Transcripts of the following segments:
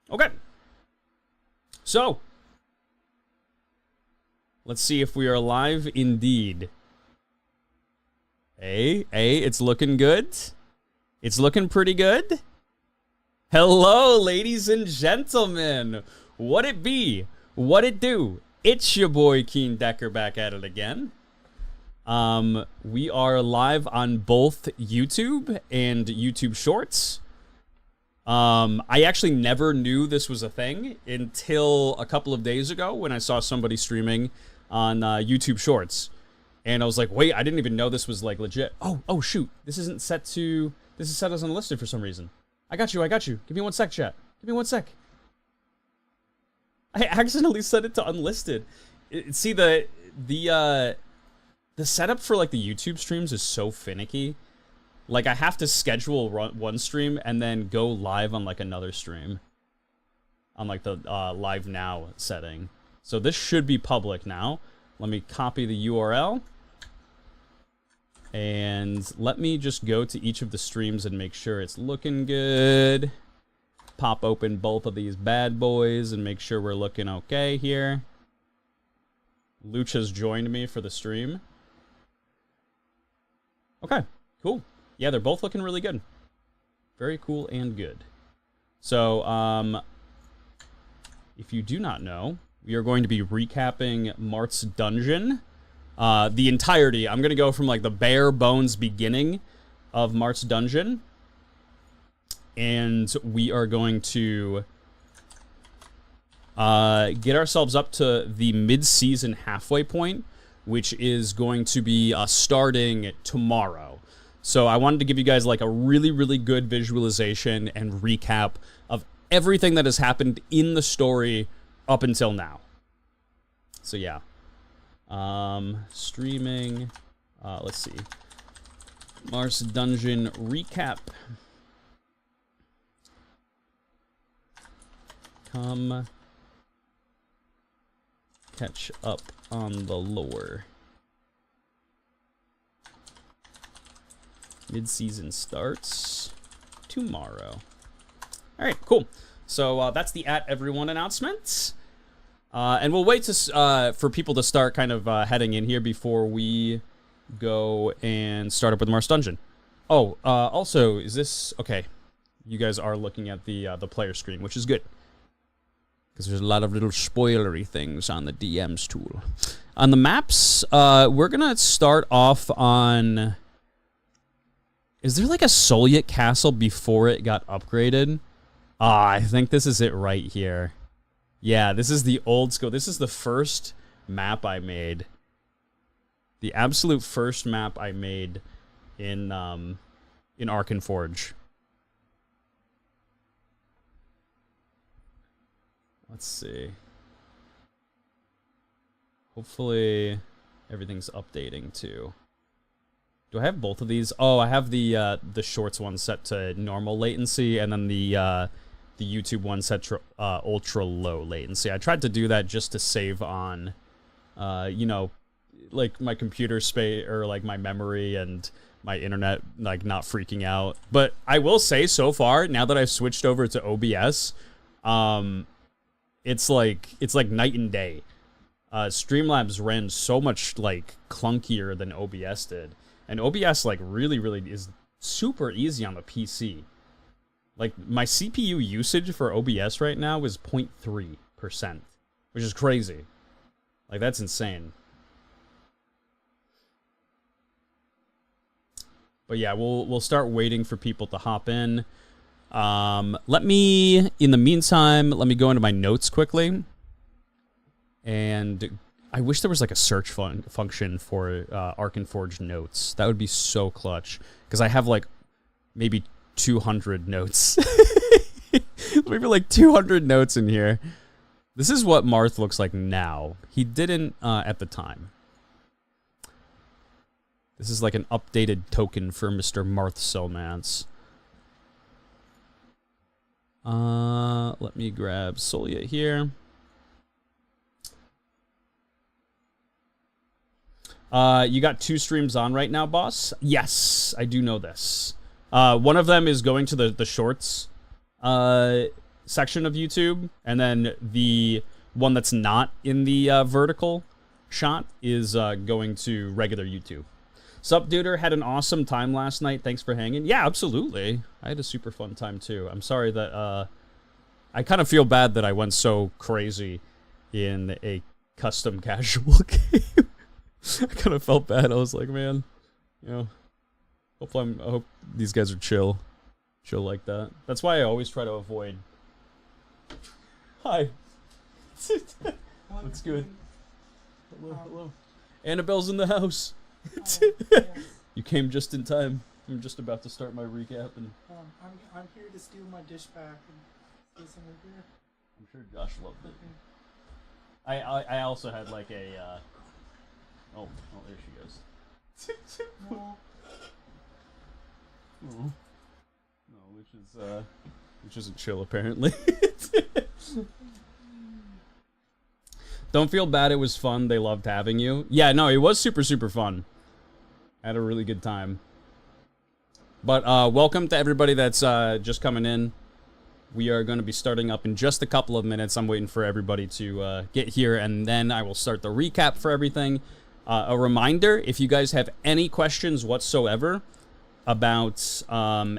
Okay. So, let's see if we are live indeed. Hey, it's looking good. It's looking pretty good. Hello, ladies and gentlemen. What it be? What it do? It's your boy Keen Decker back at it again. We are live on both YouTube and YouTube Shorts. I actually never knew this was a thing until a couple of days ago when I saw somebody streaming on YouTube Shorts. And I was like, wait, I didn't even know this was like legit. Oh shoot. This isn't set to, this is set as unlisted for some reason. I got you. Give me one sec, chat. Give me one sec. I accidentally set it to unlisted. See, the setup for like the YouTube streams is so finicky. Like, I have to schedule one stream and then go live on, like, another stream. On, like, the live now setting. So this should be public now. Let me copy the URL. And let me just go to each of the streams and make sure it's looking good. Pop open both of these bad boys and make sure we're looking okay here. Lucha's joined me for the stream. Okay, cool. Yeah, they're both looking really good. Very cool and good. So, if you do not know, we are going to be recapping Marth's dungeon. The entirety. I'm going to go from, like, the bare bones beginning of Marth's dungeon. And we are going to get ourselves up to the mid-season halfway point, which is going to be starting tomorrow. So I wanted to give you guys like a really, really good visualization and recap of everything that has happened in the story up until now. So yeah. Streaming. Let's see. Marth's Dungeon recap. Come catch up on the lore. Mid-season starts tomorrow. All right, cool. So that's the @everyone announcement. And we'll wait to for people to start kind of heading in here before we go and start up with Marth's Dungeon. Oh, also, is this... Okay, you guys are looking at the player screen, which is good. Because there's a lot of little spoilery things on the DMs tool. On the maps, we're going to start off on... Is there like a Solyet castle before it got upgraded? I think this is it right here. Yeah, this is the old school. This is the first map I made. The absolute first map I made in Arkenforge. Let's see. Hopefully everything's updating too. Do I have both of these? Oh, I have the Shorts one set to normal latency, and then the YouTube one set to ultra low latency. I tried to do that just to save on, you know, like my computer space or like my memory and my internet like not freaking out. But I will say so far, now that I've switched over to OBS, it's like night and day. Streamlabs ran so much like clunkier than OBS did. And OBS, like, really is super easy on the PC. Like, my CPU usage for OBS right now is 0.3%, which is crazy. Like, that's insane. But yeah, we'll start waiting for people to hop in. Let me, in the meantime, let me go into my notes quickly. And... I wish there was like a search function for Arkenforge notes. That would be so clutch. Because I have like maybe 200 notes. Maybe like 200 notes in here. This is what Marth looks like now. He didn't at the time. This is like an updated token for Mr. Marth Solmance. Let me grab Solyet here. You got 2 streams on right now, boss? Yes, I do know this. One of them is going to the Shorts section of YouTube, and then the one that's not in the vertical shot is going to regular YouTube. Sup, Duder? Had an awesome time last night. Thanks for hanging. Yeah, absolutely. I had a super fun time too. I'm sorry that I kind of feel bad that I went so crazy in a custom casual game. I kind of felt bad. I was like, man, you know, I hope these guys are chill like that. That's why I always try to avoid. Hi. What's good? Hello. Annabelle's in the house. Yes. You came just in time. I'm just about to start my recap, and I'm here to steal my dish back and steal some of beer. I'm sure Josh loved it. I also had like a oh there she goes. No. Oh. No, which isn't chill apparently. Don't feel bad. It was fun. They loved having you. Yeah, no, it was super fun. I had a really good time. But welcome to everybody that's just coming in. We are going to be starting up in just a couple of minutes. I'm waiting for everybody to get here, and then I will start the recap for everything. A reminder, if you guys have any questions whatsoever about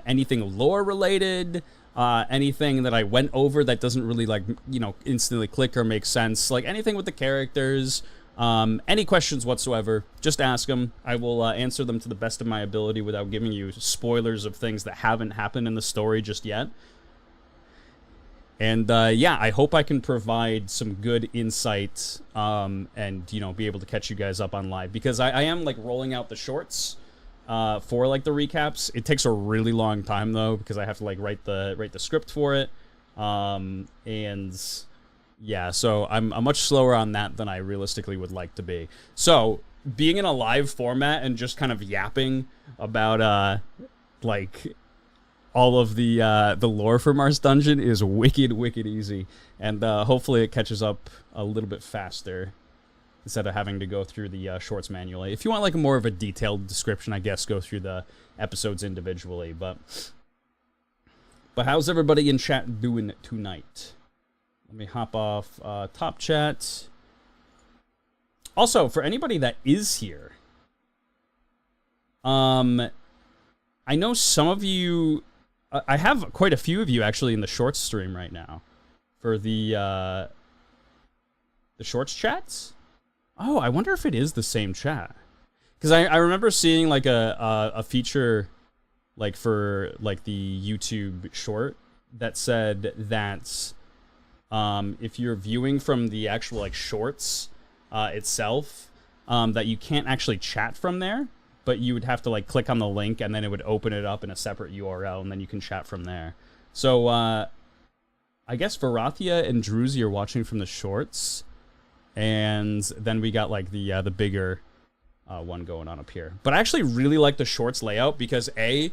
anything lore related, anything that I went over that doesn't really, like, you know, instantly click or make sense, like anything with the characters, any questions whatsoever, just ask them. I will answer them to the best of my ability without giving you spoilers of things that haven't happened in the story just yet. And yeah, I hope I can provide some good insight and, you know, be able to catch you guys up on live, because I am, like, rolling out the shorts for, like, the recaps. It takes a really long time though, because I have to, like, write the script for it, and yeah, so I'm much slower on that than I realistically would like to be. So being in a live format and just kind of yapping about like all of the lore for Marth's Dungeon is wicked easy, and hopefully it catches up a little bit faster instead of having to go through the shorts manually. If you want, like, more of a detailed description, I guess go through the episodes individually. But how's everybody in chat doing tonight? Let me hop off top chat. Also, for anybody that is here, I know some of you. I have quite a few of you actually in the shorts stream right now for the shorts chats. Oh, I wonder if it is the same chat, because I remember seeing, like, a feature, like, for, like, the YouTube short that said that if you're viewing from the actual, like, shorts itself, that you can't actually chat from there, but you would have to, like, click on the link and then it would open it up in a separate URL and then you can chat from there. So I guess Varathia and Druzy are watching from the shorts, and then we got, like, the bigger one going on up here. But I actually really like the shorts layout because the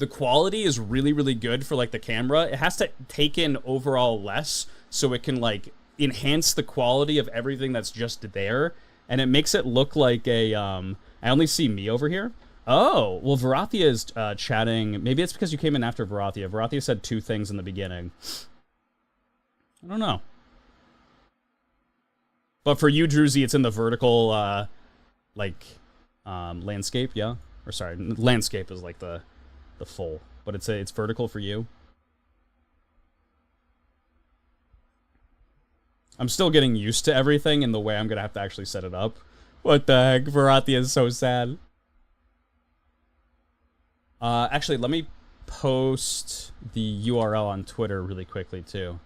quality is really good for, like, the camera. It has to take in overall less so it can, like, enhance the quality of everything that's just there, and it makes it look like a I only see me over here. Oh, well, Varathia is chatting. Maybe it's because you came in after Varathia. Varathia said 2 things in the beginning. I don't know. But for you, Druzy, it's in the vertical, like, landscape, yeah? Or sorry, landscape is, like, the full. But it's vertical for you. I'm still getting used to everything and the way I'm going to have to actually set it up. What the heck? Varathia is so sad. Actually, let me post the URL on Twitter really quickly, too.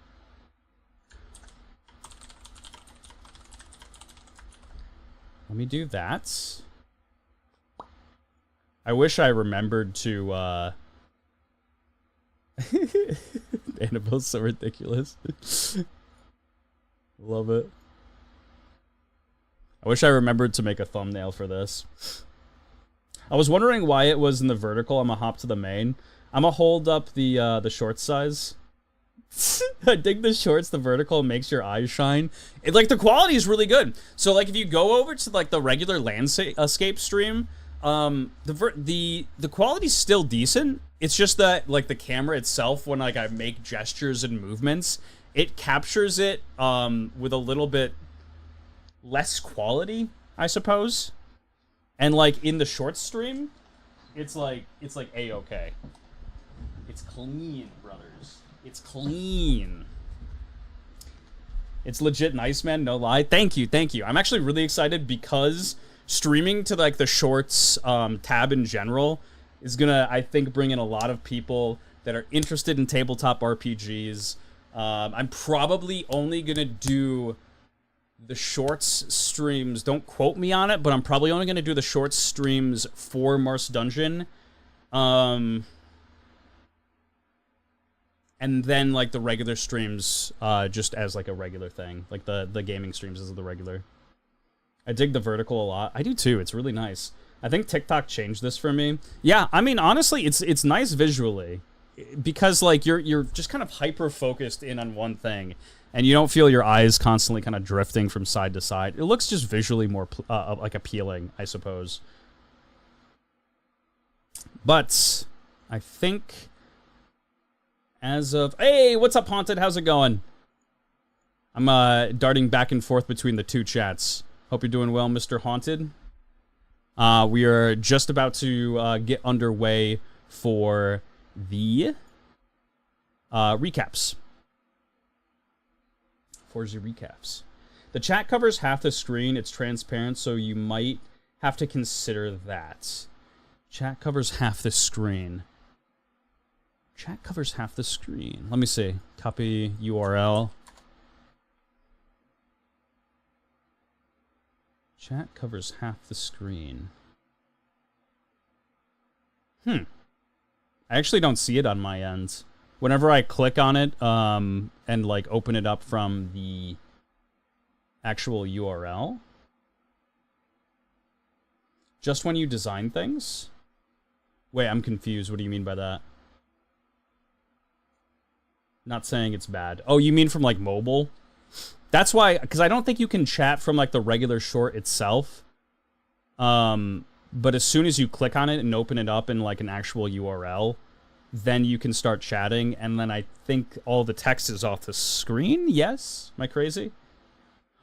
Let me do that. I wish I remembered to, Annabelle's so ridiculous. Love it. I wish I remembered to make a thumbnail for this. I was wondering why it was in the vertical. I'm gonna hop to the main. I'm gonna hold up the short size. I dig the shorts. The vertical makes your eyes shine. Like, the quality is really good. So, like, if you go over to, like, the regular landscape stream, the quality's still decent. It's just that, like, the camera itself, when, like, I make gestures and movements, it captures it with a little bit less quality, I suppose. And, like, in the short stream, it's like A-okay. It's clean, brothers. It's clean. It's legit nice, man. No lie. Thank you. I'm actually really excited because streaming to, like, the shorts tab in general is gonna, I think, bring in a lot of people that are interested in tabletop RPGs. I'm probably only gonna do the shorts streams. Don't quote me on it, but I'm probably only gonna do the shorts streams for Marth's Dungeon. And then, like, the regular streams just as, like, a regular thing. Like, the gaming streams as the regular. I dig the vertical a lot. I do too. It's really nice. I think TikTok changed this for me. Yeah, I mean, honestly, it's nice visually. Because, like, you're just kind of hyper-focused in on one thing. And you don't feel your eyes constantly kind of drifting from side to side. It looks just visually more, like, appealing, I suppose. But I think as of... Hey, what's up, Haunted? How's it going? I'm darting back and forth between the two chats. Hope you're doing well, Mr. Haunted. We are just about to get underway for the recaps. Forza recaps. The chat covers half the screen. It's transparent, so you might have to consider that. Chat covers half the screen. Chat covers half the screen. Let me see. Copy URL. Chat covers half the screen. I actually don't see it on my end. Whenever I click on it, and, like, open it up from the actual URL. Just when you design things? Wait, I'm confused. What do you mean by that? Not saying it's bad. Oh, you mean from, like, mobile? That's why, because I don't think you can chat from, like, the regular short itself. But as soon as you click on it and open it up in, like, an actual URL, then you can start chatting, and then I think all the text is off the screen? Yes? Am I crazy?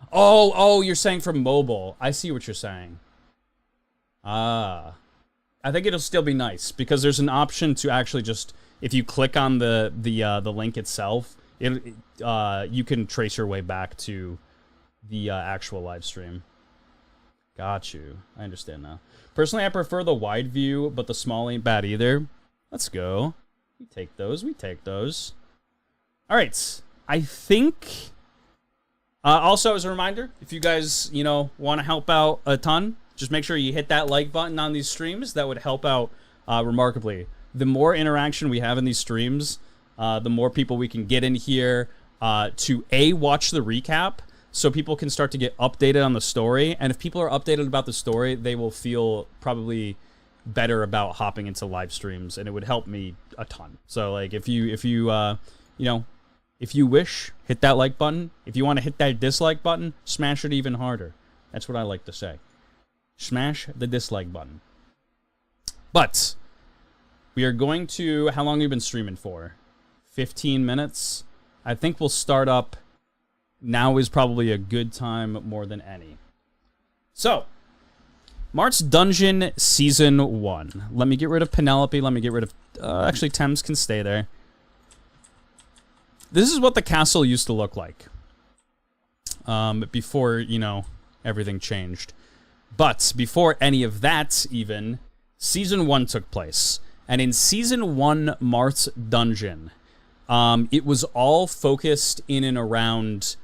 Oh, you're saying from mobile. I see what you're saying. I think it'll still be nice, because there's an option to actually just, if you click on the link itself, you can trace your way back to the actual live stream. Got you. I understand now. Personally, I prefer the wide view, but the small ain't bad either. Let's go. We take those. All right. I think... also, as a reminder, if you guys, want to help out a ton, just make sure you hit that like button on these streams. That would help out remarkably. The more interaction we have in these streams, the more people we can get in here to, A, watch the recap, so people can start to get updated on the story. And if people are updated about the story, they will feel probably better about hopping into live streams, and it would help me a ton. So, like, if you wish, hit that like button. If you want to hit that dislike button, smash it even harder. That's what I like to say. Smash the dislike button. But we are going to... How long have you been streaming for? 15 minutes? I think we'll start up. Now is probably a good time more than any. So, Marth's Dungeon Season 1. Let me get rid of Penelope. Let me get rid of... actually, Thames can stay there. This is what the castle used to look like. Before, everything changed. But before any of that, even, Season 1 took place. And in Season 1 Marth's Dungeon, it was all focused in and around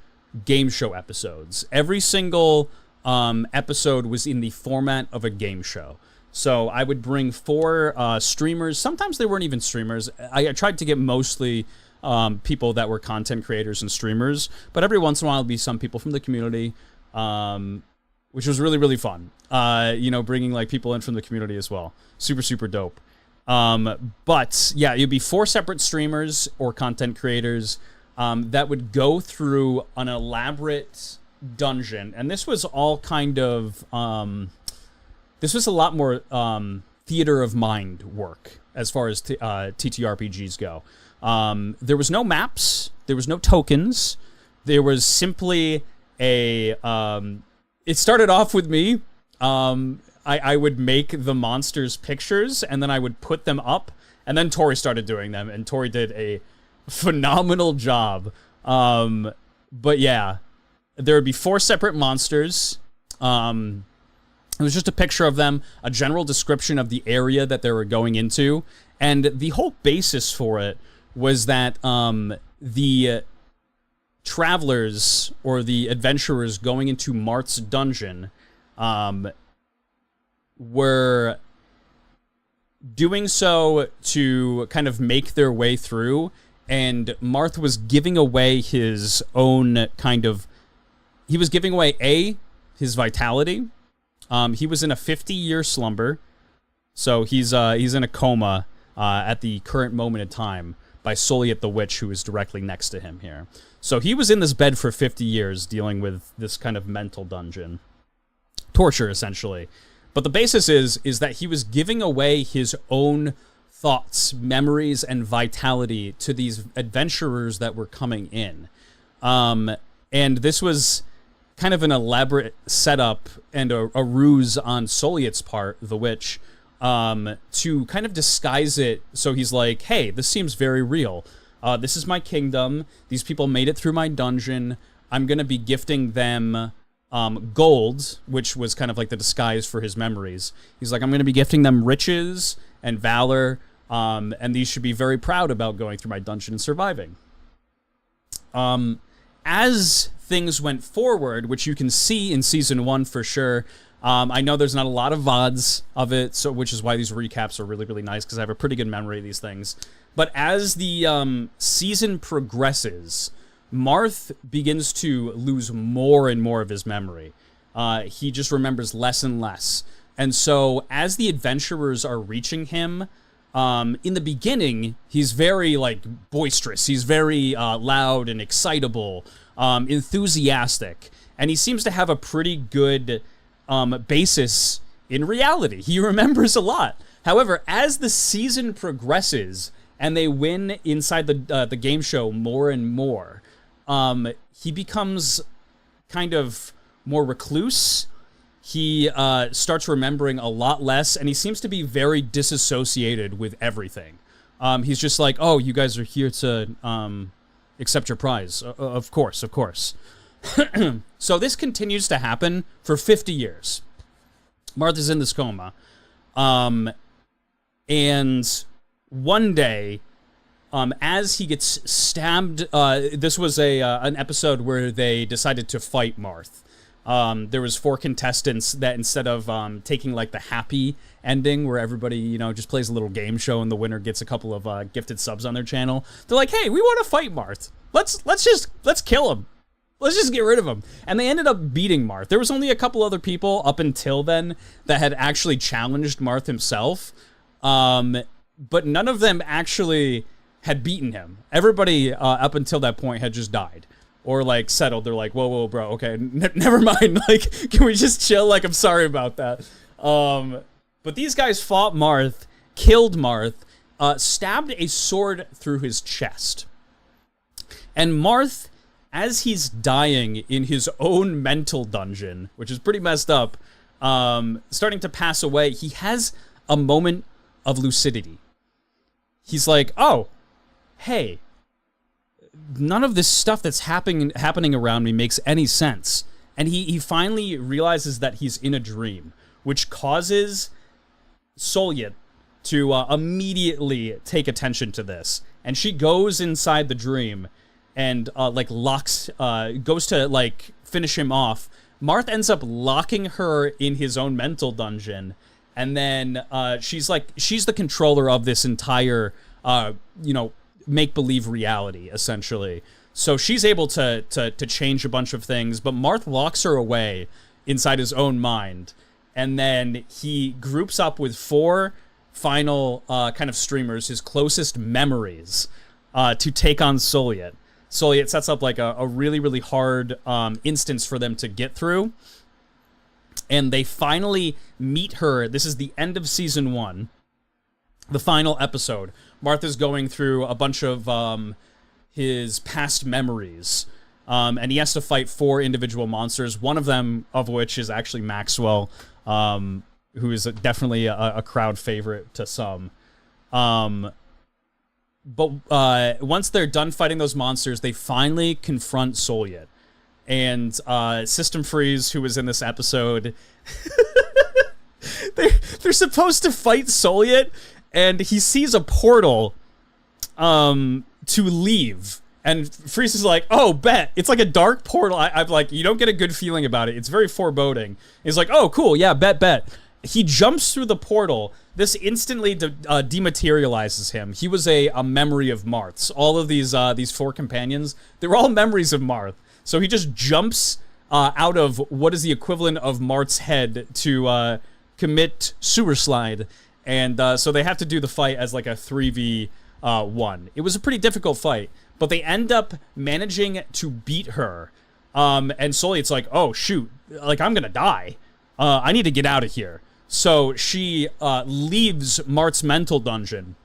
game show episodes. Every single episode was in the format of a game show. So I would bring 4 streamers. Sometimes they weren't even streamers. I tried to get mostly people that were content creators and streamers. But every once in a while, it'd be some people from the community, which was really, really fun. Bringing, like, people in from the community as well. Super, super dope. But, yeah, it'd be 4 separate streamers or content creators that would go through an elaborate dungeon. And this was all kind of... this was a lot more theater of mind work as far as TTRPGs go. There was no maps. There was no tokens. There was simply a... it started off with me. I would make the monsters' pictures, and then I would put them up, and then Tori started doing them, and Tori did a phenomenal job. But yeah, there would be 4 separate monsters. It was just a picture of them, a general description of the area that they were going into, and the whole basis for it was that the travelers or the adventurers going into Marth's dungeon were doing so to kind of make their way through, and Marth was giving away his own kind of... He was giving away, his vitality. He was in a 50-year slumber, so he's in a coma at the current moment in time by Soliet the Witch, who is directly next to him here. So he was in this bed for 50 years dealing with this kind of mental dungeon. Torture, essentially. But the basis is that he was giving away his own thoughts, memories, and vitality to these adventurers that were coming in. And this was kind of an elaborate setup and a ruse on Soliet's part, the witch, to kind of disguise it. So he's like, hey, this seems very real. This is my kingdom. These people made it through my dungeon. I'm going to be gifting them gold, which was kind of like the disguise for his memories. He's like, I'm going to be gifting them riches and valor, and these should be very proud about going through my dungeon and surviving. As things went forward, which you can see in Season 1 for sure, I know there's not a lot of VODs of it, so which is why these recaps are really, really nice, because I have a pretty good memory of these things. But as the season progresses, Marth begins to lose more and more of his memory. He just remembers less and less. And so as the adventurers are reaching him, in the beginning, he's very, like, boisterous. He's very loud and excitable, enthusiastic. And he seems to have a pretty good basis in reality. He remembers a lot. However, as the season progresses and they win inside the game show more and more, he becomes kind of more recluse. He starts remembering a lot less, and he seems to be very disassociated with everything. He's just like, oh, you guys are here to accept your prize. Of course, of course. So this continues to happen for 50 years. Marth is in this coma. And one day, as he gets stabbed, this was an episode where they decided to fight Marth. There was 4 contestants that instead of taking like the happy ending where everybody, you know, just plays a little game show and the winner gets a couple of gifted subs on their channel, they're like, hey, we want to fight Marth. Let's kill him. Let's just get rid of him. And they ended up beating Marth. There was only a couple other people up until then that had actually challenged Marth himself. But none of them actually had beaten him. Everybody up until that point had just died. Or, like, settled. They're like, whoa, bro, okay, never mind. Like, can we just chill? Like, I'm sorry about that. But these guys fought Marth, killed Marth, stabbed a sword through his chest. And Marth, as he's dying in his own mental dungeon, which is pretty messed up, starting to pass away, he has a moment of lucidity. He's like, oh, hey, none of this stuff that's happening around me makes any sense. And he finally realizes that he's in a dream, which causes Soliet to immediately take attention to this. And she goes inside the dream and goes to like finish him off. Marth ends up locking her in his own mental dungeon. And then she's the controller of this entire, make-believe reality, essentially. So she's able to change a bunch of things, but Marth locks her away inside his own mind. And then he groups up with 4 final kind of streamers, his closest memories, to take on Soliet. Soliet sets up like a really, really hard instance for them to get through. And they finally meet her. This is the end of season 1. the final episode. Marth is going through a bunch of his past memories, and he has to fight 4 individual monsters, one of them of which is actually Maxwell, who is definitely a crowd favorite to some. But once they're done fighting those monsters, they finally confront Solyet. And System Freeze, who was in this episode, they're supposed to fight Solyet, and he sees a portal to leave. And Freeze is like, oh, bet. It's like a dark portal. I'm like, you don't get a good feeling about it. It's very foreboding. He's like, oh, cool. Yeah, bet. He jumps through the portal. This instantly dematerializes him. He was a memory of Marth's. All of these 4 companions, they were all memories of Marth. So he just jumps out of what is the equivalent of Marth's head to commit sewer slide. And so they have to do the fight as like a 3v1. It was a pretty difficult fight, but they end up managing to beat her. And Solyet's like, oh, shoot, like I'm going to die. I need to get out of here. So she leaves Marth's mental dungeon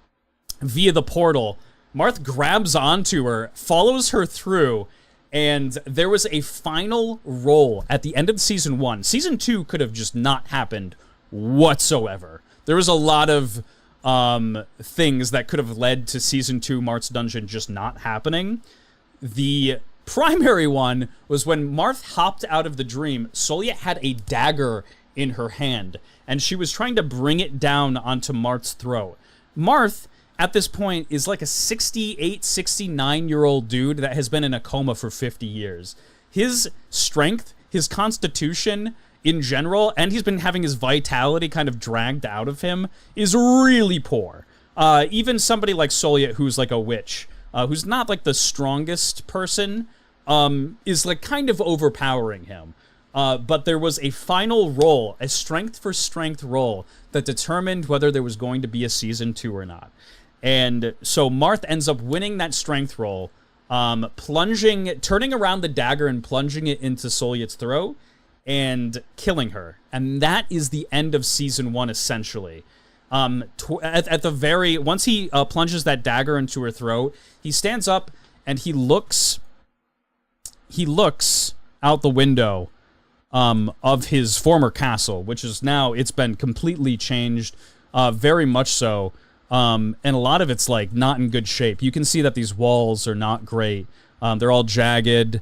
via the portal. Marth grabs onto her, follows her through, and there was a final roll at the end of Season 1. Season 2 could have just not happened whatsoever. There was a lot of things that could have led to Season 2 Marth's dungeon just not happening. The primary one was when Marth hopped out of the dream, Solyet had a dagger in her hand, and she was trying to bring it down onto Marth's throat. Marth, at this point, is like a 68, 69-year-old dude that has been in a coma for 50 years. His strength, his constitution in general, and he's been having his vitality kind of dragged out of him, is really poor. Even somebody like Solyet, who's like a witch, who's not like the strongest person, is like kind of overpowering him. But there was a final roll, a strength for strength roll, that determined whether there was going to be a Season 2 or not. And so Marth ends up winning that strength roll, turning around the dagger and plunging it into Solyet's throat, and killing her. And that is the end of Season 1, essentially. At the very... Once he plunges that dagger into her throat, he stands up and he looks out the window of his former castle, which is now, it's been completely changed, very much so. And a lot of it's like not in good shape. You can see that these walls are not great. They're all jagged.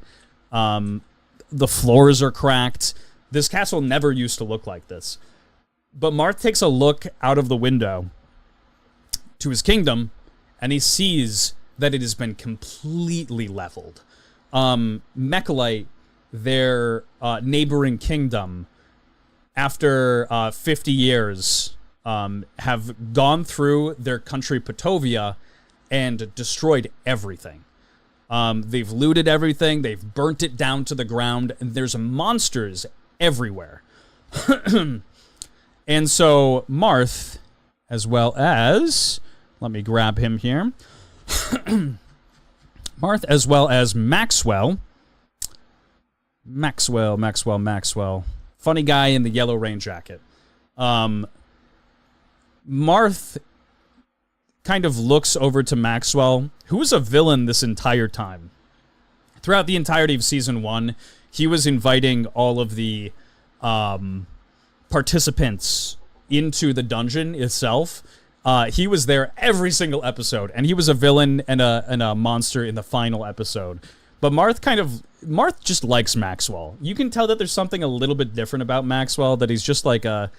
The floors are cracked. This castle never used to look like this. But Marth takes a look out of the window to his kingdom, and he sees that it has been completely leveled. Mechalite, their neighboring kingdom, after 50 years, have gone through their country Potovia and destroyed everything. They've looted everything, they've burnt it down to the ground, and there's monsters everywhere. And so Marth, as well as... Let me grab him here. Marth, as well as Maxwell. Maxwell. Funny guy in the yellow rain jacket. Marth kind of looks over to Maxwell, who was a villain this entire time. Throughout the entirety of Season 1, he was inviting all of the participants into the dungeon itself. He was there every single episode, and he was a villain and a monster in the final episode. But Marth just likes Maxwell. You can tell that there's something a little bit different about Maxwell, that he's just like a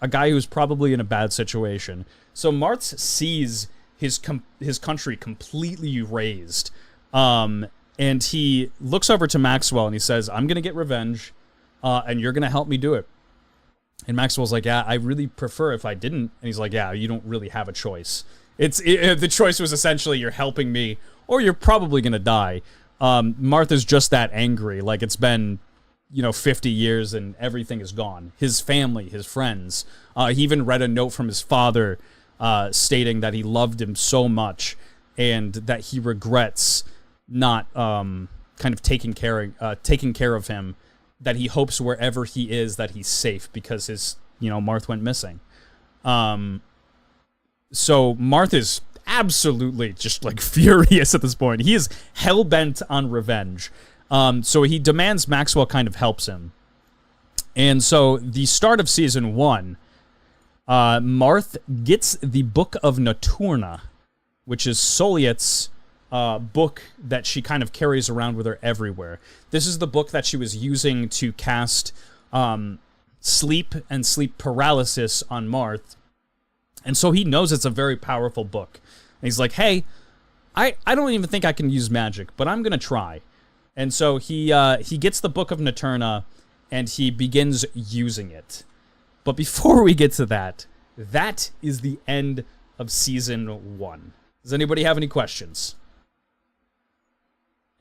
guy who's probably in a bad situation. So Marth sees his country completely razed. And he looks over to Maxwell and he says, I'm going to get revenge, and you're going to help me do it. And Maxwell's like, yeah, I really prefer if I didn't. And he's like, yeah, you don't really have a choice. The choice was essentially you're helping me or you're probably going to die. Martha's just that angry. Like, it's been, 50 years and everything is gone. His family, his friends. He even read a note from his father stating that he loved him so much and that he regrets not kind of taking care of him, that he hopes wherever he is that he's safe because his, Marth went missing. So Marth is absolutely just like furious at this point. He is hell-bent on revenge. So he demands Maxwell kind of helps him. And so the start of season 1, Marth gets the Book of Nocturna, which is Soliet's book that she kind of carries around with her everywhere. This is the book that she was using to cast sleep and sleep paralysis on Marth. And so he knows it's a very powerful book. And he's like, hey, I don't even think I can use magic, but I'm going to try. And so he gets the Book of Nocturna, and he begins using it. But before we get to that, that is the end of season 1. Does anybody have any questions?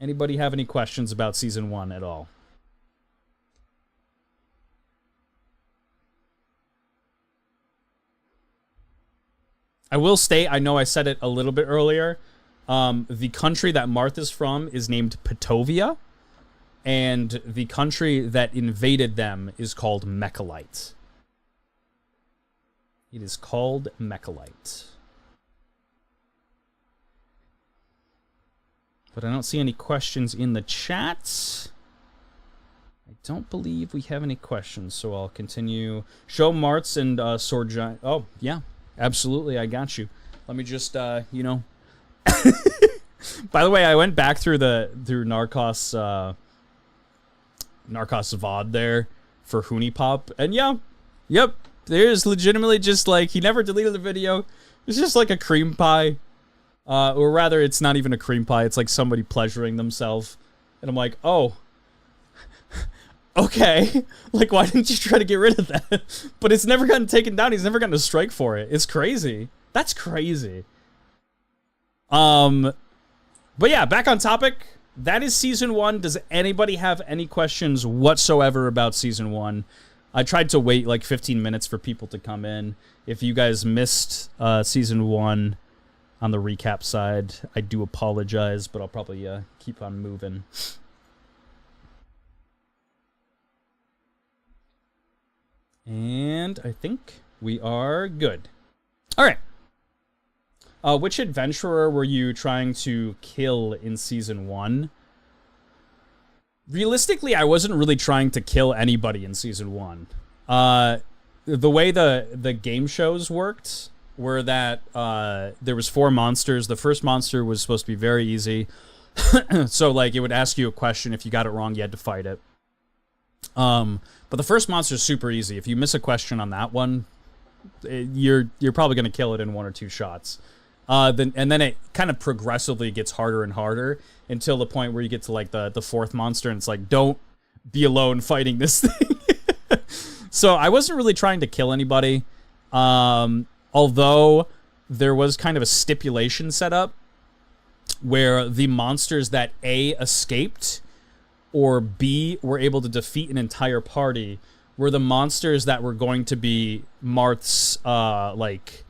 Anybody have any questions about season 1 at all? I will state, I know I said it a little bit earlier, the country that Marth is from is named Petovia, and the country that invaded them is called Mechalite. It is called Mechalite. But I don't see any questions in the chat. I don't believe we have any questions, so I'll continue. Show Marth's and Sword Giant. Oh, yeah. Absolutely, I got you. Let me just, you know. By the way, I went back through Narcos VOD there for Hoonie Pop, and yeah, yep, there's legitimately just like, he never deleted the video. It's just like a cream pie. Or rather, it's not even a cream pie, it's like somebody pleasuring themselves. And I'm like, oh, okay, like, why didn't you try to get rid of that? But it's never gotten taken down. He's never gotten a strike for it. It's crazy. That's crazy. But yeah, back on topic. That is season 1. Does anybody have any questions whatsoever about season 1? I tried to wait like 15 minutes for people to come in. If you guys missed season 1 on the recap side, I do apologize, but I'll probably keep on moving. And I think we are good. All right. Which adventurer were you trying to kill in season 1? Realistically, I wasn't really trying to kill anybody in season 1. The way the game shows worked were that there was 4 monsters. The first monster was supposed to be very easy. So, like, it would ask you a question. If you got it wrong, you had to fight it. But the first monster is super easy. If you miss a question on that one, you're probably going to kill it in 1 or 2 shots. Then it kind of progressively gets harder and harder until the point where you get to like the 4th monster, and it's like, don't be alone fighting this thing. So I wasn't really trying to kill anybody. Although there was kind of a stipulation set up where the monsters that A, escaped, or B, were able to defeat an entire party, were the monsters that were going to be Marth's, like,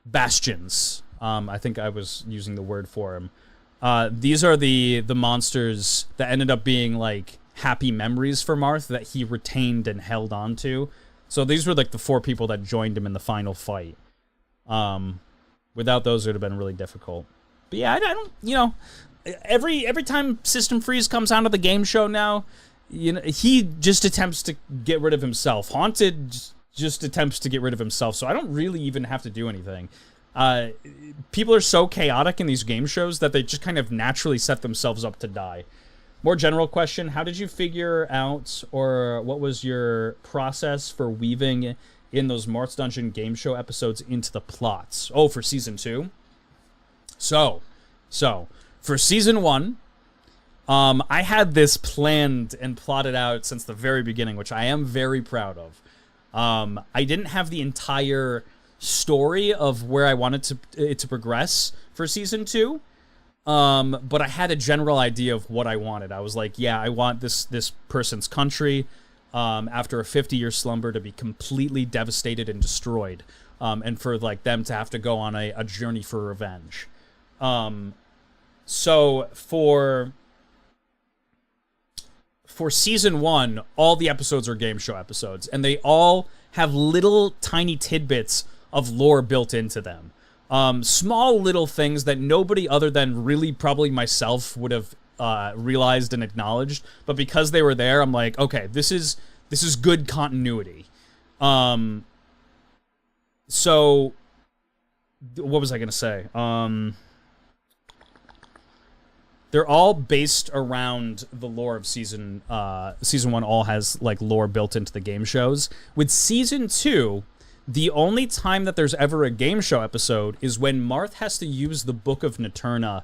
bastions. I think I was using the word for him. These are the monsters that ended up being, like, happy memories for Marth that he retained and held on to. So these were, like, the 4 people that joined him in the final fight. Without those, it would have been really difficult. But yeah, I don't, you know, every time System Freeze comes onto the game show now, you know, he just attempts to get rid of himself. Haunted just attempts to get rid of himself, so I don't really even have to do anything. People are so chaotic in these game shows that they just kind of naturally set themselves up to die. More general question, how did you figure out, or what was your process for weaving in those Marth's Dungeon game show episodes into the plots? Oh, for season 2? So, for season 1, I had this planned and plotted out since the very beginning, which I am very proud of. I didn't have the entire story of where I wanted it to progress for season 2, but I had a general idea of what I wanted. I was like, yeah, I want this person's country, after a 50-year slumber, to be completely devastated and destroyed, and for like them to have to go on a journey for revenge. So for season 1, all the episodes are game show episodes, and they all have little tiny tidbits of lore built into them. Small little things that nobody other than really probably myself would have realized and acknowledged, but because they were there, I'm like, okay, this is good continuity. So what was I gonna say? They're all based around the lore of season 1. All has like lore built into the game shows. With season 2, the only time that there's ever a game show episode is when Marth has to use the Book of Naterna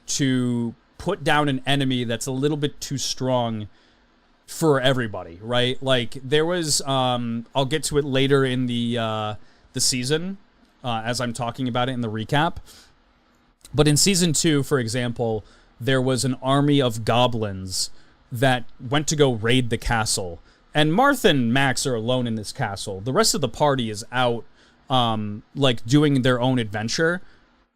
to put down an enemy that's a little bit too strong for everybody, right? Like there was, I'll get to it later in the season as I'm talking about it in the recap. But in season 2, for example, there was an army of goblins that went to go raid the castle. And Marth and Max are alone in this castle. The rest of the party is out, like, doing their own adventure.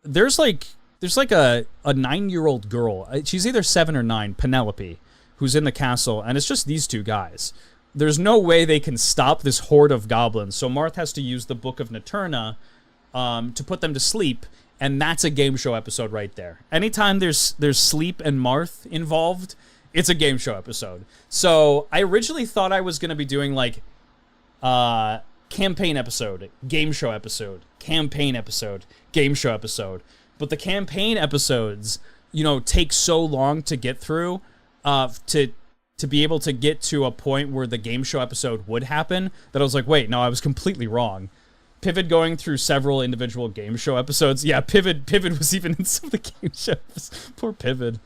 There's like a 9-year-old girl. She's either 7 or 9, Penelope, who's in the castle. And it's just these two guys. There's no way they can stop this horde of goblins. So Marth has to use the Book of Naterna to put them to sleep. And that's a game show episode right there. Anytime there's sleep and Marth involved, it's a game show episode. So I originally thought I was going to be doing like campaign episode, game show episode, campaign episode, game show episode. But the campaign episodes, you know, take so long to get through to be able to get to a point where the game show episode would happen that I was like, wait, no, I was completely wrong. Pivot going through several individual game show episodes. Yeah, Pivot was even in some of the game shows. Poor Pivot.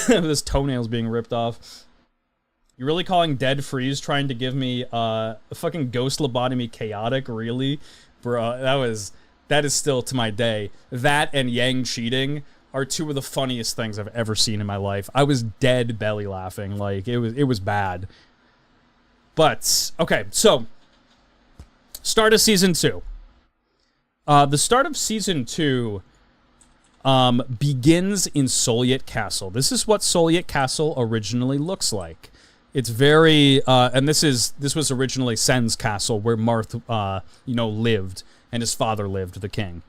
His toenails being ripped off. You're really calling Dead Freeze trying to give me a fucking ghost lobotomy chaotic? Really? Bro, that is still to my day. That and Yang cheating are two of the funniest things I've ever seen in my life. I was dead belly laughing. Like, it was bad. But, okay, so start of season 2. The start of season 2 begins in Soliet Castle. This is what Soliet Castle originally looks like. It's very, and this was originally Sen's castle where Marth, lived, and his father lived, the king.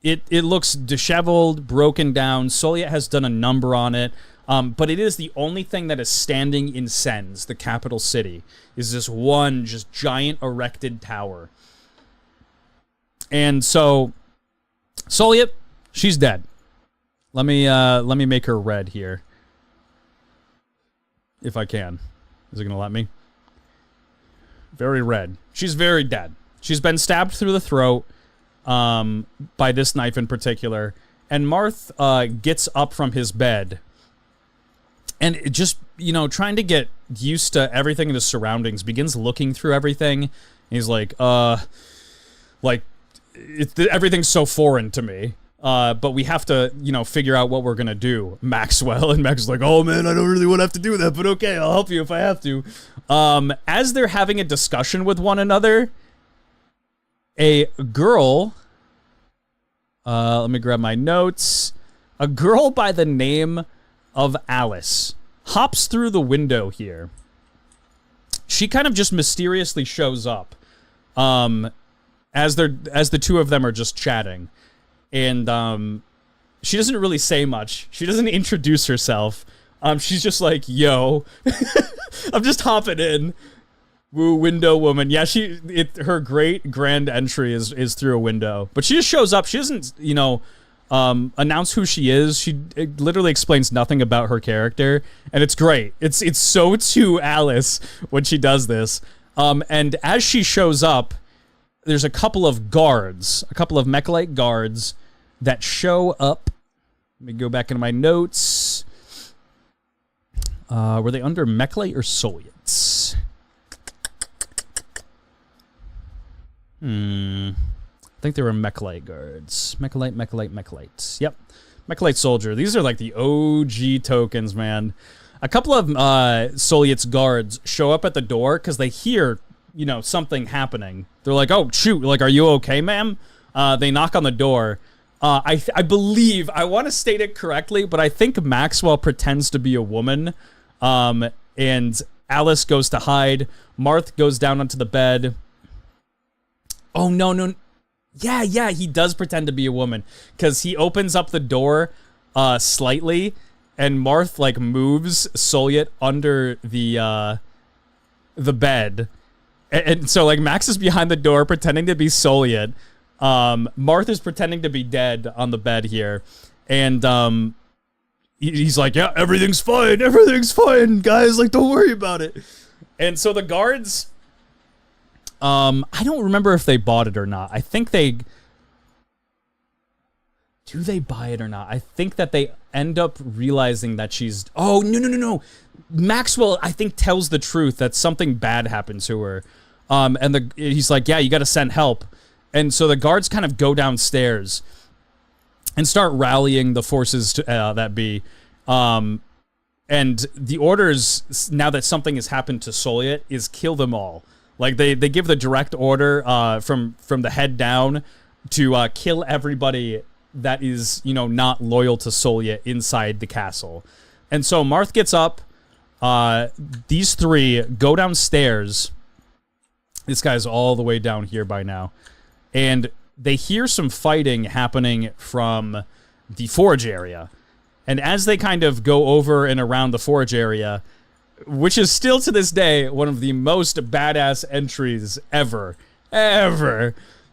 It looks disheveled, broken down. Soliet has done a number on it. But it is the only thing that is standing in Sens, the capital city, is this one just giant erected tower. And so, Soliet, she's dead. Let me make her red here. If I can. Is it gonna let me? Very red. She's very dead. She's been stabbed through the throat, by this knife in particular. And Marth, gets up from his bed. And it just, trying to get used to everything in his surroundings, begins looking through everything. And he's like, everything's so foreign to me. But we have to, figure out what we're going to do, Maxwell. And Max is like, oh man, I don't really want to have to do that, but okay, I'll help you if I have to. As they're having a discussion with one another, a girl, let me grab my notes. A girl by the name of Alice hops through the window here. She kind of just mysteriously shows up as the two of them are just chatting, and she doesn't really say much. She doesn't introduce herself. She's just like, yo, I'm just hopping in. Woo, window woman. Yeah, her great grand entry is through a window, but she just shows up. She doesn't announce who she is. She literally explains nothing about her character, and it's great. It's so to Alice when she does this. And as she shows up, there's a couple of Mechalite guards that show up. Let me go back into my notes. Were they under Mechalite or Soviets? I think they were Mechalite guards. Mechalite. Yep. Mechalite soldier. These are like the OG tokens, man. A couple of Soliet's guards show up at the door because they hear, something happening. They're like, oh, shoot. Like, are you okay, ma'am? They knock on the door. I believe, I want to state it correctly, but I think Maxwell pretends to be a woman. And Alice goes to hide. Marth goes down onto the bed. Oh, no. Yeah, he does pretend to be a woman. Because he opens up the door slightly, and Marth, like, moves Solyet under the bed. And so, like, Max is behind the door pretending to be Solyet. Marth is pretending to be dead on the bed here. And he's like, yeah, everything's fine, guys. Like, don't worry about it. And so the guards... I don't remember if they bought it or not. I think they... Do they buy it or not? I think that they end up realizing that she's... Oh, no. Maxwell, I think, tells the truth that something bad happened to her. And he's like, yeah, you gotta send help. And so the guards kind of go downstairs and start rallying the forces to, that be. And the orders, now that something has happened to Solyet, is kill them all. Like, they give the direct order from the head down to kill everybody that is, not loyal to Solyet inside the castle. And so Marth gets up. These three go downstairs. This guy's all the way down here by now. And they hear some fighting happening from the forge area. And as they kind of go over and around the forge area... Which is still to this day one of the most badass entries ever.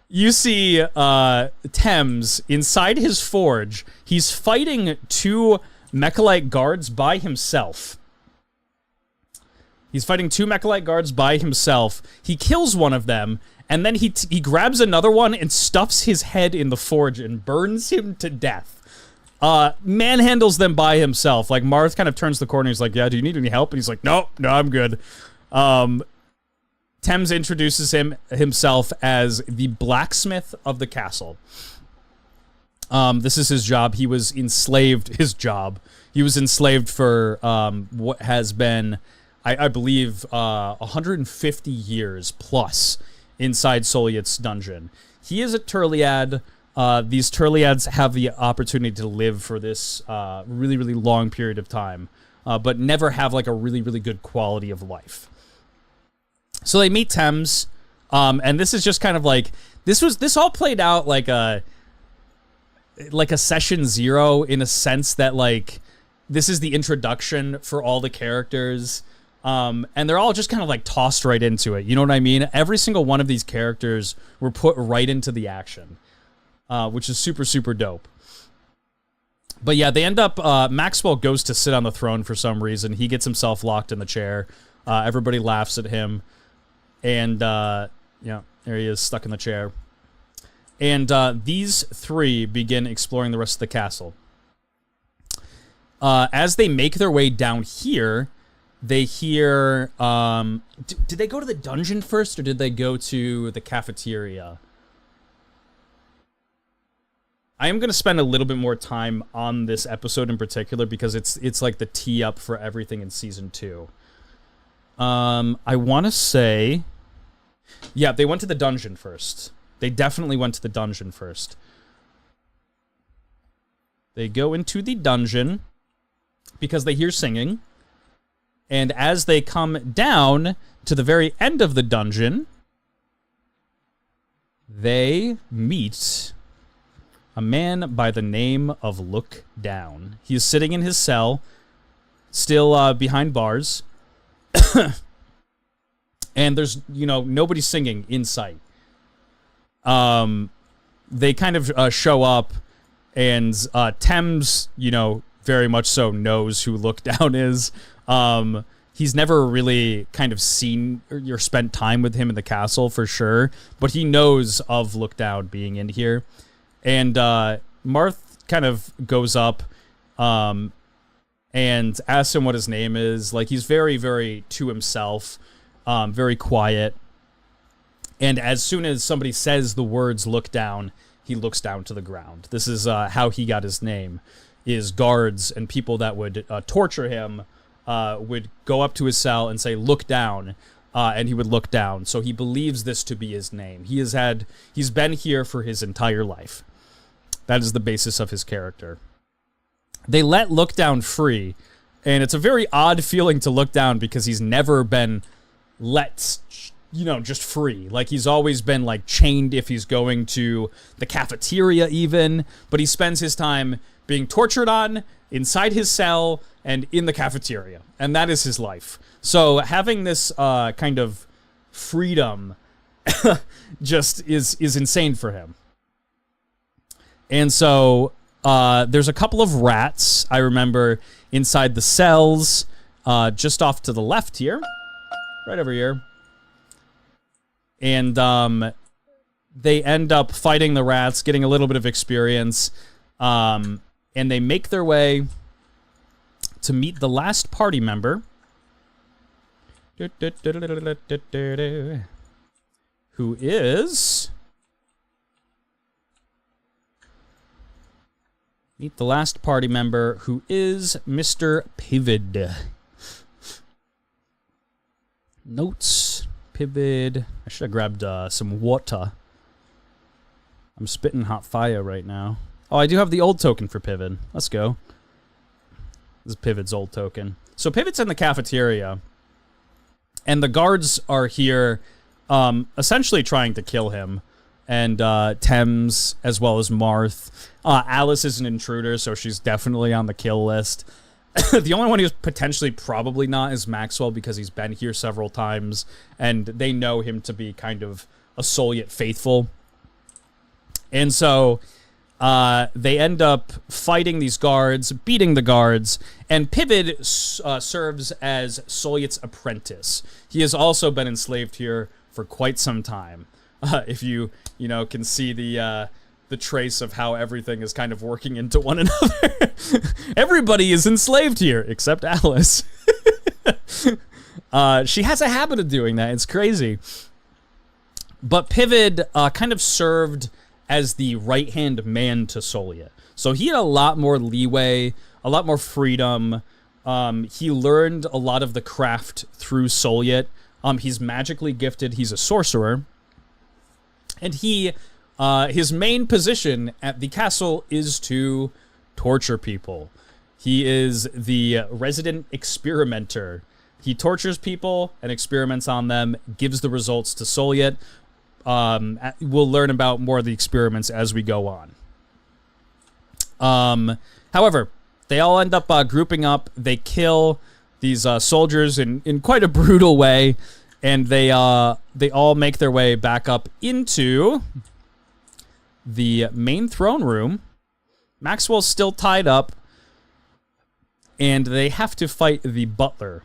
You see Thames inside his forge. He's fighting two Mechalite guards by himself. He kills one of them, and then he grabs another one and stuffs his head in the forge and burns him to death. Manhandles them by himself. Like, Marth kind of turns the corner. He's like, yeah, do you need any help? And he's like, no, I'm good. Thames introduces himself as the blacksmith of the castle. This is his job. He was enslaved. He was enslaved for what has been, I believe, 150 years plus inside Solyet's dungeon. He is a Turliad. These Turliads have the opportunity to live for this really, really long period of time, but never have like a really, really good quality of life. So they meet Thames, and this is just kind of like this all played out like a session zero in a sense that like this is the introduction for all the characters. And they're all just kind of like tossed right into it. You know what I mean? Every single one of these characters were put right into the action. Which is super, super dope. But yeah, they end up... Maxwell goes to sit on the throne for some reason. He gets himself locked in the chair. Everybody laughs at him. And, there he is, stuck in the chair. And these three begin exploring the rest of the castle. As they make their way down here, they hear... did they go to the dungeon first, or did they go to the cafeteria? I am going to spend a little bit more time on this episode in particular because it's like the tee up for everything in season 2. I want to say... Yeah, they went to the dungeon first. They definitely went to the dungeon first. They go into the dungeon because they hear singing. And as they come down to the very end of the dungeon, they meet... a man by the name of Look Down. He is sitting in his cell, still behind bars. And there's, nobody singing in sight. They kind of show up, and Thames, very much so knows who Look Down is. He's never really kind of seen or spent time with him in the castle for sure, but he knows of Look Down being in here. And Marth kind of goes up and asks him what his name is. Like, he's very, very to himself, very quiet. And as soon as somebody says the words "Look Down," he looks down to the ground. This is how he got his name, is guards and people that would torture him would go up to his cell and say, "Look down," and he would look down. So he believes this to be his name. He's been here for his entire life. That is the basis of his character. They let Look Down free, and it's a very odd feeling to look down because he's never been let you know, just free. Like, he's always been, like, chained if he's going to the cafeteria even, but he spends his time being tortured on, inside his cell, and in the cafeteria. And that is his life. So having this kind of freedom just is insane for him. And so there's a couple of rats, I remember, inside the cells, just off to the left here. Right over here. And they end up fighting the rats, getting a little bit of experience. And they make their way to meet the last party member. Who is... Meet the last party member, who is Mr. Pivid. Notes. Pivid. I should have grabbed some water. I'm spitting hot fire right now. Oh, I do have the old token for Pivid. Let's go. This is Pivid's old token. So Pivid's in the cafeteria. And the guards are here essentially trying to kill him. And Thames, as well as Marth. Alice is an intruder, so she's definitely on the kill list. The only one who's potentially probably not is Maxwell, because he's been here several times, and they know him to be kind of a soul yet faithful. And so they end up fighting these guards, beating the guards, and Pivid serves as Solyet's apprentice. He has also been enslaved here for quite some time. If you can see the trace of how everything is kind of working into one another. Everybody is enslaved here, except Alice. She has a habit of doing that. It's crazy. But Pivid kind of served as the right-hand man to Solyet. So he had a lot more leeway, a lot more freedom. He learned a lot of the craft through Solyet. He's magically gifted. He's a sorcerer. And he, his main position at the castle is to torture people. He is the resident experimenter. He tortures people and experiments on them, gives the results to Solyet. We'll learn about more of the experiments as we go on. However, they all end up grouping up. They kill these soldiers in quite a brutal way. And they all make their way back up into the main throne room. Maxwell's still tied up, and they have to fight the butler,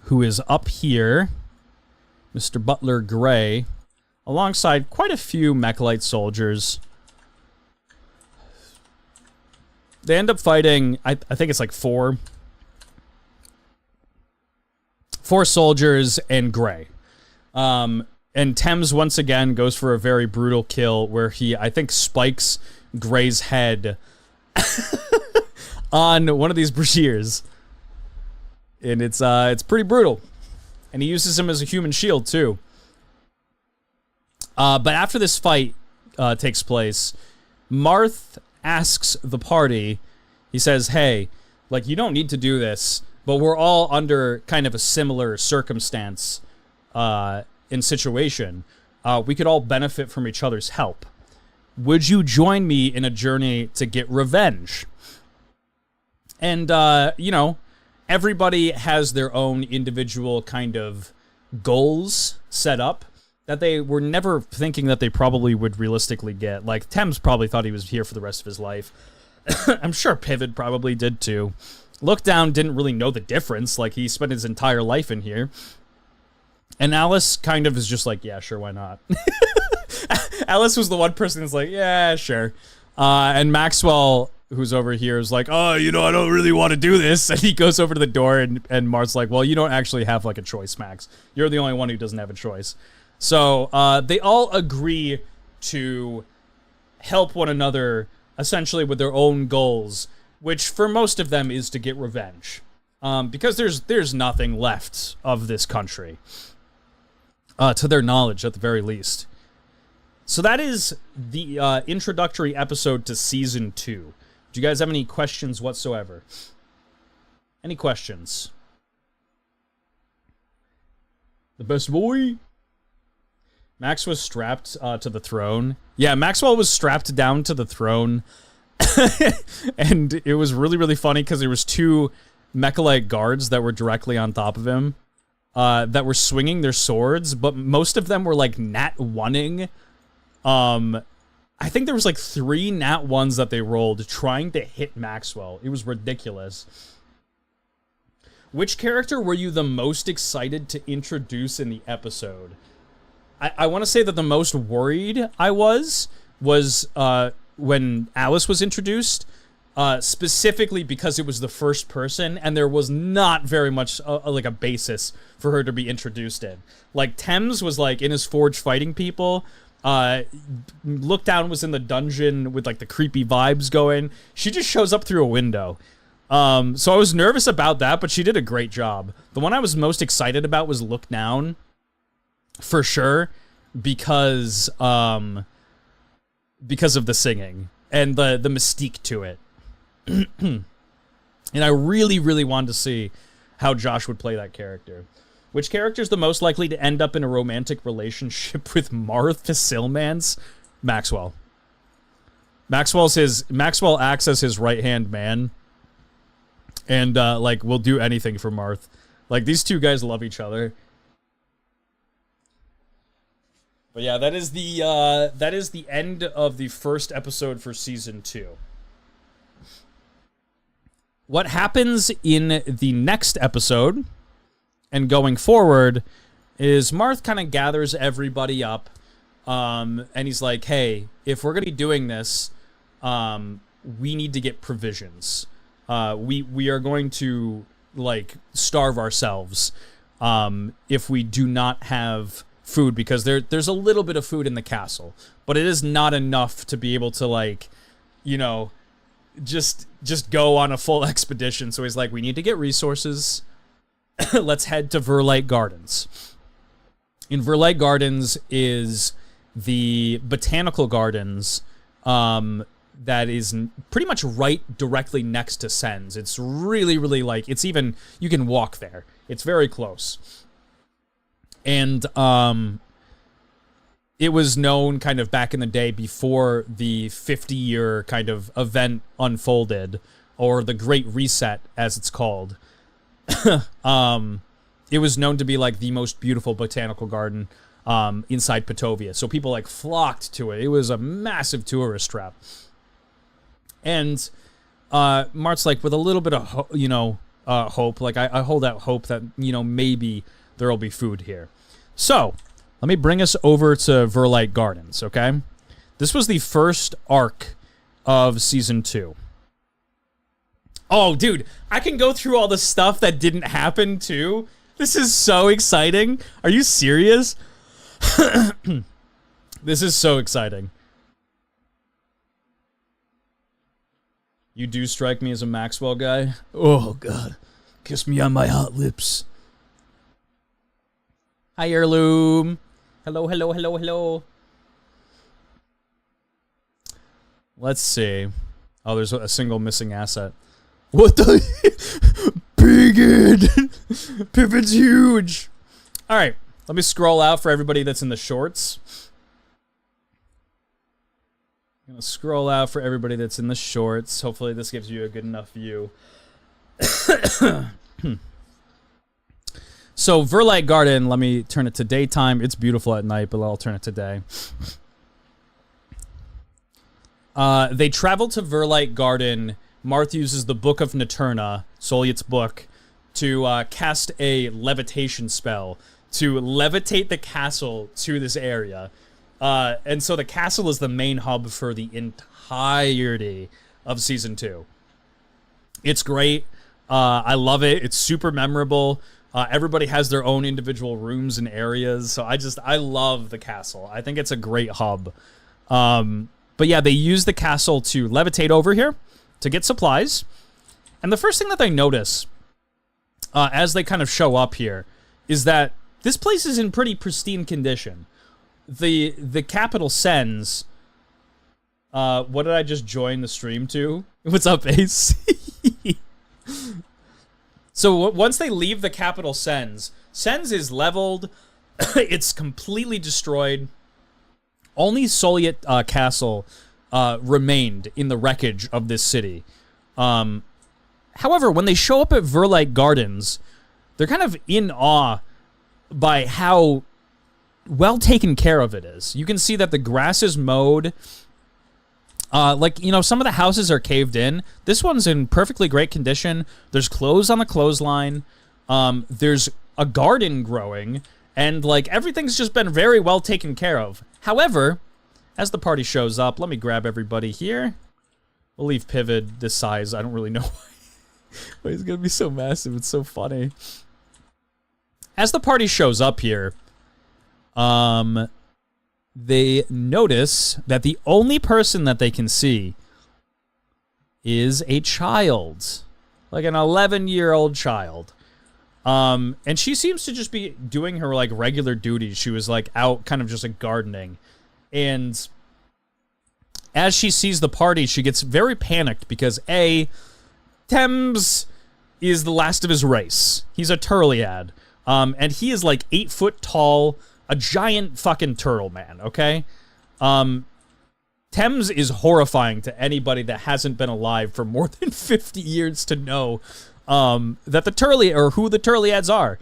who is up here, Mr. Butler Gray, alongside quite a few Mechlite soldiers. They end up fighting, I think it's like four soldiers and Gray. And Thames once again goes for a very brutal kill where he, I think, spikes Gray's head on one of these braziers. And it's pretty brutal. And he uses him as a human shield too. But after this fight takes place, Marth asks the party, he says, hey, like, you don't need to do this, but we're all under kind of a similar circumstance and situation. We could all benefit from each other's help. Would you join me in a journey to get revenge? And, everybody has their own individual kind of goals set up that they were never thinking that they probably would realistically get. Like, Thames probably thought he was here for the rest of his life. I'm sure Pivid probably did too. Lookdown didn't really know the difference. Like, he spent his entire life in here. And Alice kind of is just like, yeah, sure, why not? Alice was the one person that's like, yeah, sure. And Maxwell, who's over here, is like, oh, I don't really want to do this. And he goes over to the door, and Marth's like, well, you don't actually have, like, a choice, Max. You're the only one who doesn't have a choice. So they all agree to help one another, essentially with their own goals, which for most of them is to get revenge. Because there's nothing left of this country. To their knowledge, at the very least. So that is the introductory episode to Season 2. Do you guys have any questions whatsoever? Any questions? The best boy. Max was strapped to the throne. Yeah, Maxwell was strapped down to the throne. And it was really, really funny because there was two mechalite guards that were directly on top of him that were swinging their swords, but most of them were like nat 1-ing. I think there was like 3 nat 1s that they rolled trying to hit Maxwell. It was ridiculous. Which character were you the most excited to introduce in the episode? I want to say that the most worried I was when Alice was introduced, specifically because it was the first person, and there was not very much like a basis for her to be introduced in. Like, Thames was like in his forge fighting people. Lookdown was in the dungeon with like the creepy vibes going. She just shows up through a window. So I was nervous about that, but she did a great job. The one I was most excited about was Lookdown, for sure, because of the singing and the mystique to it. And I really, really wanted to see how Josh would play that character. Which character is the most likely to end up in a romantic relationship with Marth Silmans? Maxwell. Maxwell acts as his right-hand man. And, like, will do anything for Marth. Like, these two guys love each other. But yeah, that is the end of the first episode for season 2. What happens in the next episode and going forward is Marth kind of gathers everybody up, and he's like, hey, if we're going to be doing this, we need to get provisions. We are going to, like, starve ourselves if we do not have food, because there's a little bit of food in the castle, but it is not enough to be able to, like, you know, just go on a full expedition. So he's like, we need to get resources. Let's head to Verlight Gardens. In Verlight Gardens is the botanical gardens that is pretty much right directly next to Sen's. It's really, really, like, it's even, you can walk there. It's very close. And it was known kind of back in the day before the 50-year kind of event unfolded, or the Great Reset, as it's called. It was known to be like the most beautiful botanical garden inside Patovia. So people like flocked to it. It was a massive tourist trap. And Marth's like, with a little bit of hope, like I hold out hope that, you know, maybe there'll be food here. So let me bring us over to Verlight Gardens, okay? This was the first arc of season 2. Oh, dude, I can go through all the stuff that didn't happen, too. This is so exciting. Are you serious? This is so exciting. You do strike me as a Maxwell guy. Oh, God. Kiss me on my hot lips. Hi, Heirloom. Hello, hello, hello, hello. Let's see. Oh, there's a single missing asset. What the? Bigot! Pippin's huge! Alright, let me scroll out for everybody that's in the shorts. I'm gonna scroll out for everybody that's in the shorts. Hopefully this gives you a good enough view. So, Verlight Garden, let me turn it to daytime. It's beautiful at night, but I'll turn it to day. They travel to Verlight Garden. Marth uses the Book of Naterna, Soliet's book, to cast a levitation spell to levitate the castle to this area. And so the castle is the main hub for the entirety of Season 2. It's great. I love it. It's super memorable. Everybody has their own individual rooms and areas, so I love the castle. I think it's a great hub. But yeah, they use the castle to levitate over here to get supplies. And the first thing that they notice as they kind of show up here is that this place is in pretty pristine condition. The capital Sens. What did I just join the stream to? What's up, Ace? So once they leave the capital Sens, Sens is leveled. It's completely destroyed. Only Soliet Castle remained in the wreckage of this city. However, when they show up at Verlight Gardens, they're kind of in awe by how well taken care of it is. You can see that the grass is mowed. Like, you know, some of the houses are caved in. This one's in perfectly great condition. There's clothes on the clothesline. There's a garden growing. And, like, everything's just been very well taken care of. However, as the party shows up, let me grab everybody here. We'll leave Pivot this size. I don't really know why he's going to be so massive. It's so funny. As the party shows up here, they notice that the only person that they can see is a child. Like an 11-year-old child. And she seems to just be doing her, like, regular duties. She was, like, out kind of just, like, gardening. And as she sees the party, she gets very panicked because, A, Thames is the last of his race. He's a Turliad. And he is, like, 8 foot tall, a giant fucking turtle man, okay? Thames is horrifying to anybody that hasn't been alive for more than 50 years to know that the Turliad, or who the Turliads are.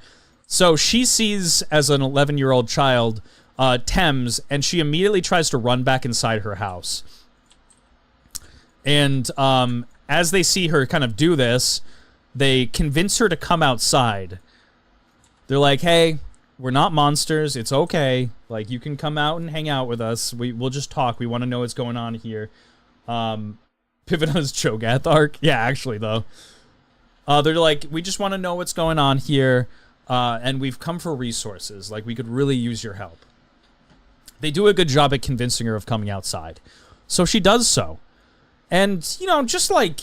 So she sees, as an 11-year-old child, Thames, and she immediately tries to run back inside her house. And as they see her kind of do this, they convince her to come outside. They're like, hey, we're not monsters. It's okay. Like, you can come out and hang out with us. We'll just talk. We want to know what's going on here. Pivot on his Cho'Gath arc. Yeah, actually, though. They're like, we just want to know what's going on here, and we've come for resources. Like, we could really use your help. They do a good job at convincing her of coming outside. So she does so. And, you know, just like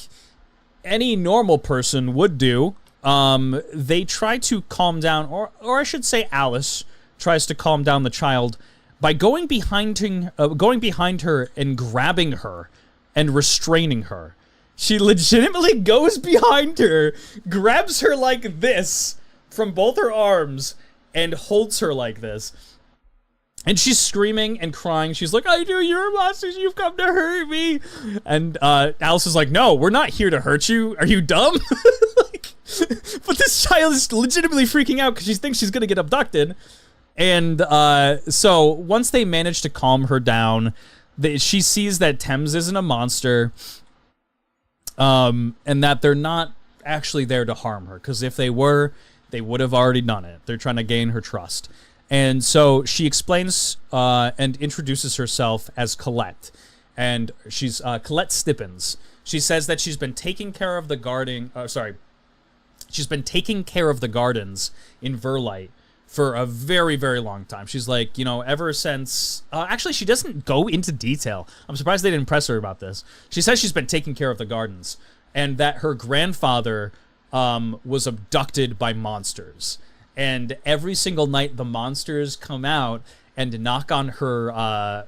any normal person would do, they try to calm down, or I should say Alice tries to calm down the child by going behind her and grabbing her and restraining her. She legitimately goes behind her, grabs her like this from both her arms, and holds her like this. And she's screaming and crying. She's like, I knew you were monsters. You've come to hurt me. And Alice is like, no, we're not here to hurt you. Are you dumb? But this child is legitimately freaking out because she thinks she's going to get abducted. And so once they manage to calm her down, she sees that Thames isn't a monster. And that they're not actually there to harm her. Because if they were, they would have already done it. They're trying to gain her trust. And so she explains and introduces herself as Colette. And she's Colette Stippins. She says that she's been taking care of the she's been taking care of the gardens in Verlight for a very, very long time. She's like, you know, ever since... actually, she doesn't go into detail. I'm surprised they didn't press her about this. She says she's been taking care of the gardens. And that her grandfather was abducted by monsters. And every single night, the monsters come out and knock on her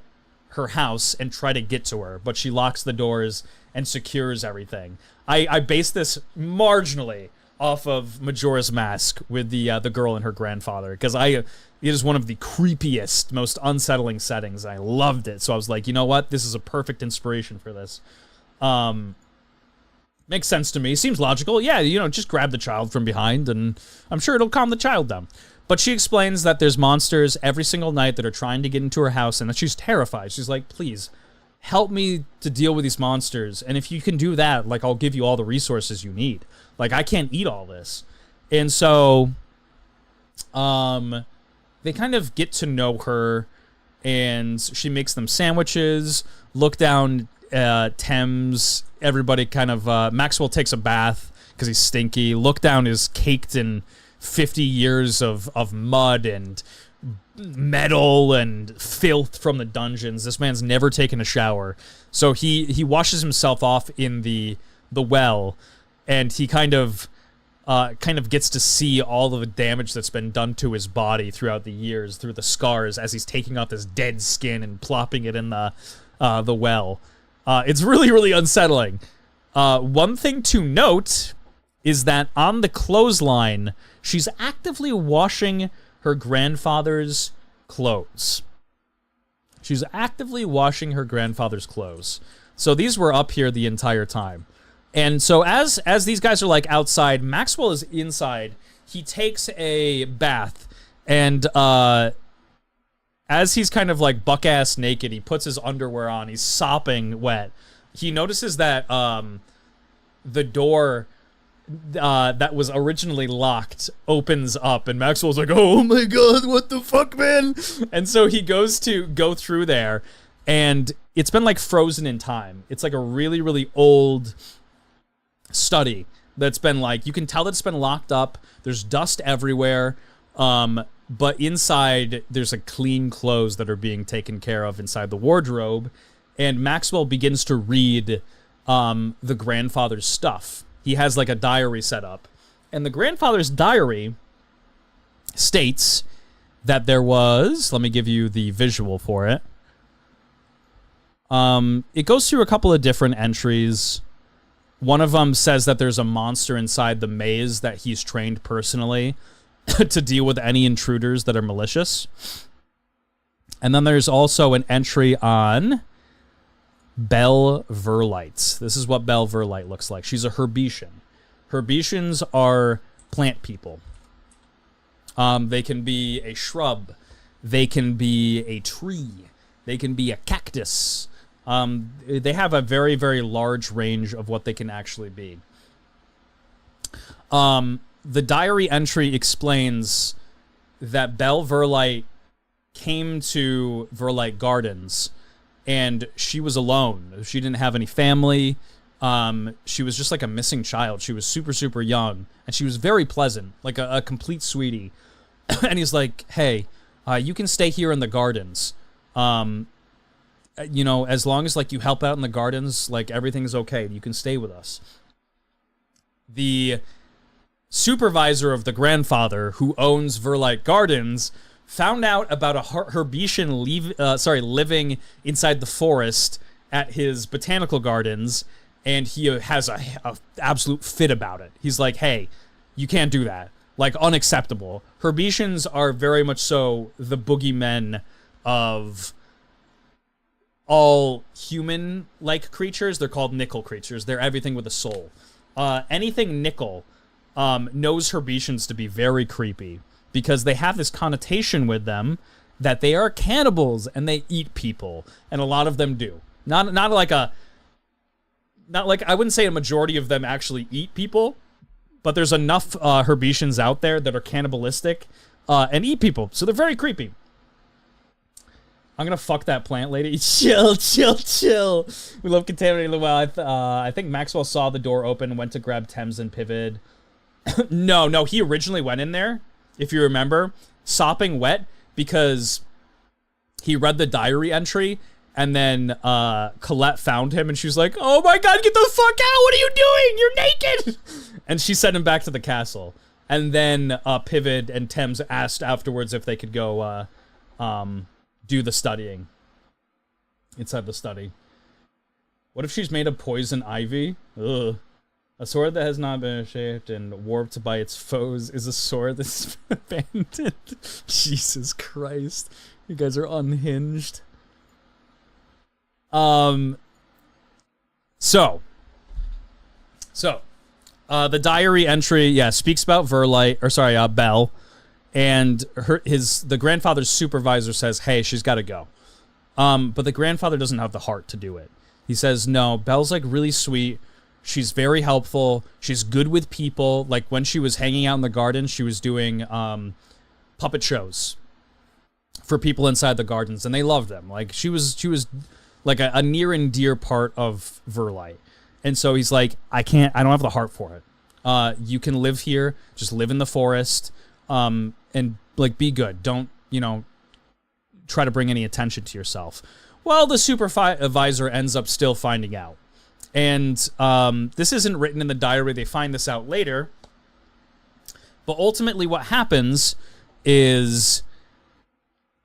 house and try to get to her. But she locks the doors and secures everything. I base this marginally off of Majora's Mask with the girl and her grandfather. Because it is one of the creepiest, most unsettling settings. I loved it. So I was like, you know what? This is a perfect inspiration for this. Makes sense to me. Seems logical. Yeah, you know, just grab the child from behind, and I'm sure it'll calm the child down. But she explains that there's monsters every single night that are trying to get into her house, and that she's terrified. She's like, please, help me to deal with these monsters. And if you can do that, like, I'll give you all the resources you need. Like, I can't eat all this. And so, they kind of get to know her, and she makes them sandwiches, look down Thames, everybody kind of, Maxwell takes a bath because he's stinky. Lookdown is caked in 50 years of mud and metal and filth from the dungeons. This man's never taken a shower. So he washes himself off in the well, and he kind of gets to see all of the damage that's been done to his body throughout the years, through the scars, as he's taking off his dead skin and plopping it in the well. It's really, really unsettling. One thing to note, is that on the clothesline, she's actively washing her grandfather's clothes. She's actively washing her grandfather's clothes. So these were up here the entire time. And so as these guys are like outside, Maxwell is inside. He takes a bath, and as he's kind of like buck-ass naked, he puts his underwear on. He's sopping wet. He notices that the door that was originally locked opens up, and Maxwell's like, oh my god, what the fuck, man? And so he goes to go through there, and it's been like frozen in time. It's like a really, really old study that's been like, you can tell that it's been locked up. There's dust everywhere, but inside there's like clean clothes that are being taken care of inside the wardrobe, and Maxwell begins to read the grandfather's stuff. He has like a diary set up, and the grandfather's diary states that there was, let me give you the visual for it. It goes through a couple of different entries. One of them says that there's a monster inside the maze that he's trained personally to deal with any intruders that are malicious. And then there's also an entry on Belle Verlites. This is what Belle Verlite looks like. She's a Herbetian. Herbetians are plant people. They can be a shrub. They can be a tree. They can be a cactus. They have a very, very large range of what they can actually be. The diary entry explains that Belle Verlite came to Verlite Gardens, and she was alone. She didn't have any family. She was just like a missing child. She was super, super young, and she was very pleasant, like a complete sweetie. And he's like, hey, you can stay here in the gardens. You know, as long as like you help out in the gardens, like everything's okay. You can stay with us. The supervisor of the grandfather who owns Verlite Gardens found out about a Herbetian living inside the forest at his botanical gardens, and he has a absolute fit about it. He's like, hey, you can't do that. Like, unacceptable. Herbetians are very much so the boogeymen of all human-like creatures. They're called nickel creatures. They're everything with a soul. Anything nickel knows Herbetians to be very creepy because they have this connotation with them that they are cannibals and they eat people, and a lot of them do. Not like I wouldn't say a majority of them actually eat people, but there's enough Herbetians out there that are cannibalistic and eat people, so they're very creepy. I'm gonna fuck that plant lady. Chill. We love contaminating the well. I think Maxwell saw the door open, went to grab Thames and pivoted. No, he originally went in there, if you remember, sopping wet, because he read the diary entry, and then Colette found him, and she was like, oh my god, get the fuck out! What are you doing? You're naked! And she sent him back to the castle. And then Pivot and Thames asked afterwards if they could go do the studying inside the study. What if she's made of poison ivy? Ugh. A sword that has not been shaped and warped by its foes is a sword that's abandoned. Jesus Christ. You guys are unhinged. The diary entry, speaks about Belle, and the grandfather's supervisor says, hey, she's got to go. But the grandfather doesn't have the heart to do it. He says, no, Belle's like really sweet. She's very helpful. She's good with people. Like when she was hanging out in the garden, she was doing puppet shows for people inside the gardens, and they loved them. Like she was like a near and dear part of Verlite. And so he's like, I don't have the heart for it. You can live here, just live in the forest, and like be good. Don't, try to bring any attention to yourself. Well, the supervisor ends up still finding out. And this isn't written in the diary. They find this out later. But ultimately what happens is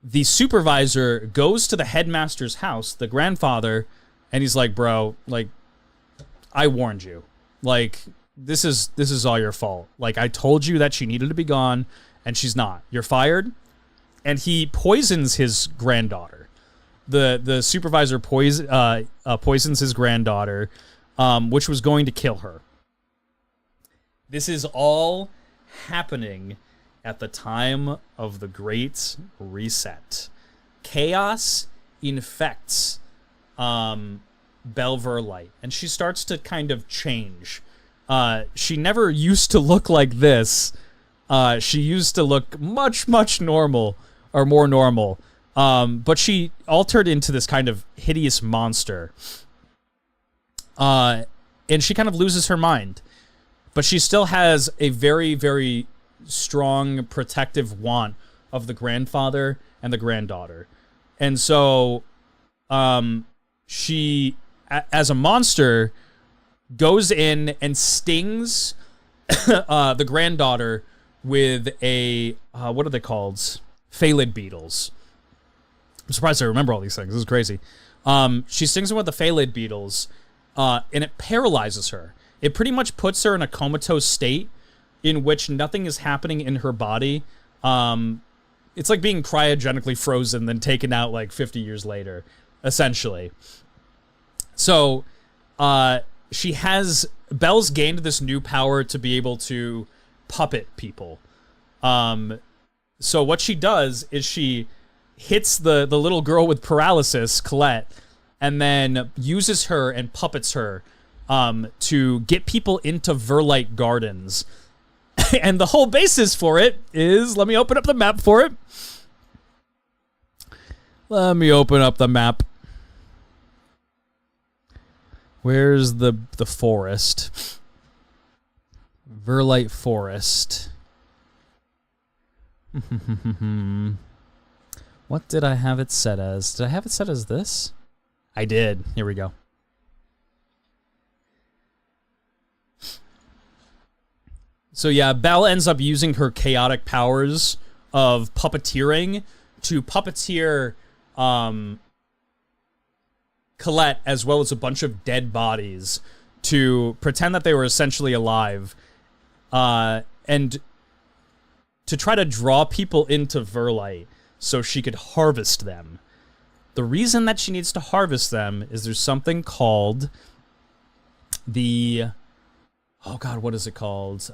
the supervisor goes to the headmaster's house, the grandfather, and he's like, bro, like, I warned you. Like, this is all your fault. Like, I told you that she needed to be gone, and she's not. You're fired. And he poisons his granddaughter. The supervisor poisons his granddaughter, which was going to kill her. This is all happening at the time of the Great Reset. Chaos infects Belle Verlight, and she starts to kind of change. She never used to look like this. She used to look much, much normal, or more normal. But she altered into this kind of hideous monster. And she kind of loses her mind. But she still has a very, very strong protective want of the grandfather and the granddaughter. And so she, as a monster, goes in and stings the granddaughter with a, what are they called? Phalid beetles. I'm surprised I remember all these things. This is crazy. She stings him with the phalid beetles, and it paralyzes her. It pretty much puts her in a comatose state in which nothing is happening in her body. It's like being cryogenically frozen, then taken out like 50 years later, essentially. So, Belle's gained this new power to be able to puppet people. So what she does is she hits the little girl with paralysis, Colette, and then uses her and puppets her to get people into Verlight Gardens. And the whole basis for it is, let me open up the map for it. Let me open up the map. Where's the forest? Verlight Forest. What did I have it set as? Did I have it set as this? I did. Here we go. So yeah, Belle ends up using her chaotic powers of puppeteering to puppeteer Colette, as well as a bunch of dead bodies, to pretend that they were essentially alive, and to try to draw people into Verlight so she could harvest them. The reason that she needs to harvest them is there's something called the... Oh god, what is it called?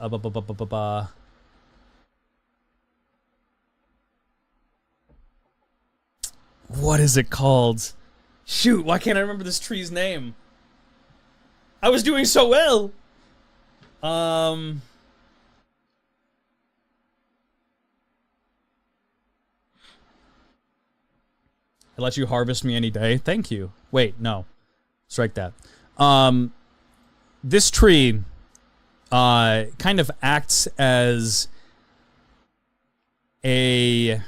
What is it called? Shoot, why can't I remember this tree's name? I was doing so well! I let you harvest me any day. Thank you. Wait, no. Strike that. This tree kind of acts as a...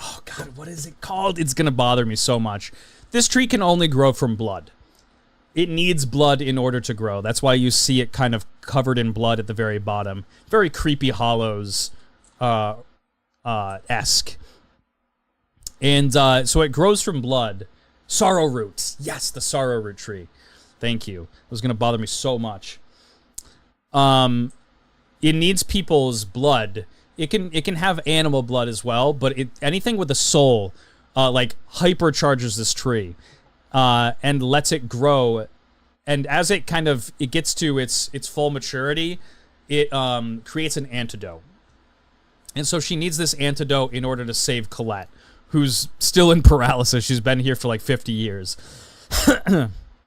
Oh god, what is it called? It's gonna bother me so much. This tree can only grow from blood. It needs blood in order to grow. That's why you see it kind of covered in blood at the very bottom. Very Creepy Hollows esque. And so it grows from blood. Sorrow roots. Yes, the sorrow root tree. Thank you. It was gonna bother me so much. It needs people's blood. It can have animal blood as well, but anything with a soul, like hypercharges this tree, and lets it grow. And as it gets to its full maturity, it creates an antidote. And so she needs this antidote in order to save Colette, who's still in paralysis. She's been here for like 50 years.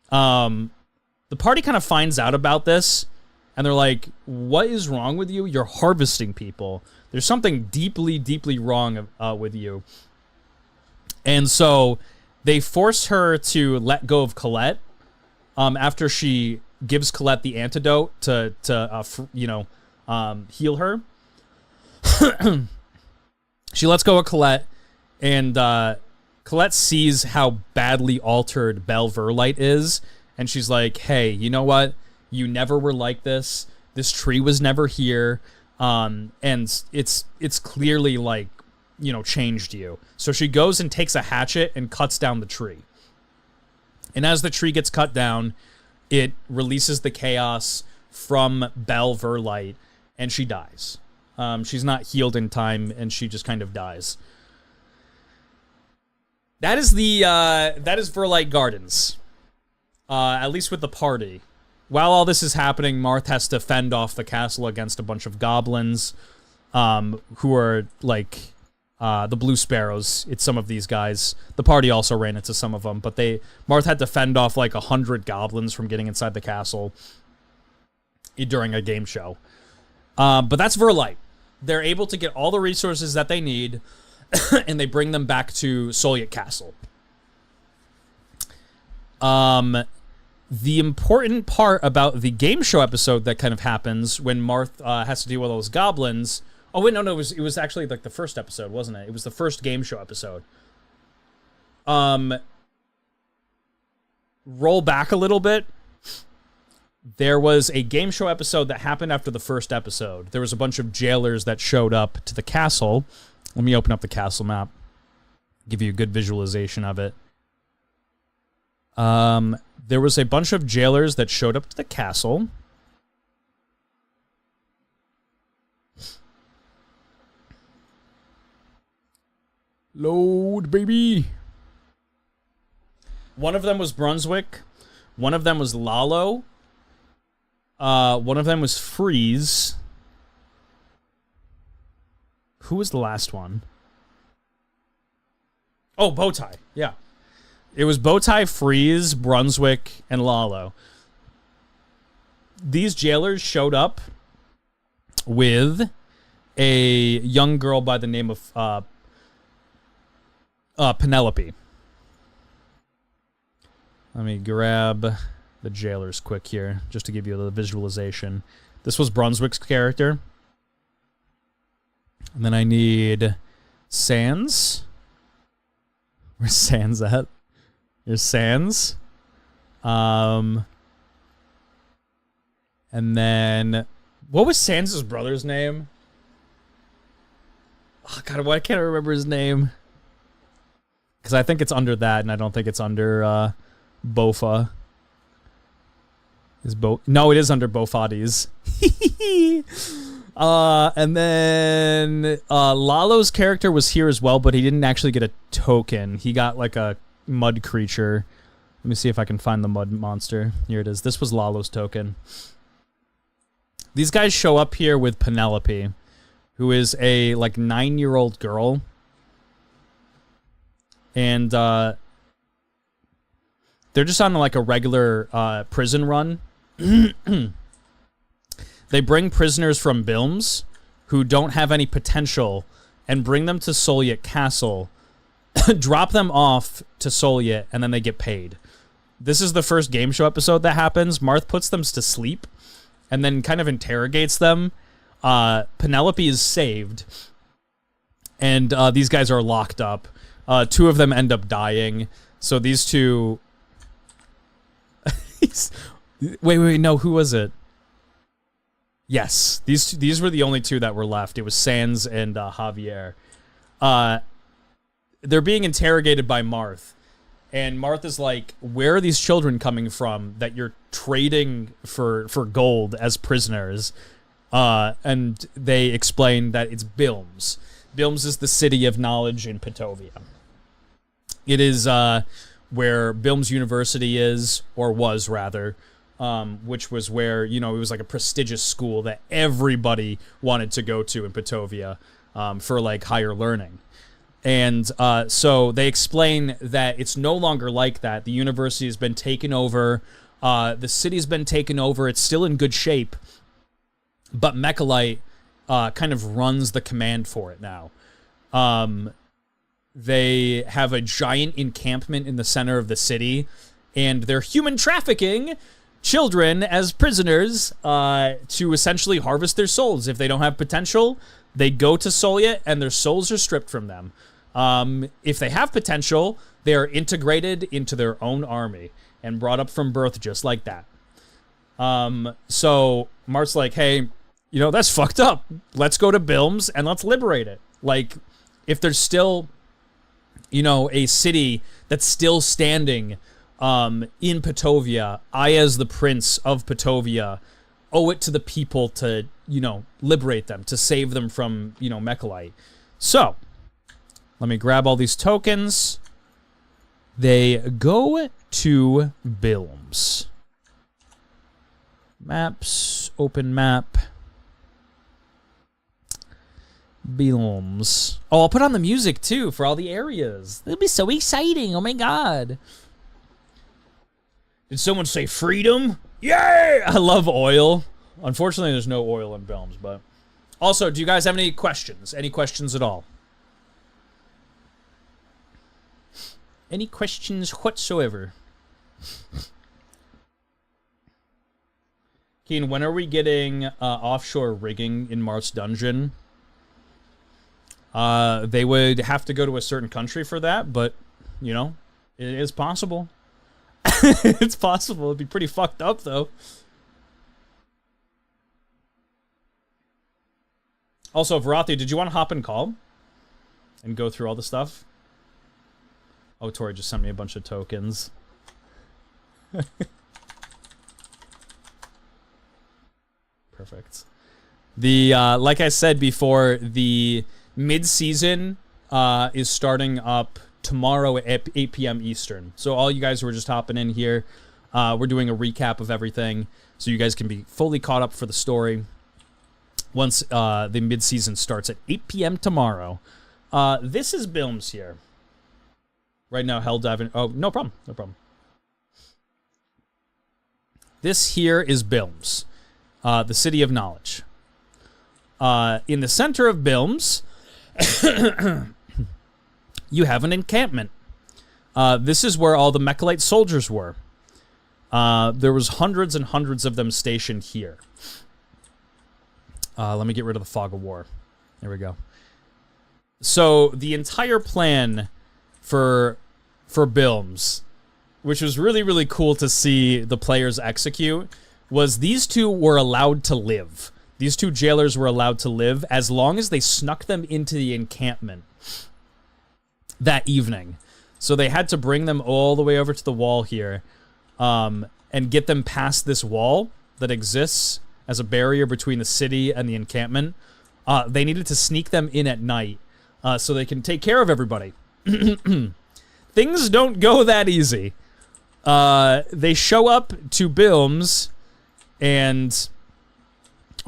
The party kind of finds out about this, and they're like, what is wrong with you? You're harvesting people. There's something deeply, deeply wrong with you. And so they force her to let go of Colette after she gives Colette the antidote to heal her. She lets go of Colette, and Colette sees how badly altered Belle Verlight is, and she's like, hey, you know what? You never were like this. This tree was never here. And it's clearly like, changed you. So she goes and takes a hatchet and cuts down the tree. And as the tree gets cut down, it releases the chaos from Belle Verlight, and she dies. She's not healed in time, and she just kind of dies. That is Verlight Gardens. At least with the party. While all this is happening, Marth has to fend off the castle against a bunch of goblins, who are like the Blue Sparrows. It's some of these guys. The party also ran into some of them, but Marth had to fend off like 100 goblins from getting inside the castle during a game show. But that's Verlight. They're able to get all the resources that they need, and they bring them back to Solyet Castle. The important part about the game show episode that kind of happens when Marth has to deal with those goblins. Oh wait, no, it was actually like the first episode, wasn't it? It was the first game show episode. Roll back a little bit. There was a game show episode that happened after the first episode. There was a bunch of jailers that showed up to the castle. Let me open up the castle map. Give you a good visualization of it. There was a bunch of jailers that showed up to the castle. Load, baby. One of them was Brunswick. One of them was Lalo. One of them was Freeze. Who was the last one? Oh, Bowtie. Yeah. It was Bowtie, Freeze, Brunswick, and Lalo. These jailers showed up with a young girl by the name of Penelope. Let me grab the jailers quick here, just to give you the visualization. This was Brunswick's character. And then I need Sans. Where's Sans at? Here's Sans. And then, what was Sans' brother's name? Oh, God, why can't I remember his name? Because I think it's under that, and I don't think it's under Bofa. No, it is under Bofades. And then Lalo's character was here as well, but he didn't actually get a token. He got like a mud creature. Let me see if I can find the mud monster. Here it is. This was Lalo's token. These guys show up here with Penelope, who is a like 9-year-old girl. And they're just on like a regular prison run. They bring prisoners from Bilms who don't have any potential and bring them to Solyet Castle, drop them off to Solyet, and then they get paid. This is the first game show episode that happens. Marth puts them to sleep and then kind of interrogates them. Penelope is saved, and these guys are locked up. 2 of them end up dying. So these 2... wait, no, who was it? Yes, these were the only 2 that were left. It was Sans and Javier. They're being interrogated by Marth. And Marth is like, where are these children coming from that you're trading for gold as prisoners? And they explain that it's Bilms. Bilms is the city of knowledge in Pitovia. It is where Bilms University is, or was rather, which was where, it was like a prestigious school that everybody wanted to go to in Pitovia for like higher learning. And so they explain that it's no longer like that. The university has been taken over. The city's been taken over. It's still in good shape. But Mechalite kind of runs the command for it now. They have a giant encampment in the center of the city, and they're human trafficking children as prisoners to essentially harvest their souls. If they don't have potential, they go to Solyet, and their souls are stripped from them. If they have potential, they are integrated into their own army and brought up from birth just like that. So Marth's like, hey, that's fucked up. Let's go to Bilms and let's liberate it. Like, if there's still, a city that's still standing in Patovia, I, as the prince of Patovia, owe it to the people to, you know, liberate them, to save them from, you know, Mechalite. So, let me grab all these tokens. They go to Bilms. Maps, open map. Bilms. Oh, I'll put on the music, too, for all the areas. It'll be so exciting. Oh, my God. Did someone say freedom? Yay! I love oil. Unfortunately, there's no oil in Bilms, but... Also, do you guys have any questions? Any questions at all? Any questions whatsoever? Keen, when are we getting offshore rigging in Marth's dungeon? They would have to go to a certain country for that, but, you know, it is possible. It's possible. It'd be pretty fucked up, though. Also, Varathi, did you want to hop and call? And go through all the stuff? Oh, Tori just sent me a bunch of tokens. Perfect. The, like I said before, the mid-season is starting up tomorrow at 8 p.m. Eastern. So all you guys who are just hopping in here, we're doing a recap of everything so you guys can be fully caught up for the story once the mid-season starts at 8 p.m. tomorrow. This is Bilms here. Right now, hell diving. Oh, no problem. No problem. This here is Bilms, the city of knowledge. In the center of Bilms, you have an encampment. This is where all the Mechalite soldiers were. There was hundreds and hundreds of them stationed here. Let me get rid of the fog of war. There we go. So the entire plan for Bilms, which was really, really cool to see the players execute, was these two were allowed to live. These two jailers were allowed to live as long as they snuck them into the encampment that evening. So they had to bring them all the way over to the wall here and get them past this wall that exists as a barrier between the city and the encampment. They needed to sneak them in at night so they can take care of everybody. Things don't go that easy. They show up to Bilms and...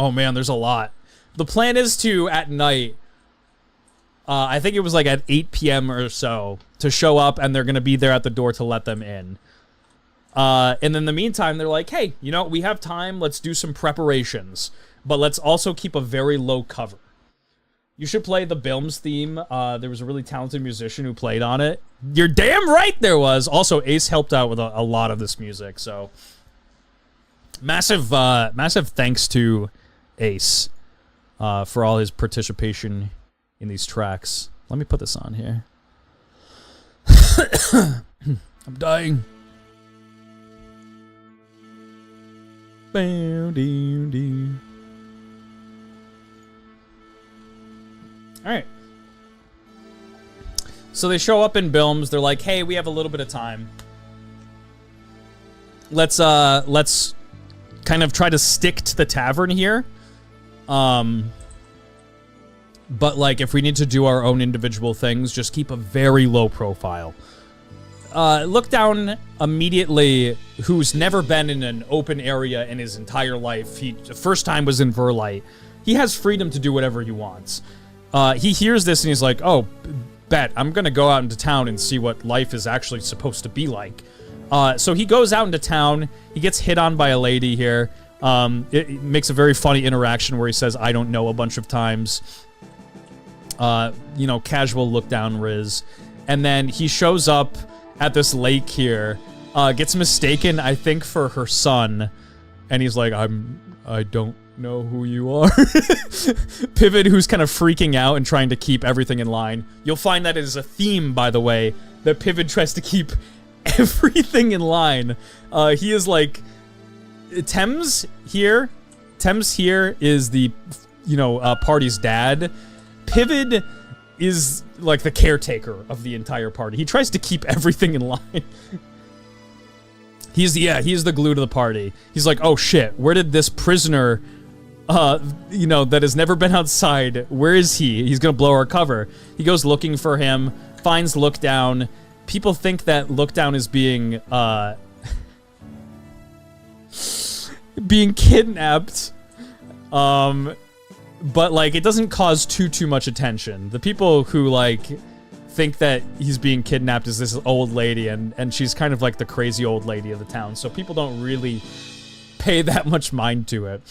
Oh man, there's a lot. The plan is to, at night, I think it was like at 8 p.m. or so, to show up and they're going to be there at the door to let them in. And in the meantime, they're like, hey, you know, we have time, let's do some preparations, but let's also keep a very low cover. You should play the Bilms theme. There was a really talented musician who played on it. You're damn right there was! Also, Ace helped out with a lot of this music, so... Massive thanks to Ace for all his participation in these tracks. Let me put this on here. I'm dying. Alright. So they show up in Bilms. They're like, hey, we have a little bit of time. Let's kind of try to stick to the tavern here. But, like, if we need to do our own individual things, just keep a very low profile. Look down immediately, who's never been in an open area in his entire life. The first time was in Verlight. He has freedom to do whatever he wants. He hears this and he's like, oh, bet, I'm gonna go out into town and see what life is actually supposed to be like. So he goes out into town. He gets hit on by a lady here. It makes a very funny interaction where he says, I don't know, a bunch of times. You know, casual look down Riz. And then he shows up at this lake here, gets mistaken, I think, for her son. And he's like, I don't know who you are. Pivot, who's kind of freaking out and trying to keep everything in line. You'll find that it is a theme, by the way, that Pivot tries to keep everything in line. He is like Thames here is the, you know, party's dad. Pivot is like the caretaker of the entire party. He tries to keep everything in line. He's the glue to the party. He's like, oh shit, where did this prisoner, that has never been outside, where is he? He's gonna blow our cover. He goes looking for him, finds Lookdown. People think that Lookdown is being kidnapped. But like it doesn't cause too much attention. The people who like think that he's being kidnapped is this old lady, and she's kind of like the crazy old lady of the town. So people don't really pay that much mind to it.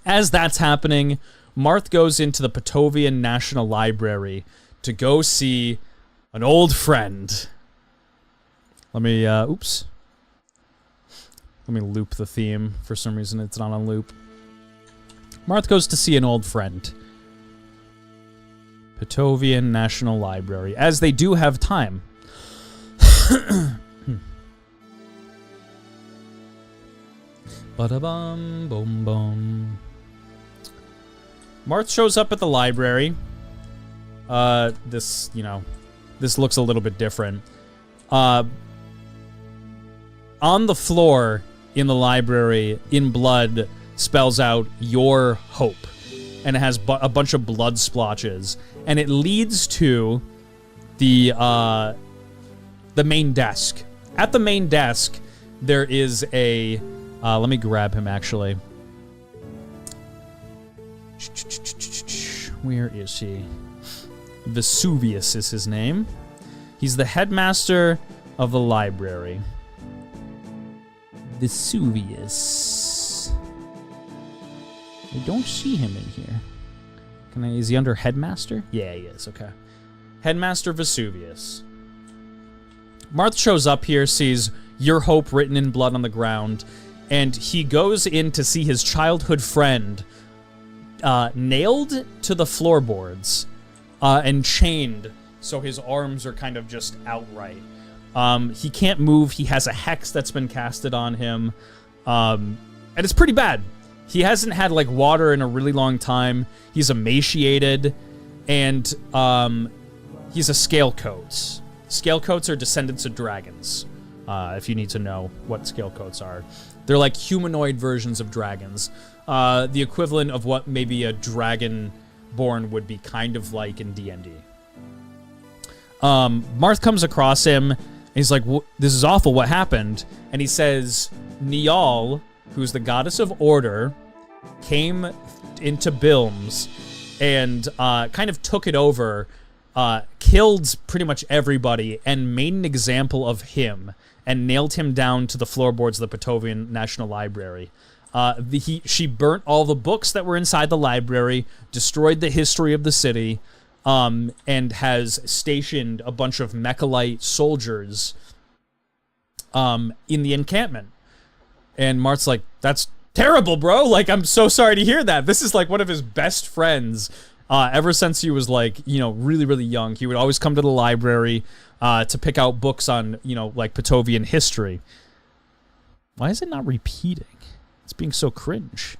As that's happening, Marth goes into the Patovian National Library to go see an old friend. Let me loop the theme. For some reason, it's not on loop. Marth goes to see an old friend. Patovian National Library, as they do have time. Ba-da-bum, boom, boom. Marth shows up at the library. This looks a little bit different. On the floor in the library, in blood, spells out "Your Hope," and it has a bunch of blood splotches, and it leads to the main desk. At the main desk, there is a let me grab him actually. Where is he? Vesuvius is his name. He's the headmaster of the library. Vesuvius. I don't see him in here. Is he under headmaster? Yeah, he is. Okay. Headmaster Vesuvius. Marth shows up here, sees "Your Hope" written in blood on the ground, and he goes in to see his childhood friend nailed to the floorboards and chained, so his arms are kind of just outright. He can't move. He has a hex that's been casted on him, and it's pretty bad. He hasn't had like water in a really long time. He's emaciated, and he's a Scalecoat. Scalecoats are descendants of dragons. If you need to know what Scalecoats are, they're like humanoid versions of dragons. The equivalent of what maybe a dragonborn would be kind of like in D&D. Marth comes across him, and he's like, "This is awful, what happened?" And he says, "Niall, who's the goddess of order, came into Bilms and kind of took it over, killed pretty much everybody, and made an example of him, and nailed him down to the floorboards of the Patovian National Library. She burnt all the books that were inside the library, destroyed the history of the city, and has stationed a bunch of Mechalite soldiers in the encampment." And Marth's like, "That's terrible, bro. Like, I'm so sorry to hear that. This is like one of his best friends. Ever since he was like, really, really young, he would always come to the library to pick out books on, like Patovian history." Why is it not repeating? It's being so cringe.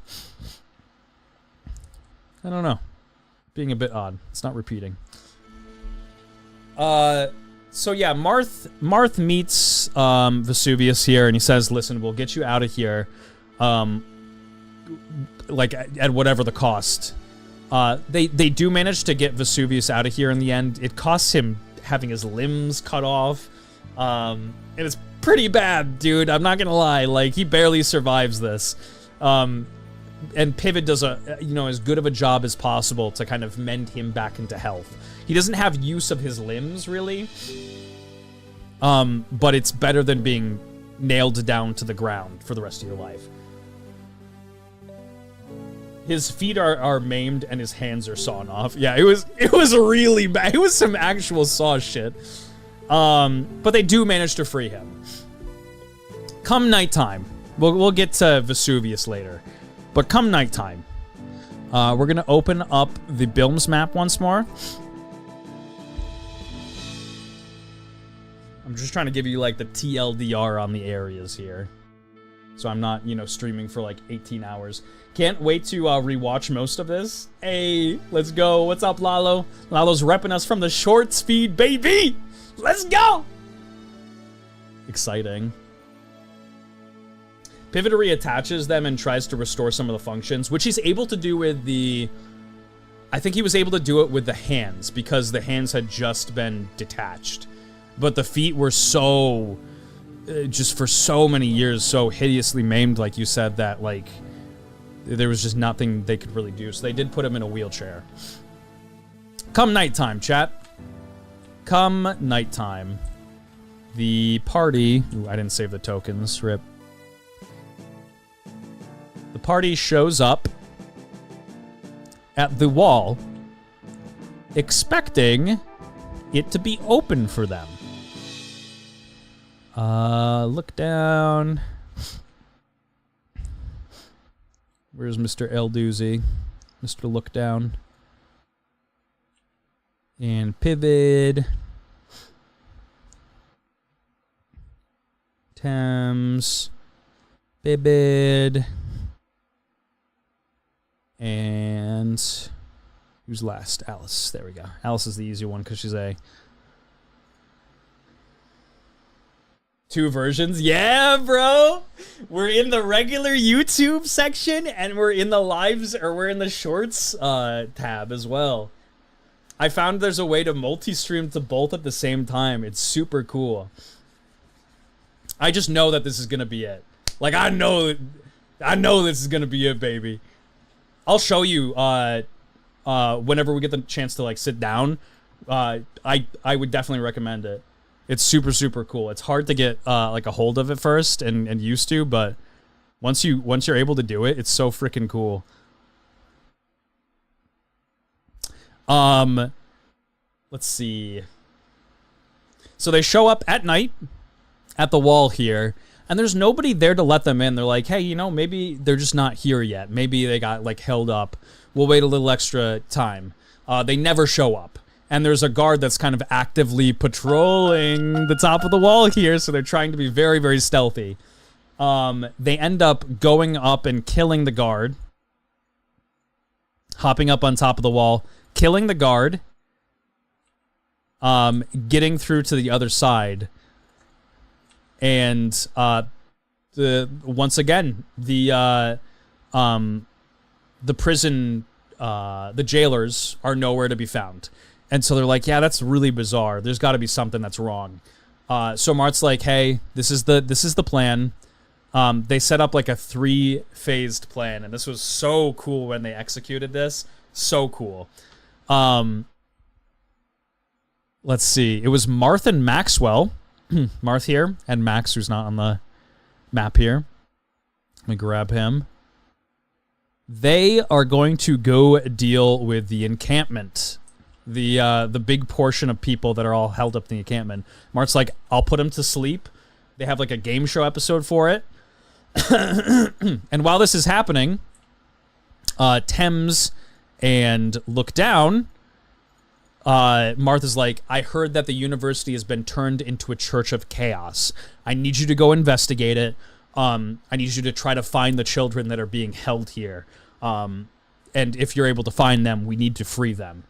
I don't know. Being a bit odd. It's not repeating. So yeah, Marth meets Vesuvius here, and he says, "Listen, we'll get you out of here, like at whatever the cost." They do manage to get Vesuvius out of here in the end. It costs him having his limbs cut off, and it's pretty bad, dude. I'm not gonna lie. Like, he barely survives this. And Pivot does as good of a job as possible to kind of mend him back into health. He doesn't have use of his limbs, really. But it's better than being nailed down to the ground for the rest of your life. His feet are maimed and his hands are sawn off. Yeah, it was really bad. It was some actual Saw shit. But they do manage to free him. Come nighttime, we'll get to Vesuvius later. But come nighttime, we're gonna open up the Bilms map once more. I'm just trying to give you like the TLDR on the areas here, so I'm not, streaming for like 18 hours. Can't wait to rewatch most of this. Hey, let's go. What's up, Lalo? Lalo's repping us from the short speed, baby. Let's go. Exciting. Pivot reattaches them and tries to restore some of the functions, which he's able to do with the... I think he was able to do it with the hands, because the hands had just been detached. But the feet were so... just for so many years, so hideously maimed, like you said, that, like... there was just nothing they could really do. So they did put him in a wheelchair. Come nighttime, chat. Come nighttime. The party... Ooh, I didn't save the tokens. Rip. The party shows up at the wall, expecting it to be open for them. Look down. Where's Mr. El Doozy? Mr. Look Down. And Pivot. Thames. Pivot. And who's last? Alice. There we go. Alice is the easy one because she's a... 2 versions? Yeah, bro! We're in the regular YouTube section, and we're in the lives, or we're in the shorts tab as well. I found there's a way to multi-stream to both at the same time. It's super cool. I just know that this is gonna be it. Like, I know this is gonna be it, baby. I'll show you whenever we get the chance to, like, sit down. I would definitely recommend it. It's super, super cool. It's hard to get like a hold of it first and used to, but once you're able to do it, it's so freaking cool. Let's see. So they show up at night at the wall here, and there's nobody there to let them in. They're like, hey, you know, maybe they're just not here yet. Maybe they got, like, held up. We'll wait a little extra time. They never show up. And there's a guard that's kind of actively patrolling the top of the wall here, so they're trying to be very, very stealthy. They end up going up and killing the guard. Hopping up on top of the wall, killing the guard. Getting through to the other side. And once again, the prison, the jailers are nowhere to be found. And so they're like, yeah, that's really bizarre. There's got to be something that's wrong. So Marth's like, hey, this is the plan. They set up like a 3-phased plan, and this was so cool when they executed this. So cool. Let's see. It was Marth and Maxwell. Marth here, and Max, who's not on the map here. Let me grab him. They are going to go deal with the encampment. The big portion of people that are all held up in the encampment. Marth's like, I'll put him to sleep. They have like a game show episode for it. And while this is happening, Thames and Look Down, Marth is like, I heard that the university has been turned into a church of chaos. I need you to go investigate it. I need you to try to find the children that are being held here. And if you're able to find them, we need to free them.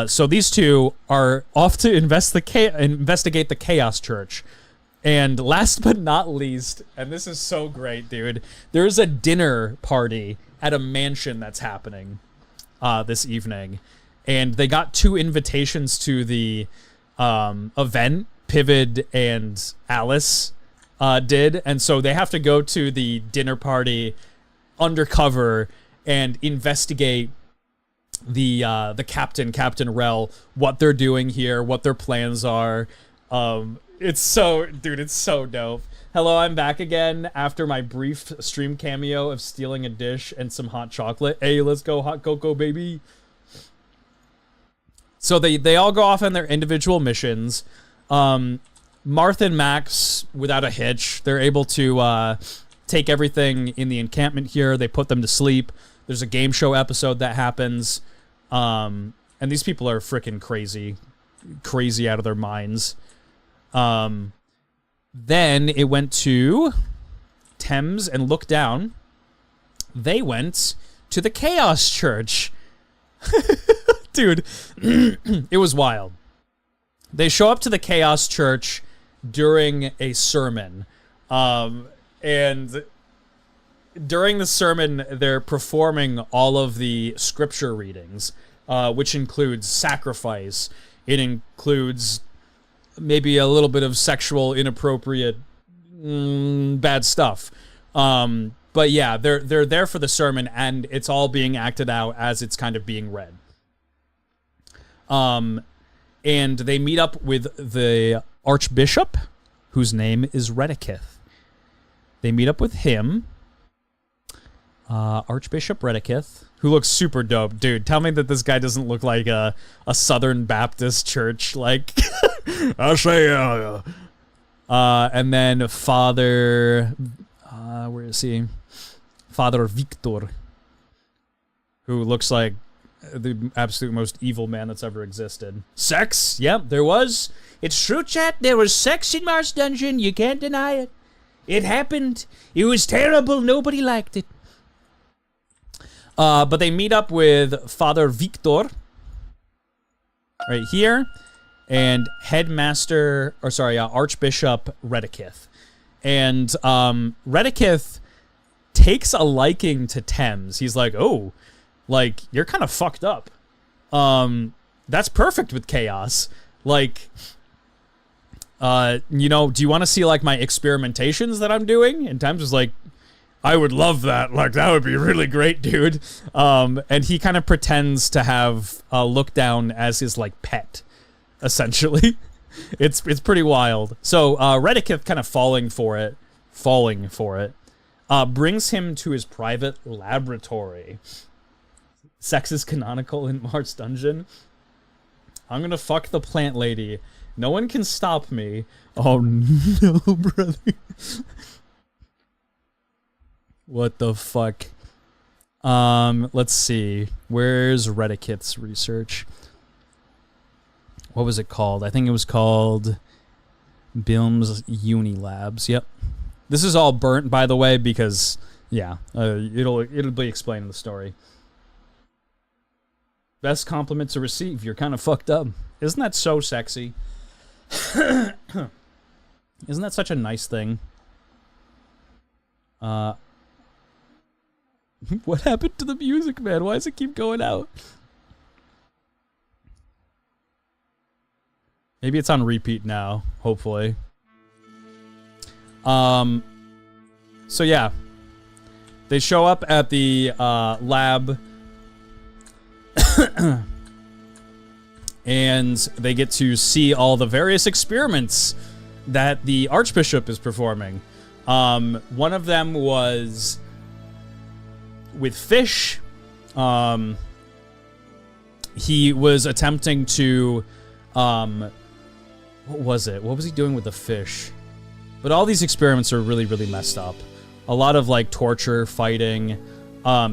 So these two are off to investigate the Chaos Church. And last but not least, and this is so great, dude, there's a dinner party at a mansion that's happening this evening. And they got 2 invitations to the event, Pivot and Alice did. And so they have to go to the dinner party undercover and investigate the Captain Rel, what they're doing here, what their plans are. It's so dope. Hello, I'm back again after my brief stream cameo of stealing a dish and some hot chocolate. Hey, let's go hot cocoa, baby. So they all go off on their individual missions. Marth and Max, without a hitch, they're able to take everything in the encampment here. They put them to sleep. There's a game show episode that happens. And these people are freaking crazy out of their minds. Then it went to Thames and Look Down. They went to the Chaos Church. Dude, it was wild. They show up to the Chaos Church during a sermon. And during the sermon, they're performing all of the scripture readings, which includes sacrifice. It includes maybe a little bit of sexual, inappropriate, bad stuff. But yeah, they're there for the sermon, and it's all being acted out as it's kind of being read. And they meet up with the Archbishop, whose name is Redekith. They meet up with him, Archbishop Redekith, who looks super dope. Dude, tell me that this guy doesn't look like a Southern Baptist church, like, I say, and then Father, where is he? Father Victor, who looks like the absolute most evil man that's ever existed. Sex? Yep, there was. It's true, chat. There was sex in Marth's dungeon. You can't deny it. It happened. It was terrible. Nobody liked it. But they meet up with Father Victor right here, and Archbishop Redekith. And Redekith takes a liking to Thames. He's like, oh, like, you're kind of fucked up. That's perfect with chaos. Like, you know, do you want to see, like, my experimentations that I'm doing? And Thames was like, I would love that. Like, that would be really great, dude. And he kind of pretends to have Look Down as his, like, pet, essentially. It's pretty wild. So, Redekith kind of falling for it, brings him to his private laboratory. Sex is canonical in Marth's dungeon. I'm gonna fuck the plant lady. No one can stop me. Oh no, brother. What the fuck? Let's see. Where's Redekith's research? What was it called? I think it was called Bilm's Unilabs. Yep. This is all burnt, by the way, because yeah, it'll be explained in the story. Best compliment to receive. You're kind of fucked up. Isn't that so sexy? Isn't that such a nice thing? What happened to the music, man? Why does it keep going out? Maybe it's on repeat now, hopefully. So yeah. They show up at the lab and they get to see all the various experiments that the Archbishop is performing. One of them was with fish. He was attempting to, what was it? What was he doing with the fish? But all these experiments are really, really messed up. A lot of, like, torture, fighting,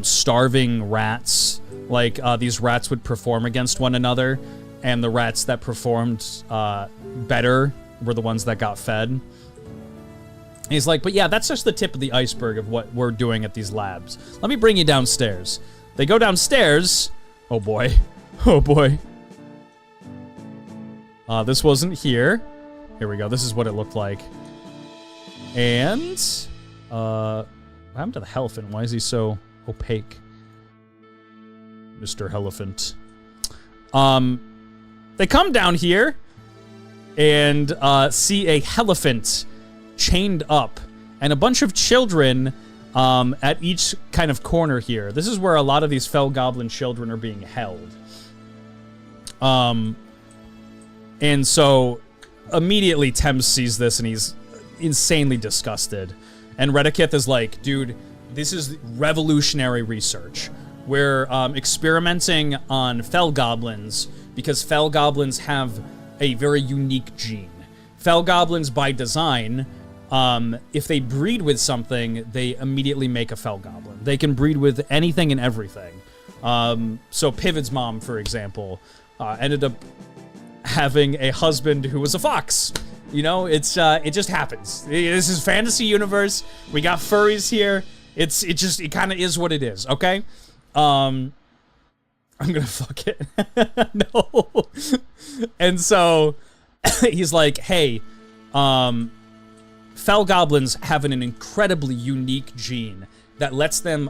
starving rats. Like, these rats would perform against one another, and the rats that performed better were the ones that got fed. And he's like, but yeah, that's just the tip of the iceberg of what we're doing at these labs. Let me bring you downstairs. They go downstairs. Oh boy. Oh boy. This wasn't here. Here we go. This is what it looked like. And, what happened to the elephant? Why is he so opaque? Mr. Elephant. They come down here and see a elephant chained up and a bunch of children at each kind of corner here. This is where a lot of these fell goblin children are being held. And so immediately Thames sees this and he's insanely disgusted. And Redekith is like, dude, this is revolutionary research. We're experimenting on fell goblins because fell goblins have a very unique gene. Fell goblins, by design, if they breed with something, they immediately make a fell goblin. They can breed with anything and everything. So Pivot's mom, for example, ended up having a husband who was a fox. You know, it just happens. This is fantasy universe. We got furries here. It kind of is what it is, okay? I'm gonna fuck it. No. And so he's like, hey, Fel goblins have an incredibly unique gene that lets them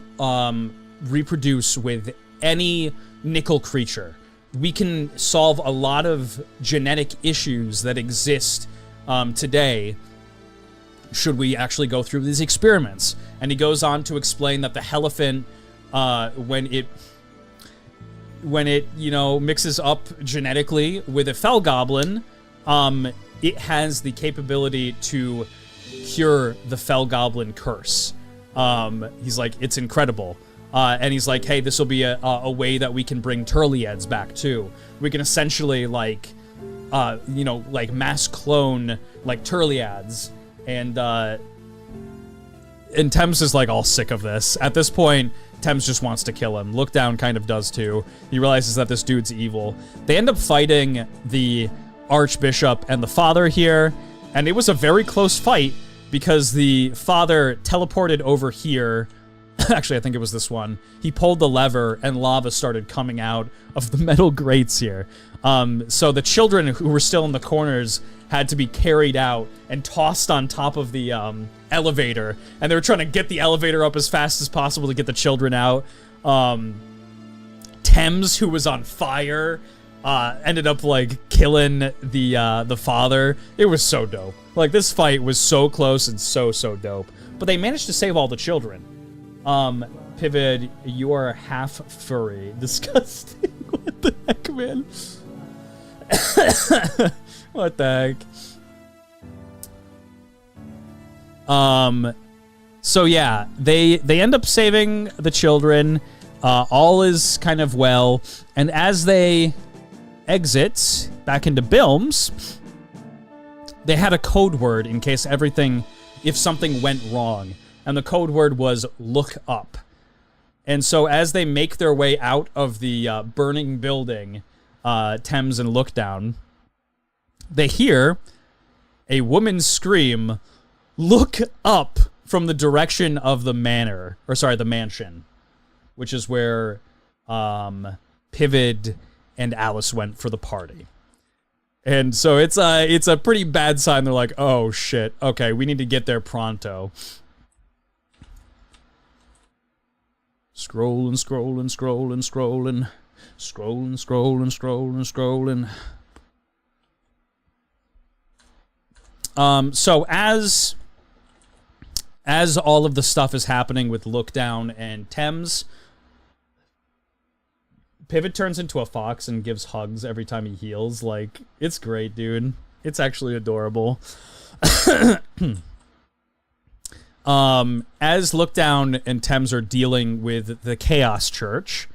reproduce with any nickel creature. We can solve a lot of genetic issues that exist today should we actually go through these experiments. And he goes on to explain that the Helephant, when it mixes up genetically with a Fel goblin, it has the capability to cure the Fel goblin curse. He's like, it's incredible. And he's like, hey, this will be a way that we can bring Turliads back too. We can essentially like mass clone like Turliads. And Thames is like all sick of this. At this point, Thames just wants to kill him. Lookdown kind of does too. He realizes that this dude's evil. They end up fighting the Archbishop and the father here, and it was a very close fight because the father teleported over here. Actually, I think it was this one. He pulled the lever and lava started coming out of the metal grates here. So the children who were still in the corners had to be carried out and tossed on top of the elevator. And they were trying to get the elevator up as fast as possible to get the children out. Thames, who was on fire, ended up like killing the father. It was so dope. Like, this fight was so close and so dope. But they managed to save all the children. Pivot, you are half furry. Disgusting. What the heck, man? What the heck? So yeah, they end up saving the children. All is kind of well. And as they exit back into Bilms, they had a code word in case if something went wrong. And the code word was look up. And so as they make their way out of the burning building, Thames and Lookdown, they hear a woman scream, look up, from the direction of the the mansion, which is where Pivot and Alice went for the party. And so it's a pretty bad sign. They're like, oh shit, okay, we need to get there pronto. Scrolling. So as all of the stuff is happening with Lookdown and Thames, Pivot turns into a fox and gives hugs every time he heals. Like, it's great, dude. It's actually adorable. As Lookdown and Thames are dealing with the Chaos Church,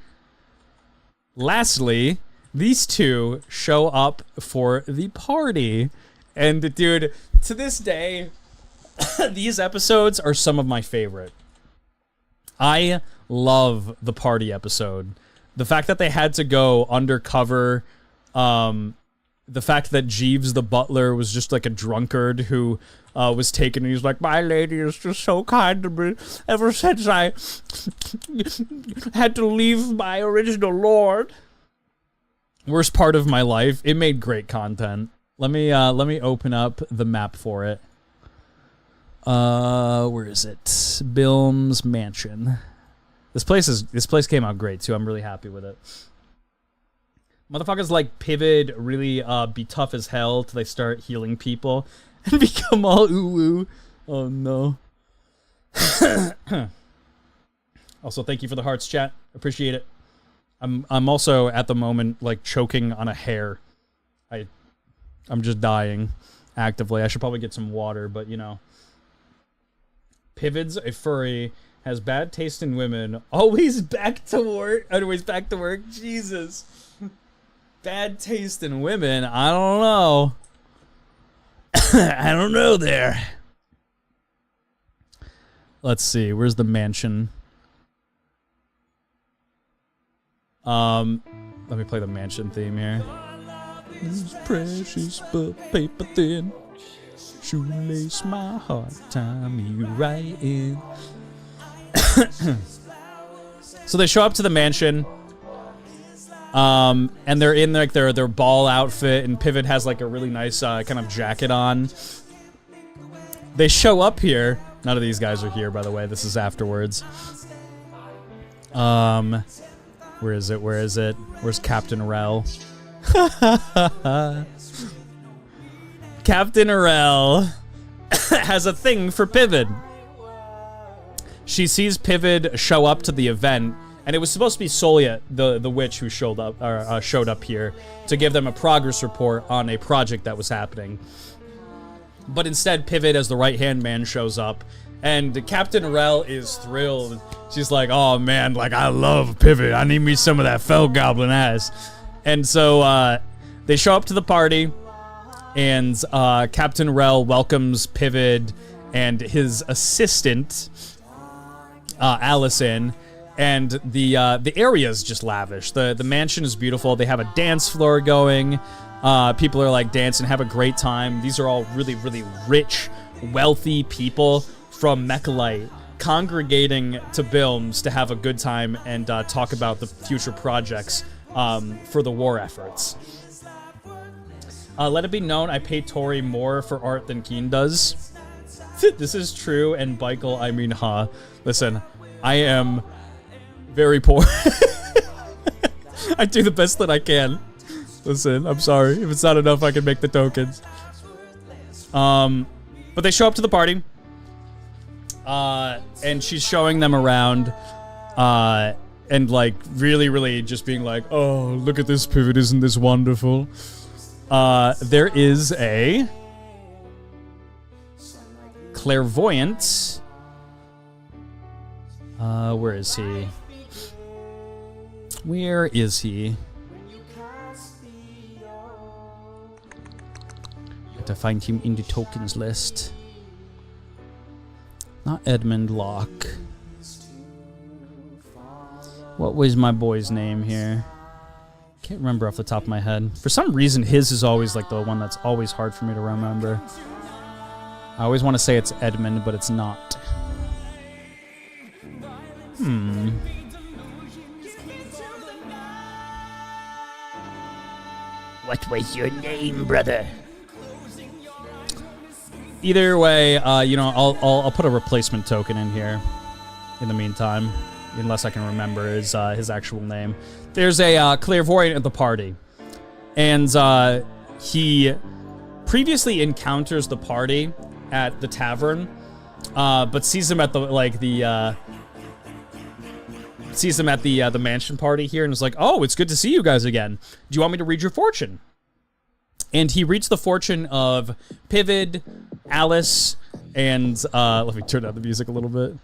lastly, these two show up for the party. And dude, to this day, these episodes are some of my favorite. I love the party episode. The fact that they had to go undercover, the fact that Jeeves the butler was just like a drunkard who was taken, and he's like, my lady is just so kind to me ever since I had to leave my original lord. Worst part of my life. It made great content. Let me open up the map for it. Where is it? Bilms Mansion. This place came out great too. I'm really happy with it. Motherfuckers like Pivot really be tough as hell till they start healing people and become all ooh-woo. Oh no. Also, thank you for the hearts, chat. Appreciate it. I'm also at the moment like choking on a hair. I'm just dying actively. I should probably get some water, but you know. Pivot's a furry, has bad taste in women, always back to work. Jesus. Bad taste in women. I don't know. I don't know there. Let's see. Where's the mansion? Let me play the mansion theme here. It's precious but paper thin. Shoelace my heart, tie me right in. So they show up to the mansion. And they're in like their ball outfit, and Pivot has like a really nice kind of jacket on. they show up here. None of these guys are here, by the way. This is afterwards. Where is it? Where is it? Where's Captain Rel? Captain Rel has a thing for Pivid. She sees Pivid show up to the event, and it was supposed to be Solia, the witch, who showed up here to give them a progress report on a project that was happening. But instead, Pivid, as the right-hand man, shows up, and Captain Rel is thrilled. She's like, "Oh man, like I love Pivid. I need me some of that fell goblin ass." And so they show up to the party, and Captain Rel welcomes Pivid and his assistant, Allison, and the area is just lavish. The mansion is beautiful. They have a dance floor going. People are like dancing, have a great time. These are all really, really rich, wealthy people from Mechalite congregating to Bilms to have a good time and talk about the future projects for the war efforts. Let it be known, I pay Tori more for art than Keen does. This is true, and Michael, I mean, huh. Listen, I am very poor. I do the best that I can. Listen, I'm sorry. If it's not enough, I can make the tokens. But they show up to the party. And she's showing them around. And, like, really, really just being like, "Oh, look at this pivot. Isn't this wonderful?" There is a clairvoyant. Where is he? Where is he? To find him in the tokens list. Not Edmund Locke. What was my boy's name here? Can't remember off the top of my head. For some reason, his is always like the one that's always hard for me to remember. I always want to say it's Edmund, but it's not. What was your name, brother? Either way, you know, I'll put a replacement token in here in the meantime, unless I can remember his actual name. There's a clairvoyant at the party, and he previously encounters the party at the tavern, but sees them at the mansion party here, and is like, "Oh, it's good to see you guys again. Do you want me to read your fortune?" And he reads the fortune of Pivid, Alice, and let me turn down the music a little bit.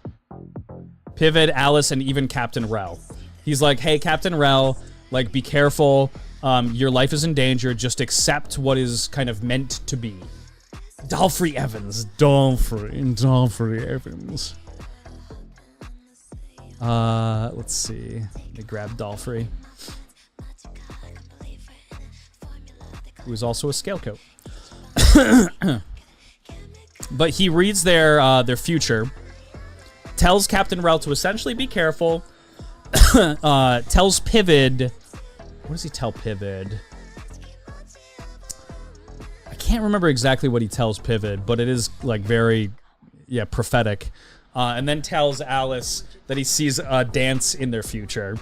Pivid, Alice, and even Captain Rel. He's like, "Hey, Captain Rel, like, be careful. Your life is in danger. Just accept what is kind of meant to be." Dolphy Evans. Dolphy Evans. Let's see. Let me grab Dolphy, who is also a Scalecoat. But he reads their future, tells Captain Rel to essentially be careful, tells Pivid... What does he tell Pivid? I can't remember exactly what he tells Pivid, but it is, like, very, prophetic. And then tells Alice that he sees a dance in their future.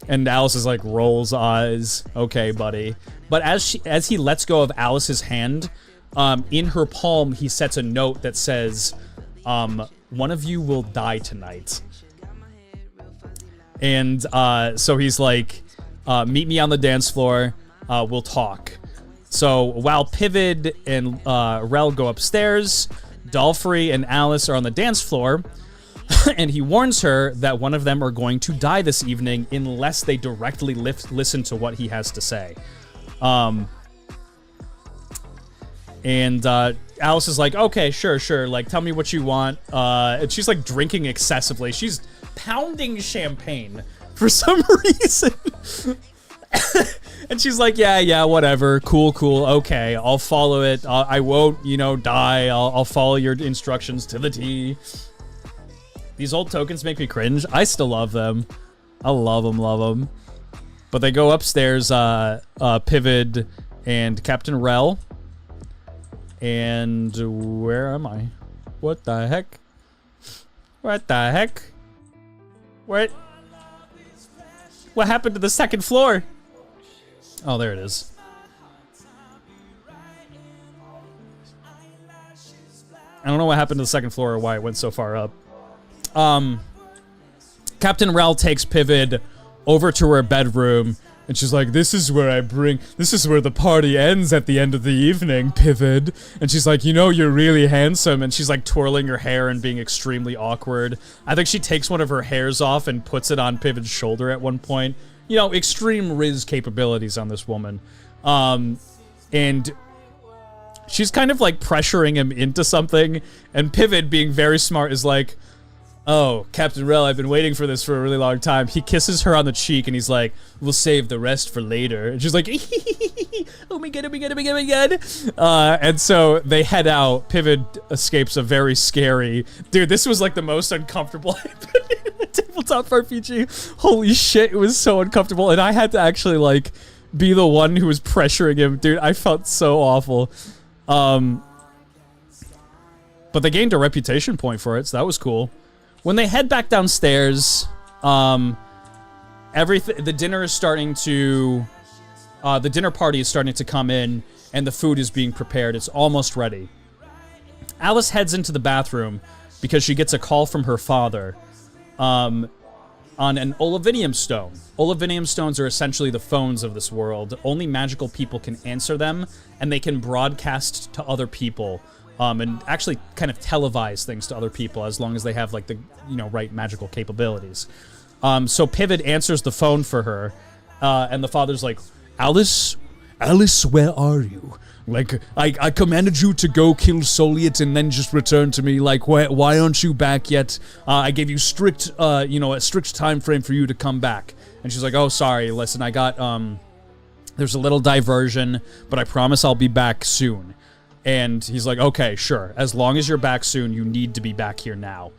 And Alice is like, rolls eyes. Okay, buddy. But as he lets go of Alice's hand, in her palm, he sets a note that says, "One of you will die tonight." And so he's like, "Meet me on the dance floor. We'll talk." So while Pivid and Rel go upstairs, Dolphy and Alice are on the dance floor. And he warns her that one of them are going to die this evening unless they directly listen to what he has to say. And Alice is like, "Okay, sure. Like, tell me what you want." And she's like drinking excessively. She's pounding champagne for some reason. And she's like, yeah, whatever. Cool. Okay, I'll follow it. I won't, die. I'll follow your instructions to the T. These old tokens make me cringe. I still love them. I love them. But they go upstairs, Pivid and Captain Rel. And where am I? What the heck? What the heck? What happened to the second floor? Oh, there it is. I don't know what happened to the second floor or why it went so far up. Captain Rel takes Pivid over to her bedroom, and she's like, this is where the party ends at the end of the evening, Pivid. And she's like, you know, you're really handsome. And she's like twirling her hair and being extremely awkward. I think she takes one of her hairs off and puts it on Pivid's shoulder at one point. You know, extreme Riz capabilities on this woman. And she's kind of like pressuring him into something. And Pivid, being very smart, is like, oh, Captain Rel, I've been waiting for this for a really long time. He kisses her on the cheek, and he's like, we'll save the rest for later. And she's like, oh my god, oh my god, oh my god, oh my god. And so they head out. Pivid escapes a very scary... Dude, this was like the most uncomfortable I've been in a tabletop RPG. Holy shit, it was so uncomfortable. And I had to actually, like, be the one who was pressuring him. Dude, I felt so awful. But they gained a reputation point for it, so that was cool. When they head back downstairs, the dinner is starting to, the dinner party is starting to come in, and the food is being prepared. It's almost ready. Alice heads into the bathroom because she gets a call from her father, on an Olivinium stone. Olivinium stones are essentially the phones of this world. Only magical people can answer them, and they can broadcast to other people. And actually kind of televise things to other people as long as they have, like, the, you know, right magical capabilities. So Pivid answers the phone for her, and the father's like, Alice, where are you? Like, I commanded you to go kill Soliet and then just return to me. Like, why aren't you back yet? I gave you strict, a strict time frame for you to come back. And she's like, oh, sorry, listen, I got, there's a little diversion, but I promise I'll be back soon. And he's like, okay, sure. As long as you're back soon, you need to be back here now.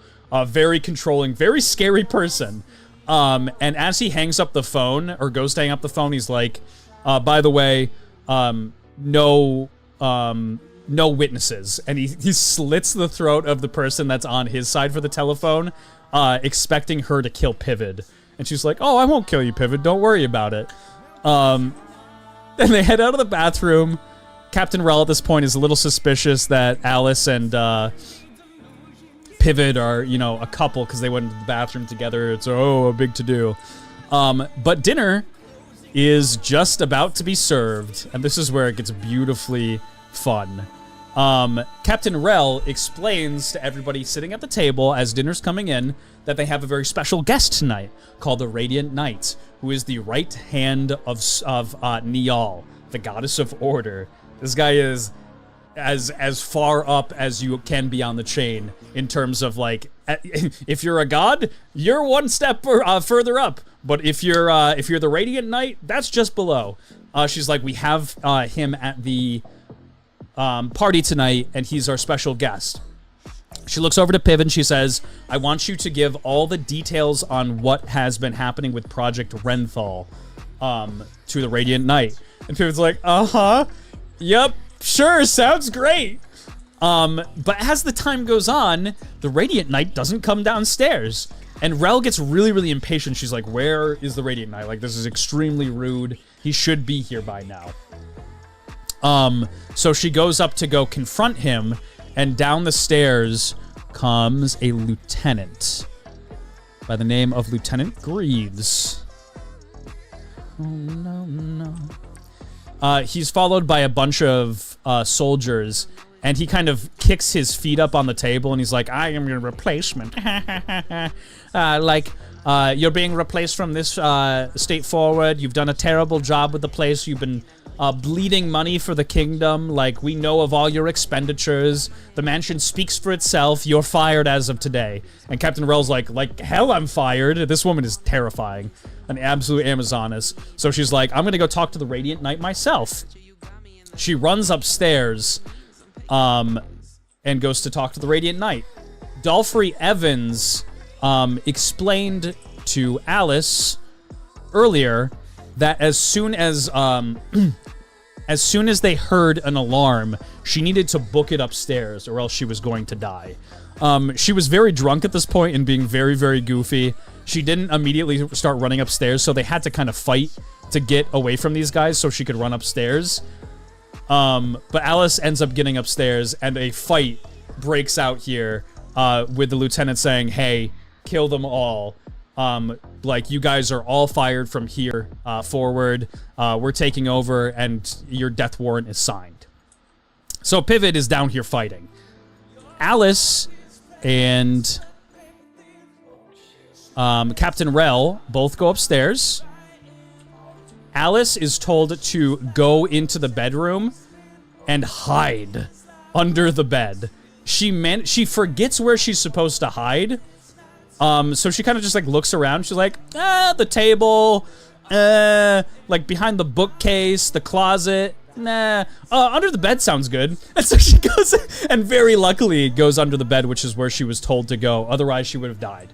Very controlling, very scary person. And as he hangs up the phone, or goes to hang up the phone, he's like, by the way, no witnesses. And he slits the throat of the person that's on his side for the telephone, expecting her to kill Pivid. And she's like, oh, I won't kill you, Pivid. Don't worry about it. And they head out of the bathroom. Captain Rel at this point is a little suspicious that Alice and Pivid are, you know, a couple because they went into the bathroom together. It's, a big to-do. But dinner is just about to be served, and this is where it gets beautifully fun. Captain Rel explains to everybody sitting at the table as dinner's coming in that they have a very special guest tonight called the Radiant Knight, who is the right hand of Niall, the goddess of order. This guy is as far up as you can be on the chain in terms of, like, if you're a god, you're one step further up. But if you're the Radiant Knight, that's just below. She's like, we have him at the party tonight, and he's our special guest. She looks over to Piv and she says, I want you to give all the details on what has been happening with Project Renthal to the Radiant Knight. And Pivid's like, yep, sure, sounds great. But as the time goes on, the Radiant Knight doesn't come downstairs. And Rel gets really, really impatient. She's like, where is the Radiant Knight? Like, this is extremely rude. He should be here by now. So she goes up to go confront him, and down the stairs comes a lieutenant by the name of Lieutenant Greaves. Oh, no, no. He's followed by a bunch of soldiers, and he kind of kicks his feet up on the table, and he's like, I am your replacement. You're being replaced from this state forward. You've done a terrible job with the place. You've been bleeding money for the kingdom. Like, we know of all your expenditures. The mansion speaks for itself. You're fired as of today. And Captain Rel's like hell I'm fired. This woman is terrifying. An absolute Amazoness. So she's like, I'm gonna go talk to the Radiant Knight myself. She runs upstairs and goes to talk to the Radiant Knight. Dolphy Evans explained to Alice earlier that as soon as as soon as they heard an alarm, she needed to book it upstairs or else she was going to die. She was very drunk at this point and being very, very goofy. She didn't immediately start running upstairs, so they had to kind of fight to get away from these guys so she could run upstairs. But Alice ends up getting upstairs, and a fight breaks out here with the lieutenant saying, hey, kill them all. Like, you guys are all fired from here forward. We're taking over, and your death warrant is signed. So Pivot is down here fighting. Alice and Captain Rel both go upstairs. Alice is told to go into the bedroom and hide under the bed. She forgets where she's supposed to hide. So she kind of just like looks around. She's like, the table, like behind the bookcase, the closet. Nah, under the bed sounds good. And so she goes and very luckily goes under the bed, which is where she was told to go. Otherwise, she would have died.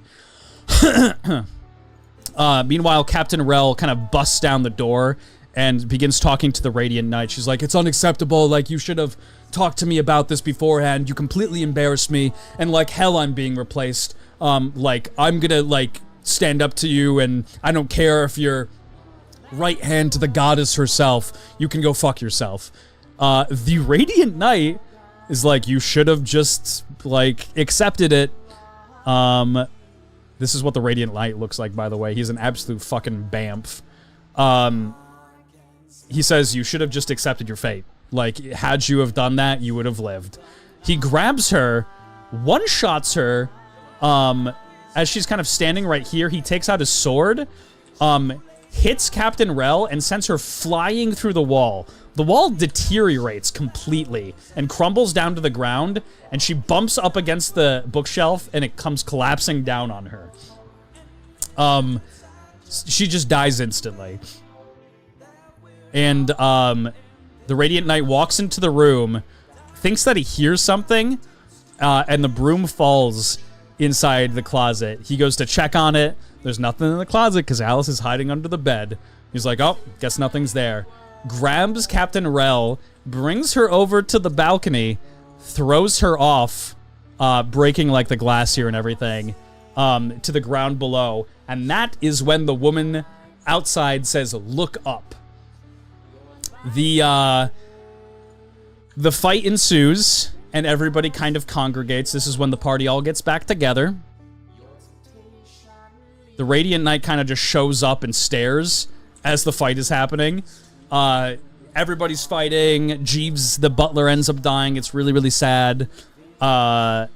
Meanwhile, Captain Rel kind of busts down the door and begins talking to the Radiant Knight. She's like, it's unacceptable. Like, you should have talked to me about this beforehand. You completely embarrassed me. And like hell, I'm being replaced. Like, I'm gonna, like, stand up to you, and I don't care if you're right hand to the goddess herself. You can go fuck yourself. The Radiant Knight is like, you should have just, like, accepted it. This is what the Radiant Knight looks like, by the way. He's an absolute fucking bamf. He says, you should have just accepted your fate. Like, had you have done that, you would have lived. He grabs her, one-shots her, as she's kind of standing right here. He takes out his sword, hits Captain Rel, and sends her flying through the wall. The wall deteriorates completely and crumbles down to the ground, and she bumps up against the bookshelf, and it comes collapsing down on her. She just dies instantly. And, the Radiant Knight walks into the room, thinks that he hears something, and the broom falls inside the closet. He goes to check on it. There's nothing in the closet because Alice is hiding under the bed. He's like, oh, guess nothing's there. Grabs Captain Rel, brings her over to the balcony, throws her off, breaking like the glass here and everything, to the ground below. And that is when the woman outside says, look up. The fight ensues, and everybody kind of congregates. This is when the party all gets back together. The Radiant Knight kind of just shows up and stares as the fight is happening. Everybody's fighting. Jeeves, the butler, ends up dying. It's really, really sad. And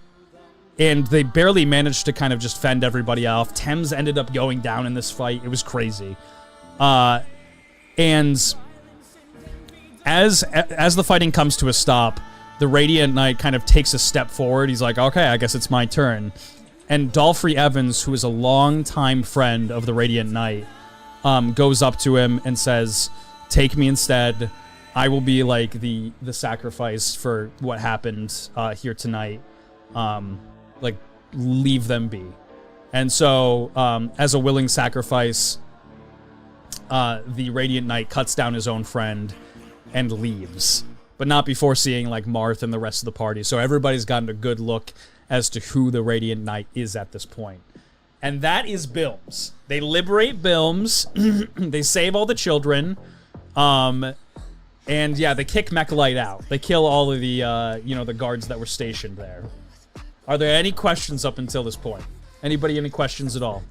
they barely managed to kind of just fend everybody off. Thames ended up going down in this fight. It was crazy. And as the fighting comes to a stop, the Radiant Knight kind of takes a step forward. He's like, okay, I guess it's my turn. And Dolphy Evans, who is a longtime friend of the Radiant Knight, goes up to him and says, take me instead. I will be, like, the sacrifice for what happened here tonight. Like, leave them be. And so, as a willing sacrifice, the Radiant Knight cuts down his own friend and leaves, but not before seeing like Marth and the rest of the party. So everybody's gotten a good look as to who the Radiant Knight is at this point. And that is Bilms. They liberate Bilms. They save all the children. And yeah, they kick Mechalite out. They kill all of the, you know, the guards that were stationed there. Are there any questions up until this point? Anybody any questions at all?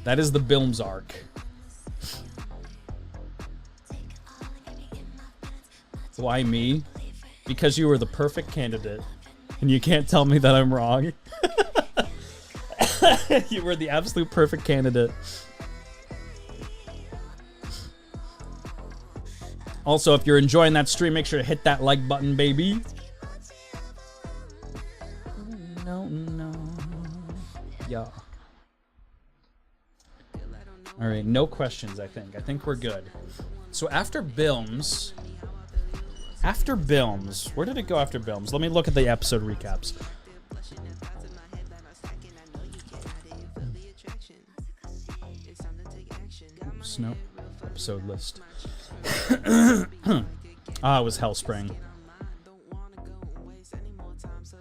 That is the Bilms arc. Why me? Because you were the perfect candidate. And you can't tell me that I'm wrong. You were the absolute perfect candidate. Also, if you're enjoying that stream, make sure to hit that like button, baby. No. Yeah. Alright, no questions, I think. I think we're good. So after Bilms... where did it go after Bilms? Let me look at the episode recaps. Oops, nope. episode list. It was Hellspring.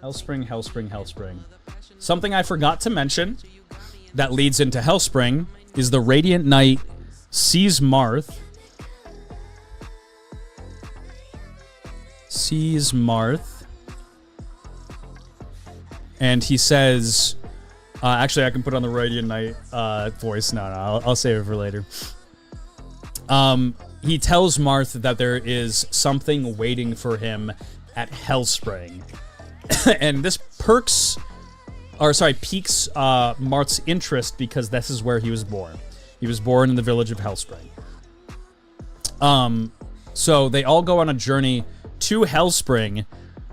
Hellspring. Something I forgot to mention that leads into Hellspring is the Radiant Knight sees Marth. And he says, actually, I can put on the Radiant Knight voice. No, I'll save it for later. He tells Marth that there is something waiting for him at Hellspring. And this piques Marth's interest because this is where he was born. He was born in the village of Hellspring. So they all go on a journey to Hellspring.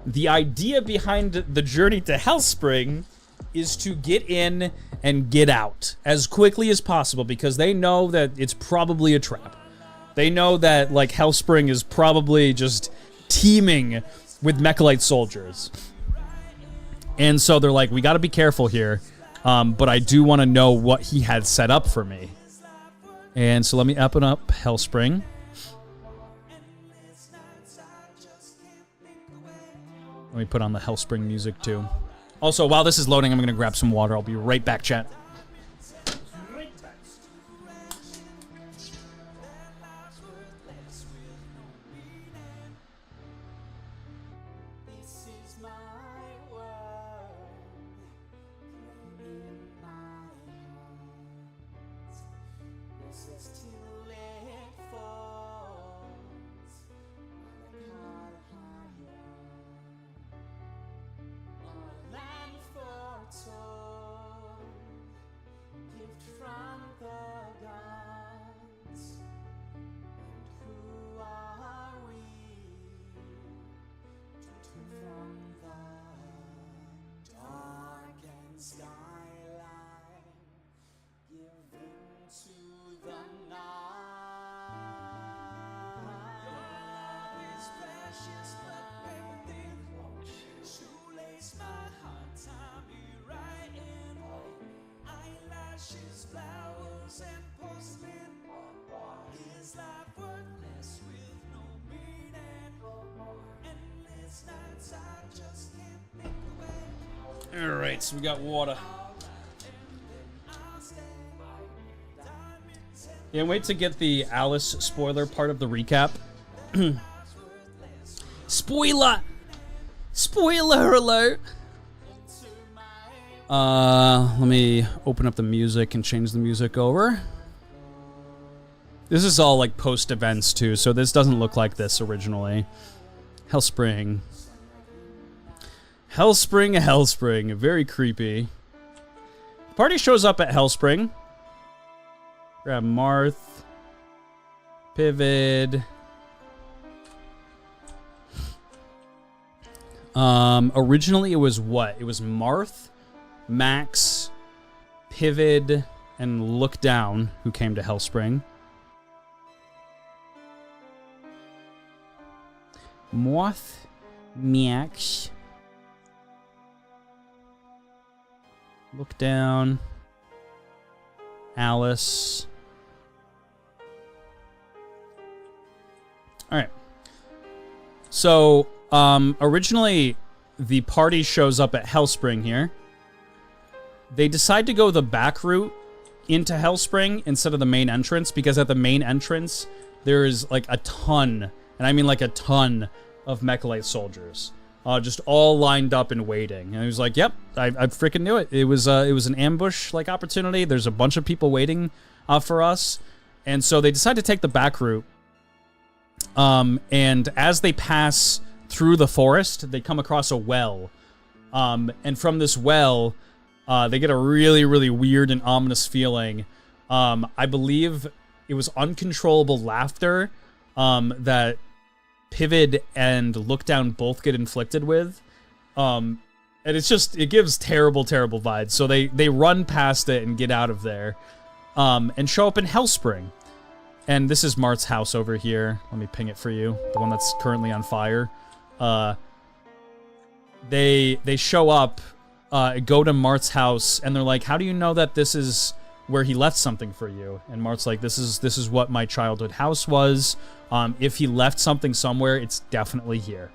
The idea behind the journey to Hellspring is to get in and get out as quickly as possible because they know that it's probably a trap. They know that, like, Hellspring is probably just teeming with Mechalite soldiers. And so they're like, we gotta be careful here, but I do want to know what he had set up for me. And so let me open up Hellspring. Let me put on the Hellspring music, too. Also, while this is loading, I'm going to grab some water. I'll be right back, chat. Alright, so we got water. Can't wait to get the Alice spoiler part of the recap. Spoiler! Spoiler alert! Let me open up the music and change the music over. This is all like post-events too, so this doesn't look like this originally. Hellspring. Hellspring, very creepy. Party shows up at Hellspring. Grab Marth. Pivot. Originally it was what? It was Marth, Max, Pivot, and Look Down who came to Hellspring. Marth, Max, Look Down, Alice. All right. So, originally, the party shows up at Hellspring here. They decide to go the back route into Hellspring instead of the main entrance because at the main entrance, there is like a ton, and I mean like a ton of Mechalite soldiers. Just all lined up and waiting. And he was like, yep, I freaking knew it. It was an ambush-like opportunity. There's a bunch of people waiting for us. And so they decide to take the back route. And as they pass through the forest, they come across a well. And from this well, they get a really, really weird and ominous feeling. I believe it was uncontrollable laughter that Pivot and Look Down both get inflicted with. And it's just, it gives terrible, terrible vibes. So they run past it and get out of there. And show up in Hellspring. And this is Marth's house over here. Let me ping it for you. The one that's currently on fire. They show up, go to Marth's house, and they're like, how do you know that this is where he left something for you. And Marth's like, this is what my childhood house was. If he left something somewhere, it's definitely here.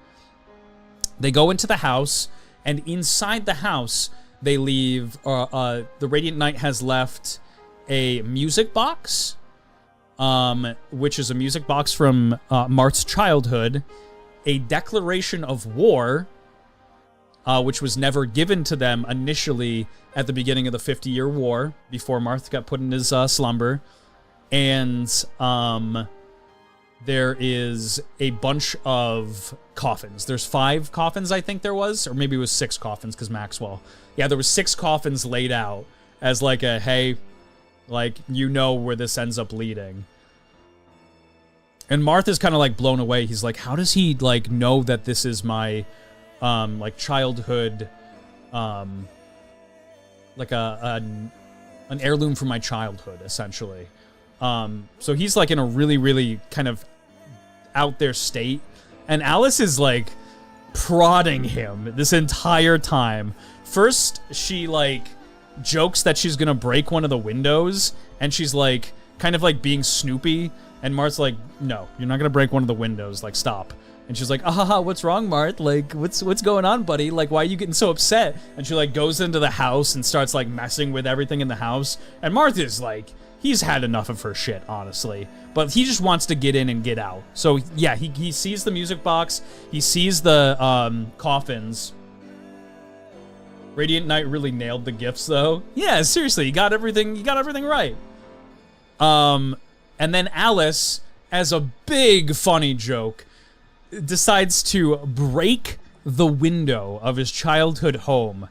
They go into the house, and inside the house, they leave, the Radiant Knight has left a music box, which is a music box from Marth's childhood, a declaration of war, which was never given to them initially at the beginning of the 50-year war, before Marth got put in his slumber, and there is a bunch of coffins. There's 5 coffins, I think there was, or maybe it was 6 coffins, because Maxwell. Yeah, there was 6 coffins laid out as like a, hey, like, you know where this ends up leading. And Marth is kind of like blown away. He's like, how does he like know that this is my like childhood, like an heirloom from my childhood, essentially. So he's like in a really, really kind of out there state, and Alice is like prodding him this entire time. First, she like jokes that she's gonna break one of the windows, and she's like kind of like being snoopy, and Marth's like, no, you're not gonna break one of the windows, like, stop. And she's like, what's wrong, Marth? Like, what's going on, buddy? Like, why are you getting so upset? And she like goes into the house and starts like messing with everything in the house, and Marth is like, he's had enough of her shit, honestly. But he just wants to get in and get out. So yeah, he sees the music box, he sees the coffins. Radiant Knight really nailed the gifts, though. Yeah, seriously, you got everything right. And then Alice, as a big funny joke, decides to break the window of his childhood home.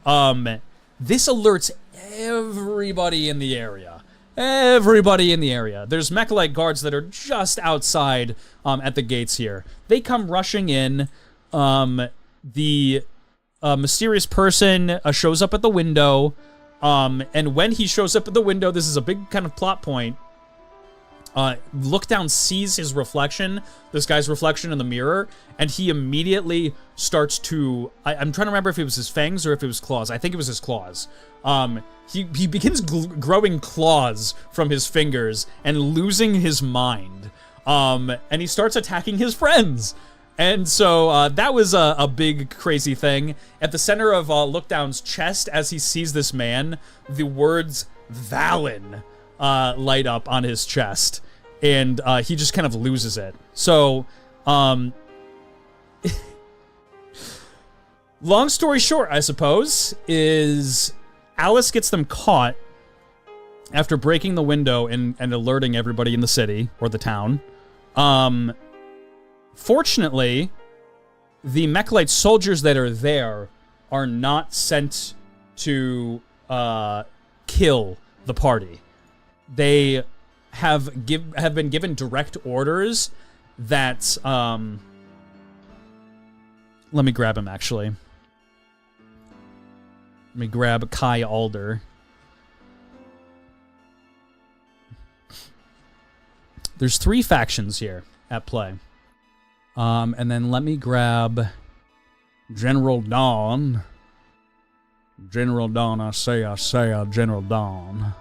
This alerts everybody in the area. Everybody in the area. There's Mechalite guards that are just outside at the gates here. They come rushing in. The mysterious person shows up at the window. And when he shows up at the window, this is a big kind of plot point. Lookdown sees his reflection, this guy's reflection in the mirror, and he immediately starts to... I'm trying to remember if it was his fangs or if it was claws. I think it was his claws. He begins growing claws from his fingers and losing his mind. And he starts attacking his friends. And so that was a big, crazy thing. At the center of Lookdown's chest, as he sees this man, the words Valen light up on his chest. And he just kind of loses it. So, long story short, I suppose, is Alice gets them caught after breaking the window and alerting everybody in the city, or the town. Fortunately, the Mechalite soldiers that are there are not sent to kill the party. They have been given direct orders that let me grab him, actually. Let me grab Kai Alder. There's 3 factions here at play. And then let me grab General Dawn. General Dawn, I say, General Dawn.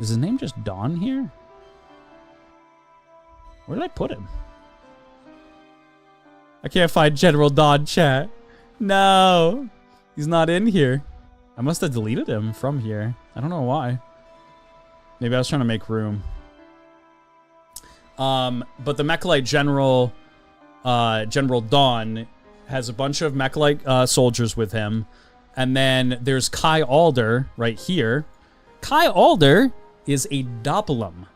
Is his name just Dawn here? Where did I put him? I can't find General Dawn, chat. No. He's not in here. I must have deleted him from here. I don't know why. Maybe I was trying to make room. But the Mechalite General, General Dawn, has a bunch of Mechalite soldiers with him. And then there's Kai Alder right here. Kai Alder is a Doppelum.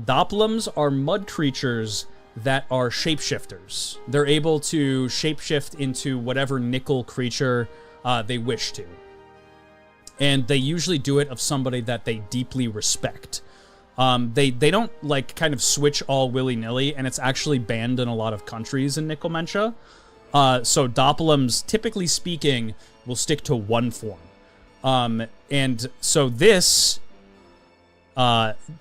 Doppelums are mud creatures that are shapeshifters. They're able to shapeshift into whatever nickel creature they wish to. And they usually do it of somebody that they deeply respect. They don't, like, kind of switch all willy-nilly, and it's actually banned in a lot of countries in Nickelmentia. So Doppelums, typically speaking, will stick to one form. And so this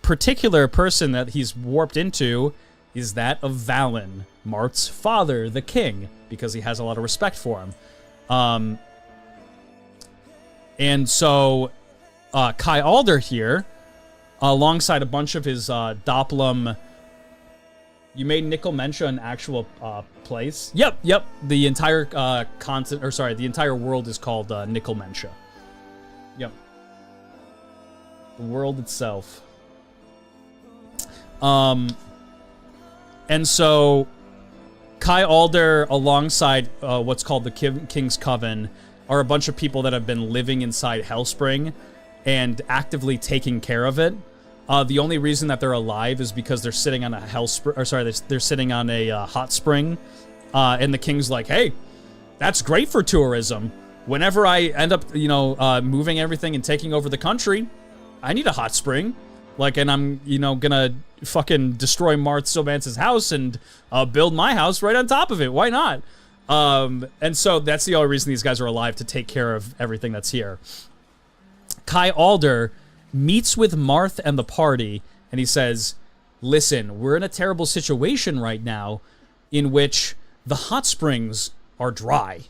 particular person that he's warped into is that of Valen, Marth's father, the king, because he has a lot of respect for him. And so Kai Alder here, alongside a bunch of his Doppelum. You made Nickelmentia an actual place? Yep. The entire the entire world is called Nickelmentia. Yep. The world itself. And so Kai Alder, alongside what's called the King's Coven, are a bunch of people that have been living inside Hellspring and actively taking care of it. The only reason that they're alive is because they're sitting on a they're sitting on a hot spring, and the king's like, "Hey, that's great for tourism. Whenever I end up, moving everything and taking over the country, I need a hot spring. Like, and I'm, gonna fucking destroy Marth Sylvance's house and build my house right on top of it. Why not?" And so that's the only reason these guys are alive, to take care of everything that's here. Kai Alder meets with Marth and the party, and he says, "Listen, we're in a terrible situation right now in which the hot springs are dry.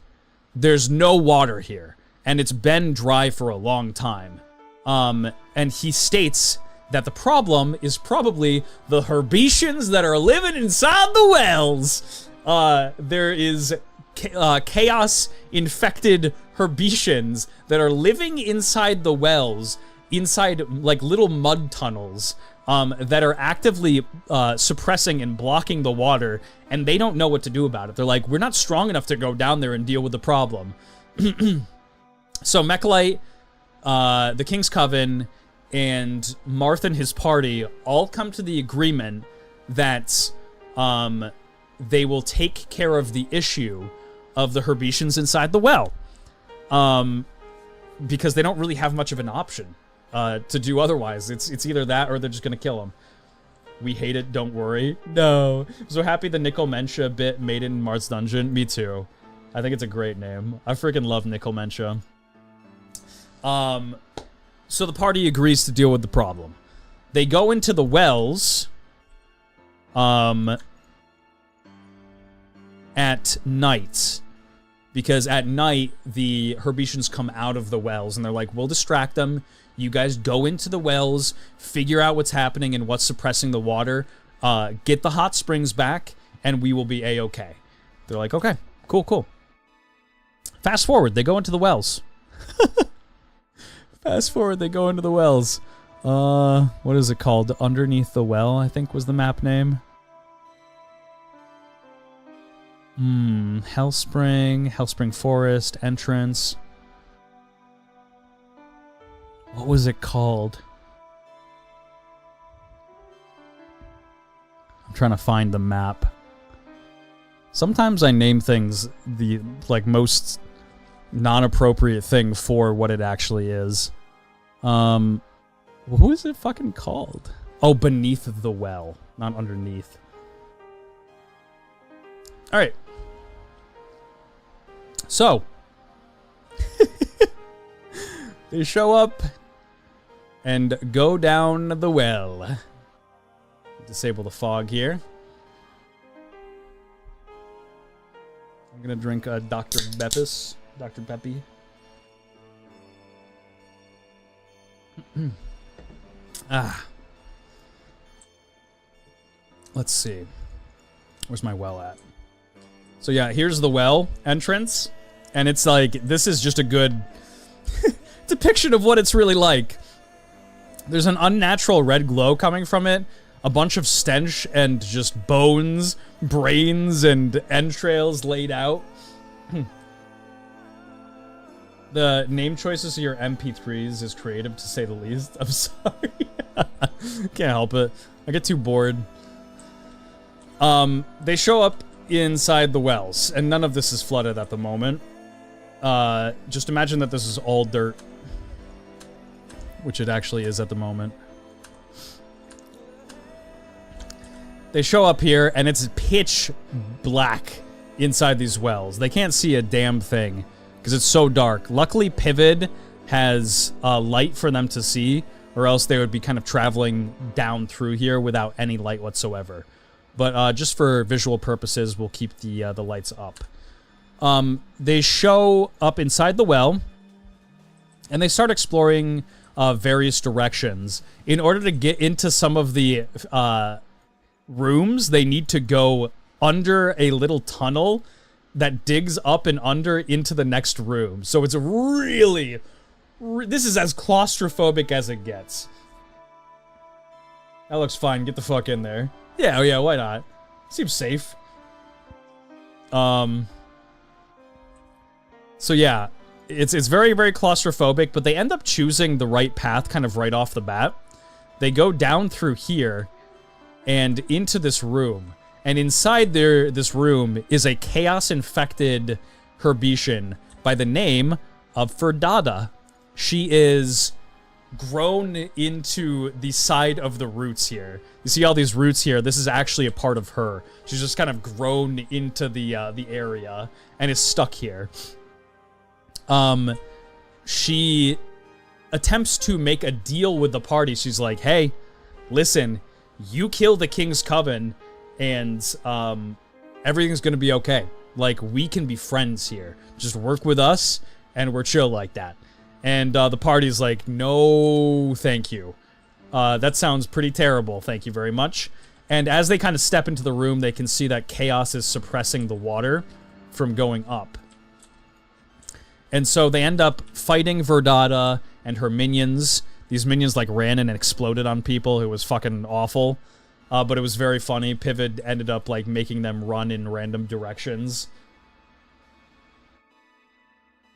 There's no water here, and it's been dry for a long time." And he states that the problem is probably the Herbetians that are living inside the wells. There is chaos-infected Herbetians that are living inside the wells, inside like little mud tunnels, that are actively suppressing and blocking the water, and they don't know what to do about it. They're like, "We're not strong enough to go down there and deal with the problem." So Mechalite, the King's Coven, and Marth and his party all come to the agreement that they will take care of the issue of the Herbetians inside the well, because they don't really have much of an option to do otherwise. It's either that or they're just gonna kill them. We hate it, don't worry. No. I'm so happy the Nickelmentia bit made it in Marth's dungeon. Me too. I think it's a great name. I freaking love Nickelmentia. So the party agrees to deal with the problem. They go into the wells at night, because at night the Herbetians come out of the wells, and they're like, "We'll distract them. You guys go into the wells, figure out what's happening and what's suppressing the water, get the hot springs back, and we will be A-okay." They're like, "Okay, cool. Fast forward, they go into the wells. Fast forward, they go into the wells. What is it called? Underneath the Well, I think was the map name. Hellspring Forest, entrance. What was it called? I'm trying to find the map. Sometimes I name things the most non-appropriate thing for what it actually is. What was it fucking called? Oh, Beneath the Well, not underneath. All right. So they show up and go down the well. Disable the fog here. I'm gonna drink Dr. Beppis. Dr. Peppy. Let's see. Where's my well at? So yeah, here's the well entrance. And it's like, this is just a good depiction of what it's really like. There's an unnatural red glow coming from it. A bunch of stench and just bones, brains, and entrails laid out. The name choices of your MP3s is creative, to say the least. I'm sorry. Can't help it. I get too bored. They show up inside the wells, and none of this is flooded at the moment. Just imagine that this is all dirt, which it actually is at the moment. They show up here, and it's pitch black inside these wells. They can't see a damn thing because it's so dark. Luckily, Pivot has light for them to see, or else they would be kind of traveling down through here without any light whatsoever. But just for visual purposes, we'll keep the lights up. They show up inside the well, and they start exploring various directions. In order to get into some of the rooms, they need to go under a little tunnel that digs up and under into the next room. So it's really... this is as claustrophobic as it gets. That looks fine. Get the fuck in there. Yeah, oh yeah, why not? Seems safe. So yeah, it's very, very claustrophobic, but they end up choosing the right path kind of right off the bat. They go down through here and into this room. And inside this room is a chaos-infected Herbetian by the name of Ferdada. She is grown into the side of the roots here. You see all these roots here? This is actually a part of her. She's just kind of grown into the area and is stuck here. She attempts to make a deal with the party. She's like, hey, listen, you kill the King's Coven and everything's gonna be okay. Like, we can be friends here. Just work with us and we're chill like that. And the party's like, no, thank you. That sounds pretty terrible. Thank you very much. And as they kind of step into the room, they can see that chaos is suppressing the water from going up. And so they end up fighting Verdada and her minions. These minions like ran in and exploded on people. It was fucking awful. But it was very funny. Pivot ended up like making them run in random directions.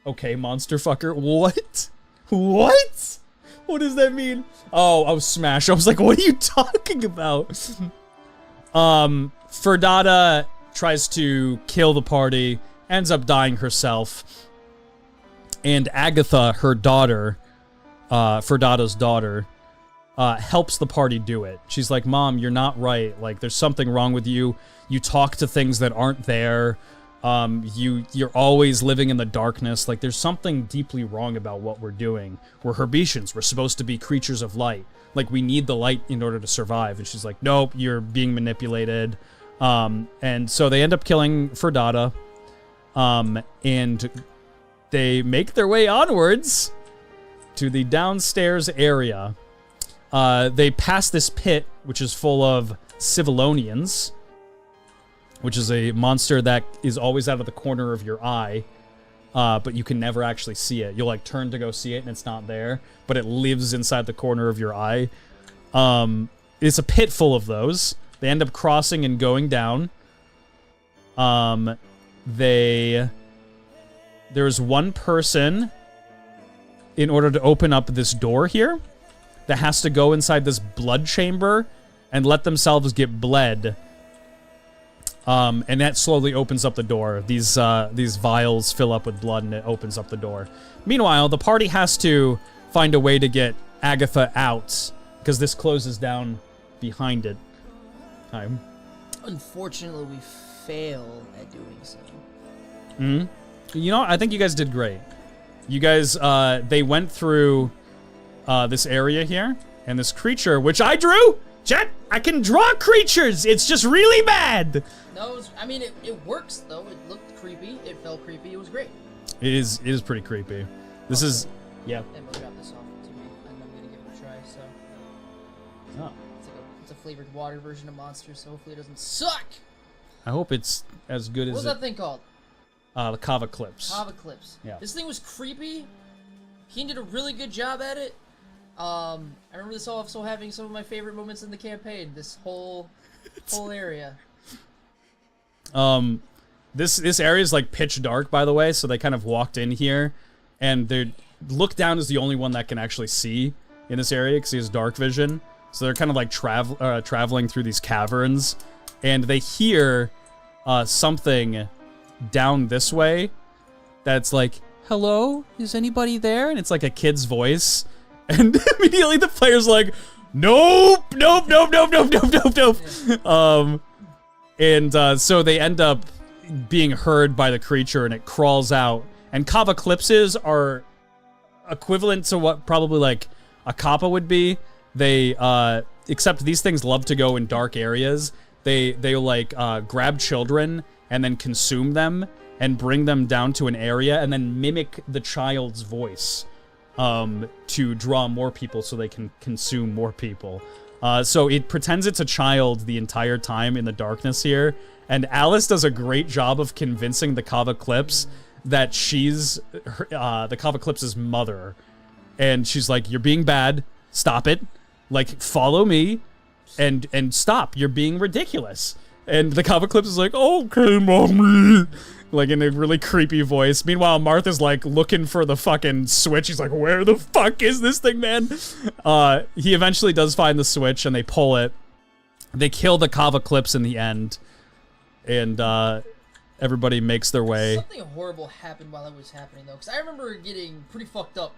Okay, monster fucker. What? What? What does that mean? Oh, I was smashed. I was like, what are you talking about? Ferdada tries to kill the party, ends up dying herself. And Agatha, her daughter, Ferdada's daughter, helps the party do it. She's like, Mom, you're not right. Like, there's something wrong with you. You talk to things that aren't there. You're always living in the darkness. Like, there's something deeply wrong about what we're doing. We're Herbetians. We're supposed to be creatures of light. Like, we need the light in order to survive. And she's like, nope, you're being manipulated. And so they end up killing Ferdada. And they make their way onwards to the downstairs area. They pass this pit, which is full of Civilonians, which is a monster that is always out of the corner of your eye, but you can never actually see it. You'll, like, turn to go see it, and it's not there, but it lives inside the corner of your eye. It's a pit full of those. They end up crossing and going down. There's one person, in order to open up this door here, that has to go inside this blood chamber and let themselves get bled. And that slowly opens up the door. These vials fill up with blood and it opens up the door. Meanwhile, the party has to find a way to get Agatha out, because this closes down behind it. Unfortunately, we fail at doing so. Mm-hmm. You know, I think you guys did great. You guys, they went through this area here, and this creature, which I drew! Jet, I can draw creatures! It's just really bad! No, I mean, it works, though. It looked creepy. It felt creepy. It was great. It is pretty creepy. This is... Yeah. And we'll drop this off to me, and I'm going to give it a try, so... Oh. It's a flavored water version of Monster, so hopefully it doesn't suck! I hope it's as good What as was that thing called? The Kava Clips. Kava Clips. Yeah. This thing was creepy. Keen did a really good job at it. I remember this also having some of my favorite moments in the campaign. This whole area. This area is like pitch dark, by the way, so they kind of walked in here, and they look down is the only one that can actually see in this area because he has dark vision. So they're kind of like traveling through these caverns, and they hear something down this way that's like, hello, is anybody there? And it's like a kid's voice, and immediately the player's like, nope, nope, nope, nope, nope, nope, nope, nope. So they end up being heard by the creature, and it crawls out. And Kava Clipses are equivalent to what probably like a Kappa would be. They except these things love to go in dark areas. They like grab children and then consume them and bring them down to an area and then mimic the child's voice. to draw more people so they can consume more people. So it pretends it's a child the entire time in the darkness here, and Alice does a great job of convincing the Kava Clips that she's the Kava Clips' mother, and she's like, "You're being bad. Stop it. Like, follow me, and stop. You're being ridiculous." And the Kava Clips is like, "Okay, mommy," like in a really creepy voice. Meanwhile, Marth is like looking for the fucking switch. He's like, "Where the fuck is this thing, man?" He eventually does find the switch, and they pull it. They kill the Kava Clips in the end, and everybody makes their way. Something horrible happened while it was happening, though, because I remember getting pretty fucked up.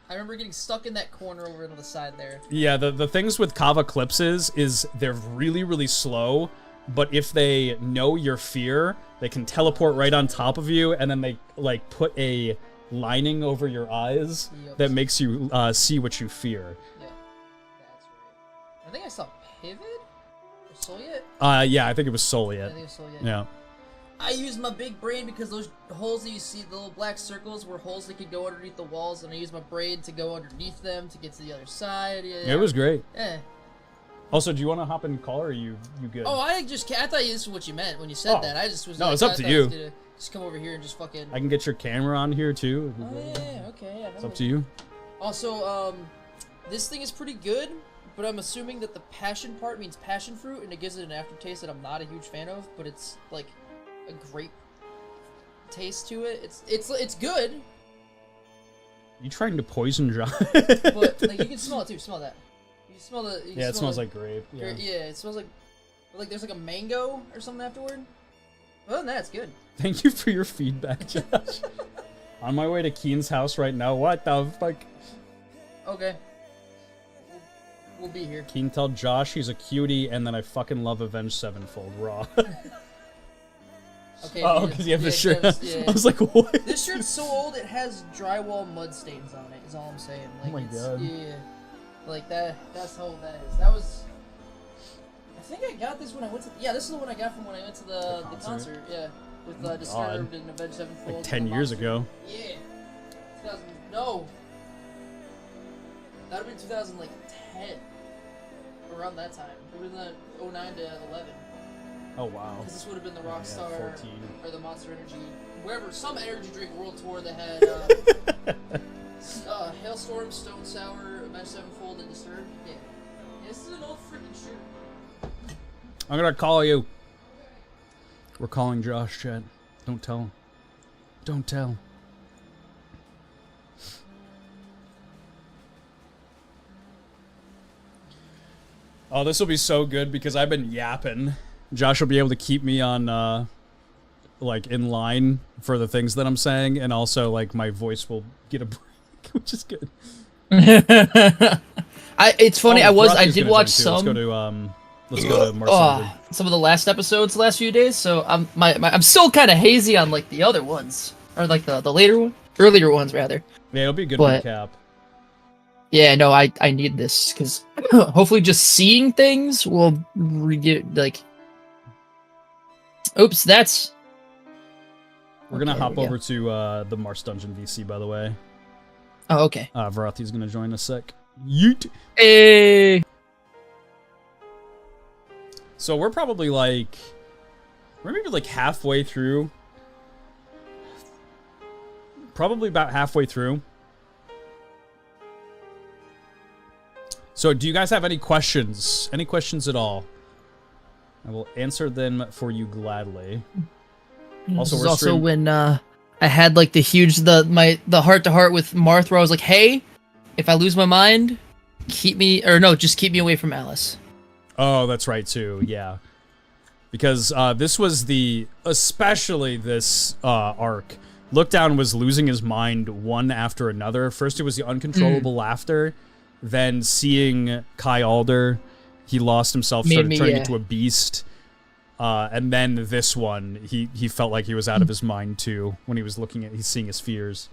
I remember getting stuck in that corner over on the side there. Yeah, the things with Kava Clips is they're really, really slow, but if they know your fear, they can teleport right on top of you, and then they, like, put a lining over your eyes that makes you see what you fear. Yeah, that's right. I think I saw Pivot? Or Soliet? Yeah, I think it was Soliet. I think it was Soliet. Yeah. I used my big brain because those holes that you see, the little black circles, were holes that could go underneath the walls, and I used my brain to go underneath them to get to the other side. Yeah. It was great. Yeah. Also, do you want to hop in call, or are you good? Oh, I thought this was what you meant when you said that. I just was no, like, it's up to you. Just come over here and just fucking... I can get your camera on here, too. Oh, yeah, okay. Yeah, it's up to you. Also, this thing is pretty good, but I'm assuming that the passion part means passion fruit, and it gives it an aftertaste that I'm not a huge fan of, but it's, like, a grape taste to it. It's good. You trying to poison John? But like, you can smell it too. Smell that. You smell the. Yeah, it smells like grape. Yeah. It smells like there's like a mango or something afterward. Other than that, it's good. Thank you for your feedback, Josh. On my way to Keen's house right now. What the fuck? Okay. We'll be here. Keen, tell Josh he's a cutie, and then I fucking love Avenged Sevenfold raw. Okay. Oh, because you have the shirt. Yeah. I was like, what? This shirt's so old it has drywall mud stains on it. Is all I'm saying. Like, oh my god. Yeah. Like that. That's how old that is. That was. I think I got this when I went to. Yeah, this is the one I got from when I went to the concert. Yeah, with Disturbed and Avenged Sevenfold. Like 10 years ago. Yeah. 2000. No. That would have been 2010. Around that time. It would have been 09 to 11. Oh wow. Because this would have been the Rockstar 14. or the Monster Energy, wherever, some energy drink world tour that had Hailstorm, Stone Sour, Avenged Sevenfold, and Disturbed. Yeah. This is an old freaking shit. I'm gonna call you. We're calling Josh, Chad. Don't tell him. Don't tell. Oh, this will be so good because I've been yapping. Josh will be able to keep me on, like, in line for the things that I'm saying, and also, like, my voice will get a break, which is good. It's funny. I did watch some. Let's go to Marth. Some of the last episodes, the last few days. So I'm still kind of hazy on like the other ones, or like the earlier ones rather. Yeah, it'll be a good recap. Yeah, no, I need this because hopefully just seeing things will get like. Oops, that's. We're gonna hop over to the Mars Dungeon VC, by the way. Oh, okay. Varathi's gonna join a sec. Yeet. Hey. So we're probably like, maybe like halfway through. Probably about halfway through. So do you guys have any questions? Any questions at all? I will answer them for you gladly. Also, this is also when I had like the heart to heart with Marth, where I was like, "Hey, if I lose my mind, just keep me away from Alice." Oh, that's right too. Yeah, because this was especially this arc. Lookdown was losing his mind one after another. First, it was the uncontrollable laughter. Then seeing Kai Alder, he lost himself, started turning into a beast. And then this one, he felt like he was out of his mind too when he was seeing his fears.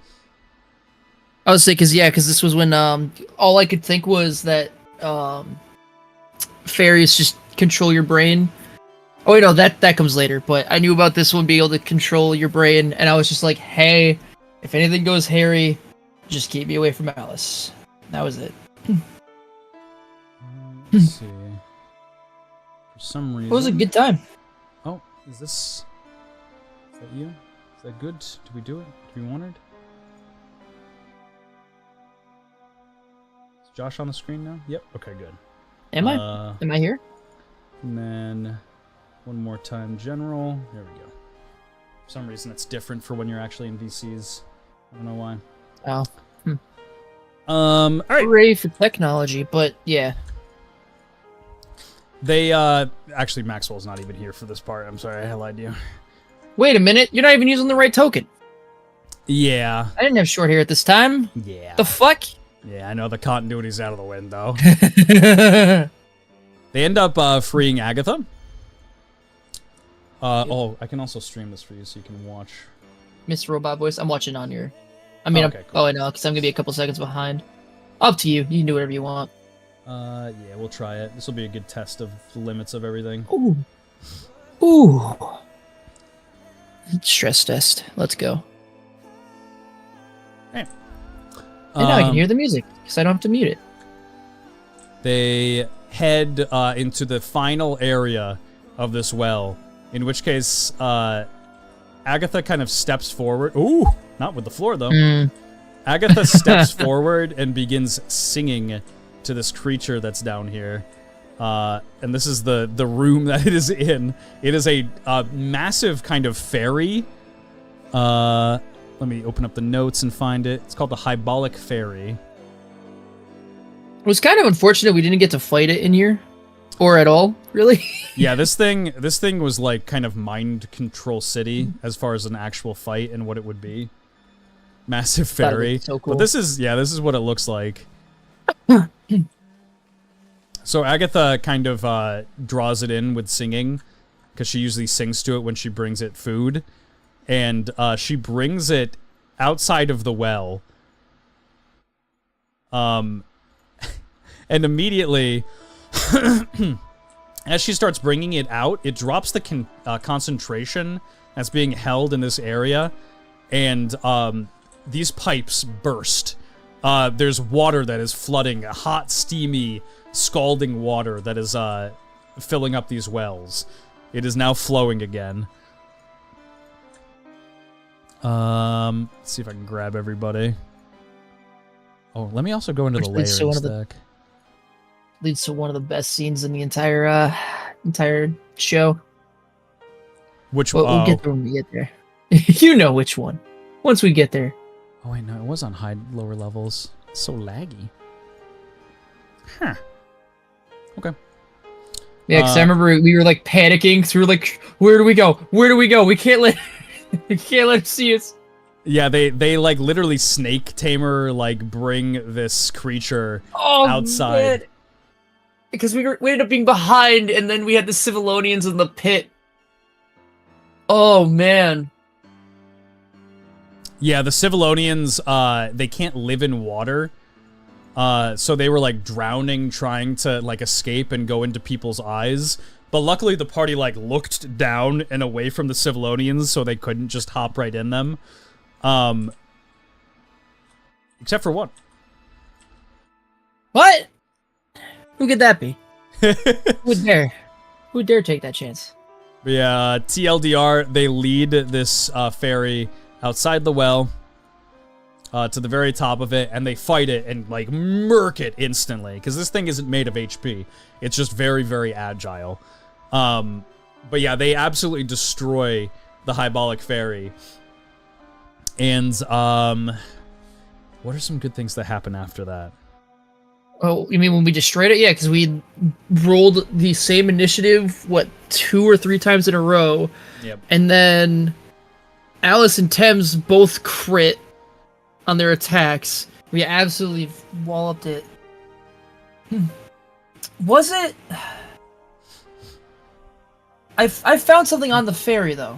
I would say, because this was when all I could think was that fairies just control your brain. Oh wait, no, that comes later. But I knew about this one being able to control your brain, and I was just like, hey, if anything goes hairy, Just keep me away from Alice. That was it. Let's see. For some reason. It was a good time. Oh, is this... Is that you? Is that good? Did we do it? Did we want it? Is Josh on the screen now? Yep. Okay, good. Am I? Am I here? And then one more time, general. There we go. For some reason, it's different for when you're actually in VCs. I don't know why. Oh. All right. Hooray for technology, but yeah. They actually Maxwell's not even here for this part. I'm sorry, I lied to you. Wait a minute, you're not even using the right token. Yeah. I didn't have short hair at this time. Yeah. The fuck? Yeah, I know the continuity's out of the window. They end up freeing Agatha. Oh, I can also stream this for you so you can watch. Mr. Robot Voice, I'm watching on your... I mean, okay, cool. Oh, I know, because I'm going to be a couple seconds behind. Up to you. You can do whatever you want. Yeah, we'll try it. This will be a good test of the limits of everything. Ooh. Ooh. Stress test. Let's go. Hey. And now I can hear the music, because I don't have to mute it. They head into the final area of this well, in which case Agatha kind of steps forward. Ooh, not with the floor, though. Agatha steps forward and begins singing to this creature that's down here. And this is the room that it is in. It is a massive kind of fairy. Let me open up the notes and find it. It's called the Hyperbolic Fairy. It was kind of unfortunate we didn't get to fight it in here. Or at all, really. Yeah, this thing was like kind of mind control city as far as an actual fight and what it would be. Massive fairy. So cool. But this is what it looks like. So Agatha kind of draws it in with singing, because she usually sings to it when she brings it food. And she brings it outside of the well. And immediately, as she starts bringing it out, it drops the concentration that's being held in this area. And these pipes burst. There's water that is flooding, hot, steamy, scalding water that is filling up these wells. It is now flowing again. Let's see if I can grab everybody. Oh, let me also go into the layering stack. Leads to one of the best scenes in the entire show. Which one? We'll get there when we get there. You know which one. Once we get there. Oh wait, no, it was on lower levels. It's so laggy. Huh. Okay. Yeah, because I remember we were like panicking through like, where do we go? Where do we go? We can't let we can't let him see us. Yeah, they like literally snake tamer like bring this creature outside. Man. Because we ended up being behind, and then we had the Civilonians in the pit. Oh man. Yeah, the Civilonians, they can't live in water. So they were like drowning, trying to like escape and go into people's eyes. But luckily the party like looked down and away from the Civilonians, so they couldn't just hop right in them. Except for one. What? Who could that be? Who would dare? Who would dare take that chance? Yeah, TLDR, they lead this fairy outside the well to the very top of it, and they fight it and like murk it instantly, because this thing isn't made of HP. It's just very, very agile. But yeah, they absolutely destroy the Hyperbolic Fairy. And what are some good things that happen after that? Oh, you mean when we destroyed it? Yeah, because we rolled the same initiative, what, 2 or 3 times in a row. Yep. And then Alice and Thames both crit on their attacks. We absolutely walloped it. Was it? I found something on the ferry, though.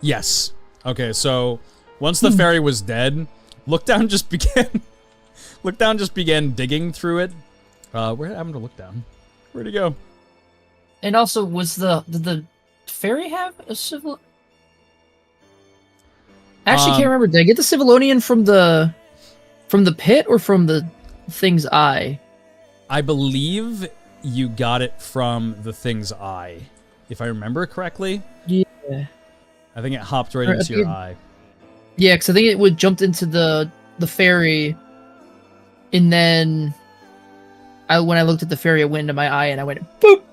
Yes. Okay, so once the fairy was dead, Lookdown just began digging through it. Where happened to Lookdown? Where'd he go? And also, did the fairy have a civil? Actually, can't remember. Did I get the Civilonian from the From the pit or from the thing's eye? I believe you got it from the thing's eye, if I remember correctly. Yeah. I think it hopped right into your eye. Yeah, because I think it would jumped into the fairy, and then when I looked at the fairy, it went into my eye, and I went boop.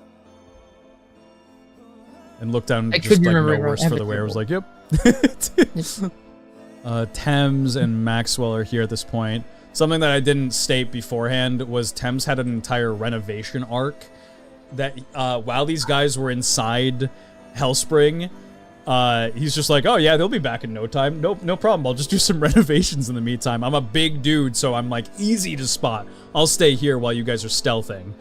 And looked down, I just couldn't like no remember. worse for the wear. I was like, yep. Thames and Maxwell are here at this point. Something that I didn't state beforehand was Thames had an entire renovation arc that while these guys were inside Hellspring, he's just like, oh yeah, they'll be back in no time. Nope, no problem. I'll just do some renovations in the meantime. I'm a big dude, so I'm like easy to spot. I'll stay here while you guys are stealthing.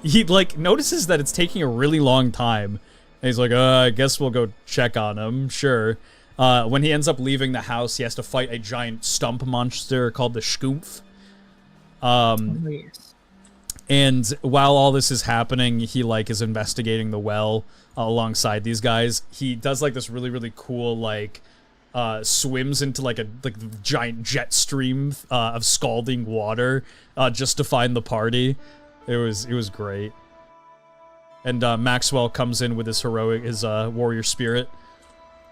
He like notices that it's taking a really long time. And he's like, I guess we'll go check on him. Sure. When he ends up leaving the house, he has to fight a giant stump monster called the Schoomph. Yes. And while all this is happening, he like is investigating the well alongside these guys. He does like this really, really cool like swims into like a giant jet stream of scalding water just to find the party. It was great. And Maxwell comes in with his warrior spirit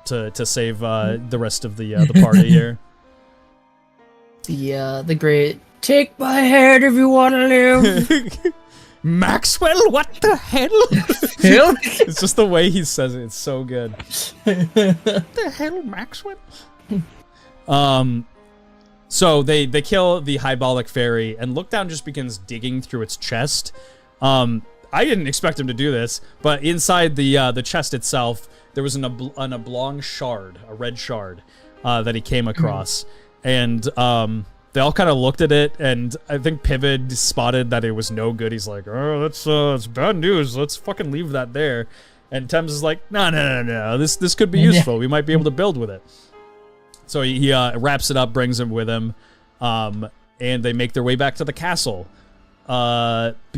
to save the rest of the party here. The great take my hand if you want to live. Maxwell, what the hell? It's just the way he says it. It's so good. What the hell, Maxwell? So they kill the Hydraulic Fairy, and Lookdown just begins digging through its chest. I didn't expect him to do this, but inside the chest itself, there was an oblong shard, a red shard, that he came across. And they all kind of looked at it, and I think Pivot spotted that it was no good. He's like, oh, that's bad news. Let's fucking leave that there. And Thames is like, no. This could be useful. We might be able to build with it. So he wraps it up, brings him with him, and they make their way back to the castle.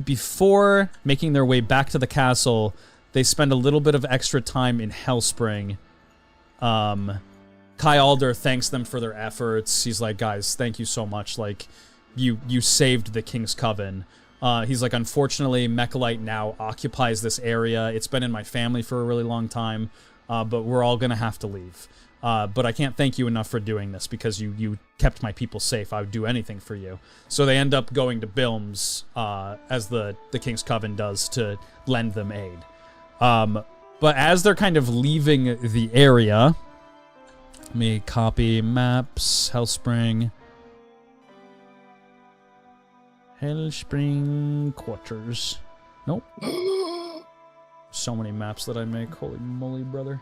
Before making their way back to the castle, they spend a little bit of extra time in Hellspring. Kai Alder thanks them for their efforts. He's like, guys, thank you so much. Like, you saved the King's Coven. He's like, unfortunately, Mechalite now occupies this area. It's been in my family for a really long time, but we're all gonna have to leave. But I can't thank you enough for doing this because you kept my people safe. I would do anything for you. So they end up going to Bilms, as the King's Coven does, to lend them aid. But as they're kind of leaving the area, let me copy maps, Hellspring quarters. Nope. So many maps that I make. Holy moly, brother.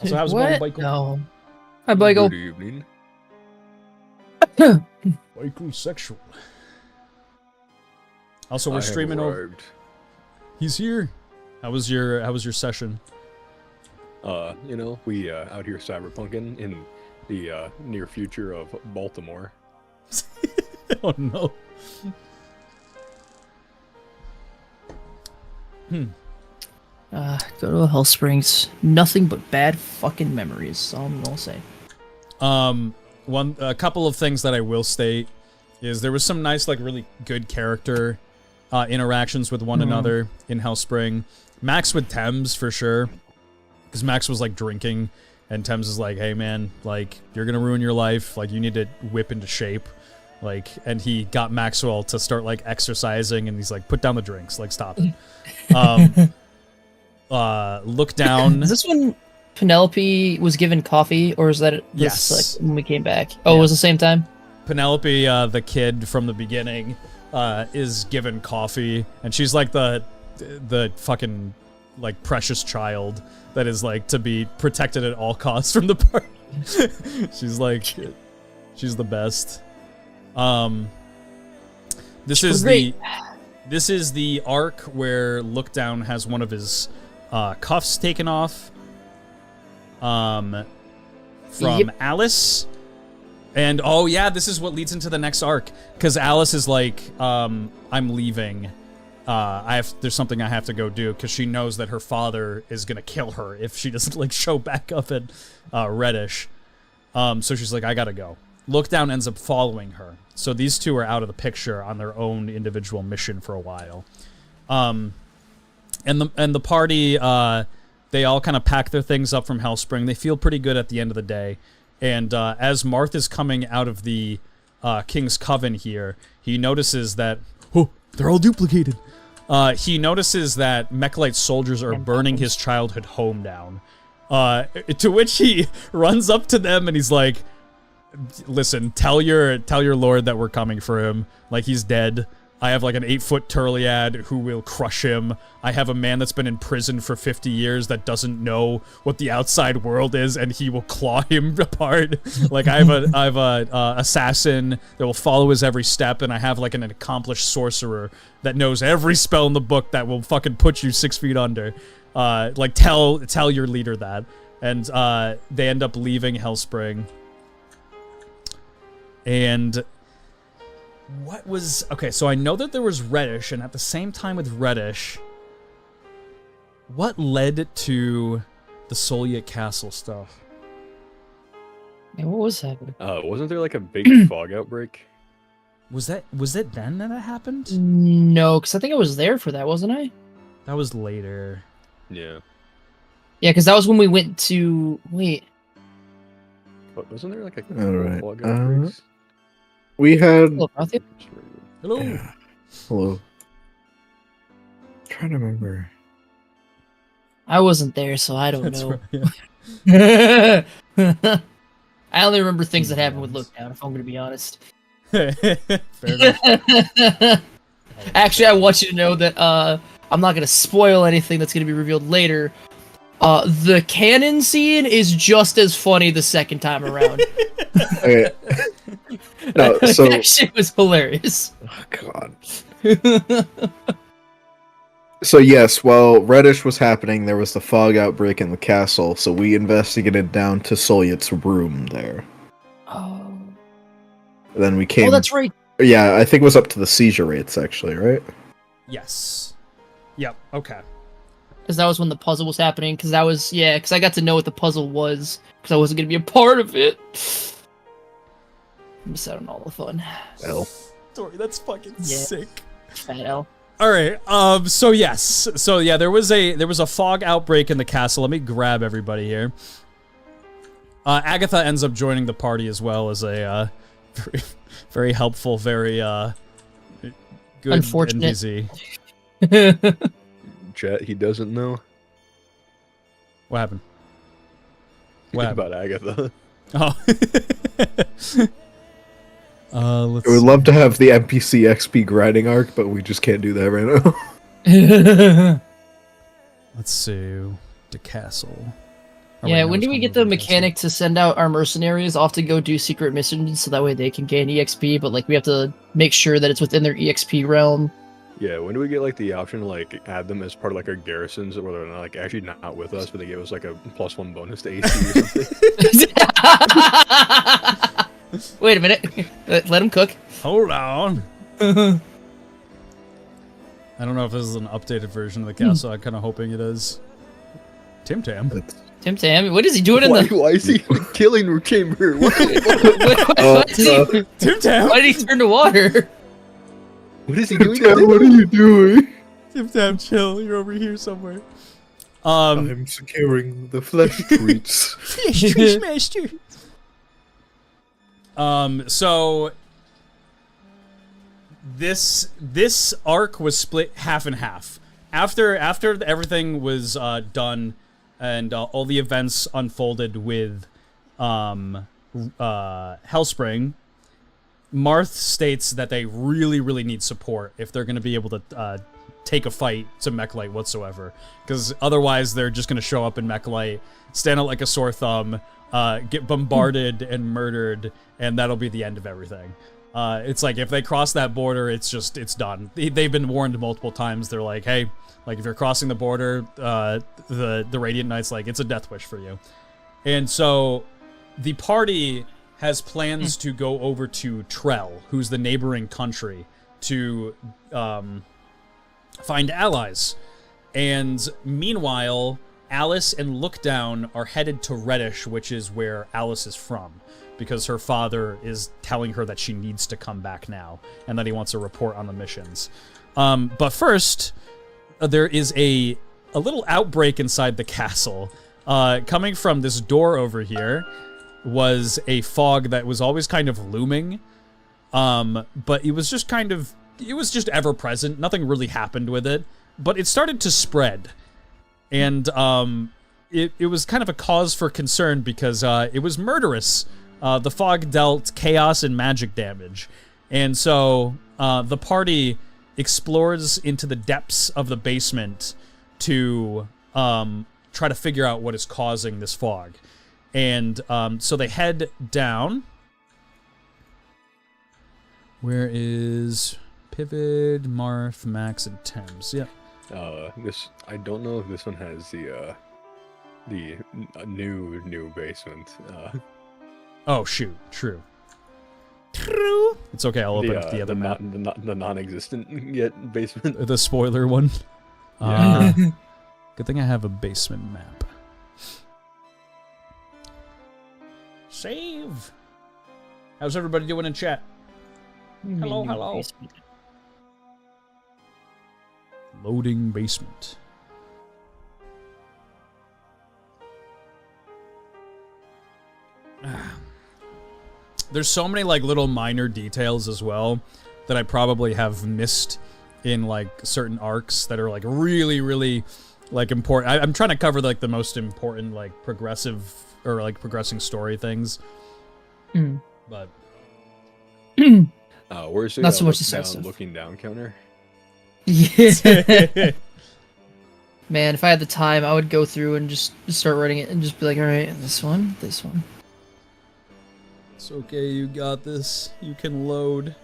So how's it going, Michael? No. Hi, Michael. Good evening. Michael sexual. Also, we're streaming over. He's here. How was your session? You know, we out here cyberpunking in the near future of Baltimore. Oh no. Go to Hellsprings. Nothing but bad fucking memories. That's all I'm gonna say. A couple of things that I will state is there was some nice, like, really good character interactions with one another in Hellspring. Max with Thames for sure, because Max was like drinking, and Thames is like, "Hey man, like you're gonna ruin your life. Like you need to whip into shape." Like, and he got Maxwell to start like exercising, and he's like, "Put down the drinks. Like stop it." Look down. Is this when Penelope was given coffee, or is that yes, like when we came back? Oh, yeah. It was the same time? Penelope, the kid from the beginning, is given coffee, and she's like the fucking like precious child that is like to be protected at all costs from the party. She's like, she's the best. This is the arc where Lookdown has one of his cuffs taken off from Alice. And oh yeah, this is what leads into the next arc, because Alice is like, I'm leaving. There's something I have to go do, because she knows that her father is gonna kill her if she doesn't like show back up at Reddish. So she's like, I gotta go. Lookdown ends up following her. So these two are out of the picture on their own individual mission for a while. And the party, they all kind of pack their things up from Hellspring. They feel pretty good at the end of the day. And as Marth is coming out of the King's Coven here, he notices that, oh, they're all duplicated. He notices that Mechalite soldiers are burning his childhood home down. To which he runs up to them and he's like, listen, tell your lord that we're coming for him. Like, he's dead. I have like an 8-foot Turliad who will crush him. I have a man that's been in prison for 50 years that doesn't know what the outside world is, and he will claw him apart. Like, I have a assassin that will follow his every step, and I have like an accomplished sorcerer that knows every spell in the book that will fucking put you 6 feet under. Like, tell your leader that. And they end up leaving Hellspring. And what was... Okay, so I know that there was Reddish, and at the same time with Reddish, what led to the Solyet Castle stuff? Yeah, what was happening? Wasn't there like a big fog outbreak? Was it then that it happened? No, because I think I was there for that, wasn't I? That was later. Yeah. Yeah, because that was when we went to... Wait. But wasn't there like a Alright, fog outbreaks? We had... Hello, Marth. Hello. Yeah. Hello. Trying to remember. I wasn't there, so I don't That's know. right, yeah. I only remember things that happened with Lookdown, if I'm going to be honest. Fair enough. Actually, I want you to know that I'm not going to spoil anything that's going to be revealed later. The canon scene is just as funny the second time around. Okay. No, so... That shit was hilarious. Oh, God. So yes, while Reddish was happening, there was the fog outbreak in the castle, so we investigated down to Solyet's room there. Oh. Then we came... Oh, that's right. Yeah, I think it was up to the seizure rates, actually, right? Yes. Yep, okay. Because that was when the puzzle was happening, because I got to know what the puzzle was, because I wasn't going to be a part of it. Miss out on all the fun. L. Story, that's fucking Yeah. sick. Fat L. All right. So yes. So yeah, there was a fog outbreak in the castle. Let me grab everybody here. Agatha ends up joining the party as well as a very, very helpful, very good Unfortunate. NPC. Chat, he doesn't know. What happened? What happened? About Agatha. Oh. Let's I would see. love to have the NPC XP grinding arc, but we just can't do that right now. Let's see. The castle. Oh, Yeah, wait, when no, do we it's get coming the over mechanic to send out our mercenaries off to go do secret missions so that way they can gain EXP, but like we have to make sure that it's within their EXP realm? Yeah, when do we get like the option to like add them as part of like our garrisons, where they're not like actually not with us, but they give us like a +1 bonus to AC or something? Wait a minute. Let him cook. Hold on. I don't know if this is an updated version of the castle. I'm kind of hoping it is. Tim Tam. Tim Tam, what is he doing in the... Why is he in the killing chamber? What Tim Tam. Why did he turn to water? is he doing? What are you doing? Tim Tam, chill. You're over here somewhere. I'm securing the flesh treats. Master. So this arc was split half and half. After everything was done and all the events unfolded with Hellspring, Marth states that they really need support if they're going to be able to take a fight to Mechalite whatsoever, because otherwise they're just going to show up in Mechalite, stand out like a sore thumb, get bombarded and murdered, and that'll be the end of everything. It's like if they cross that border, it's done. They've been warned multiple times. They're like, hey, like if you're crossing the border, the Radiant Knight's like, it's a death wish for you. And so the party has plans to go over to Trell, who's the neighboring country, to find allies. And meanwhile, Alice and Lookdown are headed to Reddish, which is where Alice is from, because her father is telling her that she needs to come back now, and that he wants a report on the missions. But first, there is a little outbreak inside the castle. Coming from this door over here was a fog that was always kind of looming, but it was just ever present. Nothing really happened with it, but it started to spread. And it was kind of a cause for concern because it was murderous. The fog dealt chaos and magic damage. And so the party explores into the depths of the basement to try to figure out what is causing this fog. And so they head down. Where is Pivot, Marth, Max, and Thames? Yeah. I don't know if this one has the new basement. Oh shoot! True. It's okay. I'll open up the other map. The non-existent yet basement. The spoiler one. Yeah. Good thing I have a basement map. Save. How's everybody doing in chat? Hello, hello. Loading basement. There's so many like little minor details as well that I probably have missed in like certain arcs that are like really, really like important. I'm trying to cover like the most important like progressive or like progressing story things. But where's the not so much the sense of looking down counter? Yeah. Man, if I had the time, I would go through and just start writing it and just be like, all right, this one. It's okay, you got this. You can load.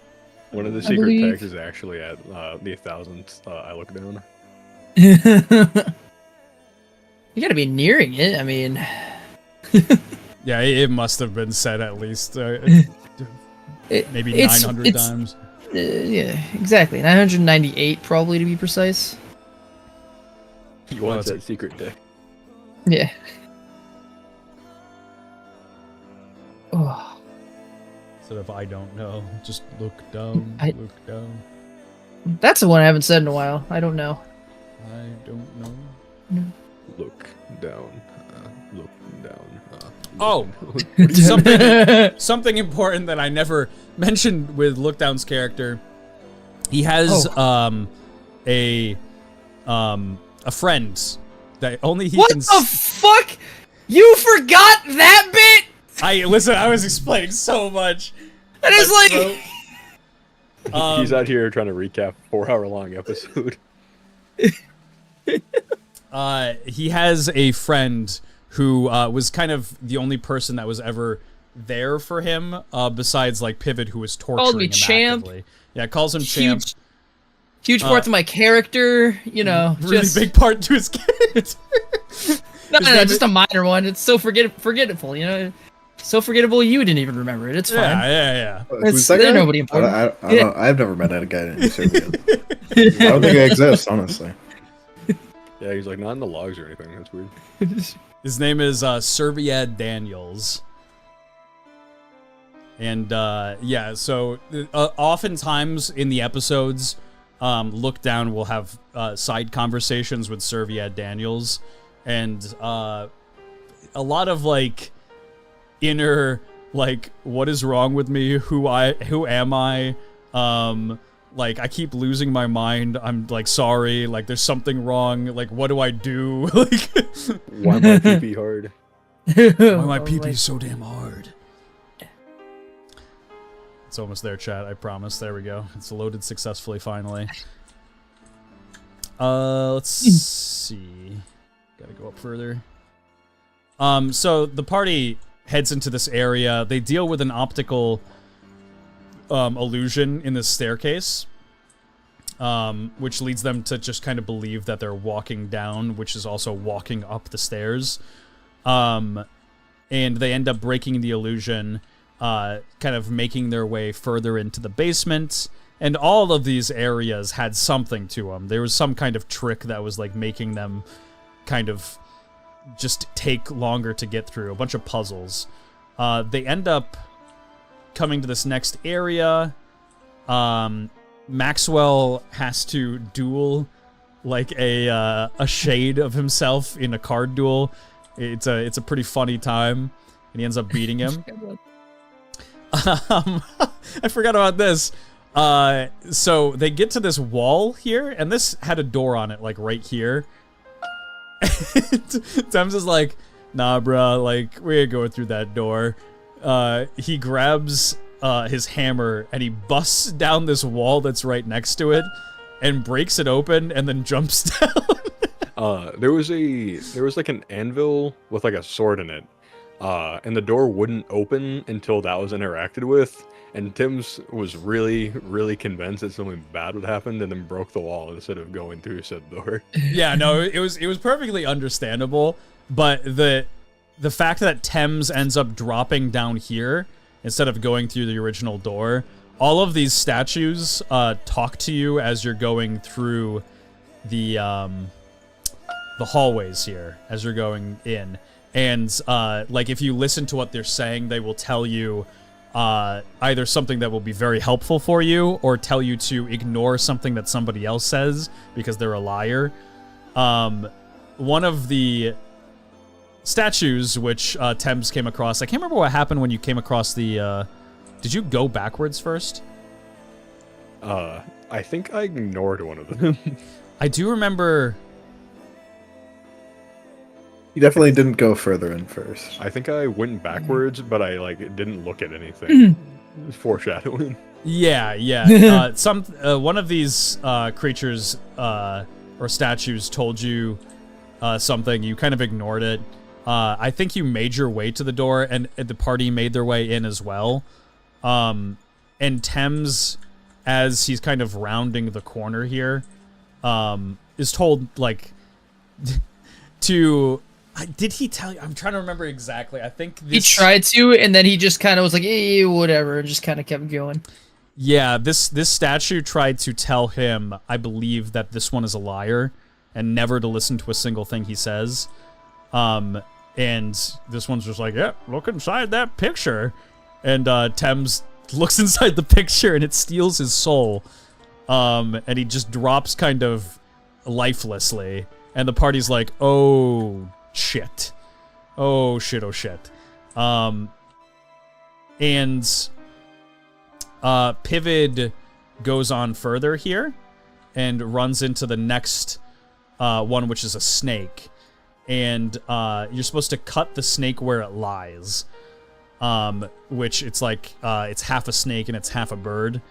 One of the secret tags is actually at the 1000th I look down. You gotta be nearing it, I mean. Yeah, it must have been said at least maybe 900 times. Yeah, exactly. 998 probably to be precise. You want that secret tag. Yeah. Oh. Instead of I don't know, just look down, look down. That's the one I haven't said in a while. I don't know. I don't know. No. Look down. Look down. Oh, something important that I never mentioned with Lookdown's character. He has a friend that only he can. What the fuck? You forgot that bit? I was explaining so much. And it's like he's out here trying to recap a 4-hour-long episode. He has a friend who was kind of the only person that was ever there for him, besides like Pivot, who was torturing him Champ. actively. Yeah, calls him Champ. Huge part to my character, you know. Really big part to his character. No, just a minor one. It's so forgettable, you know. So forgettable you didn't even remember it. It's fine. Yeah. They're nobody important. I don't know. I've never met that guy in Serbia. I don't think I exist, honestly. Yeah, he's like not in the logs or anything. That's weird. His name is Serviad Daniels. And yeah, so oftentimes in the episodes, Look Down will have side conversations with Serviad Daniels, and a lot of like inner like what is wrong with me, who am I, like I keep losing my mind, I'm like sorry, like there's something wrong, like what do I do? Like why my pee hard? Why my pee so damn hard? It's almost there, chat, I promise. There we go. It's loaded successfully finally. Let's see. Gotta go up further. So the party heads into this area. They deal with an optical illusion in this staircase, which leads them to just kind of believe that they're walking down, which is also walking up the stairs. And they end up breaking the illusion, kind of making their way further into the basement. And all of these areas had something to them. There was some kind of trick that was like making them kind of just take longer to get through. A bunch of puzzles. They end up coming to this next area. Maxwell has to duel like a shade of himself in a card duel. It's a pretty funny time, and he ends up beating him. I forgot about this. So they get to this wall here, and this had a door on it, like right here. Thames is like, nah, bruh, like we ain't going through that door. He grabs his hammer and he busts down this wall that's right next to it, and breaks it open, and then jumps down. There was like an anvil with like a sword in it, and the door wouldn't open until that was interacted with. And Tim's was really, really convinced that something bad would happen, and then broke the wall instead of going through said door. Yeah, no, it was perfectly understandable, but the fact that Thames ends up dropping down here instead of going through the original door, all of these statues talk to you as you're going through the hallways here as you're going in, and like if you listen to what they're saying, they will tell you either something that will be very helpful for you, or tell you to ignore something that somebody else says because they're a liar. One of the statues which Thames came across, I can't remember what happened when you came across the did you go backwards first? I think I ignored one of them. I do remember. You definitely didn't go further in first. I think I went backwards, but I like didn't look at anything. Foreshadowing. Yeah. One of these creatures or statues told you something. You kind of ignored it. I think you made your way to the door, and the party made their way in as well. And Thames, as he's kind of rounding the corner here, is told like to. Did he tell you? I'm trying to remember exactly. I think he tried to, and then he just kind of was like, "Eh, whatever," and just kind of kept going. Yeah, this statue tried to tell him, I believe, that this one is a liar, and never to listen to a single thing he says. And this one's just like, "Yeah, look inside that picture," and Thames looks inside the picture, and it steals his soul. And he just drops kind of lifelessly, and the party's like, "Oh shit. Oh shit, oh shit." And Pivid goes on further here and runs into the next one, which is a snake. And you're supposed to cut the snake where it lies. Which it's like, it's half a snake and it's half a bird,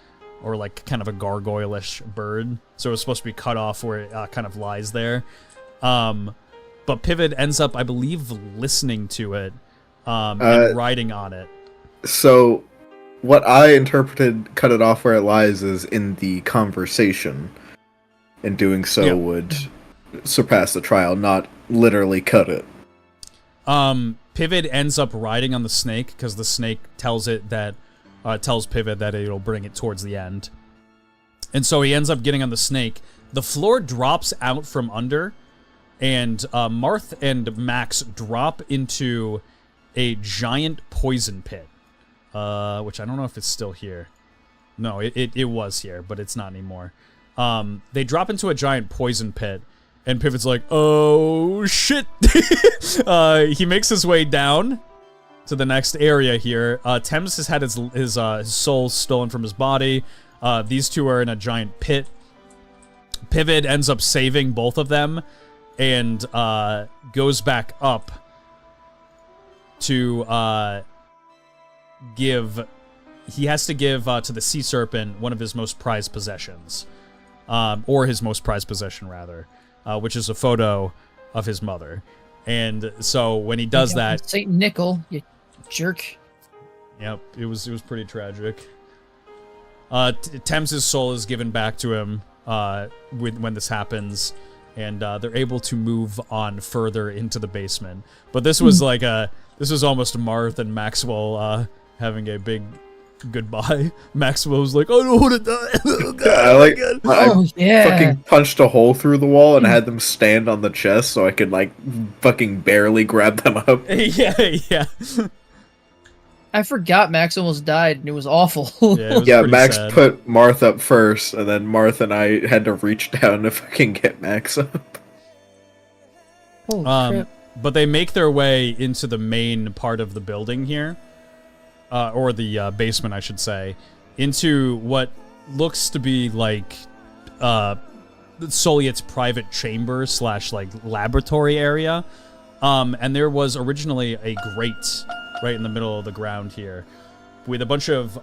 or like kind of a gargoyle-ish bird. So it's supposed to be cut off where it kind of lies there. But Pivot ends up, I believe, listening to it and riding on it. So, what I interpreted cut it off where it lies is in the conversation. And doing so would surpass the trial, not literally cut it. Pivot ends up riding on the snake because the snake tells it that, tells Pivot that it'll bring it towards the end. And so he ends up getting on the snake. The floor drops out from under, and Marth and Max drop into a giant poison pit, which I don't know if it's still here. No, it was here, but it's not anymore. They drop into a giant poison pit, and Pivot's like, "Oh shit!" He makes his way down to the next area here. Thames has had his soul stolen from his body. These two are in a giant pit. Pivot ends up saving both of them, and goes back up to give... He has to give to the sea serpent one of his most prized possessions. Or his most prized possession, rather. Which is a photo of his mother. And so when he does that... Saint Nickel, you jerk. Yep, it was pretty tragic. Thames' soul is given back to him when this happens, and they're able to move on further into the basement. But this was like this was almost Marth and Maxwell having a big goodbye. Maximo's like, I don't want to die. Oh, God, I oh, like. God. Oh, yeah. Fucking punched a hole through the wall and had them stand on the chest so I could like fucking barely grab them up. Yeah. I forgot Max almost died, and it was awful. Yeah, it was Yeah, pretty Max sad. put Marth up first, and then Marth and I had to reach down to fucking get Max up. Holy crap. But they make their way into the main part of the building here, or the basement, I should say, into what looks to be like Soliet's private chamber / like laboratory area. And there was originally a grate right in the middle of the ground here with a bunch of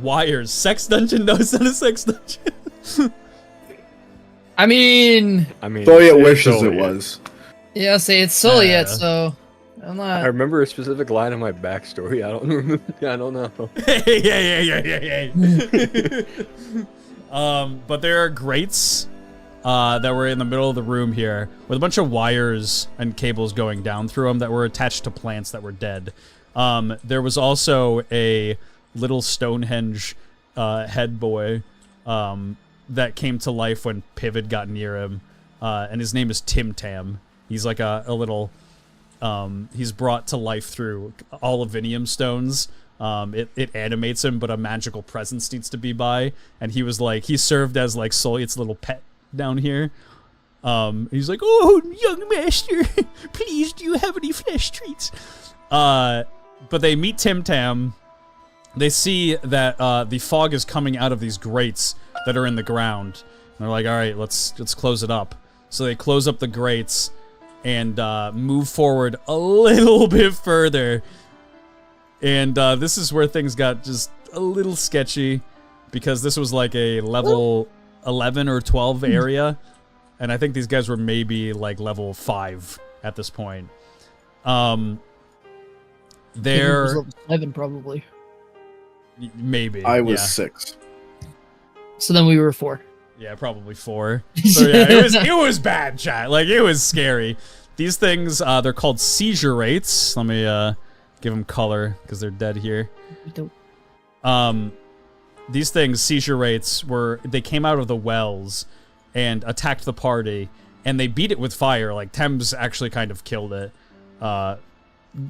wires. Sex dungeon? No, it's not a sex dungeon. I mean, Soliet wishes it was. yeah, say it's Soliet, Yeah. so I'm I not. remember a specific line in my backstory. I don't remember. I don't know. Yeah. But there are grates that were in the middle of the room here with a bunch of wires and cables going down through them that were attached to plants that were dead. There was also a little Stonehenge head boy that came to life when Pivot got near him, and his name is Tim Tam. He's like a little... he's brought to life through Olivinium stones. It animates him, but a magical presence needs to be by. And he was like, he served as like Soliet's little pet down here. He's like, oh, young master, please, do you have any flesh treats? But they meet Tim Tam. They see that the fog is coming out of these grates that are in the ground. And they're like, all right, let's close it up. So they close up the grates and move forward a little bit further. And this is where things got just a little sketchy, because this was like a level 11 or 12 area, and I think these guys were maybe like level 5 at this point. They're Level 7 probably. maybe I was yeah. 6. So then we were 4. Yeah, probably 4. So yeah, it was bad, chat. Like, it was scary. These things, they're called seizure rates. Let me give them color because they're dead here. These things, seizure rates, they came out of the wells and attacked the party, and they beat it with fire. Like, Thames actually kind of killed it.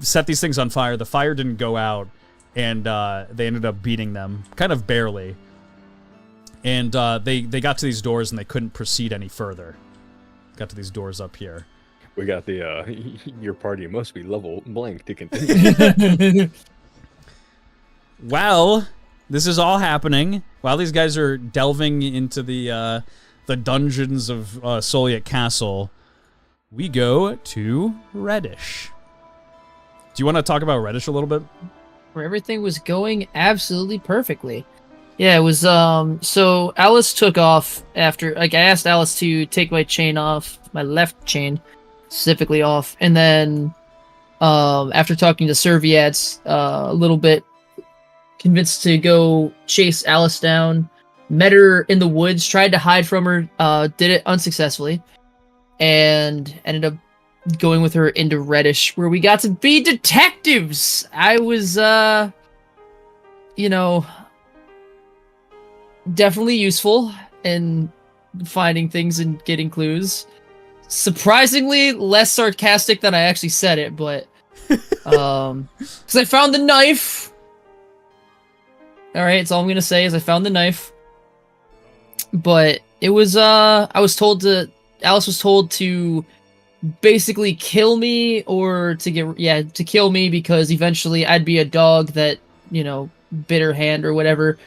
Set these things on fire. The fire didn't go out, and they ended up beating them, kind of barely. And they got to these doors, and they couldn't proceed any further. Got to these doors up here. We got the your party must be level blank to continue. Well, this is all happening while these guys are delving into the dungeons of Soliet Castle. We go to Reddish. Do you want to talk about Reddish a little bit? Where everything was going absolutely perfectly. Yeah, it was, so Alice took off after, like, I asked Alice to take my chain off, my left chain, specifically off, and then, after talking to Serviettes, a little bit, convinced to go chase Alice down, met her in the woods, tried to hide from her, did it unsuccessfully, and ended up going with her into Reddish, where we got to be detectives! I was, you know, definitely useful in finding things and getting clues. Surprisingly less sarcastic than I actually said it, but because I found the knife. All right, that's all I'm gonna say is I found the knife. But it was Alice was told to basically kill me, or to kill me, because eventually I'd be a dog that, you know, bit her hand or whatever,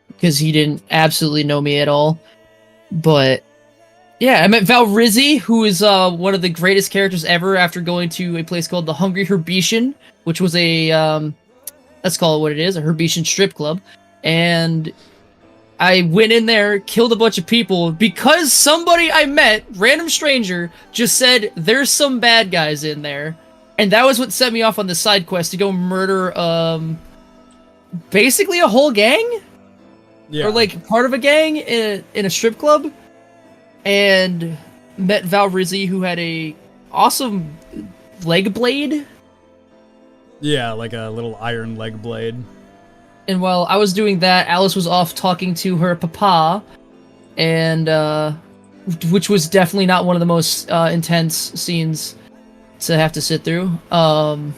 because he didn't absolutely know me at all. But yeah, I met Val Rizzi, who is one of the greatest characters ever, after going to a place called the Hungry Herbetian, which was a let's call it what it is, a Herbetian strip club. And I went in there, killed a bunch of people, because somebody I met, random stranger, just said there's some bad guys in there. And that was what set me off on the side quest to go murder basically a whole gang? Yeah. Or like part of a gang in a strip club. And met Val Rizzi, who had a awesome leg blade. Yeah, like a little iron leg blade. And while I was doing that, Alice was off talking to her papa, and which was definitely not one of the most intense scenes to have to sit through. And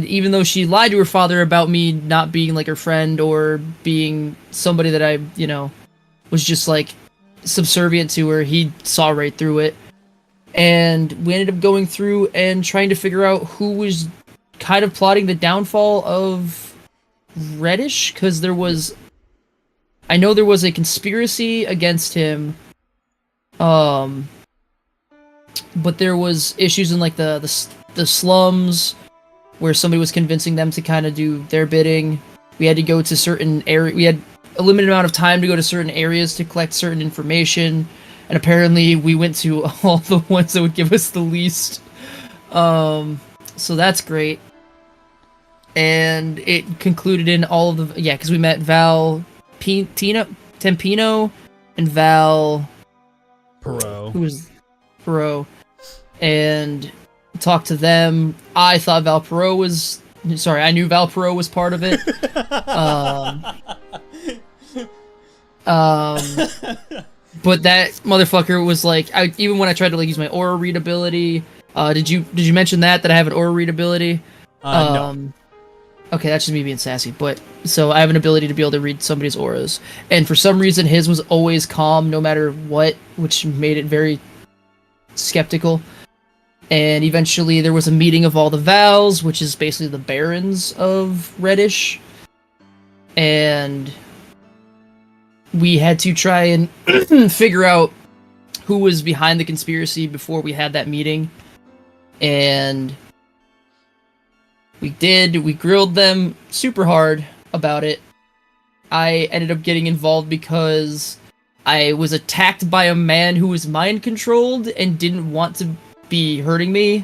even though she lied to her father about me not being like her friend or being somebody that I, was just like subservient to her, he saw right through it. And we ended up going through and trying to figure out who was kind of plotting the downfall of Reddish, because I know there was a conspiracy against him, but there was issues in like the slums where somebody was convincing them to kind of do their bidding. We had to go to certain areas. We had a limited amount of time to go to certain areas to collect certain information, and apparently we went to all the ones that would give us the least. So that's great. And it concluded in all of the... Yeah, because we met Val Tempino and Val... Perot. Who was... Perot. And talked to them. I thought Val Perot was... Sorry, I knew Val Perot was part of it. But that motherfucker was like... even when I tried to like use my aura read ability... did you mention that I have an aura read ability? No. Okay, that's just me being sassy, but so I have an ability to be able to read somebody's auras, and for some reason his was always calm no matter what, which made it very skeptical. And eventually there was a meeting of all the Vals, which is basically the barons of Reddish, and we had to try and figure out who was behind the conspiracy before we had that meeting. And we grilled them super hard about it. I ended up getting involved because I was attacked by a man who was mind controlled and didn't want to be hurting me.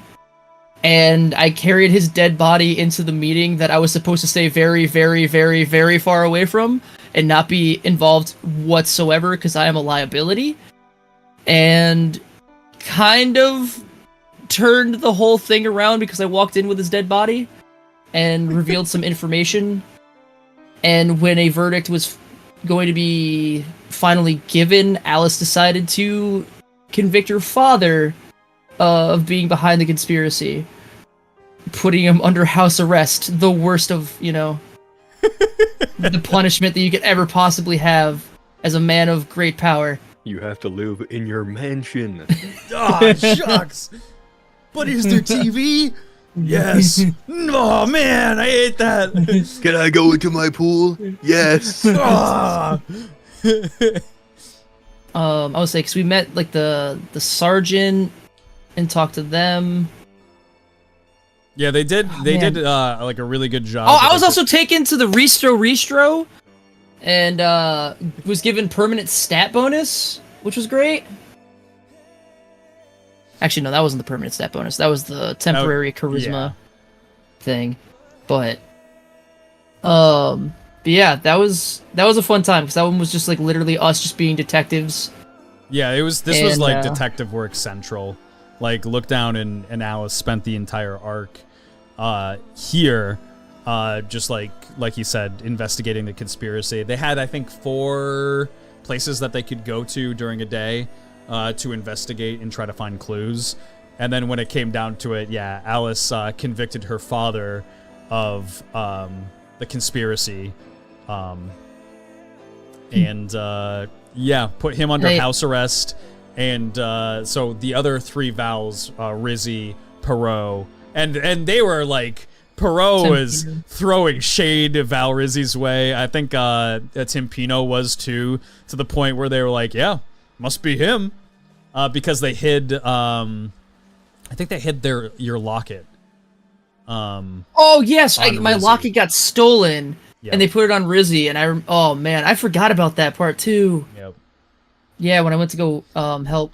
And I carried his dead body into the meeting that I was supposed to stay very, very, very, very far away from and not be involved whatsoever because I am a liability. And kind of turned the whole thing around because I walked in with his dead body and revealed some information. And when a verdict was going to be finally given, Alice decided to convict her father of being behind the conspiracy, putting him under house arrest, the worst of, the punishment that you could ever possibly have as a man of great power. You have to live in your mansion. Ah, shucks. But is there TV? Yes. Oh man, I hate that. Can I go into my pool? Yes. Ah. I would say because we met like the sergeant and talked to them. Yeah, they did. They man. did like a really good job. Oh, I was also taken to the Restro and was given permanent stat bonus, which was great. Actually, no, that wasn't the permanent stat bonus. That was the temporary charisma thing. But yeah, that was a fun time because that one was just like literally us just being detectives. Yeah, it was. This was like detective work central. Like Look Down and Alice spent the entire arc here, just like you said, investigating the conspiracy. They had, I think, 4 places that they could go to during a day to investigate and try to find clues. And then when it came down to it, yeah, Alice convicted her father of the conspiracy, and yeah, put him under house arrest. And so the other 3 Vals, Rizzy, Perot, and they were like, Perot was throwing shade Val Rizzy's way. I think Timpino was too, to the point where they were like, yeah, must be him, because they hid. I think they hid your locket. Oh yes, my locket got stolen, and they put it on Rizzy, and oh man, I forgot about that part too. Yep. Yeah, when I went to go help,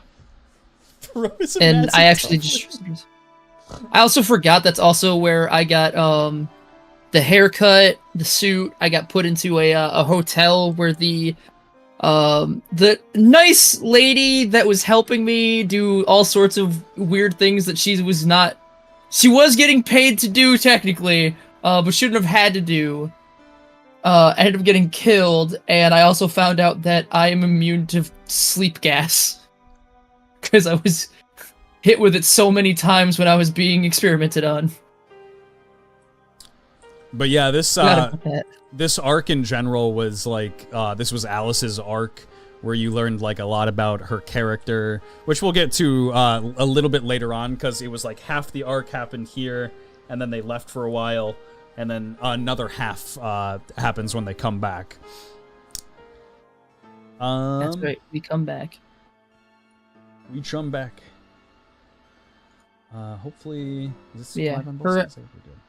and I actually I also forgot that's also where I got the haircut, the suit. I got put into a hotel where the nice lady that was helping me do all sorts of weird things that she was getting paid to do technically, but shouldn't have had to do. Ended up getting killed, and I also found out that I am immune to sleep gas because I was hit with it so many times when I was being experimented on. But yeah, this Forgot about that. this arc in general was like this was Alice's arc, where you learned like a lot about her character, which we'll get to a little bit later on, because it was like half the arc happened here, and then they left for a while, and then another half happens when they come back. That's right. We come back. We come back. Hopefully, is this Yeah, live on both her- sides? I think we're good.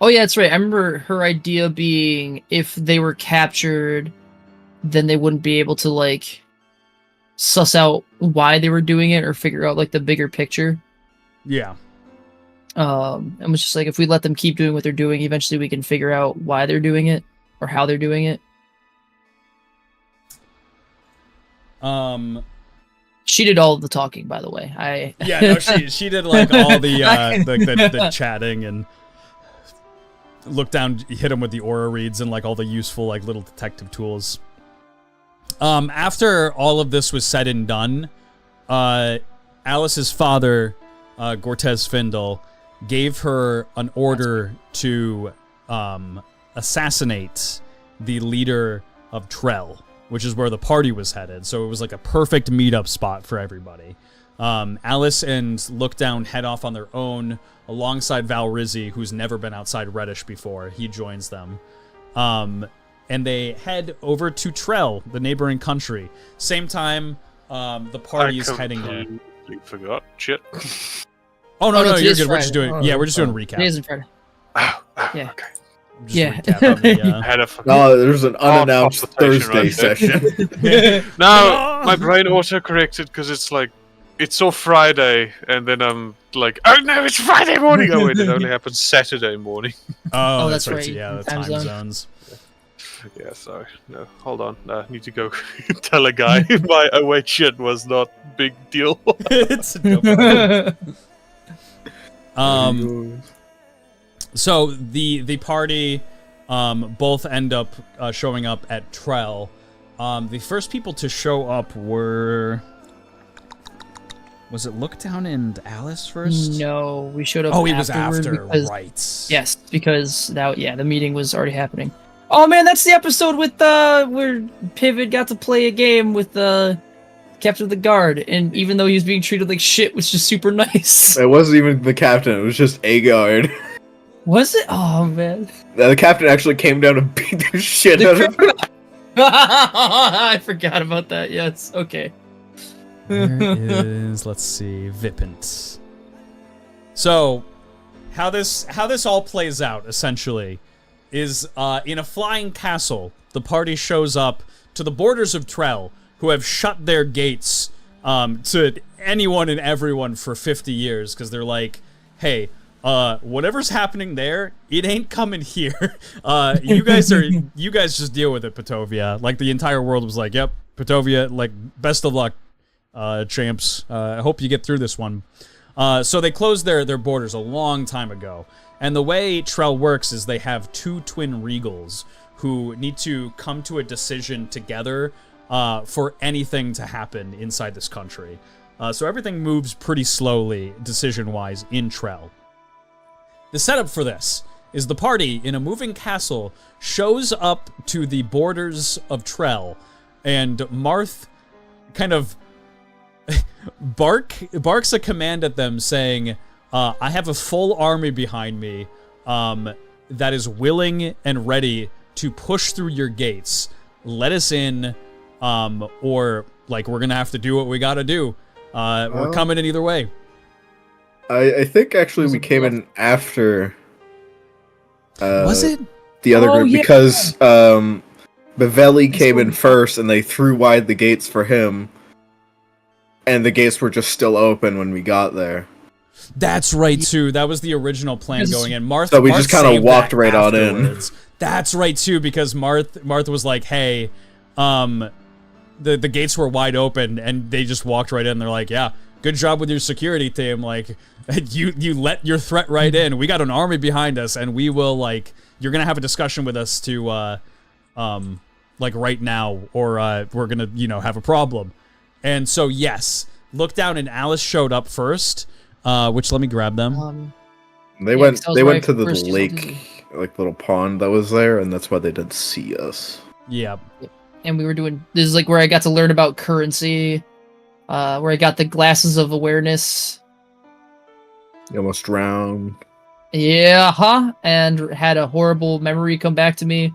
Oh yeah, that's right. I remember her idea being if they were captured, then they wouldn't be able to like suss out why they were doing it or figure out like the bigger picture. Yeah. And was just like if we let them keep doing what they're doing, eventually we can figure out why they're doing it or how they're doing it. She did all of the talking, by the way. Yeah, no, she did like all the chatting and look down, hit him with the aura reads and like all the useful like little detective tools. After all of this was said and done, Alice's father, Gortez Findle, gave her an order to assassinate the leader of Trell, which is where the party was headed. So it was like a perfect meetup spot for everybody. Alice and Lookdown head off on their own alongside Val Rizzi, who's never been outside Reddish before. He joins them. And they head over to Trell, the neighboring country. Same time, the party is heading there. I forgot. Shit. Oh, no, you're today's good. We're just Friday. doing, we're just doing a recap. Today's and Friday. Oh, Yeah. okay. Just Yeah. recapping the, I had a fucking... No, there's an unannounced consultation Thursday right there. session. No, my brain auto-corrected because it's like, it's so Friday, and then I'm like, oh no, it's Friday morning! Oh wait, it only happens Saturday morning. Oh, Oh, that's that's right. right. Yeah, the Time time zone. zones. Yeah, sorry. No, hold on. I need to go tell a guy my awake shit was not big deal. It's a dope. So the party both end up showing up at Trell. The first people to show up were... Was it Lookdown and Alice first? No, we showed up. Oh, it was afterward after, because- right. Yes, because the meeting was already happening. Oh man, that's the episode with where Pivot got to play a game with the captain of the guard, and even though he was being treated like shit, was just super nice. It wasn't even the captain, it was just a guard. Was it? Oh man, The captain actually came down and beat the shit out of him. I forgot about that. Yes, okay. Where is, let's see, Vipint. So, how this all plays out, essentially, is in a flying castle, the party shows up to the borders of Trell, who have shut their gates to anyone and everyone for 50 years, because they're like, hey, whatever's happening there, it ain't coming here. You guys just deal with it, Patovia. Like, the entire world was like, yep, Patovia, like, best of luck, champs. I hope you get through this one. So they closed their borders a long time ago. And the way Trell works is they have two twin regals who need to come to a decision together for anything to happen inside this country. So everything moves pretty slowly, decision-wise, in Trell. The setup for this is the party in a moving castle shows up to the borders of Trell, and Marth kind of barks a command at them saying, I have a full army behind me that is willing and ready to push through your gates. Let us in, or like we're gonna have to do what we gotta do. We're coming in either way. I think actually we came in after Was it? the other group yeah. because Bevelli came in first and they threw wide the gates for him. And the gates were just still open when we got there. That's right too. That was the original plan Because- going in. Marth, So we Marth just kinda saved walked that right on in. afterwards. That's right too, because Marth was like, "Hey, the gates were wide open," and they just walked right in. They're like, "Yeah, good job with your security team. Like, you let your threat right in. We got an army behind us, and we will, like, you're gonna have a discussion with us to, like, right now, or, we're gonna, you know, have a problem. And so, yes, look down, and Alice showed up first, which, let me grab them. They Yeah, went 'cause I was they right went to the first, lake, like little pond that was there, and that's why they didn't see us. Yeah. And we were doing, this is like where I got to learn about currency, where I got the glasses of awareness. You almost drowned. Yeah, and had a horrible memory come back to me.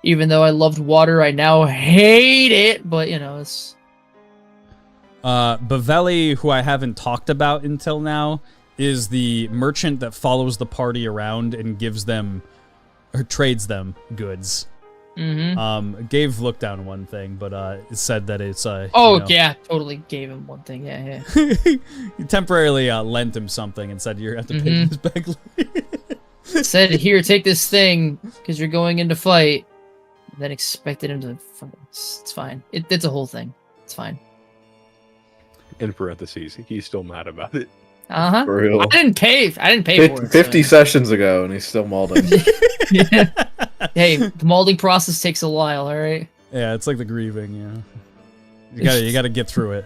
Even though I loved water, I now hate it, but you know, it's... Bavelli, who I haven't talked about until now, is the merchant that follows the party around and gives them, or trades them goods. Mm-hmm. Gave look down one thing, but it said that it's Oh, you know, yeah, totally gave him one thing, yeah. you temporarily lent him something and said you're gonna have to pay this back later. Said, here, take this thing, because you're going into fight. Then expected him to... It's fine. It's a whole thing. It's fine. In parentheses, he's still mad about it. Uh-huh. For real. I didn't pay for it. 50 so- sessions ago, and he's still mauling. Yeah. Hey, the molding process takes a while, alright? Yeah, it's like the grieving, yeah. You gotta get through it.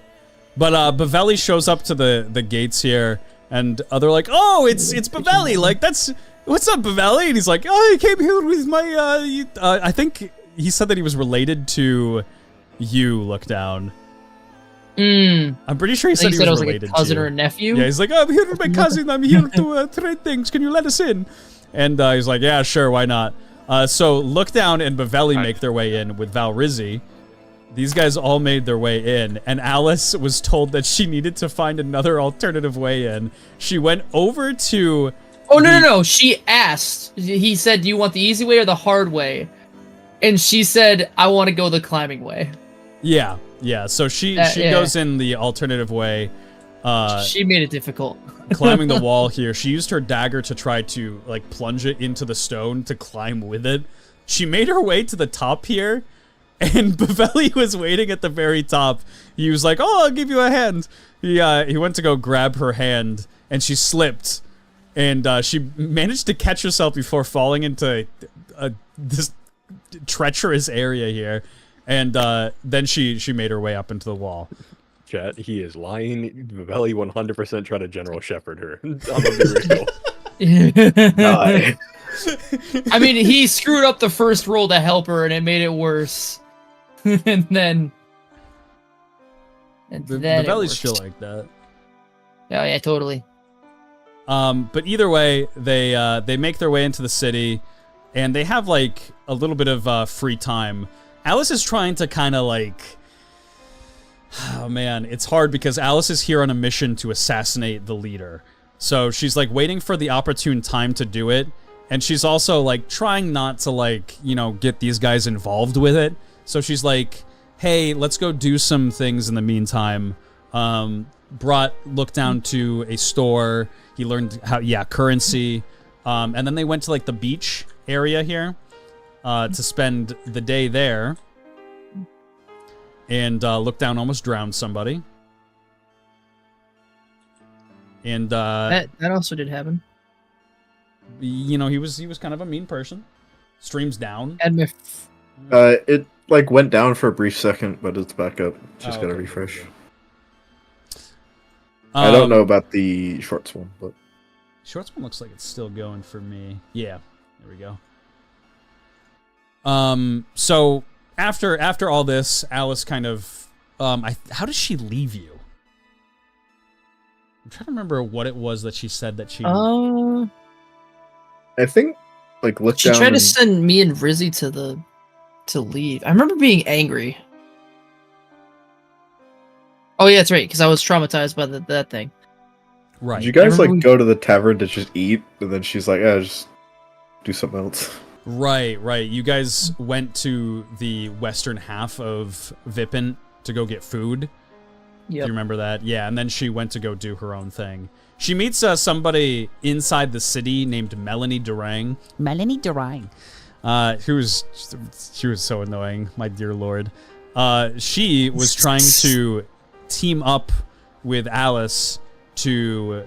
But Bavelli shows up to the gates here, and they're like, "Oh, it's Bavelli! Like, that's what's up, Bavelli?" And he's like, "Oh, I came here with my I think he said that he was related to you. Look down. I'm pretty sure he said he was I was like related a cousin to or you. a nephew. Yeah, he's like, "Oh, I'm here with my cousin. I'm here to trade things. Can you let us in?" And he's like, "Yeah, sure, why not?" So Look Down and Bavelli make their way in with Valrizzi. These guys all made their way in, and Alice was told that she needed to find another alternative way in. She went over to... Oh, no. She asked. He said, do you want the easy way or the hard way? And she said, I want to go the climbing way. Yeah. So she goes in the alternative way. She made it difficult. Climbing the wall here. She used her dagger to try to, like, plunge it into the stone to climb with it. She made her way to the top here, and Bavelli was waiting at the very top. He was like, "Oh, I'll give you a hand." He went to go grab her hand, and she slipped, and she managed to catch herself before falling into this treacherous area here, and then she made her way up into the wall. Chat, he is lying. Bavelli 100% tried to General Shepherd her. I'm gonna be real. Die. I mean, he screwed up the first roll to help her, and it made it worse. and then Bavelli's chill like that. Oh yeah, totally. But either way, they make their way into the city, and they have like a little bit of free time. Alice is trying to kind of like, oh man, it's hard because Alice is here on a mission to assassinate the leader. So she's like waiting for the opportune time to do it, and she's also like trying not to like, you know, get these guys involved with it. So she's like, hey, let's go do some things in the meantime. Brought Look Down to a store. He learned how, currency. And then they went to like the beach area here to spend the day there. And Look Down almost drowned somebody. And That also did happen. You know, he was kind of a mean person. Streams down. And It like went down for a brief second, but it's back up. Just gotta okay. refresh. I don't know about the shorts one, but Shorts one looks like it's still going for me. Yeah, there we go. So after all this, Alice kind of how did she leave you? I'm trying to remember what it was that she said that she. I think like Look she Down. tried to and- send me and Rizzy to leave. I remember being angry. Oh yeah, that's right, because I was traumatized by that thing. Right. Did you guys like remember go to the tavern to just eat, and then she's like, "Yeah, just do something else." Right. You guys went to the western half of Vipin to go get food. Do you Yep. remember that? Yeah, and then she went to go do her own thing. She meets somebody inside the city named Melanie Durang. She was so annoying, my dear lord. She was trying to team up with Alice to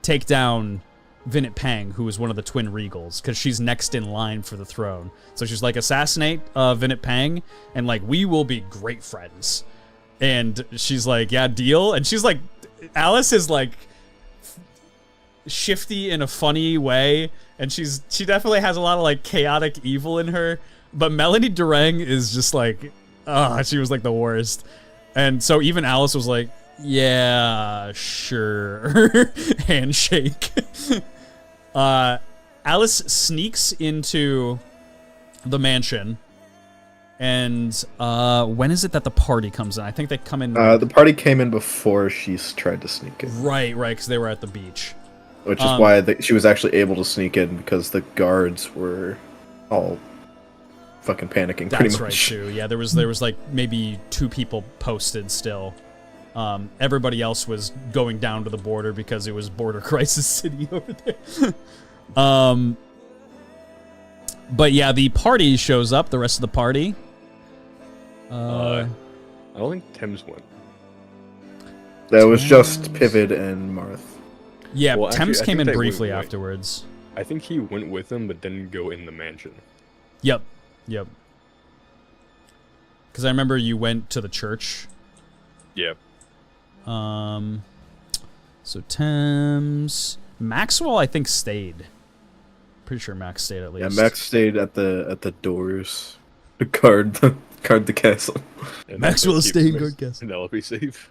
take down Vinit Pang, who is one of the twin regals, because she's next in line for the throne. So she's like, assassinate Vinit Pang, and like, we will be great friends. And she's like, yeah, deal. And she's like, Alice is like shifty in a funny way, and she definitely has a lot of like chaotic evil in her. But Melanie Durang is just like, she was like the worst. And so even Alice was like, yeah, sure. Handshake. Alice sneaks into the mansion. And when is it that the party comes in? I think they come in. The party came in before she tried to sneak in. Right, because they were at the beach. Which is why she was actually able to sneak in, because the guards were all fucking panicking. That's pretty much. right too. Yeah, there was like maybe 2 people posted still. Everybody else was going down to the border because it was border crisis city over there. But yeah, the party shows up. The rest of the party. I don't think Tim's went. That was just Pivot and Marth. Yeah, Well, Thames actually, I came think in they briefly went- afterwards. I think he went with them, but didn't go in the mansion. Yep. Because I remember you went to the church. Yeah. So Thames, Maxwell, I think stayed. Pretty sure Max stayed at least. Yeah, Max stayed at the doors to guard the castle. And Maxwell that's what stayed keeps guard castle. Penelope safe.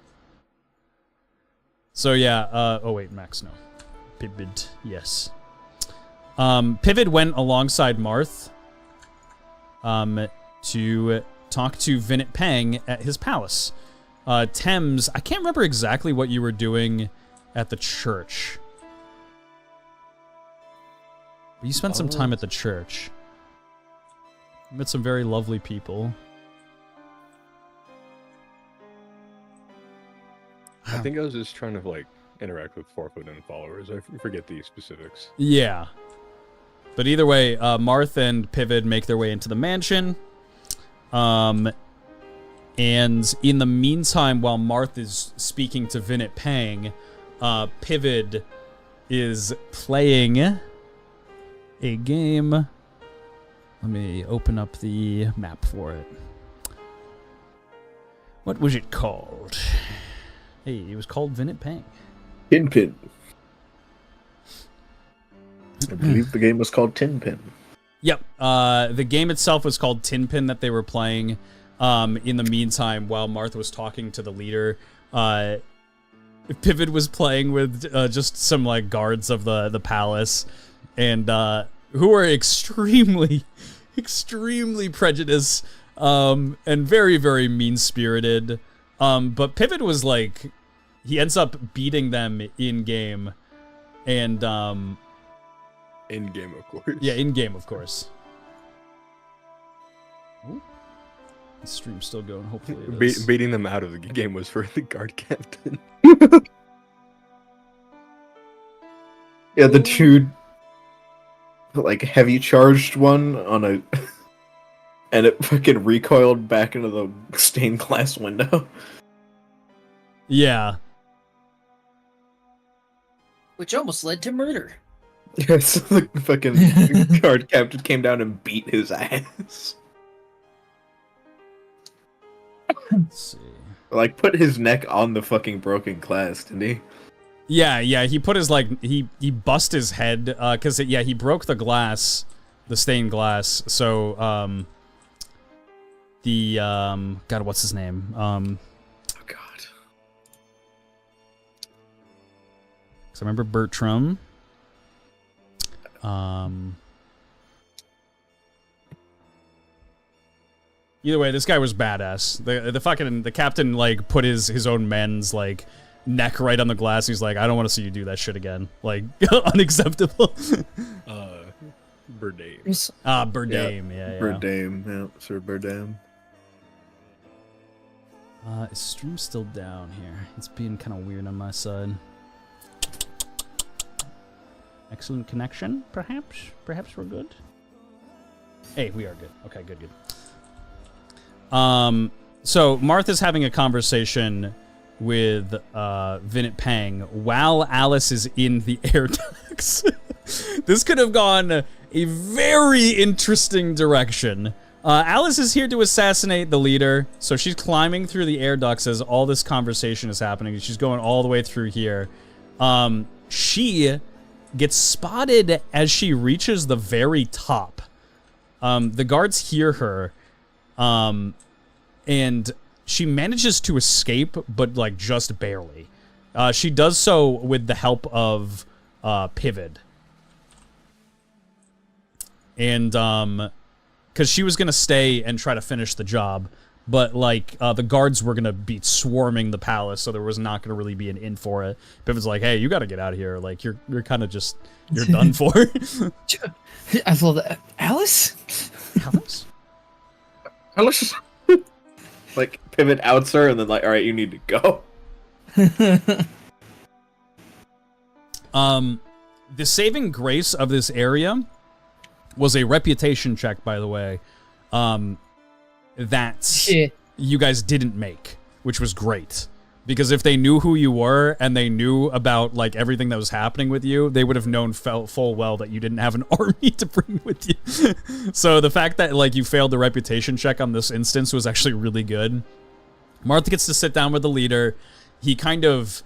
So yeah, oh wait, Max, no. Pivot, yes. Pivot went alongside Marth to talk to Vinit Pang at his palace. Thames, I can't remember exactly what you were doing at the church. But you spent some time at the church. You met some very lovely people. I think I was just trying to like interact with 4-foot and followers. I forget the specifics. Yeah. But either way, Marth and Pivot make their way into the mansion. And in the meantime, while Marth is speaking to Vinit Pang, Pivot is playing a game. Let me open up the map for it. What was it called? Hey, it was called Vinit Pang. Tinpin. I believe the game was called Tinpin. Yep. The game itself was called Tinpin that they were playing. In the meantime, while Martha was talking to the leader, Pivot was playing with just some like guards of the palace, and who are extremely prejudiced and very, very mean-spirited. But Pivot was like, he ends up beating them in game, and In game, of course. yeah, in game, of course. Ooh. The stream's still going. Hopefully, it is. Beating them out of the game was for the guard captain. Yeah, the dude, like, heavy charged one on a, and it fucking recoiled back into the stained glass window. Yeah. Which almost led to murder. Yeah, so the fucking guard captain came down and beat his ass. Let's see. Like, put his neck on the fucking broken glass, didn't he? Yeah, he put his, like, he bust his head, because, he broke the glass, the stained glass, so, God, what's his name? Oh, God. Because I remember Bertram. Either way, this guy was badass. The captain, like, put his own men's, like, neck right on the glass. He's like, I don't want to see you do that shit again. Like, unacceptable. Burdame. Burdame, yeah. Burdame, yeah, Sir Burdame. Is stream still down here? It's being kind of weird on my side. Excellent connection, perhaps? Perhaps we're good? Hey, we are good. Okay, good. So Martha's having a conversation with Vinit Pang while Alice is in the air ducts. This could have gone a very interesting direction. Alice is here to assassinate the leader, so she's climbing through the air ducts as all this conversation is happening. She's going all the way through here. She gets spotted as she reaches the very top. The guards hear her, and she manages to escape, but like just barely. She does so with the help of Pivot. And because she was gonna stay and try to finish the job, but like the guards were gonna be swarming the palace, so there was not gonna really be an in for it. Pivot's like, hey, you gotta get out of here. Like you're kind of just you're done for. I love that. Alice? Alice? Alice. Like Pivot outs her and then like, all right, you need to go. The saving grace of this area was a reputation check, by the way, that you guys didn't make, which was great. Because if they knew who you were and they knew about like everything that was happening with you, they would have known full well that you didn't have an army to bring with you. So the fact that like you failed the reputation check on this instance was actually really good. Marth gets to sit down with the leader. He kind of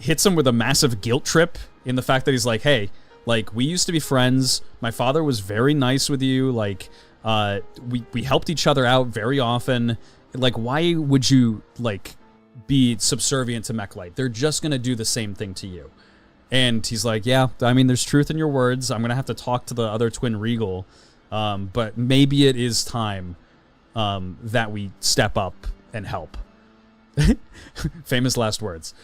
hits him with a massive guilt trip in the fact that he's like, hey, like, we used to be friends. My father was very nice with you. Like, we helped each other out very often. Like, why would you, like, be subservient to Mechlite? They're just gonna do the same thing to you. And he's like, yeah, I mean, there's truth in your words. I'm gonna have to talk to the other twin Regal. But maybe it is time that we step up and help. Famous last words.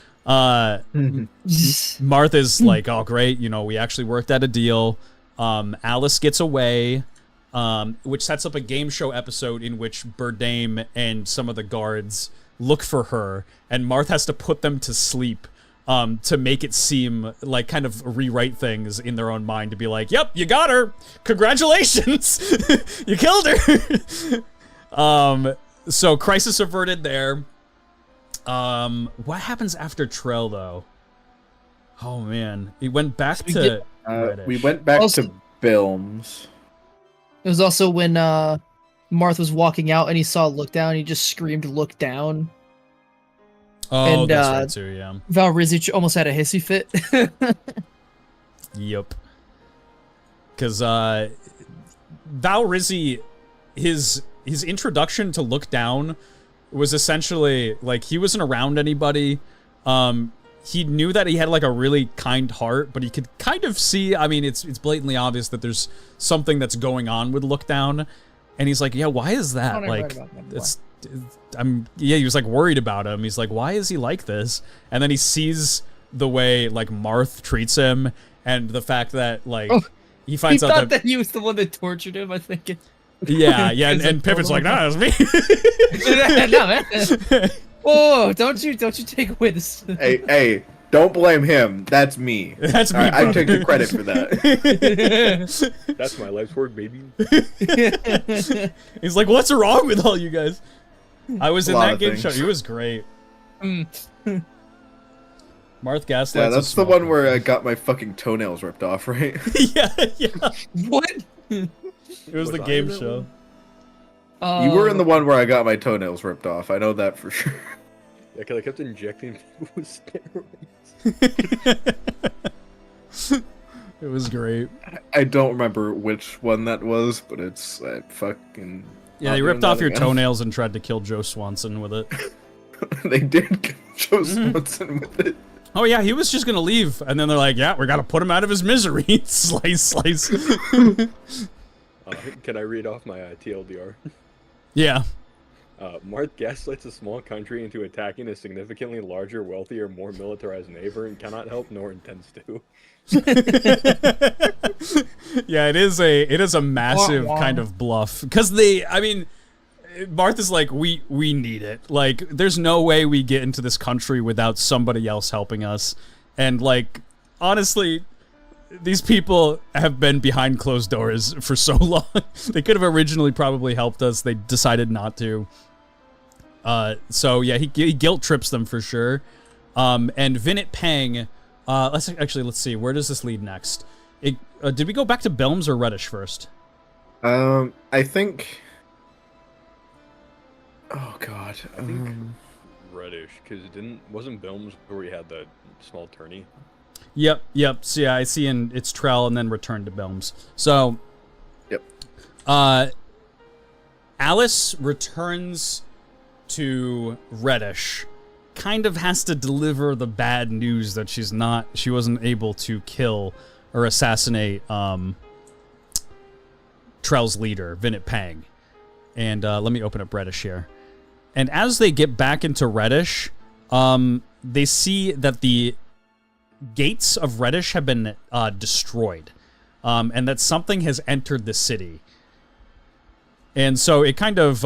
Martha's like, oh great, you know, we actually worked out a deal. Alice gets away, which sets up a game show episode in which Burdame and some of the guards look for her, and Marth has to put them to sleep to make it seem like kind of rewrite things in their own mind to be like, yep, you got her, congratulations. You killed her. So crisis averted there. What happens after Trell, though? Oh, man. He went back to Reddish. We went back to Bilms. It was also when Marth was walking out and he saw Look Down, he just screamed, Look Down. Oh, and, that's right, too, yeah. Val Rizzi almost had a hissy fit. Yep. Because, Val Rizzi, his introduction to Look Down was essentially like he wasn't around anybody. He knew that he had like a really kind heart, but he could kind of see, I mean, it's blatantly obvious that there's something that's going on with Look Down, and he's like, yeah, why is that? Like, he was like worried about him. He's like, why is he like this? And then he sees the way like Marth treats him, and the fact that like he finds out that he was the one that tortured him, I think. Yeah, and Pivot's like, nah, that's me. No, man. Whoa, don't you take away this. Hey, don't blame him. That's me. That's me. I take the credit for that. That's my life's work, baby. He's like, what's wrong with all you guys? I was in that game things. show. He was great. Marth Gaslight's Yeah, that's the one where I got my fucking toenails ripped off, right? yeah. What? It was the game show. You were in the one where I got my toenails ripped off. I know that for sure. Yeah, because I kept injecting people with steroids. It was great. I don't remember which one that was, but it's fucking... Yeah, they ripped off your toenails and tried to kill Joe Swanson with it. They did kill Joe Swanson with it. Oh yeah, he was just gonna leave, and then they're like, yeah, we gotta put him out of his misery. Slice. Can I read off my TLDR? Yeah. Marth gaslights a small country into attacking a significantly larger, wealthier, more militarized neighbor and cannot help nor intends to. Yeah, it is a massive kind of bluff. Because Marth is like, we need it. Like, there's no way we get into this country without somebody else helping us. And like, honestly, these people have been behind closed doors for so long. They could have originally probably helped us. They decided not to. So yeah, he guilt trips them for sure. And Vinit Pang, let's see, where does this lead next? Did we go back to Belms or Reddish first? I think. Oh God. I think Reddish, because wasn't Bilms where we had the small tourney? Yep. So yeah, I see it's Trell and then return to Belms. So. Yep. Alice returns to Reddish. Kind of has to deliver the bad news that she wasn't able to kill or assassinate Trell's leader, Vinit Pang. And let me open up Reddish here. And as they get back into Reddish, they see that the gates of Reddish have been destroyed. And that something has entered the city. And so it kind of